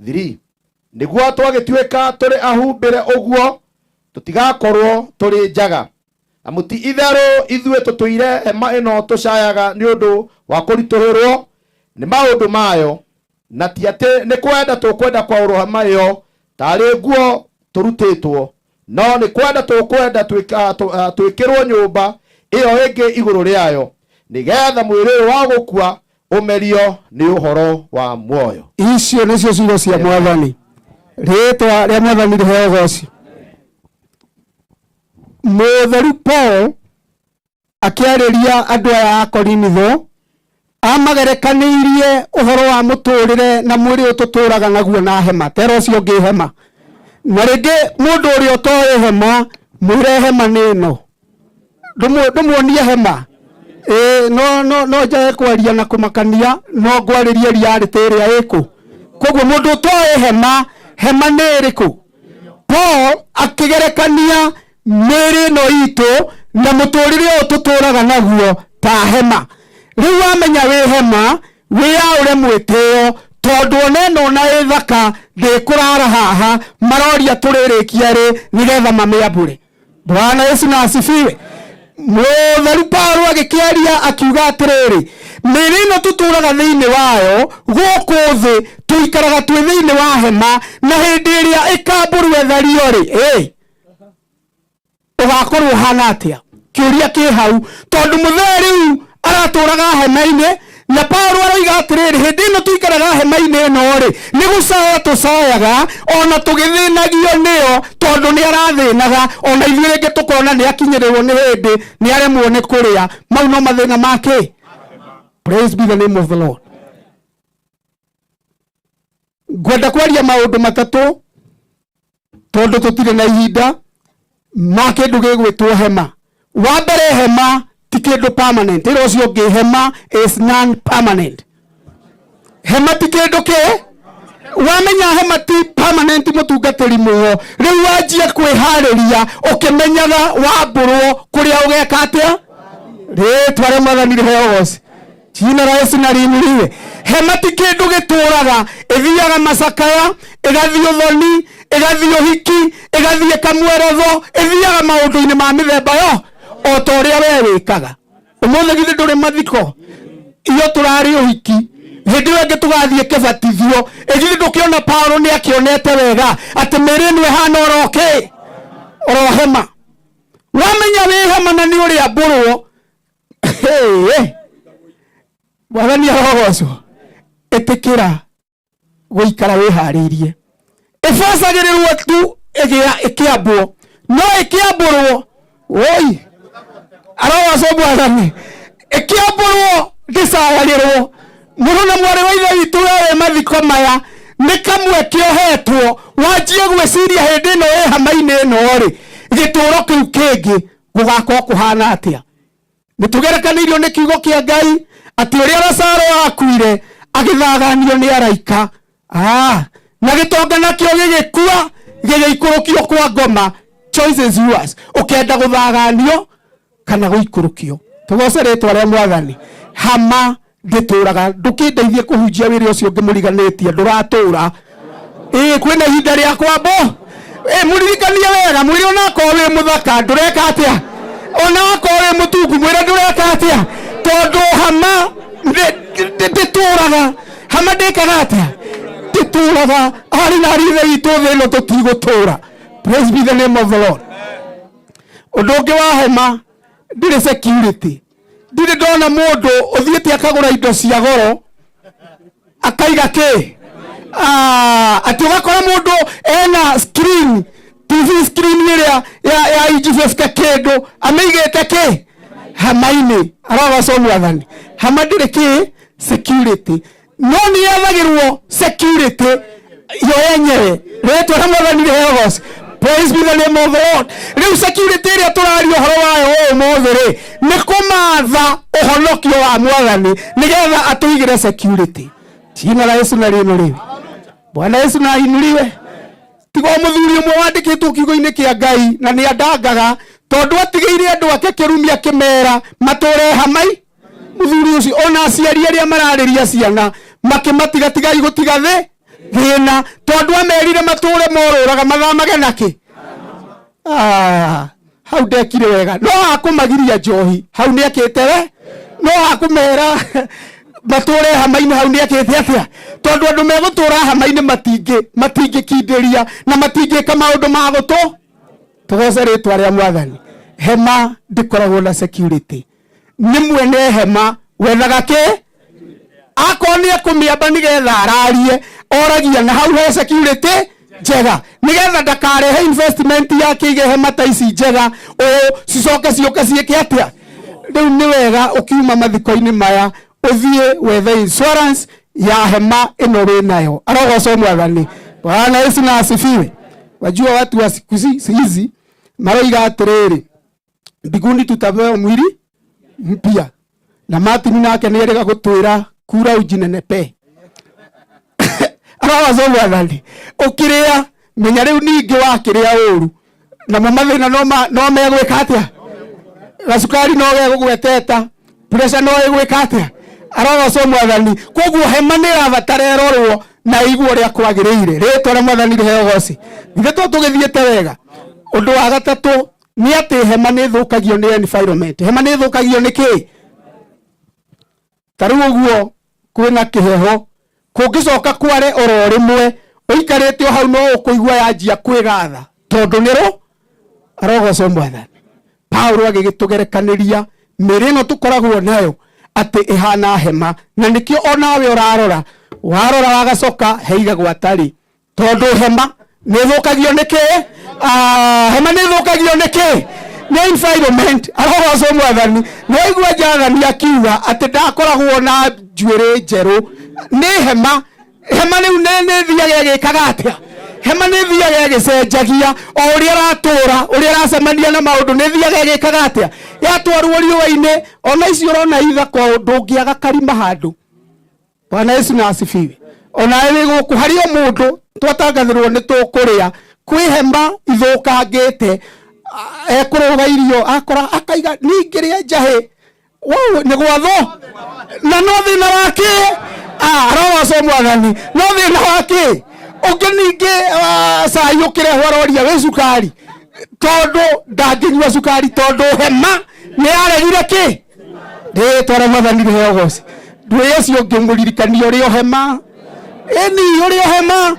3 nĩguo twagĩtuĩka tũrĩ ahumbĩre ũguo tũtigakorwo tũrĩ njaga, amu ti itherũ ithuĩ tũtũire hema ĩno tũcayaga nĩ ũndũ wa kũritũhĩrwo nĩ maũndũ mayo, na ti atĩ nĩ kwenda tũkwenda kwaũrwo hema ĩyo tarĩ nguo tũrutĩtwo, no nĩ kwenda tũkwenda twĩkĩrwo nyũmba ĩyo ĩngĩ igũrũ rĩayo, nĩgetha mwĩrĩ ũyũ wa gũkua ũmerio nĩ ũhoro wa muoyo. Icio nĩcio ciugo cia Mwathani. Rĩĩtwa rĩa Mwathani rĩheo goci. Mũtheru Paul akĩarĩria andũ aya a Korintho amagerekanĩirie ũhoro wa mũtũrĩre na mwĩrĩ ũyũ tũtũraga naguo na hema, tera ũcio ũngĩ hema. Na rĩngĩ mũndũ ũrĩa ũtoĩ hema, mwĩre hema nĩ ĩno, ndũmuonie hema. No njae kwaria na kũmakania, no ngwarĩrie reality ĩrĩa ĩkũ. Koguo mũndũ ũtoĩ hema, hema nĩ ĩrĩkũ? Paul akĩgerekania mĩrĩ ĩno itũ na mũtũrĩre ũyũ tũtũraga naguo ta hema. Rĩu wamenya wĩ hema, wĩyaũre mwĩtĩo, tondũ ona ĩno na ĩ thaka ndĩkũrara haha, maroria tũrĩrĩkia rĩ nĩgetha mamĩambũre. Bwana Yesu na asifiwe. Mũtheru Paulo agĩkĩaria akiuga atĩrĩrĩ, mĩrĩ ĩno tũtũraga thĩinĩ wayo gũkũ thĩ tũikaraga twĩ thĩinĩ wa hema, na hĩndĩ ĩrĩa ĩkambũrwo ethario rĩ ũgakorwo hana atĩa? Kĩũria kĩ hau, tondũ mũthee rĩu aratũraga hema-inĩ, na Paulo aroiga atĩrĩrĩ, hĩndĩ ĩno tũikaraga hema-inĩ ĩno rĩ nĩ gũcaya tũcayaga, ona tũgĩthĩnagio nĩyo tondũ nĩ arathĩnaga, ona ithuĩ rĩngĩ tũkona nĩ akinyĩrĩrwo nĩ hĩndĩ nĩ aremwo nĩ kũrĩa. Mau no mathĩna make. Praise be the name of the Lord. Ngwenda kwaria maũndũ matatũ tondũ tũtirĩ na ihinda ma kĩndũ gĩgwĩtwo hema. Wa mbere, hema ti kĩndũ permanent. Ĩro ũcio ũngĩ, hema is non permanent. Hema ti kĩndũ kĩ? Wamenya hema ti permanent, mũtungatĩri mũo rĩu wanjie kwĩharĩria ũkĩmenyaga wambũrwo kũrĩa ũgeka atĩa? Rĩĩtwa rĩa Mwathani rĩheo goci. Jina la Yesu na rĩinĩriwe. Hema ti kĩndũ gĩtũraga, ĩthiaga macakaya, ĩgathiĩ ũthoni, ĩgathiĩ ũhiki, ĩgathiĩ kamweretho, ĩthiaga maũndũ-inĩ ma mĩthemba yo o ta ũrĩa we wĩkaga. Ũmũthĩ githĩ ndũrĩ mathiko? Iyo tũrarĩ ũhiki, hĩndĩ ĩyo ĩngĩ tũgathiĩ kĩbatithio, githĩ ndũkĩona Paulo nĩ akĩonete wega atĩ mĩrĩ ĩno ĩhana oro hema. Wamenya wĩ hema na nĩ ũrĩa mbũrwo, Mwathani arogocwo, ĩtĩkĩra gũikara wĩharĩirie. Ĩbacagĩrĩrwo tu ĩkĩambwo, no ĩkĩambũrwo oi arogocwo Mwathani, ĩkĩambũrwo ndĩcagagĩrwo. Mũrũ na mwarĩ wa ithe witũ wĩ mathiko maya nĩ kamwe kĩohetwo, wanjie gwĩciria hĩndĩ ĩno ĩ hama-inĩ ĩno rĩ gĩtũũro kĩu kĩngĩ gũgakorwo kũhana atĩa? Nĩtũgerekanĩirio nĩ kiugo kĩa Ngai atĩ ũrĩa Lazaro akuire agĩthaganio nĩ araika, na gĩtonga nakĩo gĩgĩkua gĩgĩikũrũkio kwa ngoma. Choice is yours. Ũkenda gũthaganio kana gũikũrũkio. Tũgoce rĩĩtwa rĩa Mwathani. Hama ndĩtũraga, ndũkĩndeithie kũhunjia wĩra ũcio ngĩmũriganĩtie, ndũratũra. Kwĩna ihinda rĩa kwambwo. Mũririkanie wega, mwĩrĩ onakorwo wĩ mũthaka ndũreka atĩa? Onakorwo wĩ mũtungu mwĩrĩ ndũreka atĩa? Tondũ hama ndĩtũraga. Hama ndĩkaga atĩa? Ndĩtũraga. Arĩ na ithe witũ thĩ ĩno tũtigũtũra. Praise be the name of the Lord. Odonge wa hema ndire security. Ndire ndona mundu uthiete akagura indo cia goro akaiga ke ati ugakora mundu ena screen TV screen iria ya IGFK kedo ameigete ke hamaini arawa so mwathani hama ndire ke security no ni yathagirwo security yo yenyewe retwa na mwathani rehogos. Praise be the name of the Lord. Riu security iria turario horo wayo mothe ni kumatha uhonokio wa mwathani nigetha atuigire security. Jina la Yesu na rino riu. Bwana Yesu na inuliwe. Tigo muthuri umwe wandikitwo kiugo-ini kia Ngai na ni andangaga tondu atigeire andu ake kirumia kimera mature hamai. Muthuri ucio ona aciari aria marariria ciana makimatiga tiga igutiga thina tondu amerire mature moruraga mathamage naki. Hau ndekire wega no akumagiria njohi hau ni akite we no akumera mature hamaini hau ni akite atia tondu andu megutura hamaini matingi kindiria na matingi kama undu magutu tugoce ritwa ria mwathani. Hema ndikoragwo na security ni mwene hema wethaga ki akoni akumiamba nigetha ararie oragia na hau he security njega nigetha ndakarehe investment yake ige hema ta ici njega cicoke ciuke ciike atia. Riu ni wega ukiuma mathiko-ini maya uthie wethe insurance ya hema ino ri nayo arogoco mwathani. Bwana Yesu na asifiwe. Wajua watu wa siku hizi maroiga atiriri mbinguni tutapewa mwili mpya na Martin nake ni erega gutwira kura ujinenepe. Arogoco mwathani ukiria menya riu ningi wakiria uru na mathina no megwika atia gasukari no gegugweteta pressure no egwika atia arogoco mwathani. Koguo hema ni rabatara erorwo na igwo ria kwagiriire ritwa ria mwathani riheogoci ithe tugithiete wega. Undu wa gatatu ni ati hema ni thukagio ni environment. Hema ni thukagio ni ki taru uguo kwina kiheho kungicoka kware oro rimwe uikarite hau no ukuigwa yanjia kwigatha tondu niro arogoco mwathani. Paulo agigitugerekaniria miri no tukoragwo nayo ati ihana hema na nikio onawe urarora warora wagacoka heiga gwatari tondu hema ni thukagio niki hema ni thukagio niki ni environment. Arogoco mwathani no igwa jathani akiuga ati ndakoragwo na njuiri njeru ni hema riu ni thiaga gikaga atia hema ni thiaga gicenjagia o uria ratura uria racemania na maundu ni thiaga gikaga atia yatwarwo riũa-ini ona icio urona ithaka undu ungiaga karima handu. Bwana Yesu na asifiwe. Ona ri guku hario mundu twatangathirwo ni tukuria kwi hema ithukangite ekuruga irio akora akaiga ningiria njahi wow ni gwatho na no thina wake arogoco mwathani no thina wake ungi ningi cai ukire hwaroria wi cukari tondu ndanginyua cukari tondu hema ni aregire ki ritwara mwathani riheogoci ndui ucio ngimuririkanio rio hema ni urio hema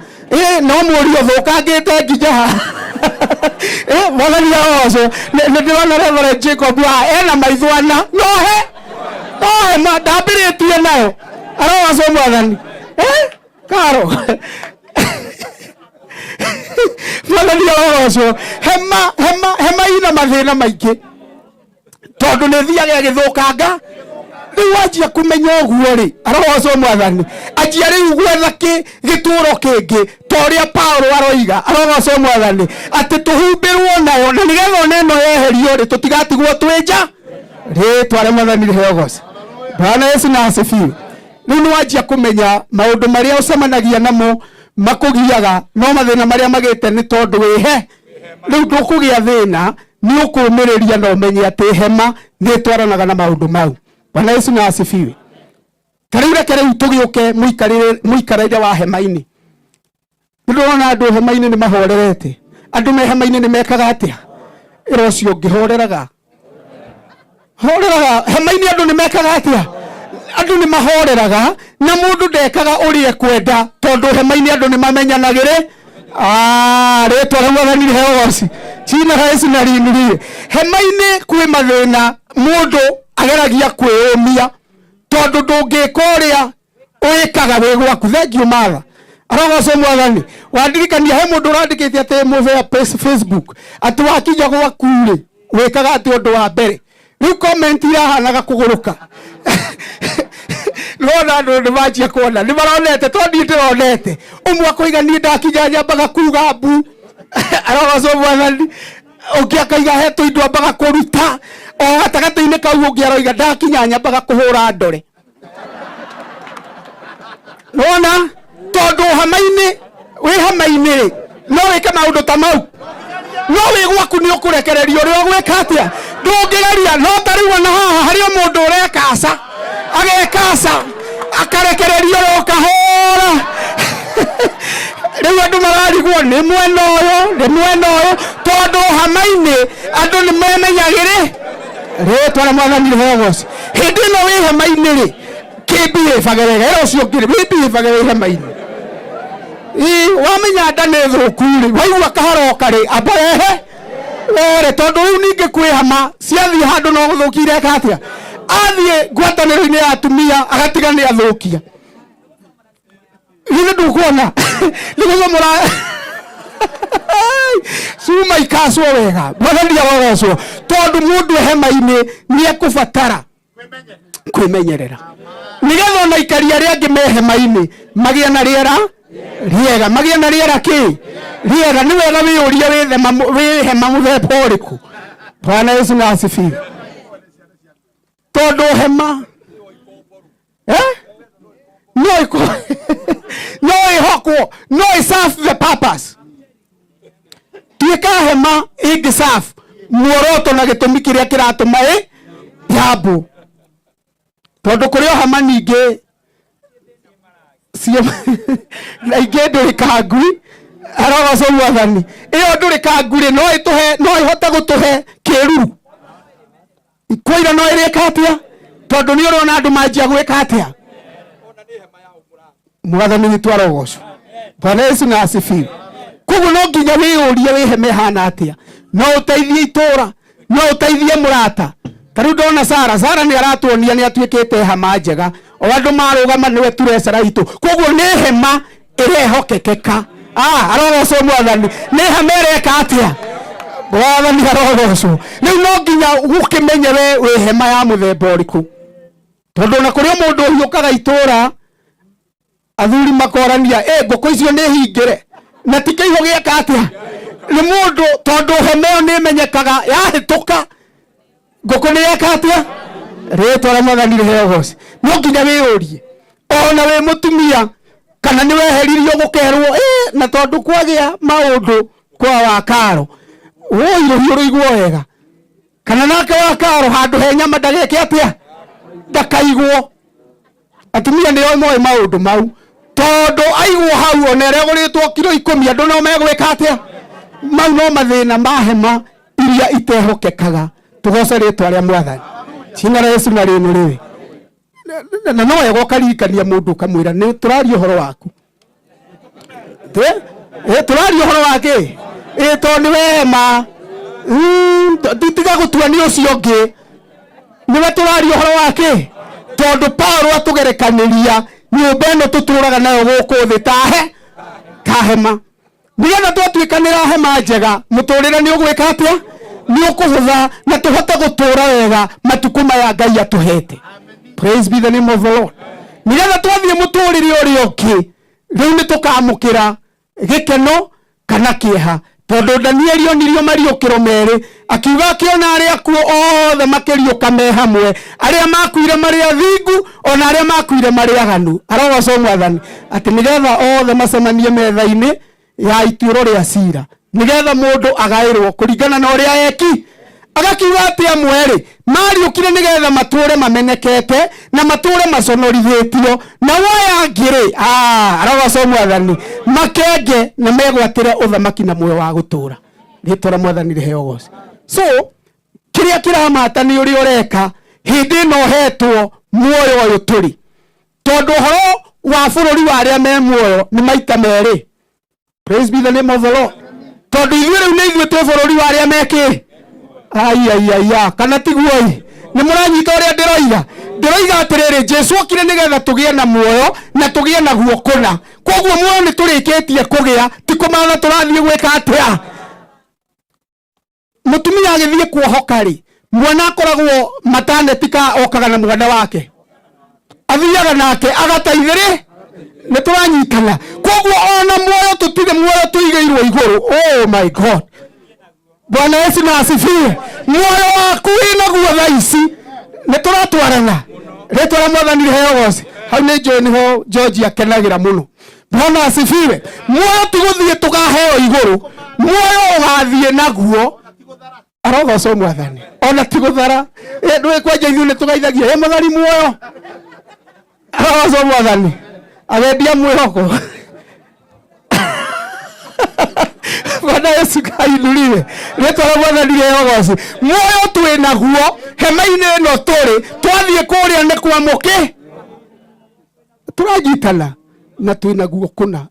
no murio thukangite nginya mwathani arogoco ni ndirona Reverend Jacob ena maithwana no hema ndambiritie nayo arogoco mwathani karo mwathani arogoco hema ina mathina maingi tondu ni thiaga githukanga riu wanjia kumenya uguo ri arogoco mwathani anjia riu gwetha gituro kingi toria Paulo aroiga arogoco mwathani ati tuhumbirwo nayo na nigetha oneno yeherio ri tutigatigwo twinja ritwa ria mwathani riheogoci. Bwana Yesu na asifiwe. Riu ni wanjia kumenya maundu maria ucemanagia namo makugiaga no mathina maria magite ni tondu wihe riu ndukugia thina ni ukumiriria no menye ati hema ni twaranaga na maundu mau. Bwana Yesu na asifiwe. Kariu reke riu tugiuke muikarire wa hema-ini. Ndona andu hema-ini ni mahorerete andu me hema-ini ni mekaga atia irocio ngihoreraga hema-ini andu ni mekaga atia andu ni mahoreraga na mundu ndekaga urie kwenda tondu hema-ini andu ni mamenyanagire Rĩtwa rĩa Mwathani rĩheo China Yesu na rinuri. Hema-inĩ kwĩ mathĩna mũndũ ageragia kwĩyũmia tondũ ndũngĩka ũrĩa ũĩkaga wĩ gwaku. Thengiũ Martha. Arogocwo Mwathani. Wandirikania he mũndũ ũrandĩkĩte atĩ mũthea Facebook atĩ wakinya gwaku rĩ wĩkaga atĩ ũndũ wa mbere. Rĩu comment irahanaga kũgũrũka. Rona andũ nĩ manjia kuona nĩ maronete to niĩ ndĩronete ũmwe akũigania ndakinya nyambaga kuga mbu. Arogocwo Mwathani. Ũngĩ akaiga hetwo indo ambaga kũruta o gatagatĩ-inĩ kau ũngĩ aroiga ndakinya nyambaga kũhũra ndore. Rona tondũ hama-inĩ wĩ hama-inĩ rĩ no wĩke maũndũ ta mau. No wĩ gwaku nĩ ũkũrekererio ũrĩa ũgwĩka atĩa ndũngĩgeria. No ta rĩu ona haha harĩ mũndũ ũrekaca agekaca akarekererio o kahora. Rĩu andũ mararigwo nĩ mwena ũyũ tondũ hama-inĩ andũ nĩ memenyagĩrĩ. Rĩtwa rĩa Mwathani rĩheo. Hĩndĩ ĩno wĩ hama-inĩ rĩ kĩmbihĩbage wega. Ĩra ũcio ũngĩ wĩmbihĩbage wĩ hama-inĩ. Wamenya nda nĩ thũku rĩ waigua kaharoka rĩ amba rehe wore tondũ rĩu ningĩ kwĩ hama ciathiĩ handũ no gũthũkia ireka atĩa. Athiĩ ngwatanĩro-inĩ ya atumia agatiga nĩ athũkia. Githĩ ndũkuona nĩ gũthomora cuma ikacwo wega. Mwathani arogocwo tondũ mũndũ hema-inĩ nĩ ekũbatara kwĩmenyerera nĩgetha ona ikaria arĩa angĩ me hema-inĩ magĩe na rĩera rĩega. Magĩe na rĩera kĩ rĩega. Nĩ wega wĩyũrie wĩ hema mũthemba ũrĩkũ. Bwana Yesu na asifiwe. Tondũ hema no ihokwo no serve the purpose. Tuĩka hema ĩngĩ serve muoroto na gĩtũmi kĩrĩa kĩratũma yambũ. Tondũ kũrĩ o hama ningĩ na ingĩ ndũrĩ kangui. Arogocwo Mwathani. Ĩyo ndũrĩ kangui no ihote gũtũhe kĩruru. Ikoira no ĩrĩka atĩa tondũ nĩ ũrona andũ manjia gwĩka atĩa. Mwathani witũ arogocwo. Bwana Yesu na asifiwe. Koguo no nginya wĩyũrie wĩ hema hana atĩa. No ũteithie itũũra no ũteithie mũrata. Tarĩu ndona Sara nĩ aratuonia nĩ atuĩkĩte hama njega. O andũ marũgama nĩwe turecera itũ. Koguo nĩ hema ĩrehokekeka. Arogocwo Mwathani. Nĩ hema ĩreka atĩa. Mwathani arogocwo. Rĩu no nginya gũkĩmenye wĩ hema ya mũthemba ũrĩkũ. Tondũ na kũrĩ mũndũ ũhiũkaga itũũra athuri makorania ngũkũ icio nĩ hingĩre na ti kĩiho gĩeka atĩa. Nĩ mũndũ tondũ hema ĩyo nĩ menyekaga yahĩtũka ngũkũ nĩ yeka atĩa. Rĩtwa rĩa Mwathani rĩheo. No nginya wĩyũrie ona wĩ mũtumia kana nĩ weheririo gũkerwo na tondũ kwagĩa maũndũ kwa Wakaro rũhiũ rũigwo wega kana nake Wakaro handũ he nyama ndageke atĩa ndakaigwo. Atumia nĩo moĩ maũndũ mau tondũ aigwo hau ona ĩrĩa gũrĩtwo kilo 10 andũ no megwĩka atĩa. Mau no mathĩna ma hema iria itehokekaga. Tũgoce rĩtwa rĩa Mwathani. China Yesu na rĩnũrĩ. Na no wega ũkaririkania mũndũ ũkamwĩra nĩ tũraria ũhoro waku. Tũraria ũhoro wake tondũ nĩ wema tiga gũtua nĩ ũcio ũngĩ. Nĩwe tũraria ũhoro wake tondũ Paulo atũgerekanĩria nyũmba ĩno tũtũraga nayo gũkũ thĩ ta hema. Nĩgetha twatuĩkanĩra hema njega mũtũrĩre nĩ ũgwĩka atĩa nĩ ũkũhũtha na tũhote gũtũra wega matukũ maya Ngai atũhete. Praise be the name of the Lord. Nĩgetha twathiĩ mũtũrĩre ũrĩa ũngĩ rĩu nĩ tũkamũkĩra gĩkeno kana kĩeha. Tondũ Danieli onirio mariũkĩro merĩ akiuga akĩona arĩa akuo othe makĩriũka me hamwe. Arĩa makuire marĩ athingu ona arĩa makuire marĩ aganu. Arogocwo Mwathani atĩ nĩgetha othe macemanie metha-inĩ ya ituĩro rĩa cira. Nĩgetha mũndũ agaĩrwo kũringana na ũrĩa eki. Agakiuga atĩ amwe rĩ mariũkire nĩgetha matũre mamenekete na matũre maconorithĩtio na waya angĩ rĩ arogocwo Mwathani makenge na megwatĩre ũthamaki na muoyo wa gũtũra. Rĩtwa rĩa Mwathani rĩheo. So kĩrĩa kĩramata nĩ ũrĩa ũreka hĩndĩ ĩno hetwo muoyo ũyũ tũrĩ. Tondũ ũhoro wa bũrũri wa arĩa me muoyo nĩ maita merĩ. Praise be the name of the Lord. Tondu ithuĩ rĩu nĩ ithuĩ twĩ bũrũri wa arĩa mekĩ. Ai kana tiguo nĩ mũranyita ũrĩa ndĩroiga atĩrĩrĩ Jesu okire nĩgetha tũgĩe na muoyo na tũgĩe na guo kũna. Koguo muoyo nĩ tũrĩkĩtie kũgĩa ti kũmatha tũrathiĩ gwĩka atĩa. Mũtumia agĩthiĩ kuohoka rĩ mwana akoragwo maternity ka okaga na mwana wake athiaga nake agataithĩrĩ nĩ tũranyitana. Koguo ona muoyo tũtirĩ muoyo tũigĩirwo igũrũ. Oh my God, Bwana Yesu na asifiwe. Muoyo waku wĩnaguo thaa ici nĩ tũratwarana rĩtwa rĩa Mwathani rĩheo goci. Hau nĩ njũĩ nĩho George akenagĩra mũno. Bwana asifiwe. Muoyo ti gũthiĩ tũkaheo igũrũ, muoyo ũgathiĩ naguo arogocwo Mwathani ona ti gũthara. Ndũĩ kwenja ithuĩ nĩ tũgeithagia Mwathani muoyo arogocwo Mwathani agendia mwĩhoko. Bwana Yesu kainuliwe rĩtwa rĩa Mwathani rĩheo goci. Muoyo twĩ naguo hema-inĩ ĩno tũrĩ twathiĩ kũrĩa nĩ kwa mũkĩ tũranyitana na twĩ naguo kũna.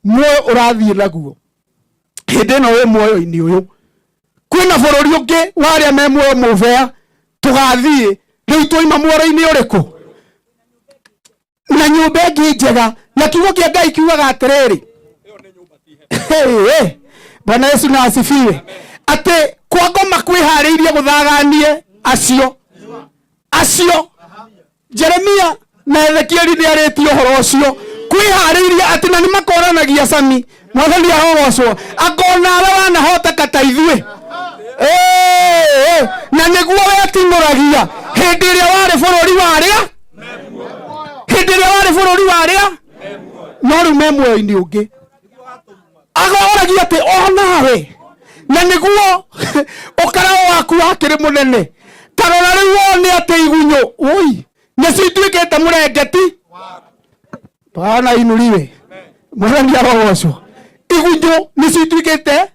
Muoyo ũrathiĩ naguo hĩndĩ ĩno wĩ muoyo-inĩ ũyũ. Kwĩna bũrũri ũngĩ wa arĩa me muoyo mũbea tũgathiĩ rĩu twoima muoyo-inĩ ũrĩkũ na nyũmba ĩngĩ njega. Na kiugo kĩa Ngai kiugaga atĩrĩrĩ Bwana Yesu na asifiwe atĩ kwa ngoma kwĩharĩirie gũthaganie acio. Jeremia na Ezekieli nĩ arĩtie ũhoro ũcio kwĩharĩirie atĩ na nĩ makoranagia cami. Mwathani arogocwo angona arĩa wanahoteka ta ithuĩ na nĩguo wetinũragia hĩndĩ ĩrĩa warĩ bũrũri warĩa no rĩu me muoyo-inĩ ũngĩ agoragia atĩ onawe na nĩguo ũkarao waku wakĩrĩ mũnene. Tarora rĩu wone atĩ igunyũ nĩ cituĩkĩte mũrengeti. Bwana inuliwe. Mwathani arogocwo. Igunyũ nĩ cituĩkĩte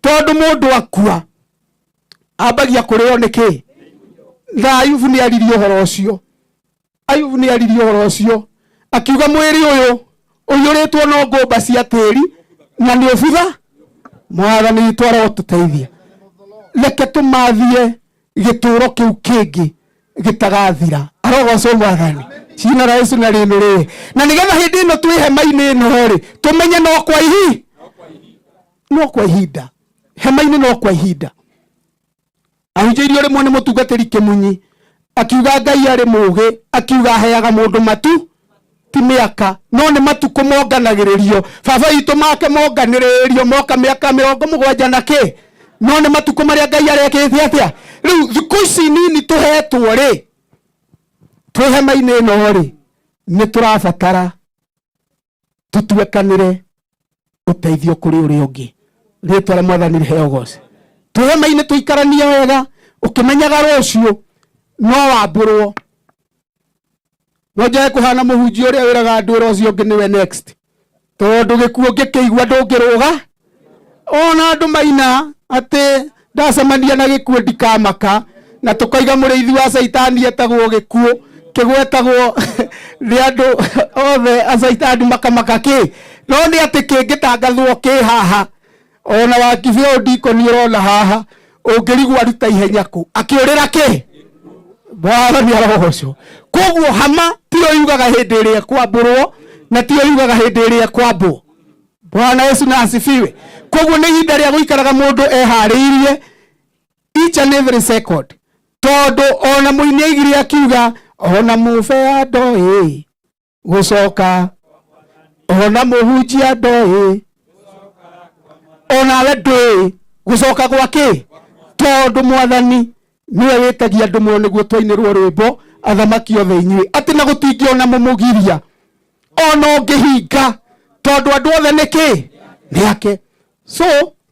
tondũ mũndũ akua ambagia kũrĩo nĩkĩ. Na Ayubu nĩ aririe ũhoro ũcio akiuga mwĩrĩ ũyũ ũiyũrĩtwo no ngũmba cia tĩri na nĩ ũbutha. Mwathani twara ũtũteithie reke tũmathie gĩtũũro kĩu kĩngĩ gĩtagathira. Arogocwo Mwathani cina Yesu na rĩno rĩ. Na nĩgetha hĩndĩ ĩno twĩ hema-inĩ ĩno rĩ tũmenye no kwa ihinda hema-inĩ no kwa ihinda. Ahunjĩirio rĩmwe nĩ mũtungatĩri Kĩmunyi akiuga Ngai arĩ mũũgĩ akiuga aheaga mũndũ matu ti mĩaka no nĩ matukũ monganagĩrĩrio. Baba witũ make monganĩrĩrio moka mĩaka 70 na kĩ no nĩ matukũ marĩa Ngai arekĩte atĩa. Rĩu thikũ ici nini tũhetwo rĩ twĩ hema-inĩ ĩno rĩ nĩ tũrabatara tũtuĩkanĩre ũteithio kũrĩ ũrĩa ũngĩ. Rĩtwa rĩa Mwathani rĩheo goci. Twĩ hema-inĩ tũikaranie wega ũkĩmenyaga rũciũ no wambũrwo. No njae kũhana mũhunjia ũrĩa wĩraga andũ ũcio ũngĩ nĩwe next tondũ gĩkuũ ngĩkĩigua ndũngĩrũga. Ona andũ maina atĩ ndacemania na gĩkuũ ndikamaka na tũkaiga mũrĩithi wa Saitani etagwo gĩkuũ kĩgwetagwo nĩ andũ othe a Saitani makamaka kĩ. No nĩ atĩ kĩngĩtangathwo kĩ haha ona wakibi ndikoni ũrona haha ũngĩrigwo aruta ihenya kũ akĩũrĩra kĩ. Bwana nĩ arogocwo. Koguo hama tio yugaga hĩndĩ ĩrĩa kwambũrwo na tio yugaga hĩndĩ ĩrĩa kwambwo. Bwana Yesu na asifiwe. Koguo nĩ ihinda rĩa gũikaraga mũndũ eharĩirie each and every second. Tondũ ona mũini aigire akiuga ona mũbea ndoĩ gũcoka ona mũhunjia ndoĩ onawe ndũĩ gũcoka gwakĩ. Tondũ Mwathani niwe wĩtagia andũ mũno nĩguo twainĩrwo rwĩmbo athamaki othe inyuĩ atĩ na gũtingĩona mũmũgiria ona ũngĩhinga tondũ andũ othe nĩkĩ nĩake. So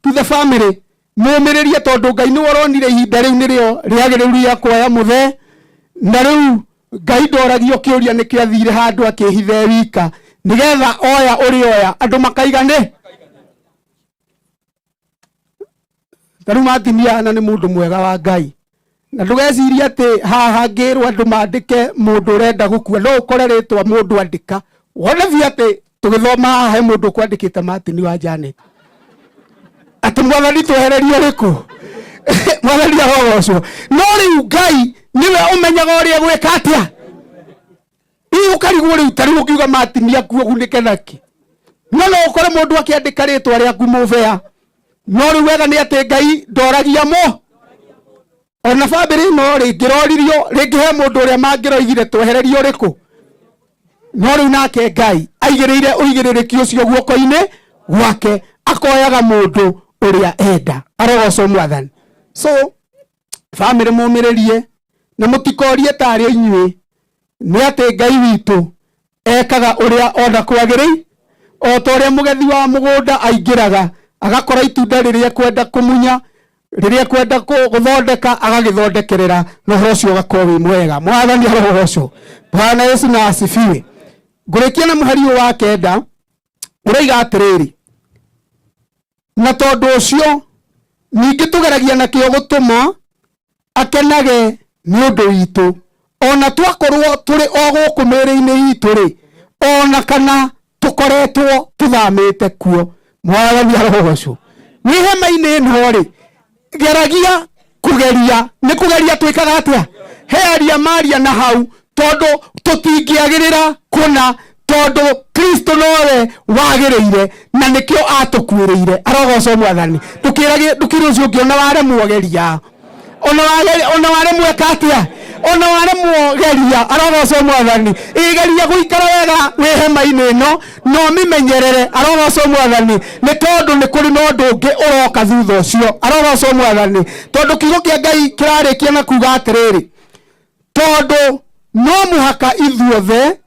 to the family mũmĩrĩrie tondũ Ngai nĩ woronire ihinda rĩu nĩrĩo rĩagĩrĩru rĩa kuoya mũthee na rĩu Ngai ndoragio kĩũria nĩkĩo athire handũ akĩhithe wika nĩgetha oya ũrĩ oya andũ makaigane. Tarĩu Martiniana nĩ mũndũ mwega wa Ngai na ndũgecirie atĩ haha ngĩrwo andũ mandĩke mũndũ ũrenda gũkua no ũkore rĩtwa mũndũ andĩka wone atĩ tugithoma he mundu kwandikite Martin wa Janet ati mwathani twehererio riku mwathani arogocwo no riu Ngai niwe umenyaga uria gwika atia ukarigwo riu tari ukiuga Martin akuo gunike naki no ukore mundu akiandika ritwa ria kumuvea no riu wega ni ati Ngai ndoragia mo ona family no ringiroririo ringihe mundu uria mangiroigire twehererio riku no riu nake Ngai aigirire uigiririkia ucio guoko-ini gwake akoyaga mundu uria enda arogocwo mwathani so family mumiririe na mutikorie tari inyui ni ati Ngai witu ekaga uria ona kwagiri o ta uria mugethi wa mugunda aingiraga agakora itunda riria kwenda kumunya riria kwenda guthondeka agagithondekerera no horo ucio gakorwo wi mwega mwathani arogocwo Bwana Yesu na asifiwe ngurikia na muhari wa kenda uraiga atiriri na tondu ucio ningi tugeragia na kio gutuma akenage ni undu witu ona twakorwo turi o guku miri-ini itu ri ona kana tukoretwo tuthamite kuo mwathani arogocwo ni hema-ini ino ri geragia kugeria ni kugeria twikaga atia hearia maria na hau tondu tutingiagirira kuna tondu Kristo nowe wagiriire na nikio atukwiriire arogocwo mwathani ndukire ucio ungi ona ware muogeria ona ware mweka atia ona ware muogeria arogocwo mwathani igeria guikara wega wi hema-ini ino no mimenyerere arogocwo mwathani ni tondu ni kuri no ndu ungi uroka thutha ucio arogocwo mwathani tondu kiugo kia Ngai kirarikia na kuga atiriri tondu no muhaka ithuothe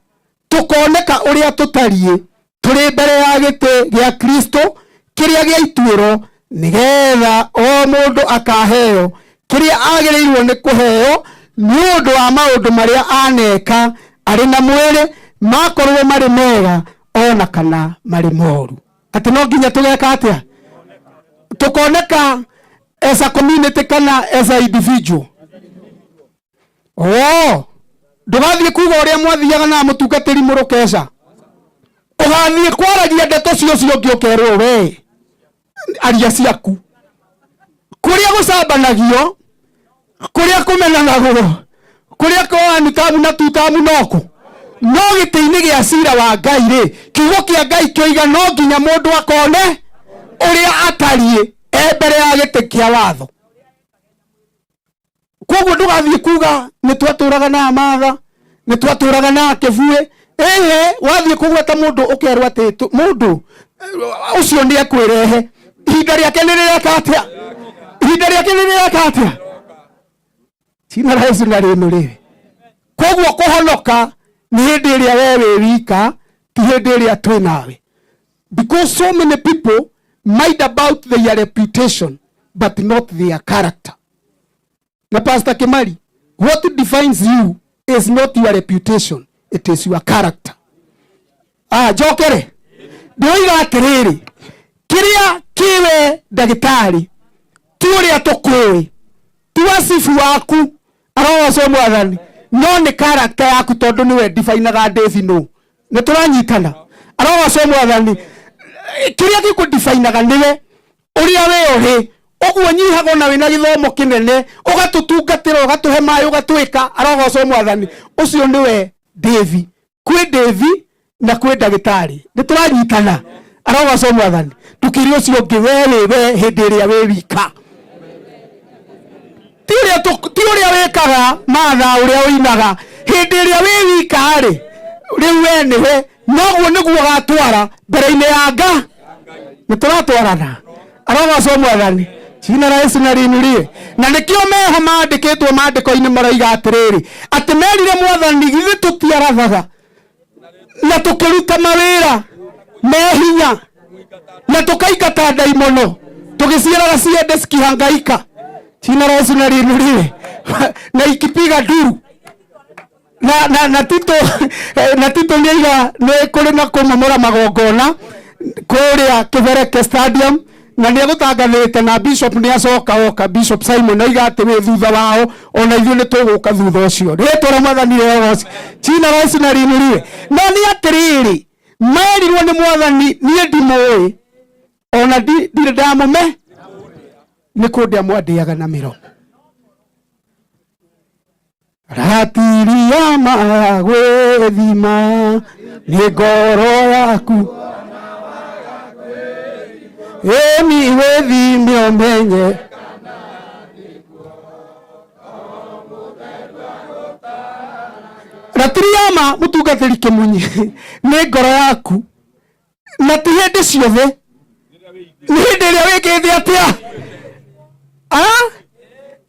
tukoneka uria tutarie turi mbere ya giti gia Kristo kiria gia ituiro nigetha o mundu akaheo kiria agirirwo ni kuheo ni undu wa maundu maria aneka ari na mwiri makorwo mari mega ona kana mari moru ati no nginya tugeka atia tukoneka as a community kana as a individual ndugathie kuga uria mwathiaga na mutungatiri murukesha ugathie kwaragia ndeto cio ungi ukerwo we aria ciaku kuria gucambanagio kuria kumenanagwo kuria kwani tamu na tutamu noko no giti-ini gia cira wa Ngai ri kiugo kia Ngai kioiga no nginya mundu akone uria atarie mbere ya giti kia watho koguo ndugathie kuga ni twaturaga na matha ni twaturaga na kivue wathie kugweta mundu ukerwa ati mundu ucio ni akwirehe ihinda riake ni rireka atia ihinda riake ni rireka atia cina la Yesu na rino riwe koguo kuhonoka ni hindi iria we wi wika ti hindi iria twi nawe because so many people mind about their reputation but not their character. Na Pastor Kimari, what defines you is not your reputation, it is your character. Jokere ndoiga atiriri kiria kiwe ndagitari turia tukui tuwasifu waku arogocwo mwathani no ni character yaku tondu niwe definaga David ni turanyitana arogocwo mwathani kiria gikudefinaga niwe uria we uri oguo nyihaga na wina githomo kinene ugatutungatira ugatuhe mayo ugatwika arogocwo mwathani ucio niwe David kwi David na kwi ndagitari ni turanyitana arogocwo mwathani tukiri ucio ungi we hindi iria we wika ti uria wikaga matha uria uinaga hindi iria we wika ri riu we niwe noguo niguo gatwara mbere-ini ya Ngai ni turatwarana arogocwo mwathani cina la Yesu na rinurie na nikio meho mandikitwo mandiko-ini maroiga atiriri ati merire mwathani githe tutiarathaga na tukiruta mawira mehinya na tukaingata ndaimono tugiciaraga ciende cikihangaika cina la Yesu na rinurie na ikipiga nduru na tito niga ni kuri na kumamura magongona kuria Kibereke Stadium na ni gutangathite na bishop ni acoka Bishop Simon aiga ati we thutha wao ona ithuĩ ni tuguka thutha ucio ritwa mwathani Yesu cina la Yesu na rinurie no ni atiriri merirwo nĩ mwathani niĩ ndimũĩ ona ndirĩ ndamũme nĩ kũndĩa mwandĩaga na mĩromo ratiria ma gwĩthima nĩ ngoro yaku ĩni wĩthime ũmenye ratiriama mũtungatĩri Kĩmunyi nĩ ngoro yaku na ti hĩndĩ ciothe nĩ hĩndĩ ĩrĩa wĩkĩte atĩa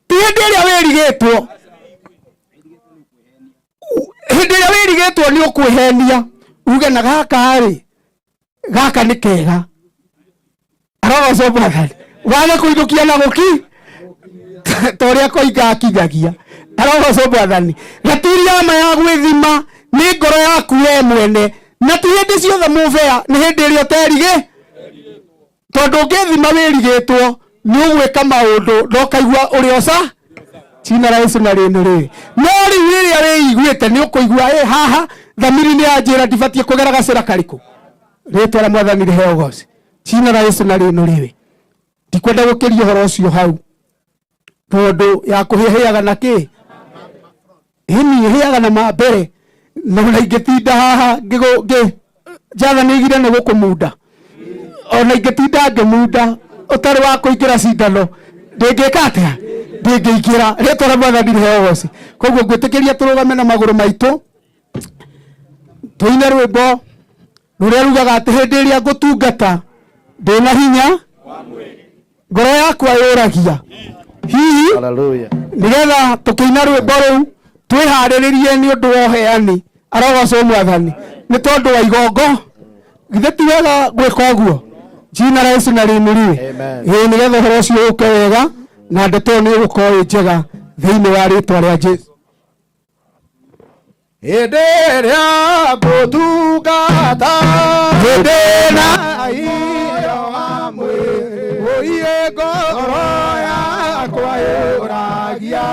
ti hĩndĩ ĩrĩa wĩrigĩtwo hĩndĩ ĩrĩa wĩrigĩtwo nĩ ũkwĩhenia uge na gaka nĩ kega arogoco mwathani wage kũinũkia na gũki ta ũrĩa Koinga akinyagia arogoco mwathani gatiriama ya gwĩthima nĩ ngoro yaku we mwene na ti hĩndĩ ciothe mũbea nĩ hĩndĩ ĩrĩa ũterigĩ tondũ ũngĩthima wĩrigĩtwo nĩ ũgwĩka maũndũ ndokaigua ũrĩa oca china Yesu na rĩno rĩrĩ no rĩu rĩrĩa wĩiguĩte nĩ ũkũigua haha thamiri nĩ yanjĩra ndibatiĩ kũgera gacĩra karĩkũ rĩtwa rĩa mwathani rĩheo goci china Yesu na rĩno rĩrĩ ndikwenda gũkĩria ũhoro ũcio hau tondũ ya kũhĩhĩaga na kĩ ĩni hĩaga na mambere no na ingĩtinda haha njatha nĩ igire nĩ gũkũmunda ona ingĩtinda ngĩmunda ũtarĩ wa kũingĩra cindano ndĩngĩka atĩa ndĩngĩingĩra rĩtwa rĩa mwathani rĩheo goci koguo ngwĩtĩkĩria tũrũgame na magũrũ maitũ tũine rwĩmbo rũrĩa rugaga atĩ hĩndĩ ĩrĩa ngũtungata ndĩna hinya ngoro yakwa yũragia hihi nĩgetha tũkĩina rwĩmbo rũu twĩharĩrĩrie nĩ ũndũ wa ũheani arogocwo mwathani nĩ tondũ wa igongo githĩ ti wega gwĩka ũguo jina la Yesu na rĩinũriwe nĩgetha ũhoro ũcio ũke wega na ndeto nĩ ũgũkorwo njega thĩinĩ wa rĩtwa rĩa Jesũ hĩndĩ ĩrĩa ngũtungata hĩndĩ na hinya wa mwĩrĩ ũiye ngoro yakwa yũragia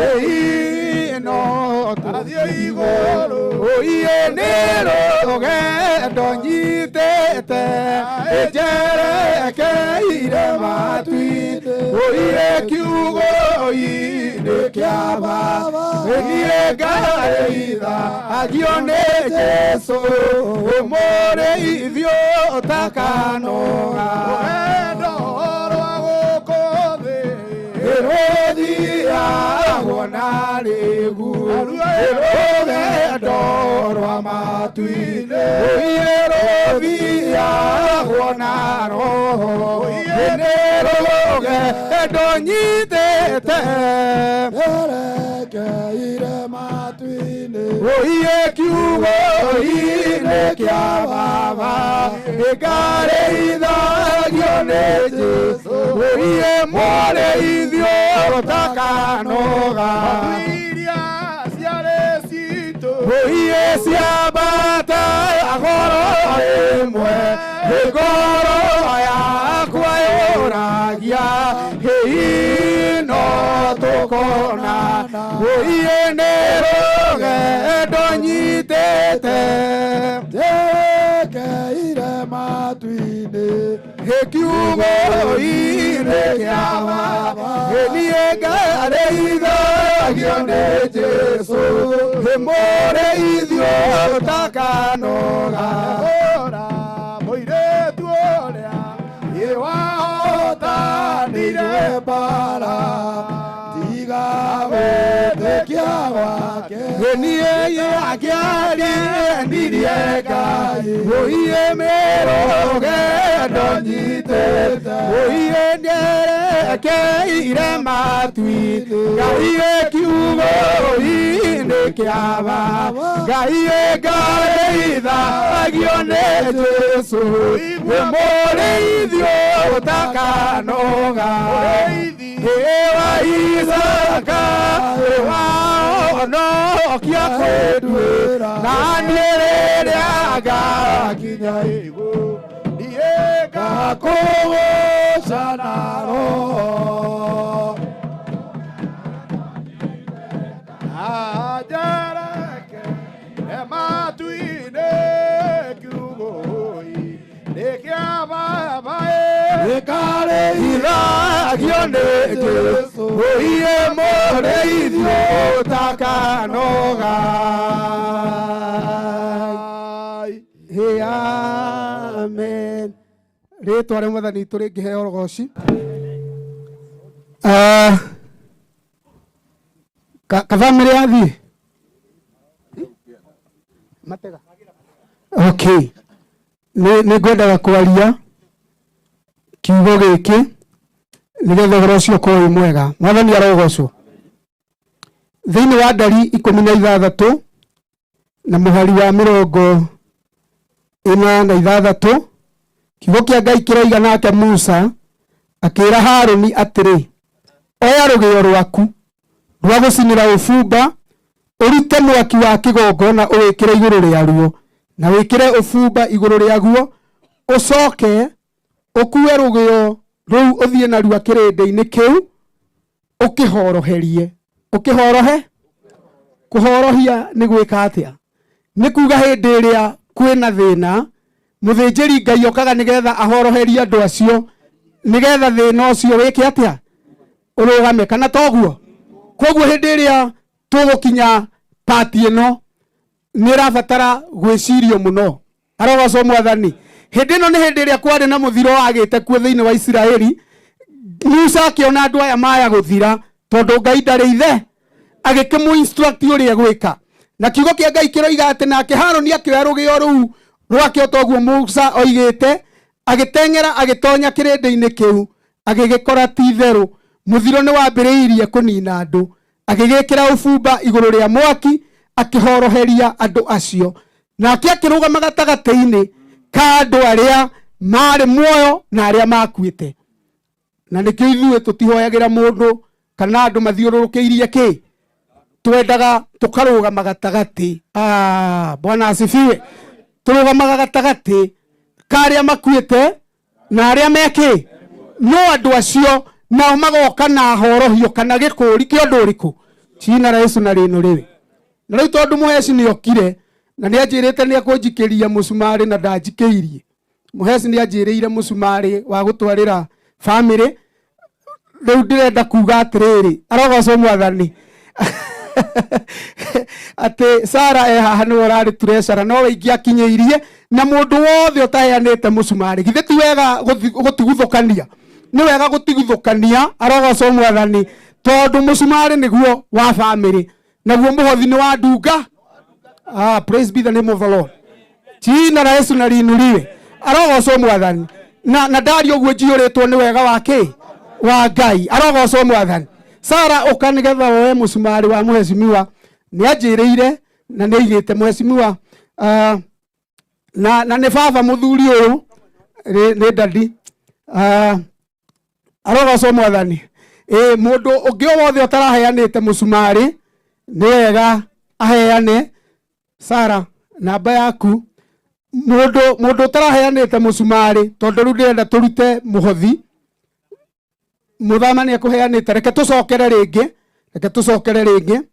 ĩno tũthiĩ igũrũ ũiye nĩ rũgendo nyitĩte njerekeire matu-inĩ ũiye kiugo-inĩ kĩa Baba nĩniĩ ngarĩitha agio nĩ Jesũ mũrĩithio ũtakanoga rũgendo rwa gũkũ thĩ rũthiagwo na rĩgu rũgendo rwa matu-inĩ ũiye rũthiagwo na roho nĩ rũgendo nyitĩte njerekeire matu-inĩ ũiye kiugo-inĩ kĩa Baba nĩngarĩithagio nĩ Jesũ ũiye mũrĩithio ũtakanoga ũiye ciambata goro ĩmwe nĩ ngoro yakwa yũragia hĩino tũkonana ũiye nĩ rũgendo nyitĩte njerekeire matu-inĩ kiugo-inĩ kĩa Baba niĩ ngarĩithagio nĩ Jesũ mũrĩithio ũtakanoga mũirĩtu ũrĩa wahotanire mbara tiga wĩtĩkia wake niĩ akĩarĩnirie Ngai ũiye mĩrũgendo nyitĩte ũiye nĩerekeire matu-inĩ Ngai kiugo-inĩ kĩa Baba Ngai ngarĩithagio nĩ Jesũ mũrĩithio ũtakanoga wa Isaka wa onokia kwĩnduĩra na niĩ rĩrĩa ngakinya igũrũ niĩ ngakũgũca na roho ajareke matu-inĩ kiugo gagio nĩ Jesũ ũiye mũrĩithio takanoga. Amen. Rĩtwa rĩa Mwathani tũrĩ ngĩheo rogoci. Kabamĩrĩ athiĩ matega. Okay. Nĩ ngwendaga kwaria kiugo gĩkĩ nĩgetha ũhoro ũcio ũkorwo wĩ mwega. Mwathani arogocwo. Thĩinĩ wa Ndari 16 na mũhari wa 46 kiugo kĩa Ngai kĩroiga nake Musa akĩra Harũni atĩrĩ, oya rũgĩo rwaku rwa gũcinĩra ũbumba ũrute mwaki wa kĩgongona ũwĩkĩre igũrũ rĩaruo na wĩkĩre ũbumba igũrũ rĩaguo, ũcoke ũkue rũgĩo rũu ũthiĩ narua kĩrĩndĩ-inĩ kĩu ũkĩhoroherie. Ũkĩhorohe? Kũhorohia nĩ gwĩka atĩa? Nĩ kuga hĩndĩ ĩrĩa kwĩna thĩna mũthĩnjĩri Ngai okaga nĩgetha ahoroherie andũ acio nĩgetha thĩna ũcio wĩke atĩa? Ũrũgame, kana toguo? Koguo hĩndĩ ĩrĩa tũgũkinya pati ĩno nĩ rabatara gwĩcirio mũno. Arogocwo Mwathani. Hĩndĩ ĩno nĩ hĩndĩ ĩrĩa kwarĩ na mũthiro wagĩte kuo thĩinĩ wa Isiraeli. Musa akĩona andũ aya maya gũthira tondũ Ngai ndarĩ ithe, agĩkĩmũ instruct ũrĩa gwĩka. Na kiugo kĩa Ngai kĩroiga atĩ nake Harũni akĩoya rũgĩo rũu rwake ũtoguo Musa oigĩte, agĩteng'era agĩtonya kĩrĩndĩ-inĩ kĩu, agĩgĩkora ti itherũ mũthiro nĩ wambĩrĩirie kũnina andũ, agĩgĩkĩra ũbumba igũrũ rĩa mwaki, akĩhoroheria andũ acio. Nake akĩrũgama gatagatĩ-inĩ ka andũ arĩa marĩ muoyo na arĩa makuĩte. Na nĩkĩo ithuĩ tũtihoyagĩra mũndũ kana andũ mathiũrũrũkĩirie kĩ, twendaga tũkarũgama gatagatĩ. Bwana asifiwe. Tũrũgamaga gatagatĩ ka arĩa makuĩte na arĩa mekĩ. No andũ acio nao magoka na horohio kana gĩkũũri kĩa ũndũ ũrĩkũ? Jina la Yesu na rĩno rĩwe. Na rĩu tondũ mũheci nĩ okire na nĩ anjĩrĩte nĩ akũnjikĩria mũcumarĩ na ndanjikĩirie. Mũheci nĩ anjĩrĩire mũcumarĩ wa gũtwarĩra family. Rĩu ndĩrenda kuga atĩrĩrĩ, arogocwo Mwathani. Atĩ Sara haha nĩwe ũrarĩ treasure, no wĩingĩ akinyĩirie na mũndũ wothe ũtaheanĩte mũcumarĩ. Githĩ ti wega gũtiguthũkania? Nĩ wega gũtiguthũkania, arogocwo Mwathani, tondũ mũcumarĩ nĩguo wa family, naguo mũhothi nĩ wa ndunga. Praise be the name of the Lord. Jina la Yesu na riinuliwe. Arogocwo Mwathani. Na ndario ũguo njiyũrĩtwo nĩ wega wa kĩ? Wa Ngai. Arogocwo Mwathani. Sara ũka nĩgetha woe mũcumarĩ wa mũhecimiwa. Nĩ anjĩrĩire na nĩ aigĩte mũhecimiwa na nĩ baba mũthuri ũyũ nĩ dadi. Arogocwo Mwathani. Mũndũ ũngĩ wothe ũtaraheanĩte mũcumarĩ nĩ wega aheane. Sara, namba yaku. Mũndũ ũtaraheanĩte mũcumarĩ tondũ rĩu ndĩrenda tũrute mũhothi. Mũthama nĩ ekũheanĩte. Reke tũcokere rĩngĩ.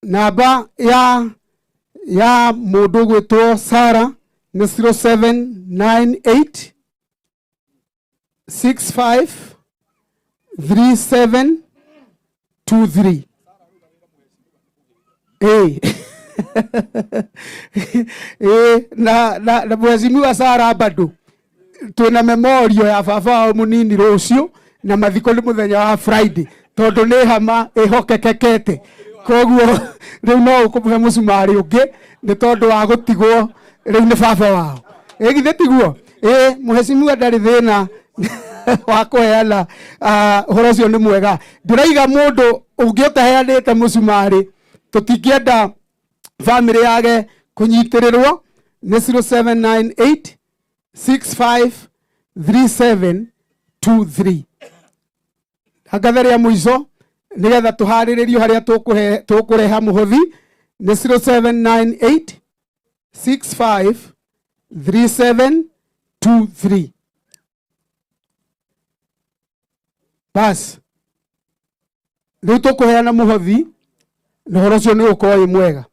Namba ya mũndũ ũgwĩtwo Sara nĩ 0798 65 3723. Na mwecimiwa Sara bado twina memorio ya baba wao mũnini rũciũ na mathiko nĩ mũthenya wa Friday tondũ nĩ hama ĩhokekekete. Koguo rĩu no ũkũmũhe mũcumarĩ ũngĩ nĩ tondũ wa gũtigwo rĩu nĩ baba wao. Githĩ tiguo? Mũhecimiwa ndarĩ thĩna wa kũheana. Ũhoro ũcio nĩ mwega. Ndĩraiga mũndũ ũngĩ ũtaheanĩte mũcumarĩ tũtingĩenda family yake kũnyitĩrĩrwo. Nĩ 0798 653723. Hagatha rĩa mũico nĩgetha tũharĩrĩrio harĩa tũkũreha mũhothi nĩ 0798 653723. Bas rĩu tũkũheana mũhothi na ũhoro ũcio nĩ ũkorwo wĩ mwega.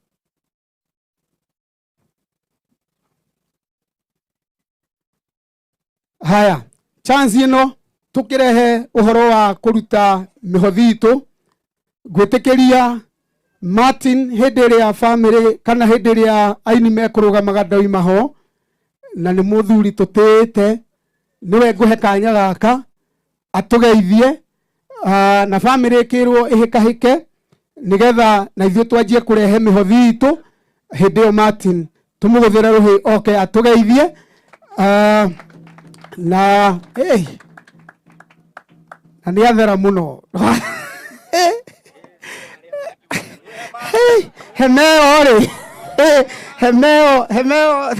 Haya, chance ino tukirehe uhoro wa kuruta mihothi itu gwitikiria Martin hindiri ya family kana hindiri ya aini mekurugamaga ndoima ho na ni muthuri tutite niwe nguhe kanya gaka atugeithie na family kirwo ihikahike nigetha na ithuĩ twanjie kurehe mihothi itu hindi yo Martin tumuguthira ruhi oke atugeithie na ni athera muno hemeo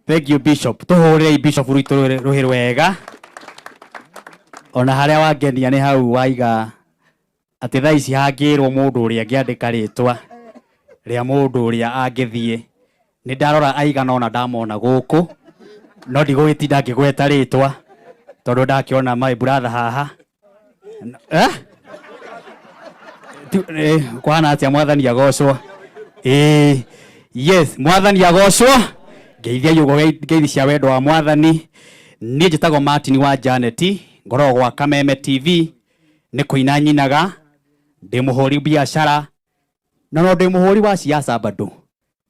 Thank you Bishop. Tuhurire Bishop ruitu ruhi rwega. Ona haria wangenia ni hau waiga ati thaa ici hangirwo mundu uria angiandika ritwa ria mundu uria angithie. Ni ndarora aigana ona ndamona guku no ndigwitinda ngigweta ritwa tondu ndakiona my brother haha. Kwana atia mwathani agocwo. Yes, mwathani agocwo. Ngeithia yugo ngeithi cia wendo wa mwathani. Ni njitagwo Martin wa Janet, ngoro gwa Kameme TV. Ni kuina nyinaga ndi muhuri biashara no ndi muhuri wa siasa bado.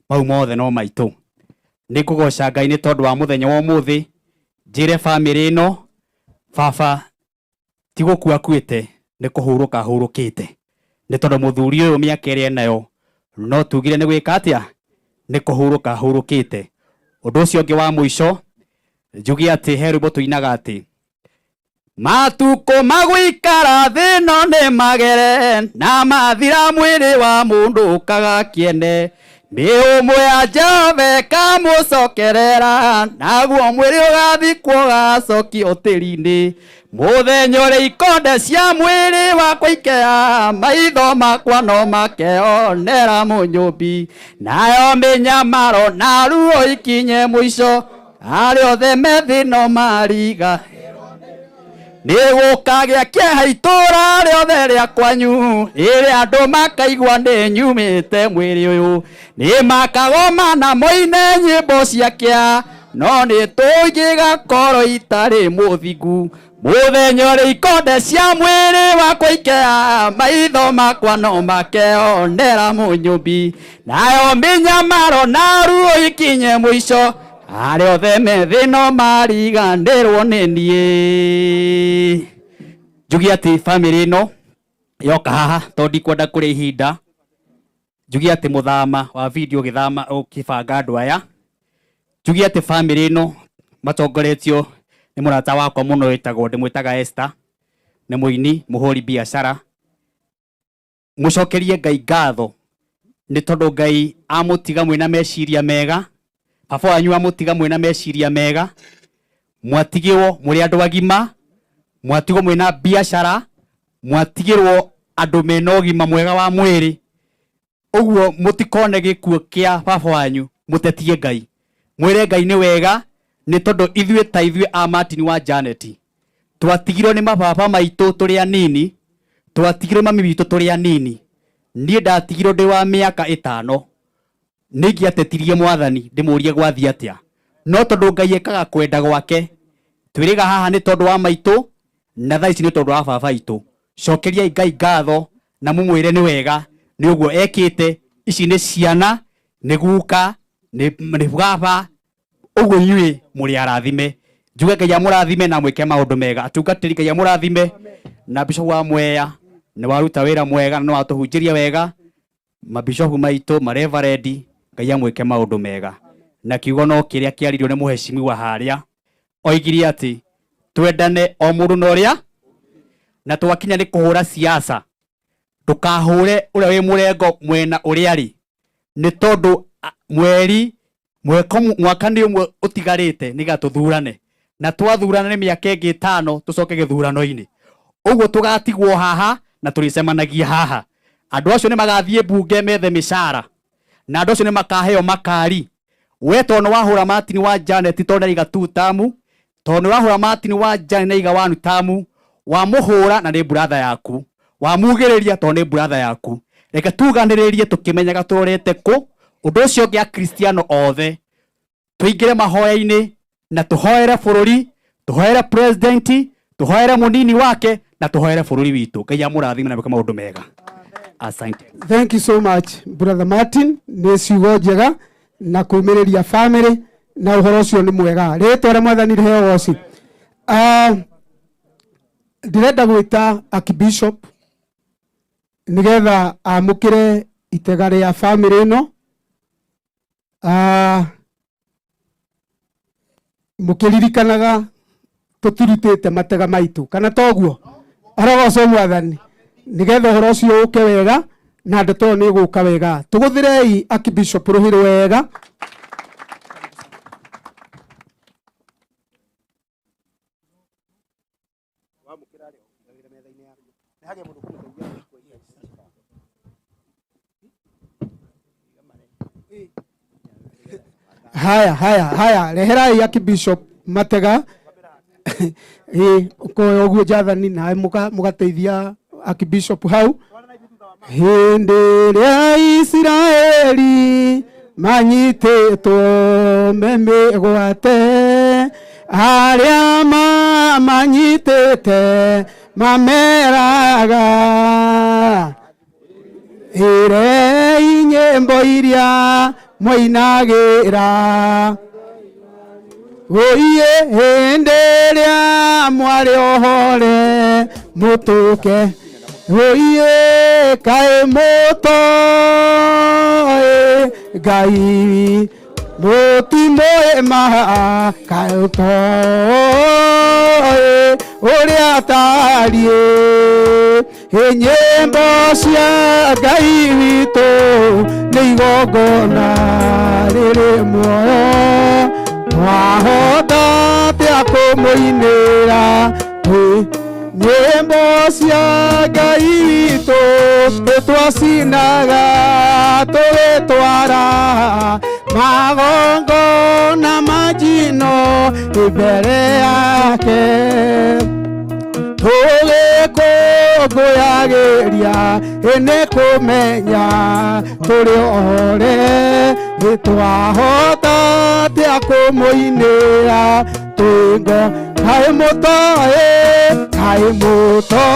Mau mothe no maitu. Ni kugoca Ngai ni tondu wa muthenya wa umuthi. Njire family ino baba ti gukua kuite ni kuhuruka hurukite. Ni tondu muthuri uyu miaka iri nayo no tugire ni gwika atia ni kuhuruka hurukite. Undu ucio ungi wa muico njugi ati herubo tuinaga ati matuko magwikara thino ni magere na mathira mwiri wa mundu kaga kiene ni umwe ajave kamucokerera naguo mwiri ugathikwo gacoki utiri-ini muthenya uri ikonde cia mwiri wakwa ikea maitho makwa no makeonera munyumbi nayo minyamaro na ruo ikinye muico ari othe methino mariga ni gukagia kieha itura riothe ria kwanyu iri andu makaigua ni nyumite mwiri uyu ni makagoma na moine nyimbo cia kia no ni tugigakorwo itari muthingu muthenya uri ikonde cia mwiri wakwa ikea maitho makwa no makeonera munyumbi nayo minyamaro na ruo ikinye muico ari othe methino marigandirwo ni nie. Njugi ati family ino yoka haha tondi kwenda kuri ihinda. Njugi ati muthama wa video githama ukibanga andu aya. Njugi ati family ino matongoretio ni murata wakwa muno witagwo ndimwitaga Esther. Ni muini muhuri biashara. Mucokerie Ngai ngatho ni tondu Ngai amutiga mwina meciria mega. Baba wanyu amutiga mwina meciria mega. Mwatigirwo muri andu agima. Mwatigwo mwina biashara. Mwatigirwo andu mena ugima mwega wa mwiri. Uguo mutikone gikuo kia baba wanyu mutetie Ngai. Mwire Ngai ni wega ni tondu ithue ta ithue a Martin wa Janet. Twatigirwo ni mababa maitu turi anini. Twatigirwo mami bitu turi anini. Nie ndatigirwo ndi wa miaka 5. Nigi atetirie mwathani ndimurie gwathi atia no tondu Ngai ekaga kwenda gwake twiriga haha ni tondu wa maitu na thaa ici ni tondu wa baba itu cokeria Ngai ngatho na mumwire ni wega ni uguo ekite ici ni ciana ni guka ni baba uguo inyui muri arathime njuge Ngai amurathime na mwike maundu mega atungatiri Ngai amurathime na Bishop wa Mwea ni waruta wira mwega no atuhunjiria wega mabishopu maitu mareverend Ngai amwike maundu mega na kiugo no kiria kiaririo ni muheshimi wa haria oigiri ati twendane o mundu no ria na twakinya ni kuhura siasa tukahure uria wi murengo mwena uria ri ni tondu mweri mwaka ni umwe utigarite niga tuthurane na twathurana ni miaka ingi 5 tucoke githurano-ini uguo tugatigwo haha na tulicemanagia haha andu acio ni magathie bunge methe mishara na andu acio ni makaheo makari we tono wahura Martin wa Janet tondu iga 2 tamu tono wahura Martin wa Janet iga 1 tamu wa muhura na ni brother yaku wa mugiriria tondu ni brother yaku reke tuganiririe tukimenyaga turete ku undu ucio ngia Kristiano othe tuingire mahoya-ini na tuhoere bururi, tuhoere president, tuhoere munini wake na tuhoere bururi witu. Ngai amurathime na maundu mega. Asante. Thank you so much brother Martin, nĩ ciugo njega na kumĩrĩria family na ũhoro ũcio nĩ mwega. Rĩtwa rĩa Mwathani rĩheo goci. Ndirenda gwĩta Archbishop nigetha amũkĩre itega rĩa family ĩno. Mũkĩririkanaga tũtirutĩte matega maitũ kana toguo, arogocwo Mwathani nigetha ũhoro ũcio ũke wega na ndeto nĩ gũka wega. Tũgũthĩrei Archbishop Rũhĩrĩ wega. Haya reherai Archbishop matega uguo Jathani nawe mugateithia Archbishop hau. Hĩndĩ ĩrĩa Isiraeli manyitĩtwo mĩmĩgwate, arĩa manyitĩte mameraga irei nyĩmbo iria moinagĩra. Oiye hĩndĩ ĩrĩa mwarĩ ohore mũtũke, oiye kaĩ mũtoĩ Ngai mũtimũĩ maha, kaĩ ũtoĩ ũrĩa atariĩ. Nyĩmbo cia Ngai witũ nĩ igongona rĩrĩ muoyo, twahota atĩa kũmũinĩra. Nyĩmbo cia Ngai witũ twacinaga tũgĩtwara magongona manjino mbere yake, tũgĩkũngũyagĩria nĩ kũmenya tũrĩ ohore, twahota atĩa kũmũinĩra twĩngo. Kaĩ mũtoĩ, kaĩ mũtoĩ.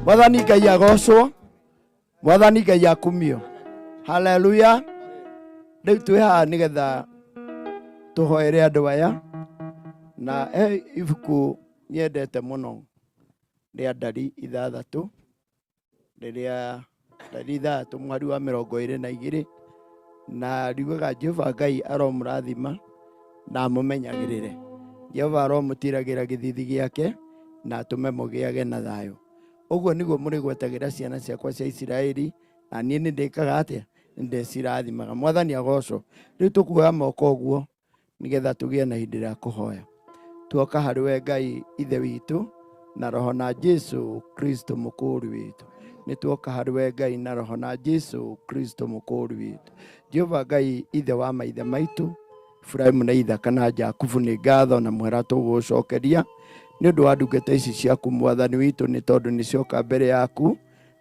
Mwathani Ngai agocwo, Mwathani Ngai akumio. Haleluya. Rĩu twĩ haha nĩgetha tũhoere andũ aya, na ibuku nyendete mũno rĩa Ndari 6, rĩrĩa Ndari 3 mweri wa 22, na riugaga Jehova Ngai aromũrathima na amũmenyagĩrĩre. Jehova aromũtiragĩra gĩthithi gĩake na atũme mũgĩage na thayũ. Ũguo nĩguo mũrĩgwetagĩra ciana ciakwa cia Isiraeli, na niĩ nĩ ndĩkaga atĩa, nĩ ndĩcirathimaga. Mwathani agocwo. Rĩu tũkuoya moko ũguo nĩgetha tũgĩe na hĩndĩ ya kũhoya. Tuoka harĩ we Ngai ithe witũ na roho na Jesu Kristo mũkũũri witũ. Nĩ tuoka harĩ we Ngai na roho na Jesu Kristo mũkũũri witũ. Jehova Ngai ithe wa maithe maitũ, Ibrahimu na Ithaka na Jakubu, nĩ ngatho na mwera tũgũcokeria nĩ ũndũ wa ndungata ici ciaku Mwathani witũ, nĩ tondũ nĩ cioka mbere yaku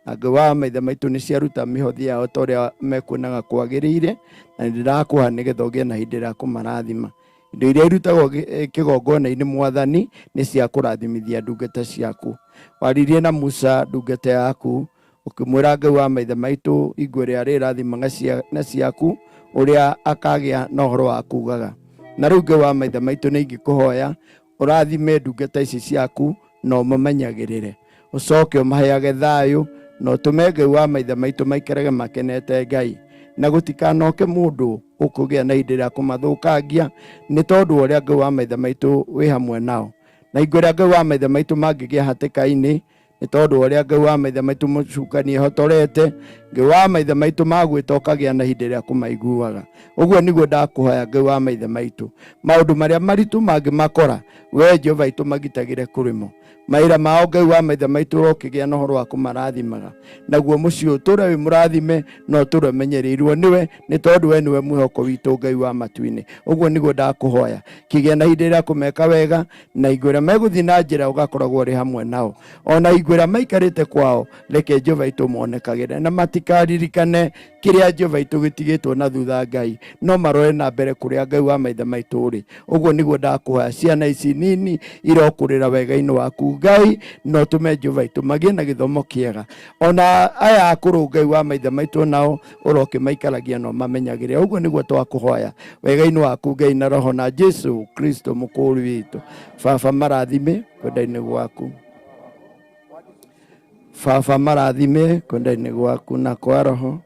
na Ngai wa maithe maitũ nĩ ciaruta mĩhothi yao ta ũrĩa mekuonaga kwagĩrĩire, na nĩ ndĩrakũha nĩgetha ũgĩe na hĩndĩ ya kũmarathima. Indo iria irutagwo kĩgongona-inĩ Mwathani nĩ cia kũrathimithia ndungata ciaku. Waririe na Musa ndungata yaku ũkĩmwĩra Ngai wa maithe maitũ igwe rĩa rĩrathimaga na ciaku ũrĩa akagĩa na ũhoro wa kugaga. Na rĩu Ngai wa maithe maitũ nĩ ingĩkũhoya ũrathime ndungata ici ciaku na ũmamenyagĩrĩre, ũcoke ũmaheage thayũ na ũtũme Ngai wa maithe maitũ maikarage makenete Ngai, na gũtikanoke mũndũ ukugia na hindä ä rä a kå mathåkangia nä tondå å rä a Ngai wa maithe maitå wä hamwe nao na igå rä a Ngai wa maithe maitå mangä gä a hatä ka-inä nä tondå å rä a Ngai wa maithe maitå må cukani hotorete Ngai wa maithe maitå magwä ta å kagä a na hindä ä rä a kå maiguaga å guo nä guo ndakå hoya Ngai wa maithe maitå maå ndå marä a maritå mangä makora we Jehova itå magitagä re kå rä mo maira mao Ngai wa maithe maitå rokä gä a na horo wa kå marathimaga naguo må ciĩ å tå re wä må rathime no tå re menyereirwo nĩwe nĩ tondũ we nĩwe mwĩhoko witũ Ngai wa matu-inĩ ũguo nĩguo ndakũhoya kĩgĩa na hindĩ ĩrĩa kũmeka wega na igũ ĩrĩa megũthiĩ na njĩra ũgakoragwo ũrĩ hamwe nao ona igũ ĩrĩa maikarĩte kwao reke Jehova itũ monekagĩre na matikaririkane kĩrĩa Jehova itũ gĩtigĩtwo na thutha Ngai no marore na mbere kũrĩa Ngai wa maithe maitũ ũrĩ ũguo nĩguo ndakũhoya ciana ici nini irokũrĩra wega-inĩ waku Ngai no tũme Jehova itũ magĩe na gĩthomo kĩega ona aya akũrũ Ngai wa maithe maitũ nao ũroke maikaragia no mamenyagĩre ũguo nĩguo twakũhoya wega-inĩ waku Ngai na roho na Jesu Kristo mũkũũri witũ baba marathime kwenda-inĩ gwaku baba marathime kwenda-inĩ gwaku na kwa roho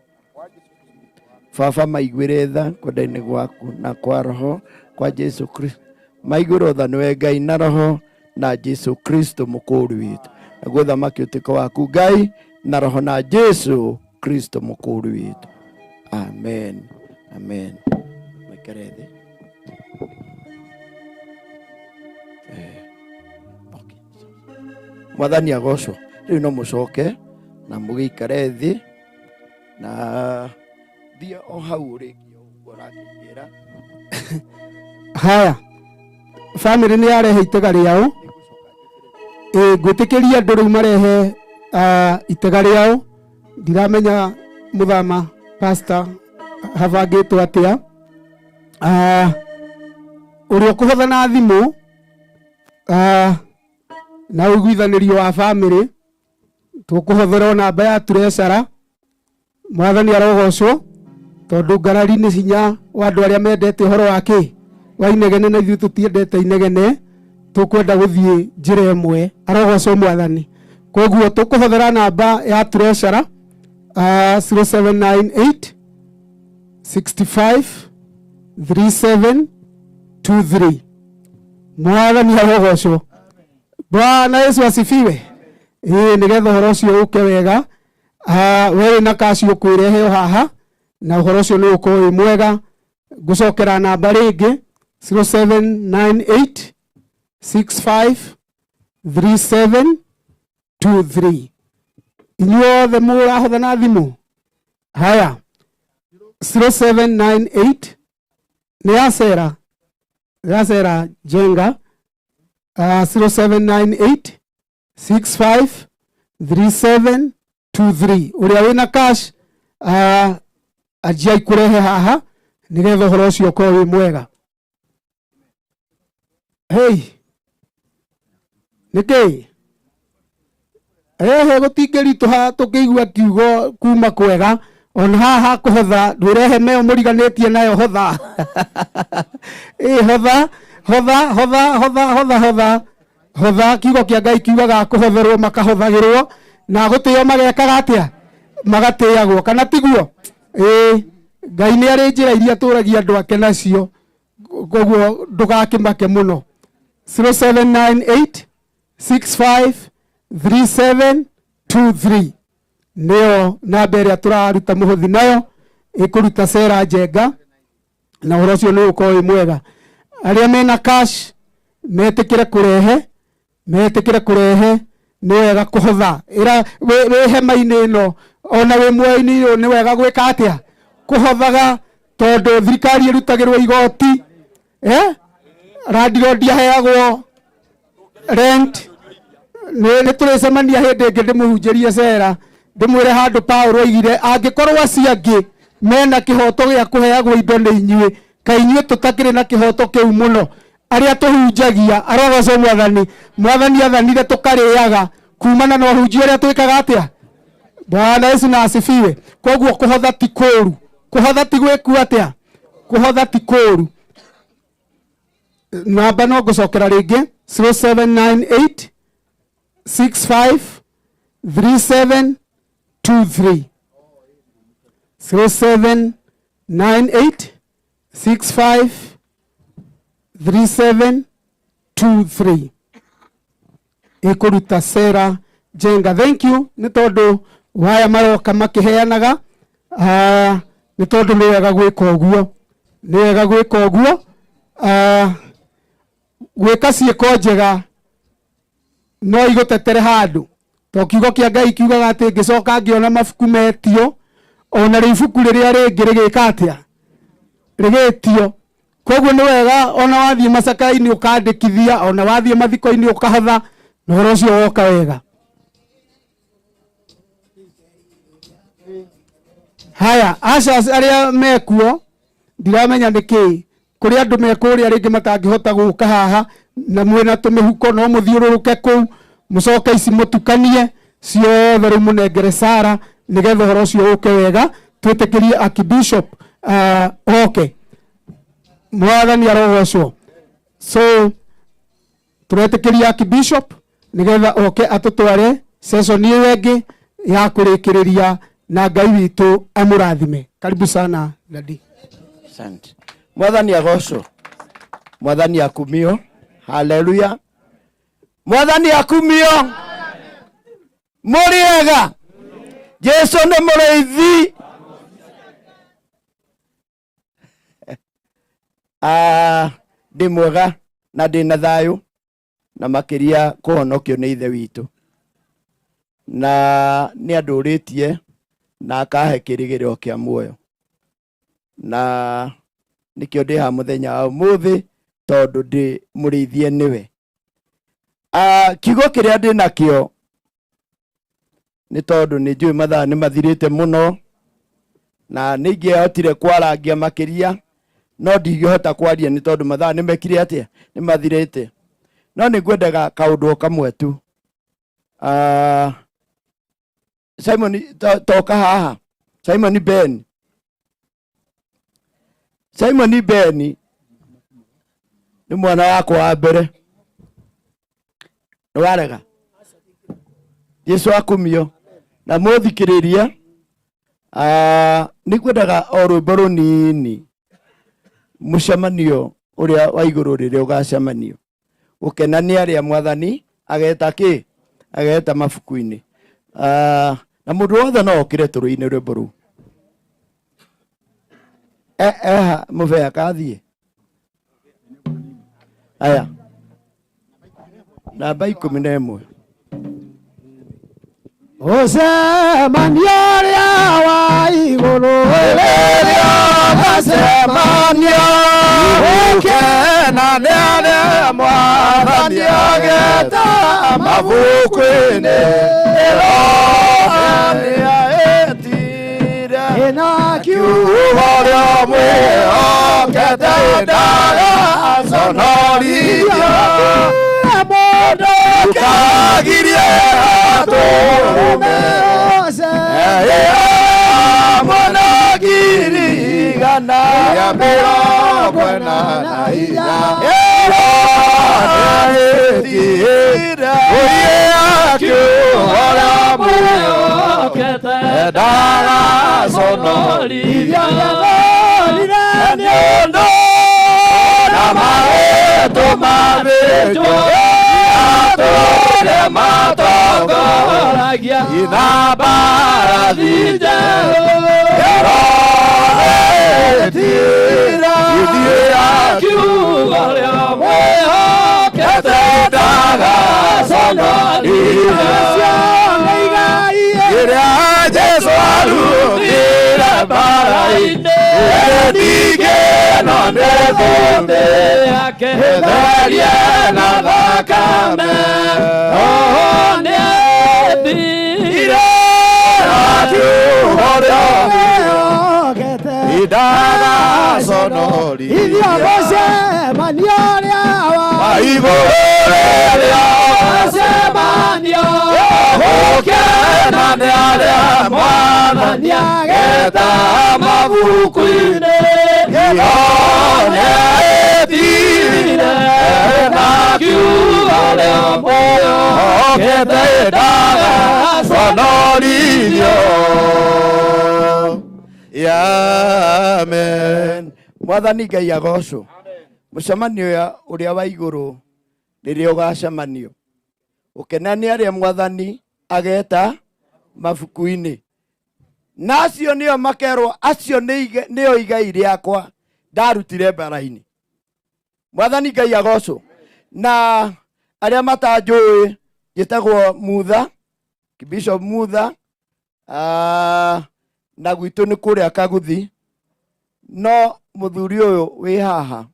baba maiguĩre tha kwenda-inĩ gwaku na kwa roho kwa Jesu Kristo maiguĩrwo tha nĩwe Ngai na roho na Jesu Kristo mũkũũri witũ naguo thamaki ũtuĩke waku Ngai na roho na Jesu Kristo mũkũũri witũ amen amen maikare thĩ mwathani agocwo rĩu no mũcoke na mũgĩikare thĩ na thiĩ o hau rĩngĩ ũguo ũrakĩnjĩra haya family nĩ yarehe itega rĩao ngwĩtĩkĩria andũ rĩu marehe itega rĩao ndiramenya mũthama pastor habangĩtwo atĩa ũrĩa ũkũhotha na thimũ na ũiguithanĩrio wa family tũkũhũthĩra namba ya Treasurer mwathani arogocwo tondũ ngarari nĩ hinya wa andũ arĩa mendete ũhoro wake wa inegene na ithuĩ tũtiendete inegene tũkwenda gũthiĩ njĩra ĩmwe arogocwo mwathani koguo tũkũhũthĩra namba ya Treasurer 0798 65 3723 mwathani arogocwo Bwana Yesu asifiwe nĩgetha ũhoro ũcio ũke wega we na kaci ũkwĩrehe haha na ũhoro ũcio nĩ ũkorwo wĩ mwega ngũcokera namba rĩngĩ 0798 65 3723 inyuothe mũrahotha na thimũ haya 0798 nĩ ya Sera Jenga 0798 65 3723 ũrĩa wĩna cash ajia ikurehe haha nĩgetha ũhoro ũcio ũkorwo wĩ mwega hey nĩkĩ gũtingĩritũha tũkĩigua kiugo kuma kwega ona haha kũhotha ndwĩrehe meo mũriganĩtie nayo hotha hotha kiugo kĩa Ngai kiugaga kũhotherwo makahothagĩrwo na gũtĩo magekaga atĩa magatĩagwo kana tiguo Ngai nĩ arĩ njĩra iria tũragia andũ ake nacio koguo ndũgakĩmake mũno 0798 65 3723 nĩyo namba ĩrĩa tũraruta mũhothi nayo ĩkũruta Sera Jenga na ũhoro ũcio nĩ ũkorwo wĩ mwega arĩa mena cash metĩkĩre kũrehe nĩ wega kũhotha wĩ hema-inĩ ĩno ona wĩ muoyo-inĩ ũyũ nĩ wega gwĩka atĩa kũhothaga tondũ thirikari ĩrutagĩrwo igoti landlord aheagwo rent nĩ tũrĩcemania hĩndĩ ĩngĩ ndĩmũhunjĩrie Sera ndĩmwĩre handũ Paulo oigire angĩkorwo acio angĩ mena kĩhoto gĩa kũheagwo indo nĩ inyuĩ kaĩ inyuĩ tũtakĩrĩ na kĩhoto kĩu mũno arĩa tũhunjagia arogocwo mwathani athanire tũkarĩaga kumana na ũhunjia ũrĩa twĩkaga atĩa Bwana Yesu na asifiwe koguo kũhotha ti kũũru kũhotha ti gwĩku atĩa kũhotha ti kũũru namba no ngũcokera rĩngĩ 0798 65 3723 0798 653723 ikuruta Sarah Jenga. Thank you nĩ tondũ waya maroka makĩheanaga, nĩ tondũ nĩ wega gwĩka ũguo, nĩ wega gwĩka ũguo. Gwĩka ciĩko njega no igũtetere handũ, to kiugo kĩa Ngai kiugaga atĩ ngĩcoka ngĩona mabuku metio, ona rĩ ibuku rĩrĩa rĩngĩ rĩgĩka atĩa, rĩgĩtio. Koguo nĩ wega ona wathiĩ macaka-inĩ ũkandĩkithia, ona wathiĩ mathiko-inĩ ũkahotha, na ũhoro ũcio woka wega. Haya, ashas arĩa mekuo ndiramenya nĩkĩ, kũrĩ andũ mekũrĩa rĩngĩ matangĩhota gũka haha, na mwĩna tũmĩhuko no mũthiũrũrũke kũu, mũcoke ici mũtukanie ciothe rĩu mũnengere Sara nĩgetha ũhoro ũcio ũke wega. Twĩtĩkĩrie Archbishop oke. Mwathani arogocwo. So tũretĩkĩria Archbishop nĩgetha oke atũtware session ĩyo ĩngĩ ya kũrĩkĩrĩria, na Ngai witũ amũrathime. Karibu sana Dadi. Asante. Mwathani agocwo. Mwathani akumio. Haleluya. Mwathani akumio. Muriega. Jesu nĩ mũrĩithi. Ndĩ mwega na ndĩna thayũ, na makĩria kũhonokio nĩ ithe witũ, na nĩ andũrĩtie na akahe kĩrĩgĩrĩro kĩa muoyo, na nĩkĩo ndĩ ha mũthenya wa ũmũthĩ tondũ ndĩ mũrĩithie nĩwe. Kiugo kĩrĩa ndĩ nakĩo nĩ tondũ nĩ njũĩ mathaa nĩ mathirĩte mũno, na nĩ ingĩhotire kwarangia makĩria, no ndingĩhota kwaria nĩ tondũ mathaa nĩ mekire atĩa, nĩ mathirĩte. No nĩ ngwendaga kaũndũ kamwe tu. Simon toka haha. Simon Ben. Simon Ben nĩ mwana wakwa wa mbere. Nĩ warega. Jesu akumio na mũthikĩrĩria. Nĩ ngwendaga o rwĩmbo rũnini mũcemanio ũrĩa wa igũrũ rĩrĩa ũgacemanio ũkenania arĩa Mwathani ageta kĩ, ageta mabuku-inĩ. Na mũndũ wothe no okire tũrũi-inĩ rwĩmbo rũu. Mũbea kathiĩ. Aya. Namba 11. Ũcemanio ũrĩa wa igũrũ rĩrĩa ũgacemanio, ũkenanĩre Mwathani ageta mabuku-inĩ, Erohania etire ĩna kiugo rĩa mwĩhokete ndagaconorithio, mũndũ kagirie atũrũme monagirigana ya mĩrongo ĩnana na inya Erohania kiugo rĩa mwĩhokete ndagaconorithio, nĩ ũndũ na marĩtũ mabĩtwo atũre matongoragia ina mbarathi njerũ, Erohania kiugo rĩa mwĩhokete ndagaconorithio, kĩrĩa Jesu arutire mbara-inĩ, ndigĩno nĩ thũmbĩ yake ĩtherie na thakame, nĩendire kiugo rĩa mwĩhokete ndagaconorithio, mũcemanio ũrĩa wa igũrũ rĩrĩa ũgacemanio, ũkenanĩre arĩa Mwathani ageta mabuku-inĩ, nĩetire na kiugo rĩa mwĩhokete ndagaconorithio. Amen. Mwathani Ngai agocwo. Mũcemanio ũrĩa wa igũrũ rĩrĩa ũgacemanio. Ũkenania arĩa Mwathani ageta mabuku-inĩ. Na acio nĩo makerwo acio nĩo igai rĩakwa ndarutire mbara-inĩ. Mwathani Ngai agocwo. Na arĩa matanjũĩ njĩtagwo Mutha, Bishop Mutha, na gwitũ nĩ kũrĩa Kaguthi. No mũthuri ũyũ wĩ haha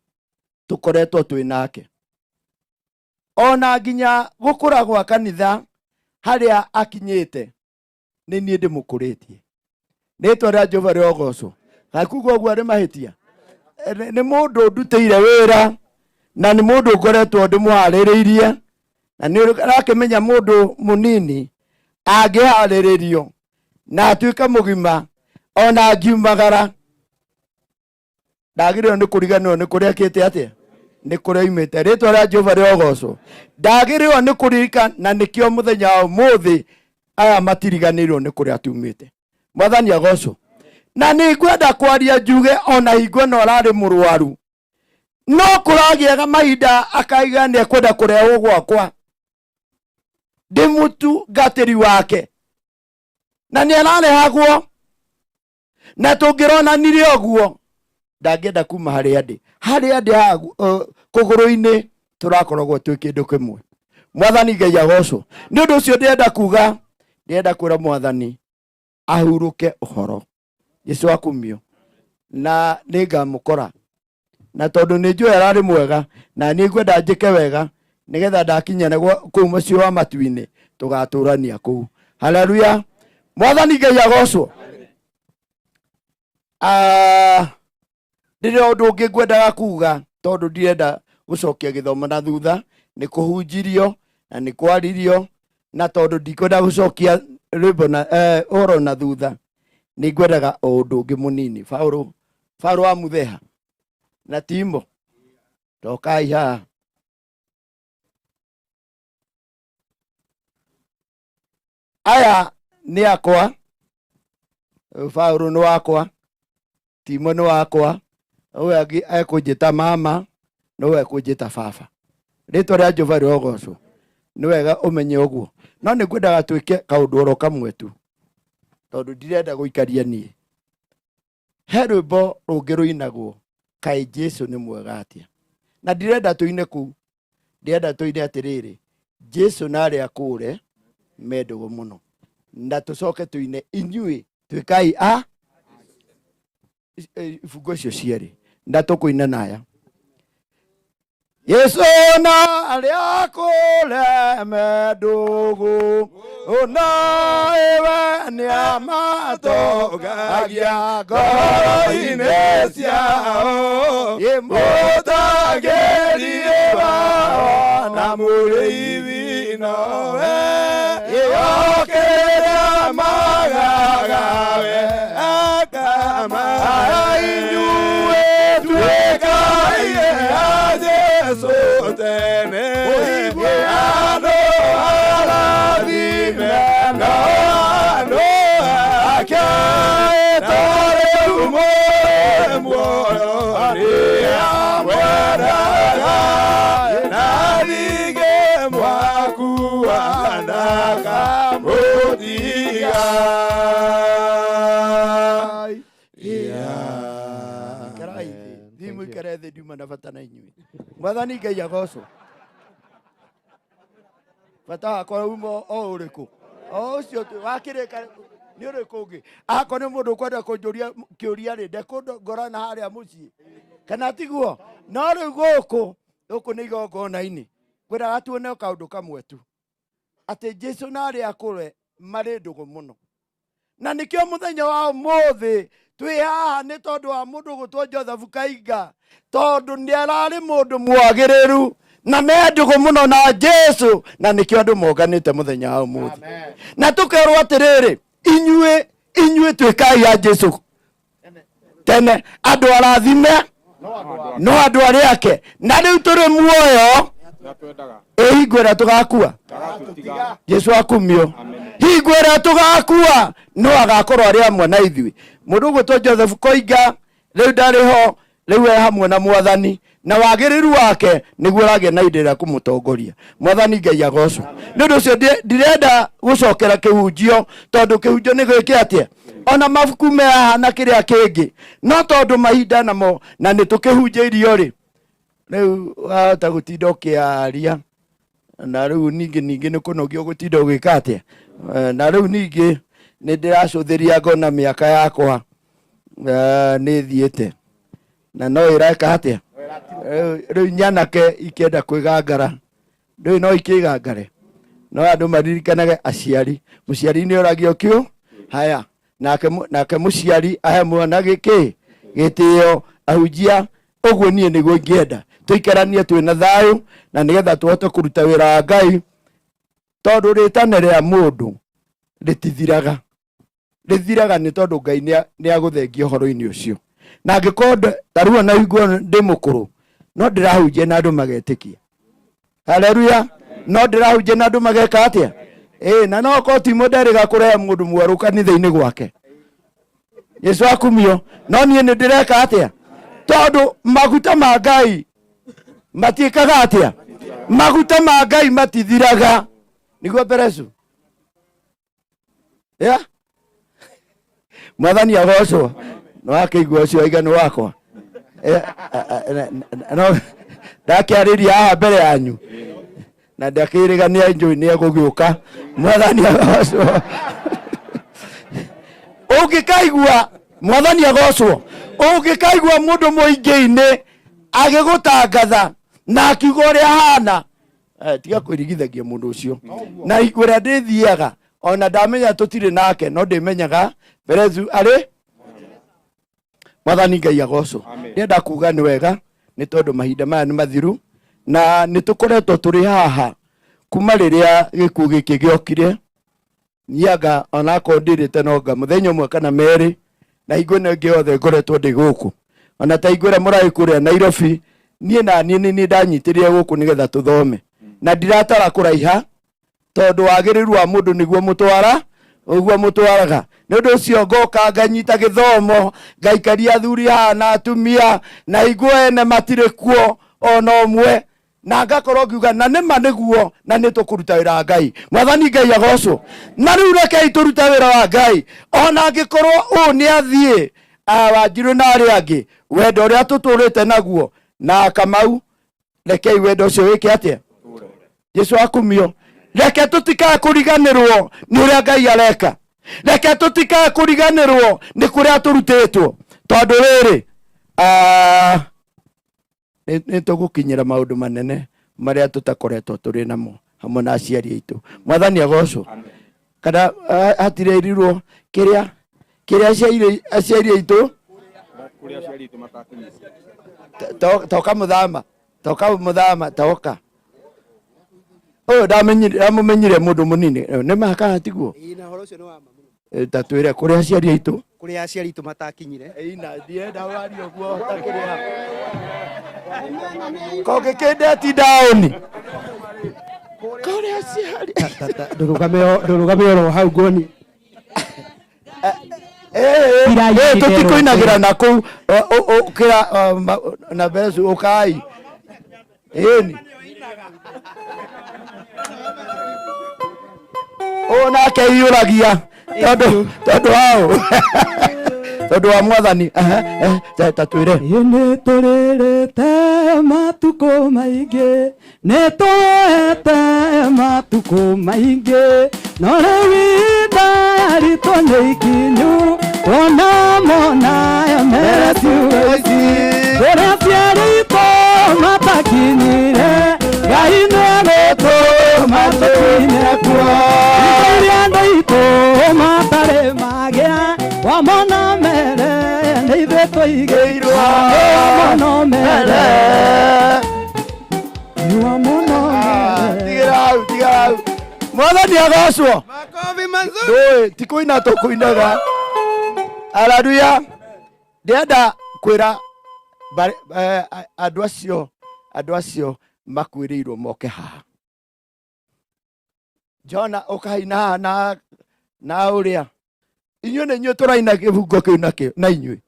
tukoretwo twĩ nake. Ona nginya gũkũra gwa kanitha harĩa akinyĩte nĩ niĩ ndĩmũkũrĩtie. Rĩĩtwa rĩa Jehova rĩrogocwo. Gakuga ũguo arĩ mahĩtia. Nĩ mũndũ ndutĩire wĩra na nĩ mũndũ ngoretwo ndĩmũharĩrĩirie, na nĩ ũrakĩmenya mũndũ mũnini angĩharĩrĩrio na atuĩke mũgima ona angiumagara ndagĩrĩirwo nĩ kũriganĩrwo nĩ kũrĩa akĩte atĩa, nĩ kũrĩa oimĩte. Rĩĩtwa rĩa Jehova rĩrogocwo. Ndagĩrĩirwo nĩ kũririkana, na nĩkĩo mũthenya wa ũmũthĩ aya matiriganĩirwo nĩ kũrĩa tumĩte. Mwathani agocwo. Na nĩ ngwenda kwaria njuge ona hingo ĩno ararĩ mũrwaru, no kũragĩaga mahinda akaiga nĩ ekwenda kũrehwo gwakwa ndĩmũtungatĩri wake, na nĩ ararehagwo, na tũngĩronanire ũguo ndangĩenda kuma harĩa ndĩ kũgũrũ-inĩ tũrakoragwo twĩ kĩndũ kĩmwe. Mwathani Ngai agocwo. Nĩ ũndũ ũcio ndĩrenda kuga, ndĩrenda kwĩra Mwathani ahurũke ũhoro. Jesũ akumio na nĩ ngamũkora, na tondũ nĩ njũĩ ararĩ mwega na nĩ ngwenda njĩke wega nĩgetha ndakinya kũu mũciĩ wa matu-inĩ tũgatũrania kũu. Haleluya. Mwathani Ngai agocwo. Ndĩrĩ ũndũ ũngĩ ngwendaga kuga, tondũ ndirenda gũcokia gĩthomo na thutha, nĩ kũhunjirio na nĩ kwaririo, na tondũ ndikwenda gũcokia rwĩmbo na ũhoro na thutha, nĩ ngwendaga ũndũ ũngĩ mũnini. Paũlũ wa Mutheha na Timo, tokai haha. Aya nĩ akwa. Paũlũ nĩ wakwa, Timo nĩ wakwa, ũyũ angĩ ekũnjĩta mama, nowe ekũnjĩta baba. Rĩĩtwa rĩa Jehova rĩrogocwo. Nĩ wega ũmenye ũguo. No nĩ ngwendaga twĩke kaũndũ oro kamwe tu, tondũ ndirenda gũikaria niĩ. He rwĩmbo rũngĩ rũinagwo, kaĩ Jesũ nĩ mwega atĩa. Na ndirenda tũine kũu, ndirenda tũine atĩrĩrĩ, Jesũ narĩ akũre mendũgũ mũno. Na tũcoke tũine inyuĩ twĩkai ifungo icio cierĩ na tũkũina naya. Yesu na arĩa akũre mendũgũ, ona ewe nĩ amatogagia ngoro-inĩ ciao, mũtangĩri wao na mũrĩithi nowe, yokĩrĩra magagawe akama inyuĩ twĩkai Jesũ tene, andũ arathime na andũ ake tarĩu muoyo arĩa mwendaga, na ningĩ mwakua ndakamũtiga. Mũikare thĩ ndiuma na bata na inyuĩ. Mwathani Ngai agocwo. Bata wakwa uma o ũrĩkũ? O ũcio wakĩrĩka nĩ ũrĩkũ ũngĩ? Akorwo nĩ mũndũ ũkwenda kũnjũria kĩũria rĩ, ndekũngorana harĩa mũciĩ, kana tiguo? No rĩu gũkũ nĩ igongona-inĩ, ngwendaga tuone kaũndũ kamwe tu, atĩ Jesũ narĩ akũre marĩ ndũgũ mũno. Na nĩkĩo mũthenya wa ũmũthĩ twĩ haha nĩ tondũ wa mũndũ gũtwo Joseph Kainga, tondũ nĩ ararĩ mũndũ mwagĩrĩru na mendũgũ mũno na Jesũ, na nĩkĩo andũ monganĩte mũthenya wa ũmũthĩ. Na tũkerwo atĩrĩrĩ, inyuĩ twĩkai ya Jesũ tene, andũ arathime no andũ arĩa ake. Na rĩu tũrĩ muoyo, hingo ĩrĩa tũgakua Jesũ akumio, hingo ĩrĩa tũgakua no agakorwo arĩ amwe na ithuĩ. Mũndũ gwĩtwo Joseph Koinga rĩu ndarĩ ho, riu hamwe na mwathani na wagiriru wake niguo rage na indira kumutongoria. Mwathani Ngai agocwo. Ni undu ucio ndirenda gucokera kihunjio tondu kihunjio ni gwike atia ona mabuku me haha na kiria kingi no tondu mahinda namo na ni tukihunjirio ri riu wahota gutinda ukiaria na riu ningi ni kunogio gutinda ugika atia na riu ningi ni ndiracuthiria ngona miaka yakwa ni thiete na no ireka atia riu nyanake ikienda kwigangara ndui no ikigangare no andu maririkanaga aciari. Muciari ni oragio kiu haya nake muciari ahe mwana giki gitio ahujia uguo nie niguo ngienda tuikaranie twina thayu na nigetha tuhote kuruta wira wa Ngai tondu ritane ria mundu rithiraga ni tondu Ngai ni aguthengia horo-ini ucio na angikorwo taruo na igwo ndi mukuru no ndirahunjia na andu magetikia. Haleluya. No ndirahunjia na andu mageka atia na no ko ti moderi gakurehe mundu mweru kanitha-ini gwake. Yesu akumio no nie ni ndireka atia tondu maguta ma Ngai matikaga atia maguta ma Ngai matithiraga niguo beresu Mwathani agocwo. No akigwa ucio igano wakwa no ndakiariria haha mbere yanyu na ndakirigania njui ni egugiuka. Mwathani agocwo. Ungikaigua Mwathani agocwo ungikaigua mundu muingi-ini agigutangatha na akiuga uria hana tiga kwirigithagia mundu ucio na igwira ndithiaga ona ndamenya tutire nake no ndimenyaga berezu ari. Mwathani Ngai agocwo. Ndenda kuga ni wega ni tondu mahinda maya ni mathiru na ni tukoretwo turi haha kuma riria gikuo giki giokire niaga ona ko ndirite noga muthenya umwe kana meri na igone giothe ngoretwo ndi guku ona ta igwira murai kuria Nairobi nie na nie ni ndanyitirie guku nigetha tuthome na ndiratara kuraiha tondu wagiriru wa mundu niguo mutwara uguo mutwaraga ni undu ucio ngoka nganyita githomo ngaikaria athuri haha na atumia na igwe ene matire kuo ona umwe na ngakorwo ngiuga na nima niguo na ni tukuruta wira wa Ngai. Mwathani Ngai agocwo. Na riu rekei turuta wira wa Ngai ona ngikorwo u ni athie Wanjiru na ari angi wendo uria tuturite naguo na Kamau rekei wendo ucio wike atia Yesu akumio. Reke tutikae kuriganirwo ni uria Ngai areka. Reke tutikae kuriganirwo ni kuria turutitwo tondu riri ni tugukinyira maundu manene maria tutakoretwo turi namo hamwe na aciari aitu. Mwathani agocwo. Kana hatireirirwo kiria aciari aitu toka muthama toka ndamenyire mundu munini ni maka tiguo tatwire kuria aciari aitu matakinyire ina ndienda wari uguo takiria koge kende ti down kuria aciari ndurugame oro hau ngoni tutikuinagira na kuu ukira na besu ukai ni ona keiyuragia tondu wao tondu wa Mwathani tatwire ni turirite matuko maingi ni tuete matuko maingi no riwita rito ni ikinyu ona mona ya meresiwezi uria ciarito matakinyire Ngai nĩegũtũ matukinyire kuo iria ndaitũ matare magia wamona mere nĩ ithuĩ tũigĩirwo wamona mere wamona mere tiga hau Mwathani agocwo. Ndũĩ ti kũina tũkũinaga. Haleluya. Ndĩrenda kwĩra andũ acio makwĩrĩirwo moke haha. Jona ũkaina haha na ũrĩa inyuĩ nĩ inyuĩ tũraina kĩbungo kĩu na inyuĩ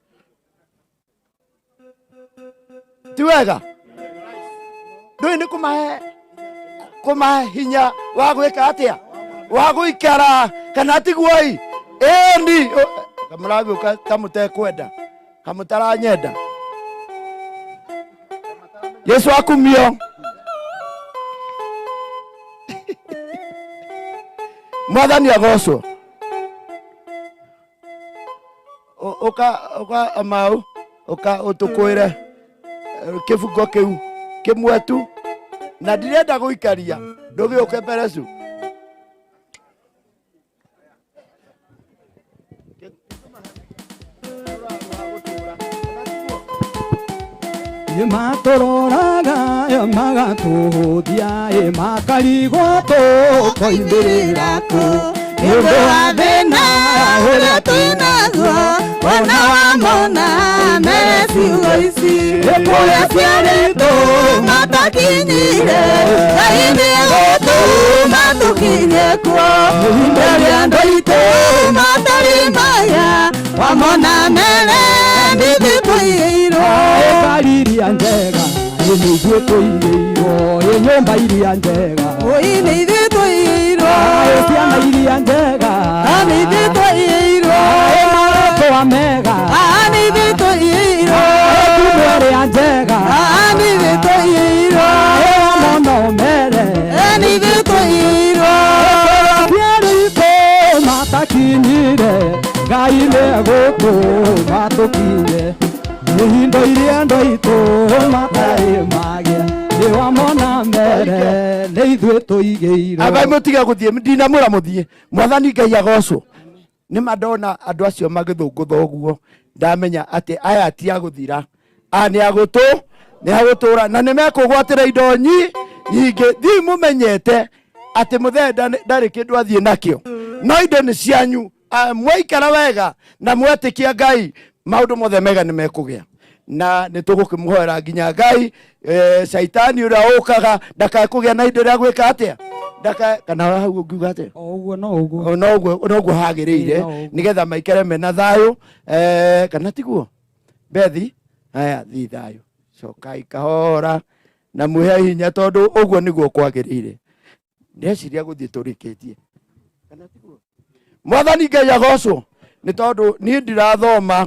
ti wega ndui ni kumahe hinya wa gwika atia wa guikara kana tiguoi endi kamurabi kamute kwenda kamutara nyenda Yesu akumio Mwathani agocwo oka amau oka utukwire kifungo kiu kimwetu na ndirenda guikaria ndugiuke mberecu Matororaga magatuhuthia makarigwo tukoimbirira ku nĩũndũ wa thĩna ũrĩa twĩnaguo wona wamona mere ciugo ici kũrĩa ciarĩtwo matakinyire Ngai nĩegũtũma tũkinye kuo ihinda rĩa andũ aitũ matarĩ maya wamona mere nĩthĩ tũigĩirwo ngari njega nĩ ithuĩ tũigĩirwo nyũmba iria njega nĩ ithuĩ tũigĩirwo ciana iria njega nĩ ithuĩ tũigĩirwo marĩtwa mega nĩ ithuĩ tũigĩirwo ngumo ĩrĩa njega nĩ ithuĩ tũigĩirwo mono mere nĩ ithuĩ tũigĩirwo ciarĩtwo matakinyire Ngai nĩegũtũma tũkinye ihindo iria andũ aitũ matarĩ magĩa nĩwamona mbere nĩ ithuĩ tũigĩirwo Ngai mũtige gũthiĩ ndinamwĩra mũthiĩ Mwathani Ngai agocwo nĩ mandona andũ acio magĩthũngũtha ũguo ndamenya atĩ aya ti agũthira nĩ agũtũra na nĩ mekũgwatĩra indo nyingĩ thiĩ mũmenyete atĩ mũthee ndarĩ kĩndũ athiĩ nakĩo no indo nĩ cianyu mwaikara wega na mwetĩkia Ngai maũndũ mothe mega nĩ mekũgĩa na nĩ tũgũkĩmũhoera nginya Ngai shaitani ũrĩa ũkaga ndakakũgĩa na indo rĩa gwĩka atĩa kana hau ngiuga atĩa ũguo no ũguo hagĩrĩire nĩgetha maikare mena thayũ kana tiguo Bethi aya thi thayũ cokai kahora na mwĩhe hinya tondũ ũguo nĩguo kwagĩrĩire ndeciria gũthiĩ tũrĩkĩtie kana tiguo Mwathani Ngai agocwo nĩ tondũ niĩ ndirathoma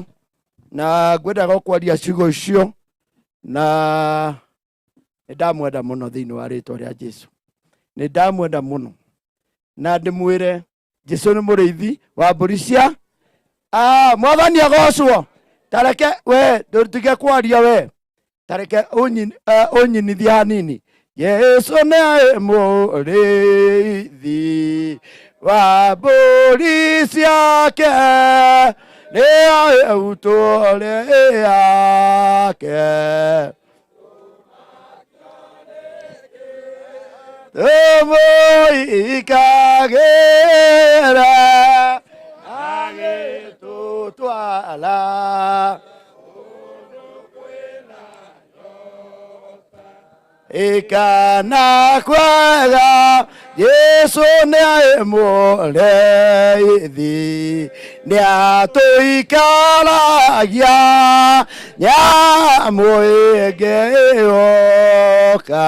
na ngwendaga kwaria ciugo icio na ndamwenda mũno thĩinĩ wa rĩtwa rĩa Jesũ nĩ ndamwenda mũno na ndĩmwĩre Jesũ nĩ mũrĩithi wa mbũri cia Mwathani agocwo tareke we tũtige kwaria we tareke ũnyinithie hanini Jesũ nĩ mũrĩithi wa mbũri ciake nĩa utole yake ikagera agĩtũtwara ikana kwega Yesu nĩ mũrĩithi nĩatũikaragia nyamũ ĩngĩoka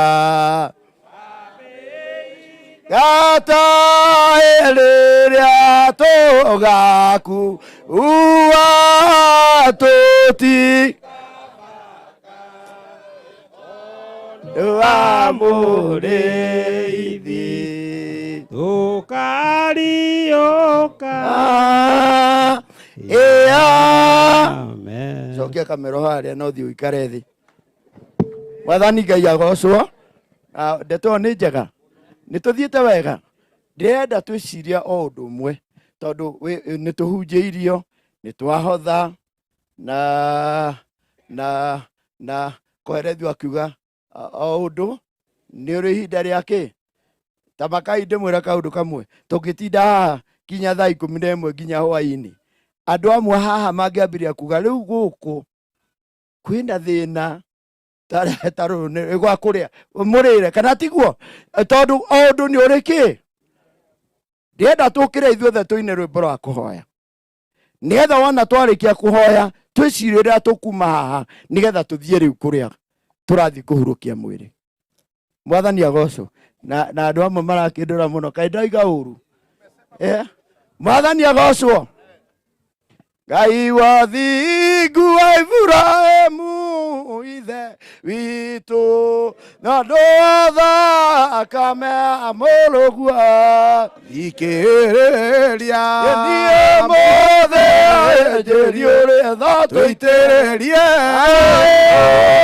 gataĩ rĩrĩa tũgakuua tũti wa mũrĩithi tũkarioka amen cokia kamero harĩa no thiĩ ũikare thĩ Mwathani Ngai agocwo ndeto nĩ njega nĩ tũthiĩte wega ndĩrenda twĩciria o ũndũ ũmwe tondũ nĩ tũhunjĩirio nĩ twahotha na koherethio akiuga o ũndũ nĩ ũrĩ ihinda rĩake tamakai ndĩmwĩra kaũndũ kamwe tũngĩtinda haha kinya thaa 11 nginya hwaĩ-inĩ andũ amwe haha mangĩambĩrĩria kuga rĩu gũkũ kwĩna thĩna tarũ gwa kũrĩa mũrĩre kana tiguo tondũ o ũndũ nĩ ũrĩ kĩ ndĩrenda tũkĩre ithuothe tũine rwĩmbo rwa kũhoya nĩgetha wona twarĩkia kũhoya twĩcirĩre tũkuma haha nĩgetha tũthiĩ rĩu kũrĩa turathi kuhurukia mwiri. Mwathani agocwo. Na andu amwe marakindura muno kai ndaiga uru. Mwathani agocwo. Ngai wa thingu wa Ibrahimu ithe witũ na ndotha kame amũrũgua ikĩrĩria niĩ mũthĩnjĩri ũrĩa tha tũitĩrĩrie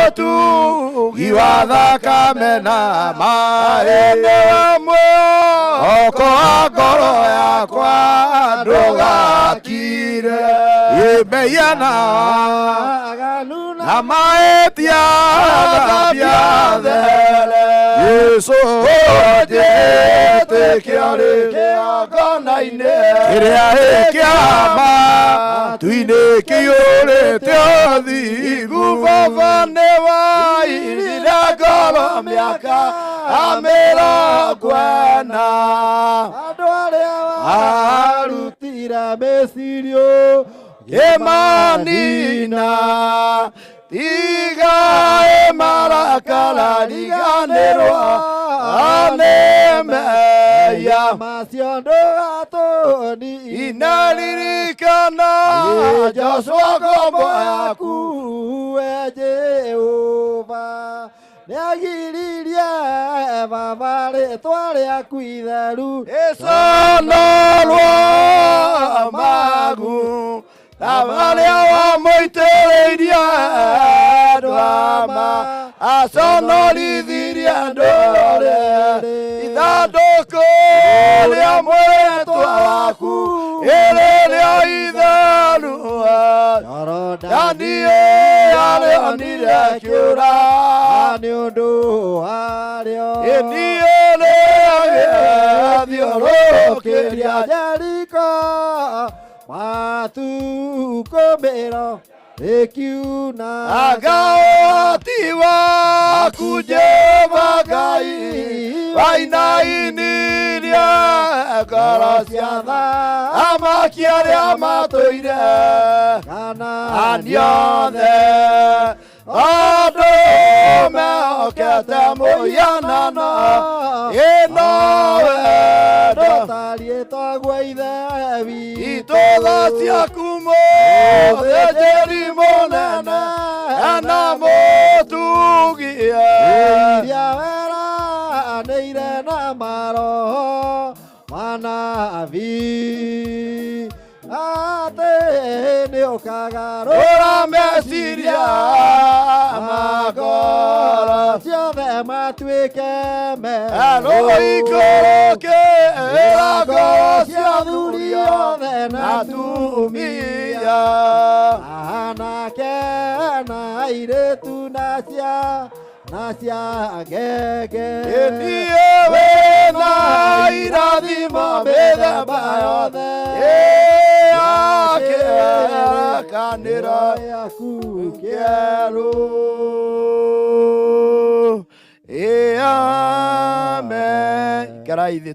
ũtugi wa thakame na maĩ nĩ mwoko wa ngoro yakwa ndũgakire Yebeyana Namaetia Biadele Yesu Jete Kiare Kiagana ine Kirea Kiama Tuine Kiore Teadi Gufafanewa Irida Gala Miaka Amela Guana Arutira Besirio Emanina Tiga Emarakala Diganerwa Anemeya Masiondo Atoni Inalirikana Joshua Goboyaku Jehova Neagiriria Vavare Tware Akuitheru Esanalwa Magu Tavalia wa moitereiria Dwama Asonolithiria Ndore Ithandũkũ rĩa mwĩtwa waku Ĩrĩrĩa ithanua Daniel arĩonire akĩũra nĩ ũndũ warĩo Niĩ nĩagĩathiũrũrũkĩria Jeriko Matukomero Ekiuna Agati waku Jehova Ngai Wainainiria ngoro cia thamaki arĩa matũire Kanani othe Andũ mehokete mũhianano ĩno wendo tariĩtwo gwa ithe witũ tha ciaku mũthĩnjĩri mũnene na mũtugie iria weranĩire na maroho manabii atĩ nĩũkagarũra meciria makoro ciothe matuĩke mega rũikũrũkĩra ngoro cia athuri othe na atumia anake na airĩtu na cia ngenge niĩ wĩna irathimo mĩthemba yothe kanĩro yaku kĩerũ amen Karaithĩ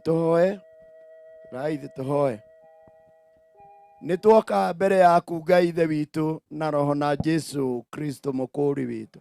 tũhoe nĩ tuoka mbere yaku Ngai ithe witũ na roho na Jesu Kristo mũkũũri witũ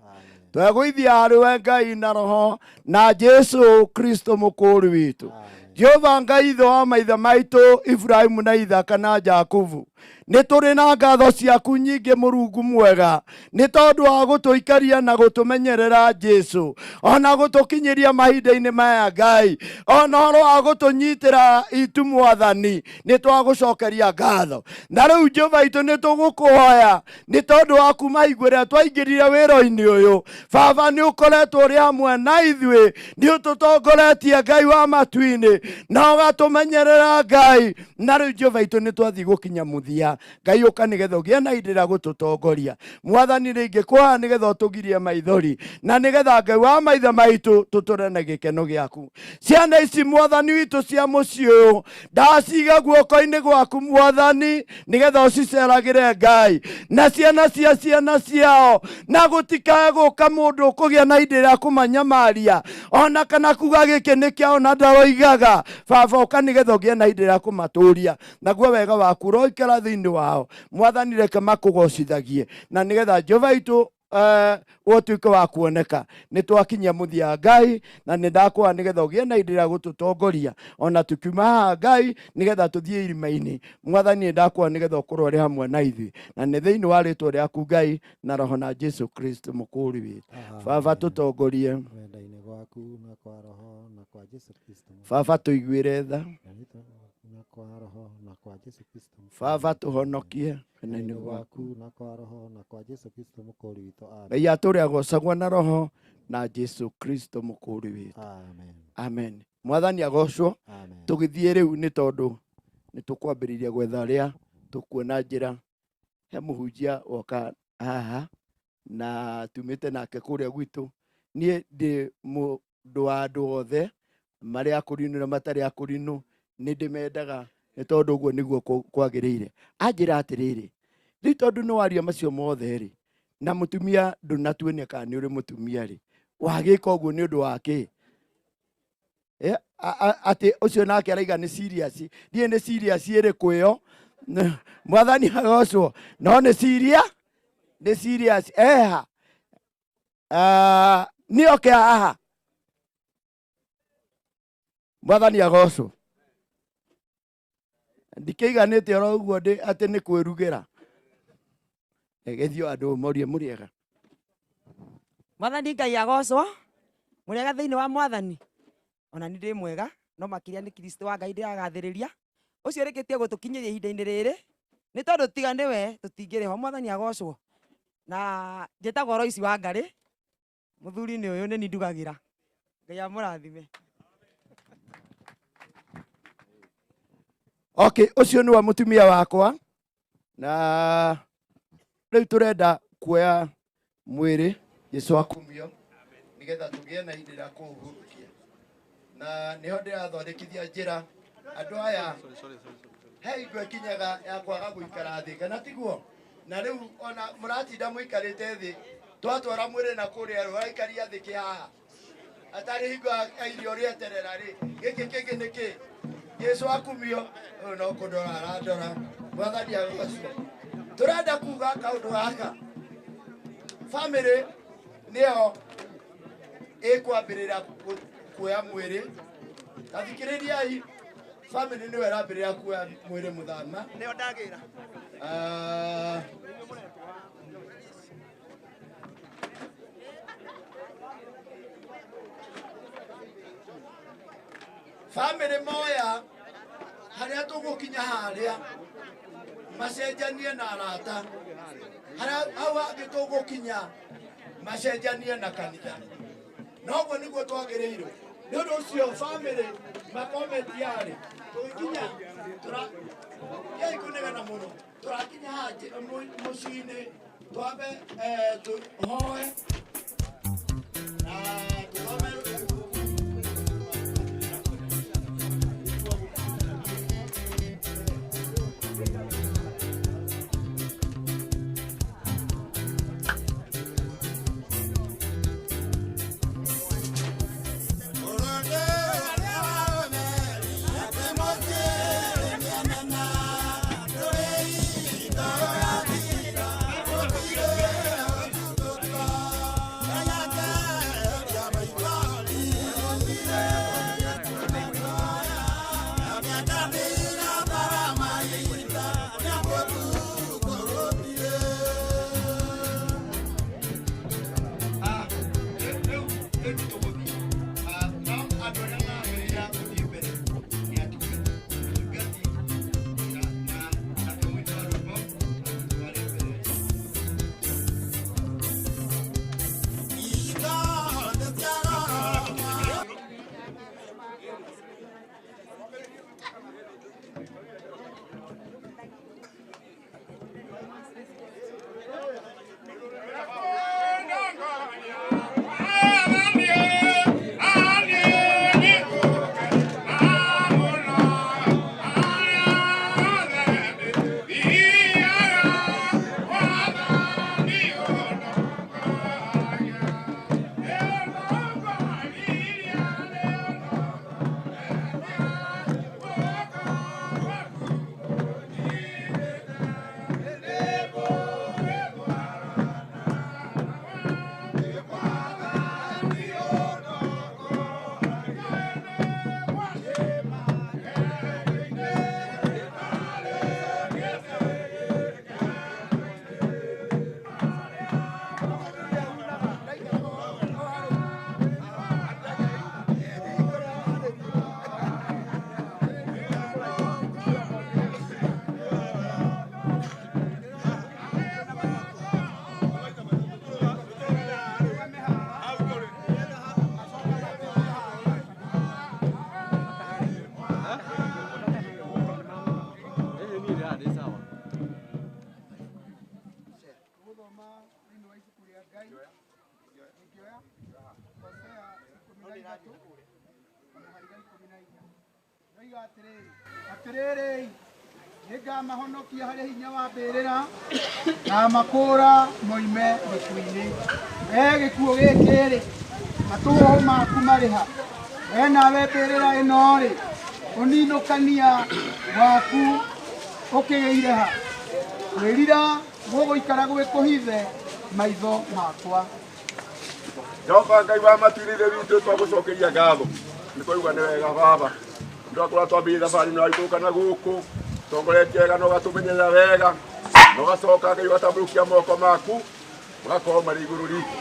twegũithia harĩwe Ngai na roho na Jesu Kristo mũkũũri witũ Jehova Ngai ithe wa maithe maitũ Ibrahimu na Ithaka na Jakubu nĩ tũrĩ na ngatho ciaku nyingĩ Mũrungu mwega nĩ tondũ wa gũtũikaria na gũtũmenyerera Jesu ona gũtũkinyĩria mahinda-inĩ maya Ngai ona ũhoro wa gũtũnyitĩra itu Mwathani nĩ twagũcokeria ngatho na rĩu Jehova witũ nĩ tũgũkũhoya nĩ tondũ wa kuma hingo ĩrĩa twaingĩrire wĩra-inĩ ũyũ Baba nĩ ũkoretwo ũrĩ hamwe na ithuĩ nĩ ũtũtongoretie Ngai wa matu-inĩ na ũgatũmenyerera Ngai na rĩu Jehova witũ nĩ twathiĩ gũkinya mũthia Ngai ũka nĩgetha ũgĩe na ihinda rĩa gũtũtongoria Mwathani rĩngĩ kũha nĩgetha ũtũgirie maithori na nĩgetha Ngai wa maithe maitũ tũtũre na gĩkeno gĩaku ciana ici Mwathani witũ cia mũciĩ ũyũ ndaciga guoko-inĩ gwaku Mwathani nĩgetha ũciceragĩre Ngai na ciana cia ciana ciao na gũtikae gũka mũndũ ũkũgĩa na ihinda rĩa kũmanyamaria ona kana kuga gĩkĩ nĩ kĩao na ndaroigaga Baba ũka nĩgetha ũgĩe na ihinda rĩa kũmatũria naguo wega waku ũroikara thĩinĩ wao Mwathani reke makũgocithagie na nĩgetha Jehova witũ wotuike wa kuoneka nĩ twakinyia mũthia Ngai na nĩ ndakwa nĩgetha ũgĩe na indo ya gũtũtongoria ona tukiuma haha Ngai nĩgetha tũthiĩ irima-inĩ. Mwathani nĩ ndakwa nĩgetha ũkorwo ũrĩ hamwe na ithuĩ na nĩ thĩinĩ wa rĩtwa rĩaku Ngai na roho na Jesu Kristo mũkũũri witũ. Baba tũtongorie wenda-inĩ gwaku na kwa roho na kwa Jesu Kristo. Baba tũiguĩre tha na kwa roho na kwa Jesu Kristo. Baba tũhonokie wenda-inĩ gwaku na kwa roho na kwa Jesu Kristo mũkũũri witũ. Ngai atũrĩa agocagwo na roho na Jesu Kristo mũkũũri witũ. Amen. Amen. Mwathani agocwo. Tũgĩthiĩ rĩu nĩ tondũ nĩ tũkwambĩrĩria gwetha ũrĩa tũkuona njĩra. He mũhunjia woka haha na tumĩte nake kũrĩa gwitũ. Niĩ ndĩ mũndũ wa andũ othe marĩa akũrinũ na matarĩ akũrinũ nĩ ndĩmendaga nĩ tondũ ũguo nĩguo kwagĩrĩire. Anjĩra atĩrĩrĩ, rĩu tondũ nĩ waria macio mothe rĩ na mũtumia ndũnatuonia kana nĩ ũrĩ mũtumia rĩ, wagĩka ũguo nĩ ũndũ wa kĩ? Atĩ ũcio nake araiga nĩ serious. Ndiĩ nĩ serious ĩrĩkũ ĩyo? Mwathani agocwo. No nĩ serious? Nĩ serious eha. Nĩ oke haha. Mwathani agocwo. Ndikĩiganĩte oro ũguo atĩ nĩ kwĩrugĩra. Egethio andũ morie mũrĩega. Mwathani Ngai agocwo. Mũrĩega thĩinĩ wa Mwathani. Ona nĩ ndĩ mwega no makĩria nĩ Kristo wa Ngai ndĩragathĩrĩria. Ũcio rĩkĩtie gũtũkinyĩria ihinda-inĩ rĩrĩ nĩ tondũ tiga nĩwe tũtingĩrĩ ho. Mwathani agocwo. Na njĩtagwo Royce wa Ngarĩ. Mũthuri-inĩ ũyũ nĩ ndugagĩra. Ngai amũrathime. Okay, ũcio nĩwe mũtumia wakwa na rĩu tũrenda kuoya mwĩrĩ Jesũ akumio nĩgetha tũgĩe na ihinda rĩa kũũhurũkia na nĩho ndĩrathondekithia njĩra andũ aya he hingo ĩkinyaga ya kwaga gũikara thĩ kana tiguo. Na rĩu ona mũratinda mũikarĩte thĩ twatwara mwĩrĩ na kũrĩa ũraikaria thĩ kĩhaha atarĩ hingo ya irio ũrĩeterera rĩ. Gĩkĩ kĩngĩ nĩ kĩ? Jesũ akumio ũyũ no kũndora arandora. Mwathani agocwo. Tũrenda kuga kaũndũ gaka family nĩyo ĩkwambĩrĩra kuoya mwĩrĩ. Tathikĩrĩriai, family nĩyo ĩrambĩrĩra kuoya mwĩrĩ mũthama. Nĩyo ndagĩra. Family moya harĩa tũgũkinya harĩa macenjanie na arata. Harĩa hau hangĩ tũgũkinya macenjanie na kanitha. Noguo nĩguo twagĩrĩirwo. Nĩ ũndũ ũcio family makomenti yarĩ tũgĩkinya kũnegana mũno tũrakinya haha mũciĩ-inĩ twambe tũhoe na tũthome Atiriri ningamahonokia harĩ hinya wa mbĩrĩra na makũra moime gĩkuũ-inĩ. Gĩkuũ gĩkĩ-rĩ matũhũhũ maku marĩ ha? Nawe mbĩrĩra ĩno-rĩ ũninũkania waku ũkĩgĩire ha? Wĩrira gũgũikara gwĩkũhithe maitho makwa. Jehova Ngai wa matu-inĩ witũ twagũcokeria ngatho nĩ twaigua nĩ wega Baba. Ndakora twambĩrĩria thabarĩ ĩno yaitũ kana gũkũ tongoretie wega na ũgatũmenyerera wega na ũgacoka Ngai ũgatambũrũkia moko maku ũgakorwo marĩ igũrũ ritũ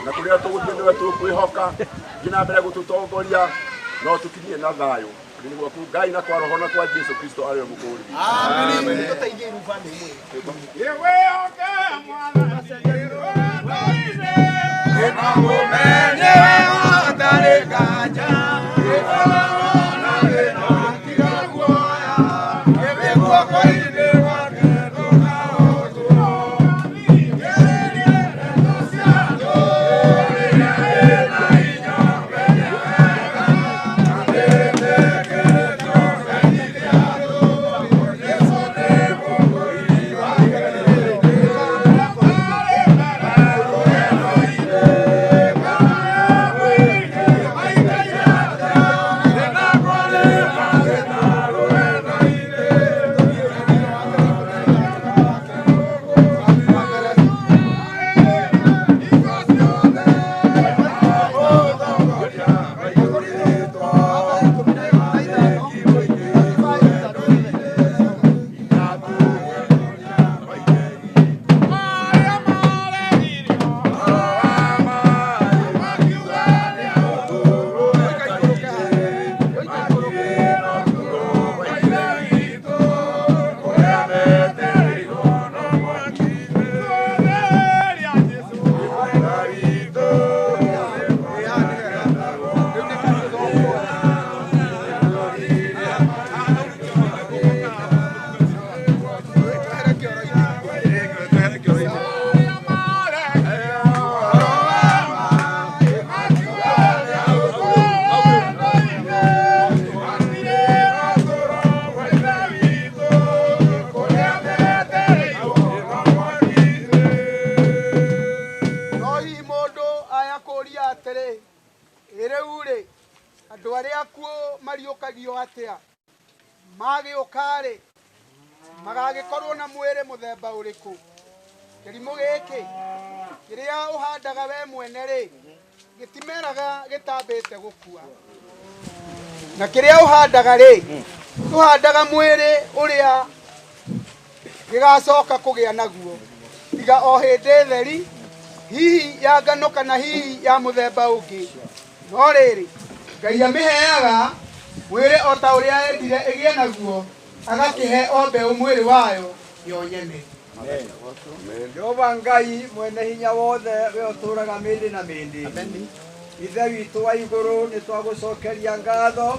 na kũrĩa tũgũthiĩ nĩwe tũkwĩhoka thiĩ na mbere gũtũtongoria no tũkinyie na thayũ nĩ gwaku Ngai na kwa roho na kwa Jesu Kristo arĩ we mũkũũri. Amen. Tũteithie rubani imwe. Magĩũka-rĩ magagĩkorwo na mwĩrĩ mũthemba ũrĩkũ? Kĩrimũ gĩkĩ kĩrĩa ũhandaga we mwene-rĩ gĩtimeraga gĩtambĩte gũkua, na kĩrĩa ũhandaga-rĩ tũhandaga mwĩrĩ ũrĩa gĩgacoka kũgĩa naguo tiga o hĩndĩ theri hihi ya ngano kana hihi ya mũthemba ũngĩ. No rĩrĩ Ngai amĩheaga mwĩrĩ o ta ũrĩa endire ĩgĩe naguo agakĩhe o mbeũ mwĩrĩ wayo yo nyene. Jehova Ngai mwene hinya wothe we ũtũũraga mĩndĩ na mĩndĩ. Ithe witũ wa igũrũ nĩ twagũcokeria ngatho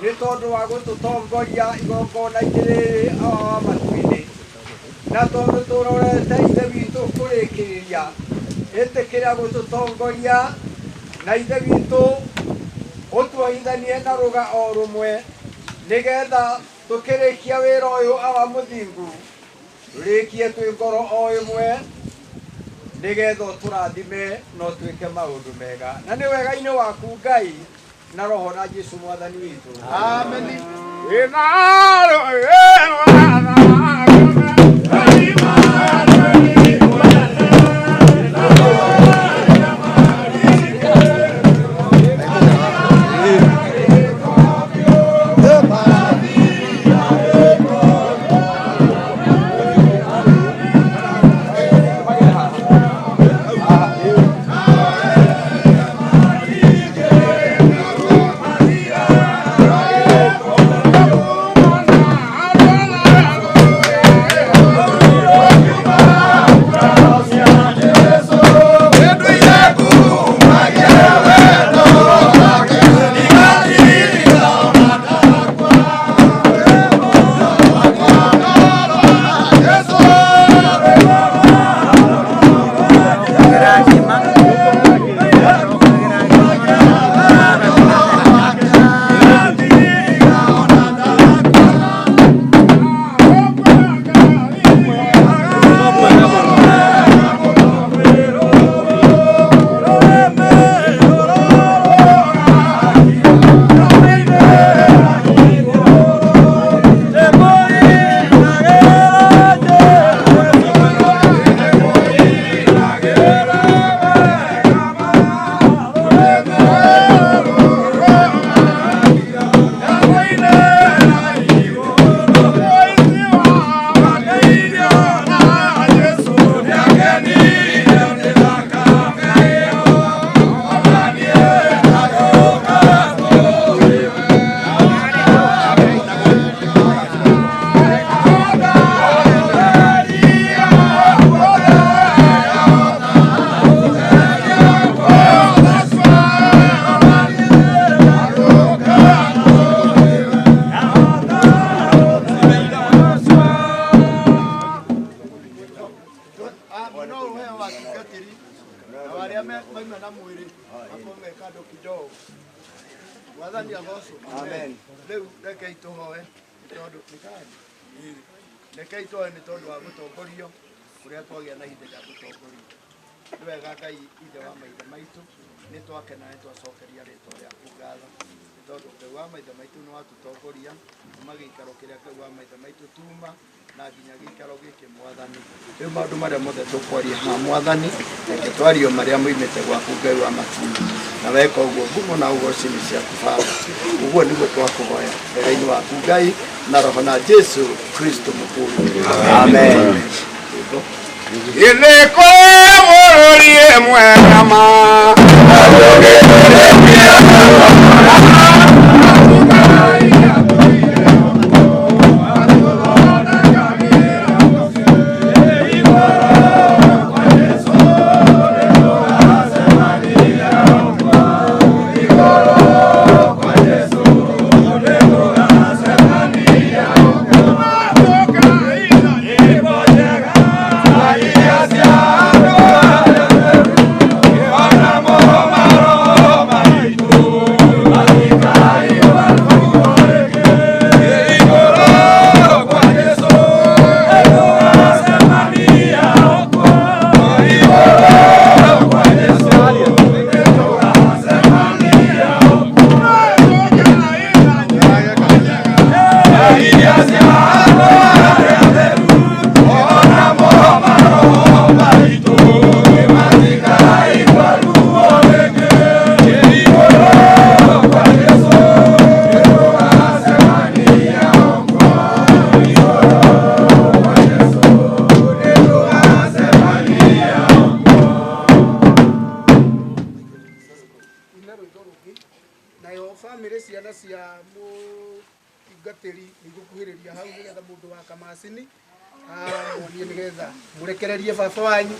nĩ tondũ wa gũtũtongoria igongona-inĩ rĩrĩ wa matu-inĩ, na tondũ tũrorete ithe witũ kũrĩkĩrĩria ĩtĩkĩra gũtũtongoria na ithe witũ ũtuohithanie na rũga o rũmwe nĩgetha tũkĩrĩkia wĩra ũyũ wa mũthingu tũrĩkie twĩ ngoro o ĩmwe nĩgetha ũtũrathime no twĩke maũndũ mega, na nĩ wega-inĩ waku Ngai na roho na Jesu mwathani witũ. Amen. Mwathani agocwo. Amen. Rĩu rekei tũhoe tondũ rekei tũhoe nĩ tondũ wa gũtongorio kũrĩa twagĩa na ihinda rĩa gũtongorio. Nĩ wega Ngai ithe wa maithe maitũ nĩ twakena nĩ twacokeria rĩtwa rĩaku ngatho nĩ tondũ Ngai wa maithe maitũ nĩ watũtongoria kuma gĩikaro kĩrĩa Ngai wa maithe maitũ tuma na nginya gĩikaro gĩkĩ Mwathani. Rĩu maũndũ marĩa mothe tũkwaria ha Mwathani reke twario marĩa moimĩte gwaku Ngai wa makinya na weka ũguo ngumo na ũgoci nĩ ciaku Baba. Ũguo nĩguo twakũhoya wega-inĩ waku Ngai na roho na Jesu Kristo mũkũrũ. Amen. Ile komurie mwema murekererie baba wanyu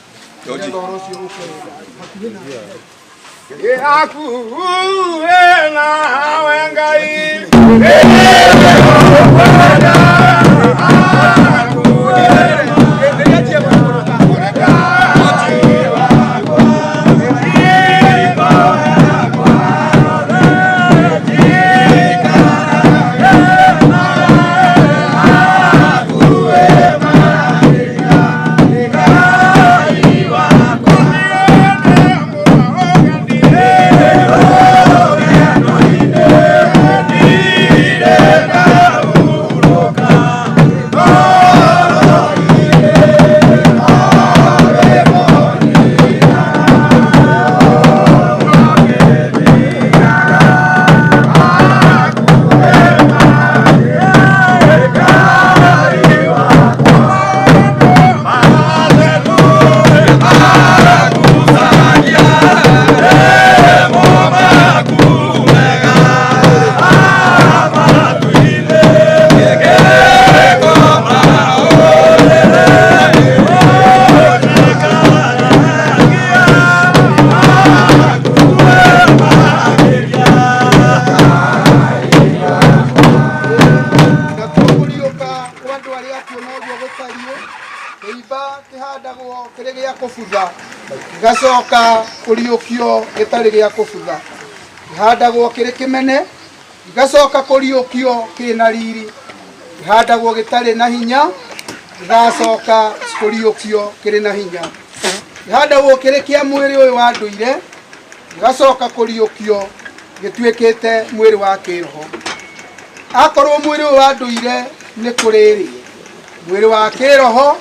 gacoka kuriukio gitari gia kufutha ihandagwo kiri kimene igacoka kuriukio kina riri ihandagwo gitari na hinya igacoka kuriukio kiri na hinya ihandagwo kiri kia mwiri uyu wa nduire igacoka kuriukio gituikite mwiri wa kiroho akorwo mwiri uyu wa nduire ni kuriri mwiri wa kiroho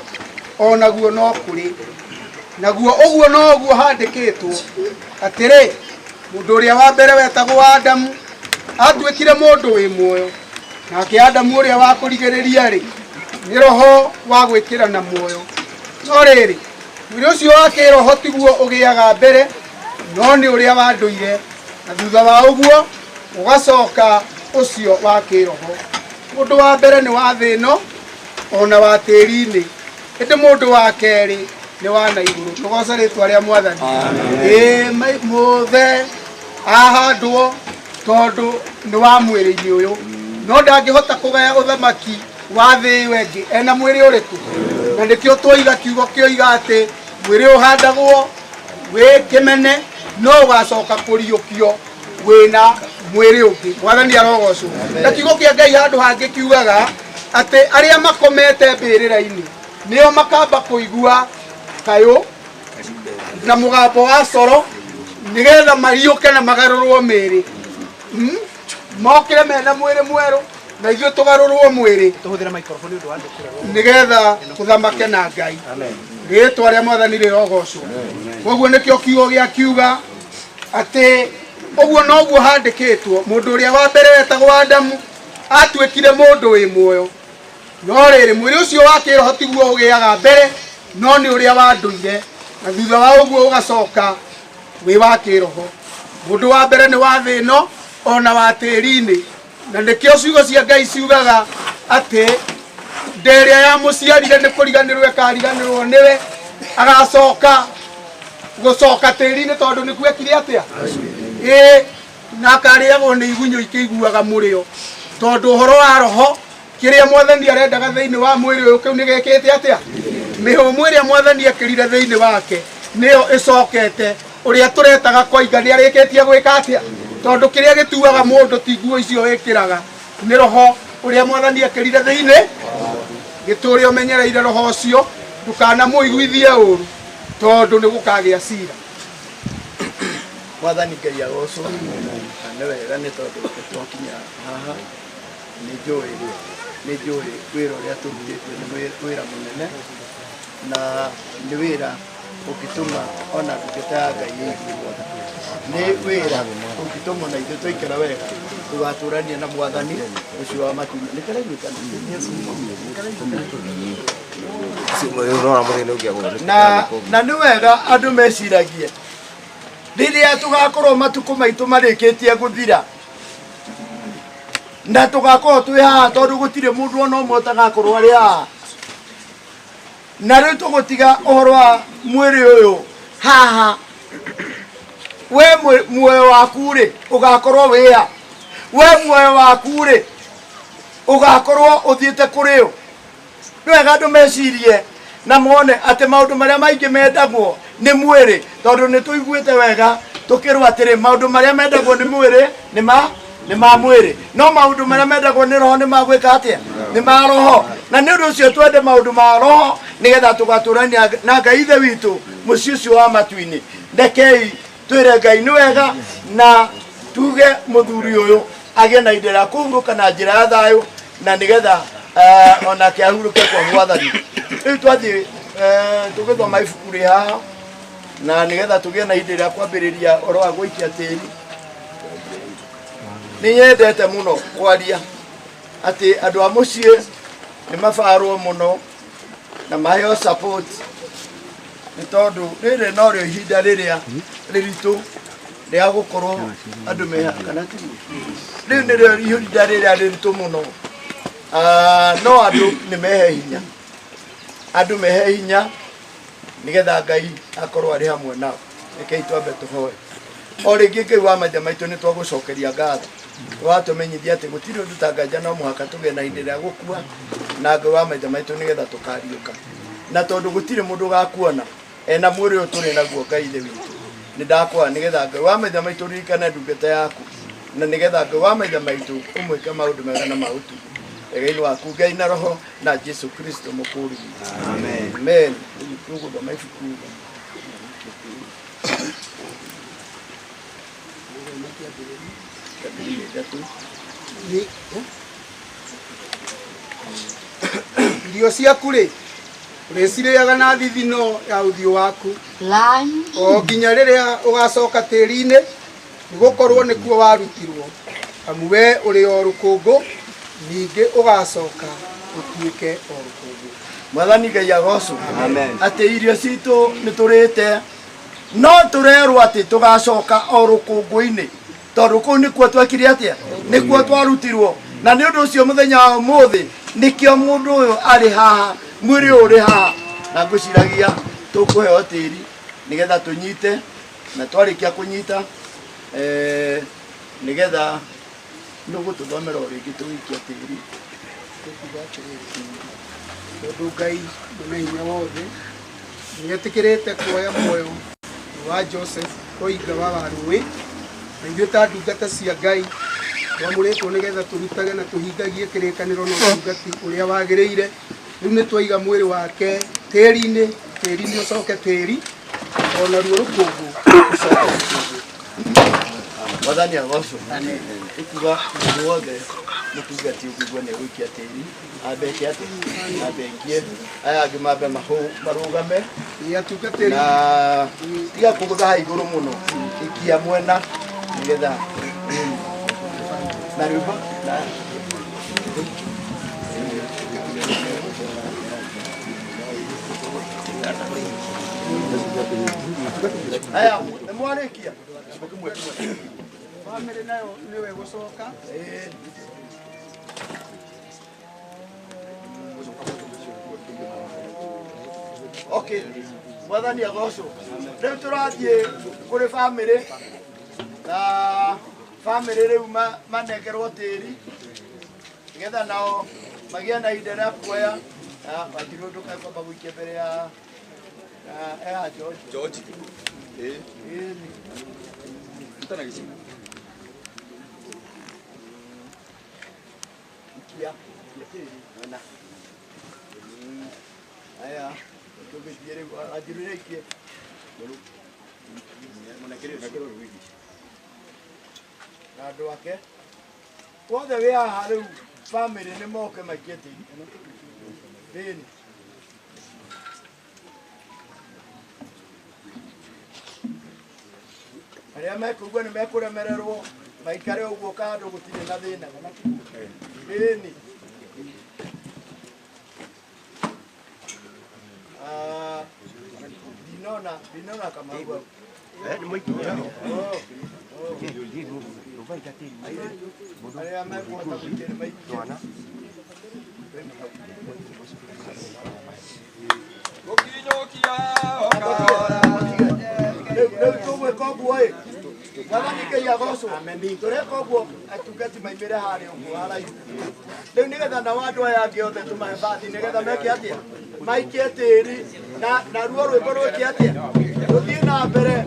onaguo no kuri naguo uguo noguo handikitwo atiri mundu uria wa mbere wetagwo Adamu atwikire mundu wi muoyo nake Adamu uria wa kurigiriria ri ni roho wa gwikira na muoyo no riri mwiri ucio wa kiroho tiguo ugiaga mbere no ni uria wa nduire na thutha wa uguo ugacoka ucio wa kiroho mundu wa mbere ni wa thino ona wa tiri-ini indi mundu wa keri ni wana iguru tugoca ritwa ria Mwathani muthe ahandwo tondu ni wa mwiri-ini uyu no ndangihota kugaya uthamaki wa thi wengi ena mwiri uriku na nikio twoiga kiugo kioiga ati mwiri uhandagwo wi kimene no ugacoka kuriukio wina mwiri ungi mwathani arogocwo na kiugo kia Ngai handu hangi kiugaga ati aria makomete mbirira-ini nio makamba kuigua kayo na mugambo wa coro nigetha mariuke na magarurwo miri mokire mena mwiri mweru na ithuĩ tugarurwo mwiri Tuhũthĩre microphone nĩ ũndũ wa andũ nigetha tuthamake na Ngai rĩtwa rĩa mwathani rĩrogocwo koguo nĩkĩo kiugo gĩakiuga atĩ ũguo noguo handĩkĩtwo mũndũ ũrĩa wa mbere wetagwo Adamu atuĩkire mũndũ wĩ muoyo no rĩrĩ mwĩrĩ ũcio wa kĩroho tiguo ũgĩaga mbere no nĩ ũrĩa wa ndũire na thutha wa ũguo ũgacoka wĩ wa kĩroho mũndũ wa mbere nĩ wa thĩ ĩno ona wa tĩri-inĩ na nĩkĩo ciugo cia Ngai ciugaga atĩ nderia ya mũciarire nĩ kũriganĩrwo ĩkariganĩrwo nĩwe agacoka gũcoka tĩri-inĩ tondũ nĩkuo ekire atĩa na akarĩagwo nĩ igunyũ ikĩiguaga mũrĩo tondũ ũhoro wa roho kĩrĩa mwathani arendaga thĩinĩ wa mwĩrĩ ũyũ kĩu nĩgĩkĩte atĩa mĩhũmũ ĩrĩa mwathani ekĩrire thĩinĩ wake nĩyo ĩcokete ũrĩa tũretaga koinga nĩ arĩkĩtie gwĩka atĩa tondũ kĩrĩa gĩtuaga mũndũ ti nguo icio wĩkĩraga nĩ roho ũrĩa mwathani ekĩrire thĩinĩ gĩtũre ũmenyereire roho ũcio ndũkanamũiguithie ũru tondũ nĩ gũkagĩa cira mwathani Ngai agocwo nĩ wega nĩ tondũ twakinya haha nĩ njũĩ wĩra ũrĩa tũrutĩte nĩ wĩra mũnene na nĩ wĩra ũngĩtũma ona ndungata ya Ngai ĩiguo nĩ wĩra ũngĩtũma na ithuĩ tũikara wega tũgatũrania na mwathani ũcio wa matu na nĩ wega andũ meciragie rĩrĩa tũgakorwo matukũ maitũ marĩkĩtie gũthira na tũgakorwo twĩ haha tondũ gũtirĩ mũndũ ona ũmwe ũtagakorwo arĩ haha na rĩu tũgũtiga ũhoro wa mwĩrĩ ũyũ haha we muoyo waku rĩ ũgakorwo wĩha we muoyo waku rĩ ũgakorwo ũthiĩte kũrĩ ũ nĩ wega andũ mecirie na mone atĩ maũndũ marĩa maingĩ mendagwo nĩ mwĩrĩ tondũ nĩ tũiguĩte wega tũkĩrwo atĩrĩ maũndũ marĩa mendagwo nĩ mwĩrĩ nĩ ma mwĩrĩ no maũndũ marĩa mendagwo nĩ roho nĩ magwĩka atĩa nĩ ma roho na nĩ ũndũ ũcio twende maũndũ ma roho nĩgetha tũgatũrania na Ngai ithe witũ mũciĩ ũcio wa matu-inĩ ndekei twĩre Ngai nĩ wega na tuge mũthuri ũyũ agĩe na ihinda rĩa kũhurũka na njĩra ya thayũ na nĩgetha onake ahurũke kwa mwathani rĩu twathiĩ tũgĩthoma ibuku rĩ haha na nĩgetha tũgĩe na ihinda rĩa kwambĩrĩria ũhoro wa gũikia tĩri nĩ nyendete mũno kwaria atĩ andũ a mũciĩ nĩ mabarwo mũno na maheo support nĩ tondũ rĩrĩ no rĩo ihinda rĩrĩa rĩritũ rĩa gũkorwo andũ mehakana rĩu nĩrĩo ihinda rĩrĩa rĩritũ mũno no andũ nĩ mehe hinya andũ mehe hinya nĩgetha Ngai akorwo arĩ hamwe nao rekei twambe tũhoe o rĩngĩ Ngai wa maithe maitũ nĩ twagũcokeria ngatho watũmenyithia atĩ gũtirĩ ũndũ ta nganja no mũhaka tũgĩe na ihinda rĩa gũkua na Ngai wa maithe maitũ nĩgetha tũkariũka na tondũ gũtirĩ mũndũ ũgakuona ena mwĩrĩ ũyũ tũrĩ naguo Ngai ithe witũ nĩ ndakwa nĩgetha Ngai wa maithe maitũ ririkane ndungata yaku na nĩgetha Ngai wa maithe maitũ ũmwĩke maũndũ mega na maũtugi wega-inĩ waku Ngai na roho na Jesu Kristo mũkũũri witũ amen tũgũthoma ibuku irio ciaku rĩ ũrĩcirĩaga na thithino ya ũthiũ waku o nginya rĩrĩa ũgacoka tĩri-inĩ nĩgũkorwo nĩkuo warutirwo amu we ũrĩ o rũkũngũ ningĩ ũgacoka ũtuĩke o rũkũngũ mwathani Ngai agocwo atĩ irio citũ nĩ tũrĩte no tũrerwo atĩ tũgacoka o rũkũngũ-inĩ tondũ kũu nĩkuo twekire atĩa nĩkuo twarutirwo na nĩ ũndũ ũcio mũthenya wa ũmũthĩ nĩkĩo mũndũ ũyũ arĩ haha mwĩrĩ ũyũ ũrĩ haha na ngũciragia tũkũheo tĩri nĩgetha tũnyite na twarĩkia kũnyita nĩgetha nĩgũtũthomera o rĩngĩ tũgĩikia tĩri tondũ Ngai mwene hinya wothe nĩetĩkĩrĩte kuoya muoyo wa Joseph Koinga wa Warũĩ na ithuĩ ta ndungata cia Ngai twamũrĩtwo nĩgetha tũrutage na tũhingagie kĩrĩkanĩro na ũtungati ũrĩa wagĩrĩire. Rĩu nĩ twaiga mwĩrĩ wake tĩri-inĩ, tĩri-inĩ ũcoke tĩri, ona ruo rũkũngũ ũcoke rũkũngũ. Mwathani agocwo. Ikuga mũndũ wothe mũtungati ũkũigua nĩ egũikia tĩri ambeke atĩ ambengie aya angĩ mambe marũgame na tiga kũgũtha igũrũ mũno, ikia mwena nĩgetha na rĩmbo aya nĩ mwarĩkia bamĩrĩ nayo nĩwe gũcoka. Okay, Mwathani agocwo. Rĩu tũrathiĩ kũrĩ bamĩrĩ na bamĩrĩ rĩu manengerwo tĩri nĩgetha nao magĩe na ihinda rĩa kuoya Wanjirũ ndũkamba gũikia mbere ya George. Aya, tũgĩthiĩ rĩu Wanjirũ nĩaikie na andũ ake wothe wĩ haha rĩu bamĩrĩ nĩ moke maikie tĩri thĩinĩ. Arĩa mekũigua nĩ mekũremererwo maikare ũguo kando gũtirĩ na thĩna thĩinĩ. Ndinona kama huo. Ni mwikinya. Arĩa mekũhota gũikĩra maikia. Rĩu tũgwĩka ũguo-ĩ, Mwathani Ngai agocwo. Tũreka ũguo atungati maimĩre harĩa ũguo haraihu. Rĩu nĩgetha nao andũ aya angĩ othe tũmahe bathi nĩgetha meke atĩa? Maikie tĩri na ruo rwĩmbo rwĩke atĩa? Rũthiĩ na mbere.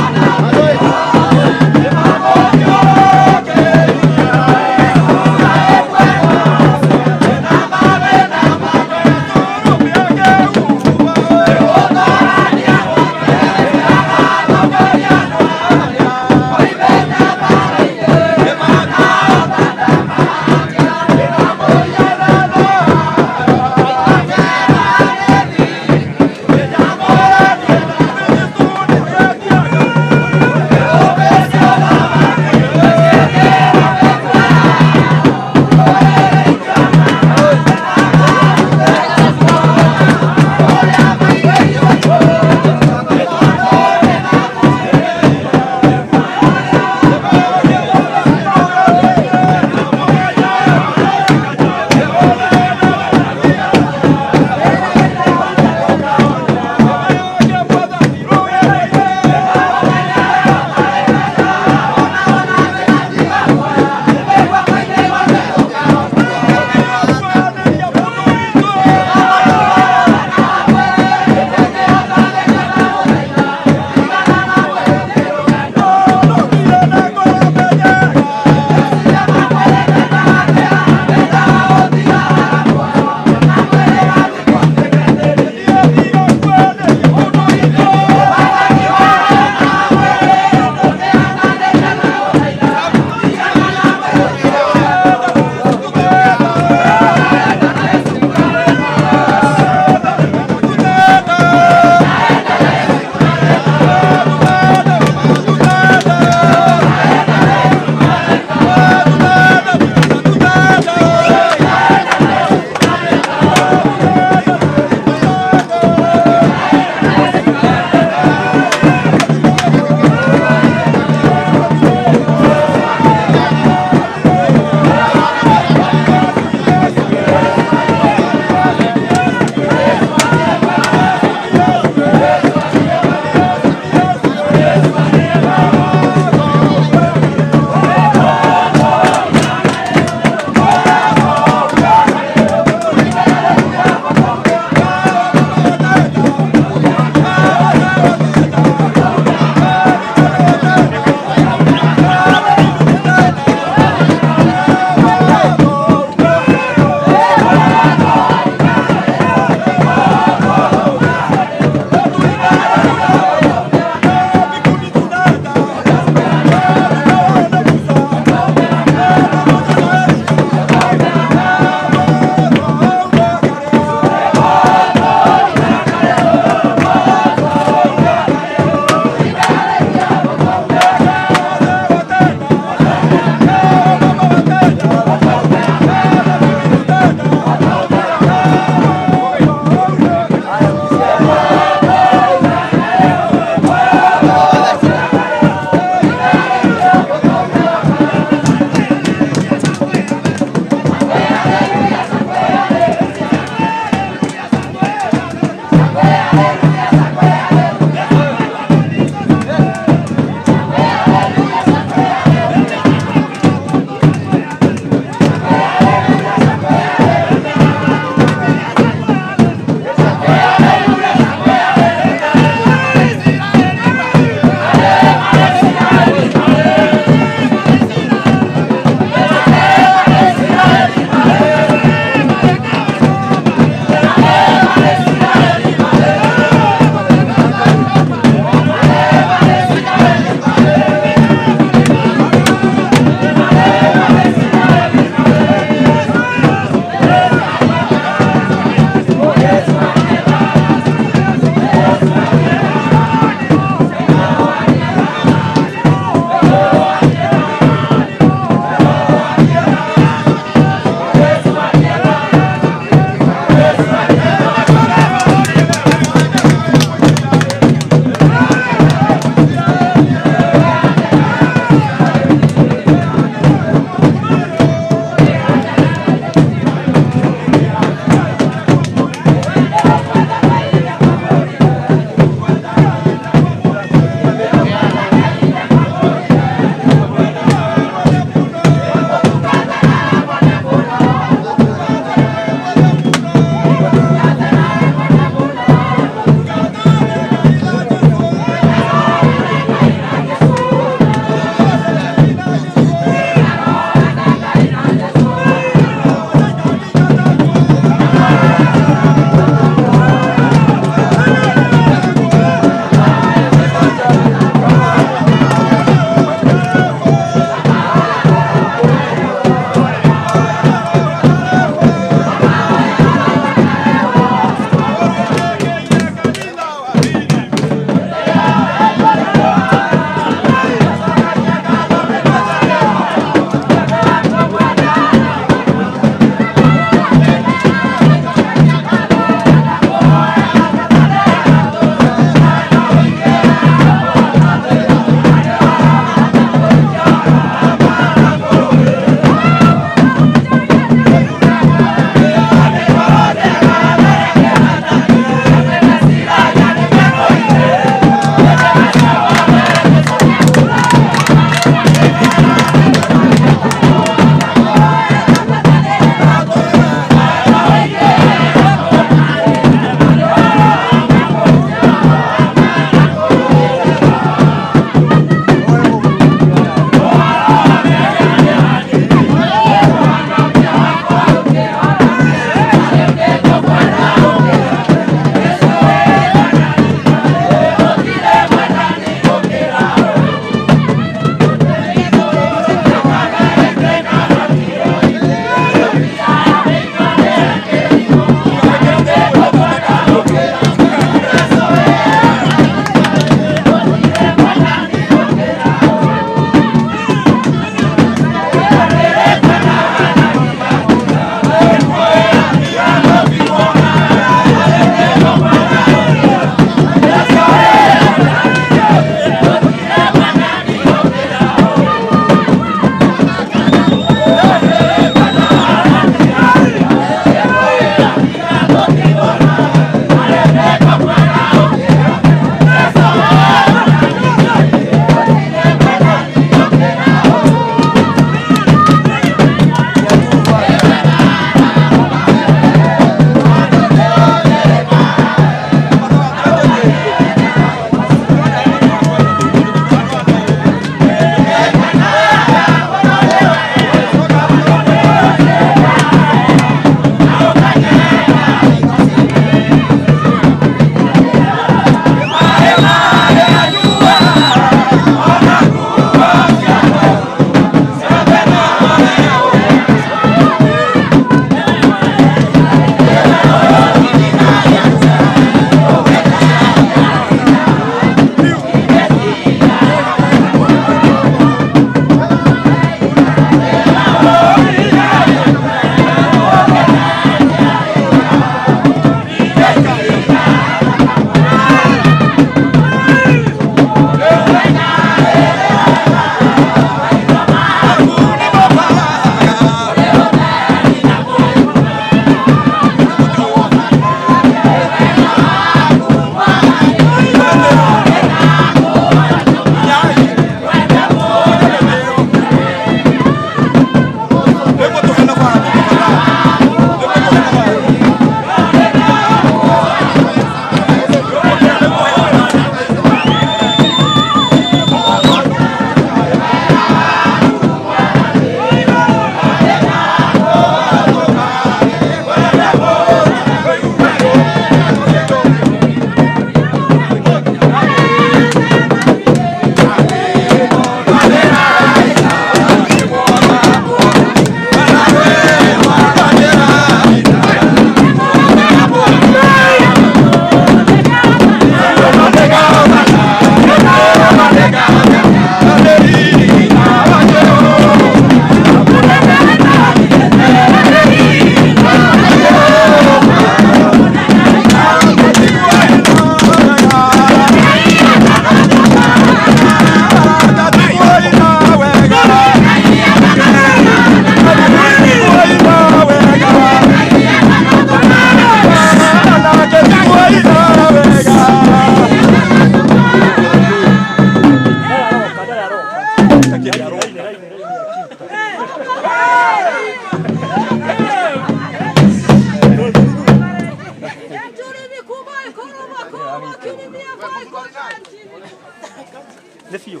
nĩ biũ.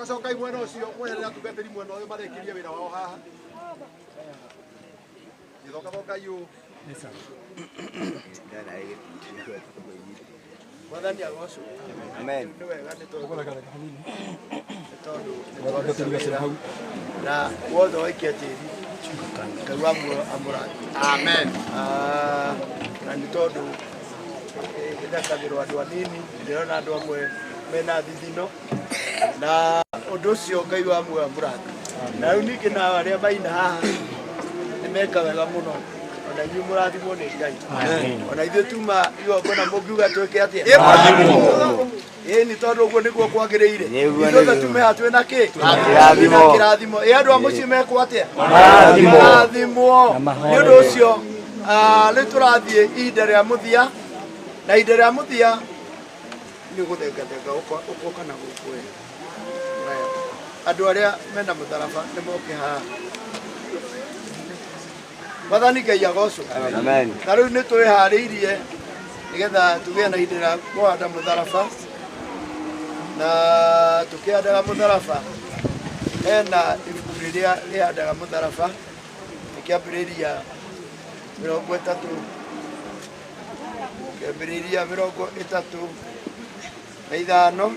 Coka imwena ũcio mweherera atungatĩri mwena ũyũ marekirie wĩra wao haha. Gĩthoka yu. Mwathani agocwo. Amen. Nĩ wega nĩ tondũ na wothe waikia tĩri Ngai amũrathime. Amen. Na nĩ tondũ gĩthakagĩrwo andũ anini, ndĩrona andũ amwe mena thithino na ũndũ ũcio Ngai amũrathime. Na rĩu ningĩ nao arĩa maina haha nĩ meka wega mũno. Ona inyuĩ mũrathimwo nĩ Ngai. Ona ithuĩ tuma igongona mũngiuga twĩke atĩa? Nĩ tondũ ũguo nĩguo kwagĩrĩire. Ithuothe tume hatwĩ na kĩ? Kĩrathimo. Andũ a mũciĩ mekwo atĩa? Kĩrathimo. Nĩ ũndũ ũcio rĩu tũrathiĩ ihinda rĩa mũthia, na ihinda rĩa mũthia nĩ gũthengathenga ũkoka na gũkũ wega. Andũ arĩa mena mũtharaba nĩ moke haha. Mwathani Ngai agocwo. Amen. Na rĩu nĩ twĩharĩirie nĩgetha tũgĩe na ihinda rĩa kũhanda mũtharaba, na tũkĩhandaga mũtharaba hena ibuku rĩrĩa rĩhandaga mũtharaba rĩkĩambĩrĩria 30, kĩambĩrĩria 35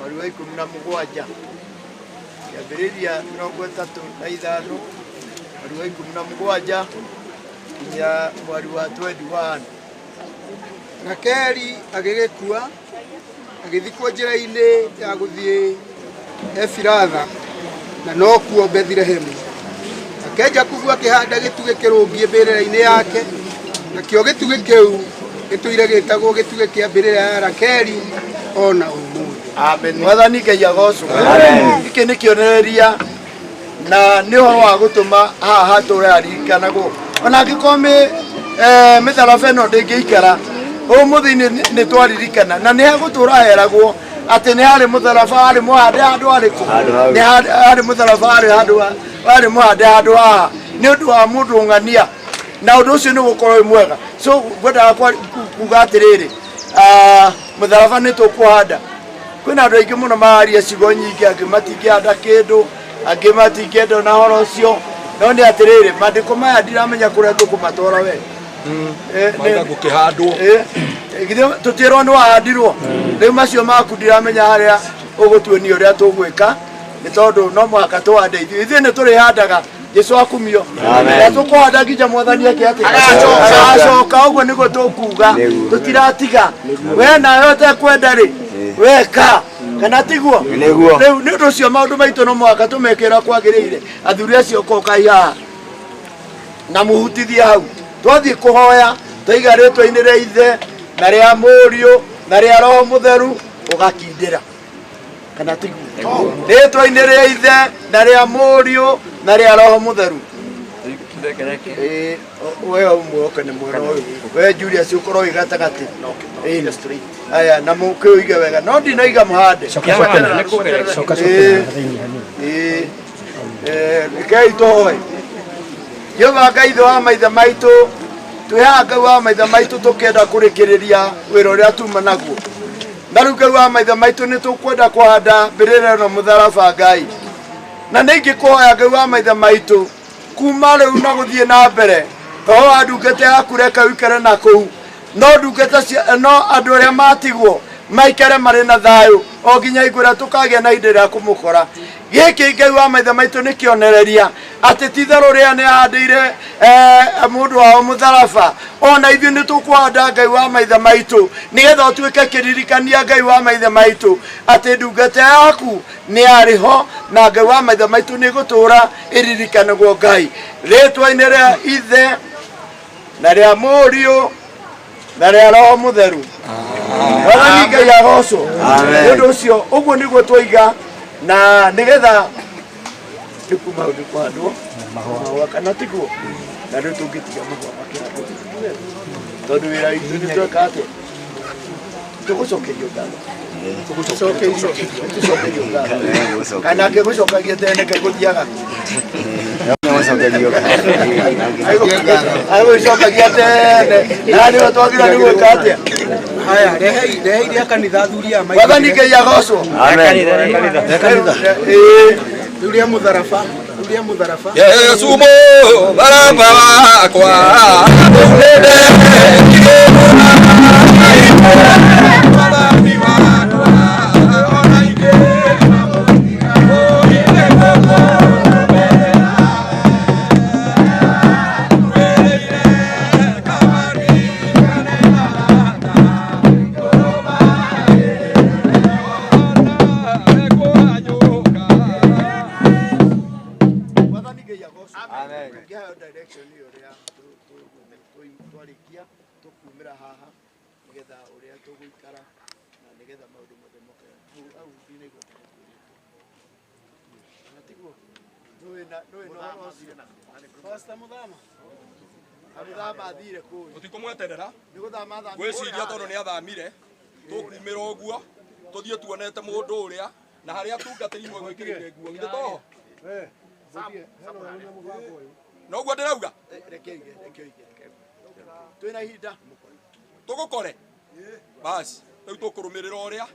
mweri wa 17, kĩambĩrĩria 35 mweri wa 17 nginya mweri wa 21. Rakeli agĩgĩkua agĩthikwo njĩra-inĩ ya gũthiĩ Efiratha na no kuo Bethlehemu. Nake Jakubu akĩhanda gĩtugĩ kĩrũngie mbĩrĩra-inĩ yake, nakĩo gĩtugĩ kĩu gĩtũire gĩtagwo gĩtugĩ kĩa mbĩrĩra ya Rakeli ona ũmũthĩ. Amen. Mwathani Ngai agocwo. Gĩkĩ nĩ kĩonereria na nĩ ũhoro wa gũtũma haha hatũũre haririkanagwo. Ona angĩkorwo mĩtharaba ĩno ndĩngĩikara, ũmũthĩ nĩ twaririkana na nĩ hegũtũũra heragwo atĩ nĩ harĩ mũtharaba warĩ mũhande handũ harĩkũ? Nĩ harĩ mũtharaba warĩ mũhande handũ haha nĩ ũndũ wa mũndũ ũng'ania, na ũndũ ũcio nĩ gũkorwo wĩ mwega. So ngwendaga kuga atĩrĩrĩ, mũtharaba nĩ tũkũhanda. Kwĩna andũ aingĩ mũno mararia ciugo nyingĩ, angĩ matingĩhanda kĩndũ, angĩ matingĩenda na ũhoro ũcio, no nĩ atĩrĩrĩ, maandĩko maya ndiramenya kũrĩa tũkũmatwara we. Maiga gũkĩhandwo. Tũtĩrwo nĩ wahandirwo. Rĩu macio maku ndiramenya harĩa ũgũtuonia ũrĩa tũgwĩka, nĩ tondũ no mũhaka tũhande ithuĩ. Ithuĩ nĩ tũrĩhandaga Jesũ akumio. Na tũkũhanda nginya Mwathani eke atĩa? Agacoka. Ũguo nĩguo tũkuga, tũtiratiga. We nawe ũtekwenda-rĩ, weka kana tiguo? Rĩu nĩ ũndũ ũcio maũndũ maitũ no mũhaka tũmekĩra kwagĩrĩire. Athuri acio kokai haha na mũhutithie hau. Twathiĩ kũhoya twaiga rĩtwa-inĩ rĩa Ithe na rĩa Mũriũ na rĩa Roho Mũtheru ũgakindĩra kana tiguo? Rĩtwa-inĩ rĩa Ithe na rĩa Mũriũ na rĩa Roho Mũtheru. We ũmwe nĩ mwena ũyũ, we Julius ũkorwo wĩ gatagatĩ. Aya na mũkĩũige wega, no ndinaiga mũhande. Rekei tũhoe. Jehova Ngai Ithe wa maithe maitũ, twĩhaha Ngai wa maithe maitũ tũkĩenda kũrĩkĩrĩria wĩra ũrĩa tuma naguo. Na rĩu Ngai wa maithe maitũ nĩ tũkwenda kũhanda mbĩrĩra ĩno mũtharaba Ngai. Na nĩ ingĩkũhoya Ngai wa maithe maitũ, kuma rĩu na gũthiĩ na mbere, roho wa ndungata yaku reke ũikare na kũu. No andũ arĩa matigwo maikare marĩ na thayũ o nginya hingo ĩrĩa tũkagĩa na ihinda rĩa kũmũkora. Gĩkĩ Ngai wa maithe maitũ nĩ kĩonereria atĩ ti-itherũ rĩrĩa nĩahandĩire mũndũ wao mũtharaba, ona ithuĩ nĩ tũkũhanda Ngai wa maithe maitũ, nĩgetha ũtuĩke kĩririkania Ngai wa maithe maitũ atĩ ndungata yaku nĩ arĩ ho, na Ngai wa maithe maitũ nĩ gũtũũra ĩririkanagwo Ngai. Rĩtwa-inĩ rĩa Ithe na rĩa Mũriũ na rĩa Roho Mũtheru. Mwathani Ngai agocwo. Nĩ ũndũ ũcio ũguo nĩguo twoiga, na nĩgetha nĩ kuma nĩ kũhandwo mahũa kana tiguo, na rĩu tũngĩtiga mahũa makĩhandwo tondũ wĩra witũ nĩ tweka atĩ tũgũcokerio ngatho. Tũgũcokerio ngatho kana angĩgũcokagia tene kaĩ gũthiaga gucokerio agũcokagia tene na nĩ twagira nĩ gwĩka atĩa haya rehe iria kanitha thuria mai wathani Ngai agocwo thuria mũtharaba Yesu mũtharaba wakwa utikumweterera gwiciria tondu ni athamire tukumira uguo tuthie tuonete mundu uria na haria tungatiri imwe gwikirire nguo githe toho no guo ndirauga twina ihinda tugukore basi riu tukurumirira uria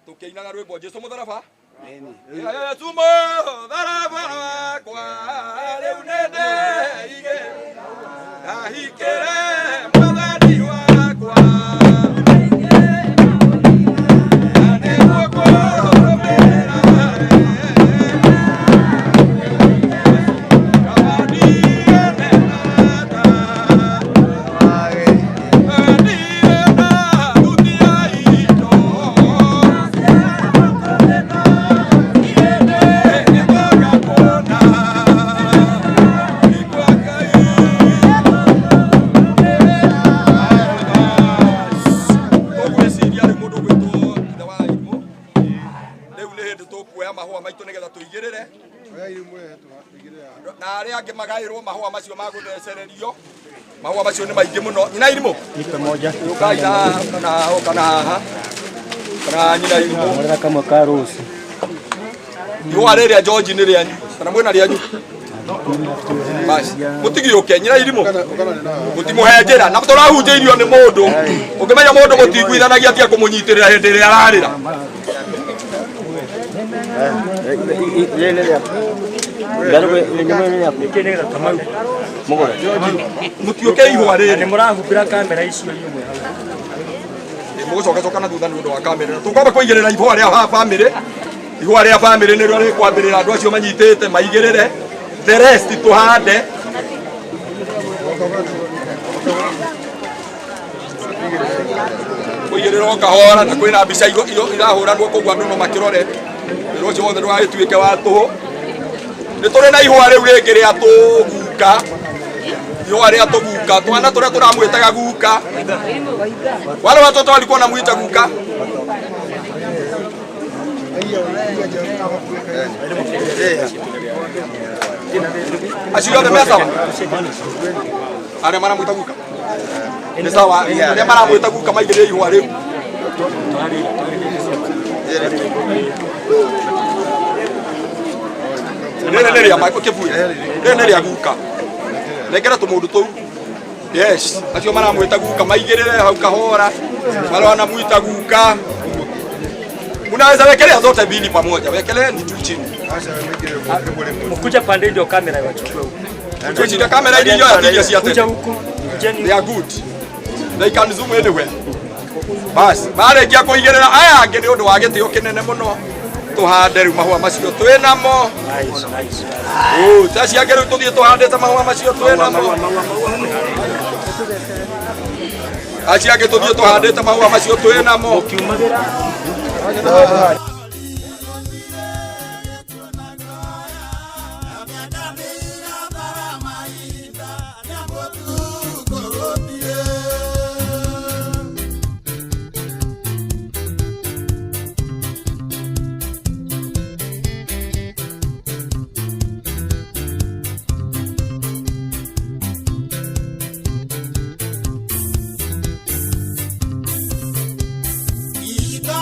tukiinaga rwimbo Jesu mutharaba Yesu mutharaba wakwa riu nindeige ndahikire mwathani wakwa na aria angi magairwo mahua macio maguthecererio mahua macio ni maingi muno nyina irimu nipe moja ukai na kana haha kana nyina irimu mwana kama karusi ihua riria George ni rianyu kana mwena rianyu basi mutigiuke nyina irimu mutimuhenjera na turahunjeirio ni mundu ungimenya mundu gutiguithanagia atia kumunyitirira hindi iria ararira mutiuke ihua riri ni murahubira kamera icio imwe mugucoka na thutha ni undu wa kamera tukwamba kuigirira ihua ria family ni rio rikwambirira andu acio manyitite maigirire the rest tuhande kuigirira kahora na kwina mbica irahuranwo kogwa andu no makirore rocio wothe ndwagituike wa tuhu ni turi na ihua riu ringi ria tuguka ihua ria tuguka twana turia turamwitaga guka wale watoto walikuwa namuita guka acio othe me sawa aria maramwita guka ni sawa aria maramwita guka maigirire ihua riu Neneria makivuye neneria guka negera tumundu tou yes acio maramwita guka maigirire hau kahora marona mwita guka unaweza wekelea zote mbili pamoja wekeleni tu chini mkuja pande ndio kamera iwachukue huko chini kamera ile ya sia kuja huku they are good they can zoom anywhere basi bare kia kuigirira aya ngene undu wa gitio kinene muno tuhande riu mahua macio twinamo taci angeru tuthie tuhandite mahua macio twinamo aci ange tuthie tuhandite mahua macio twinamo Ida,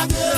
angä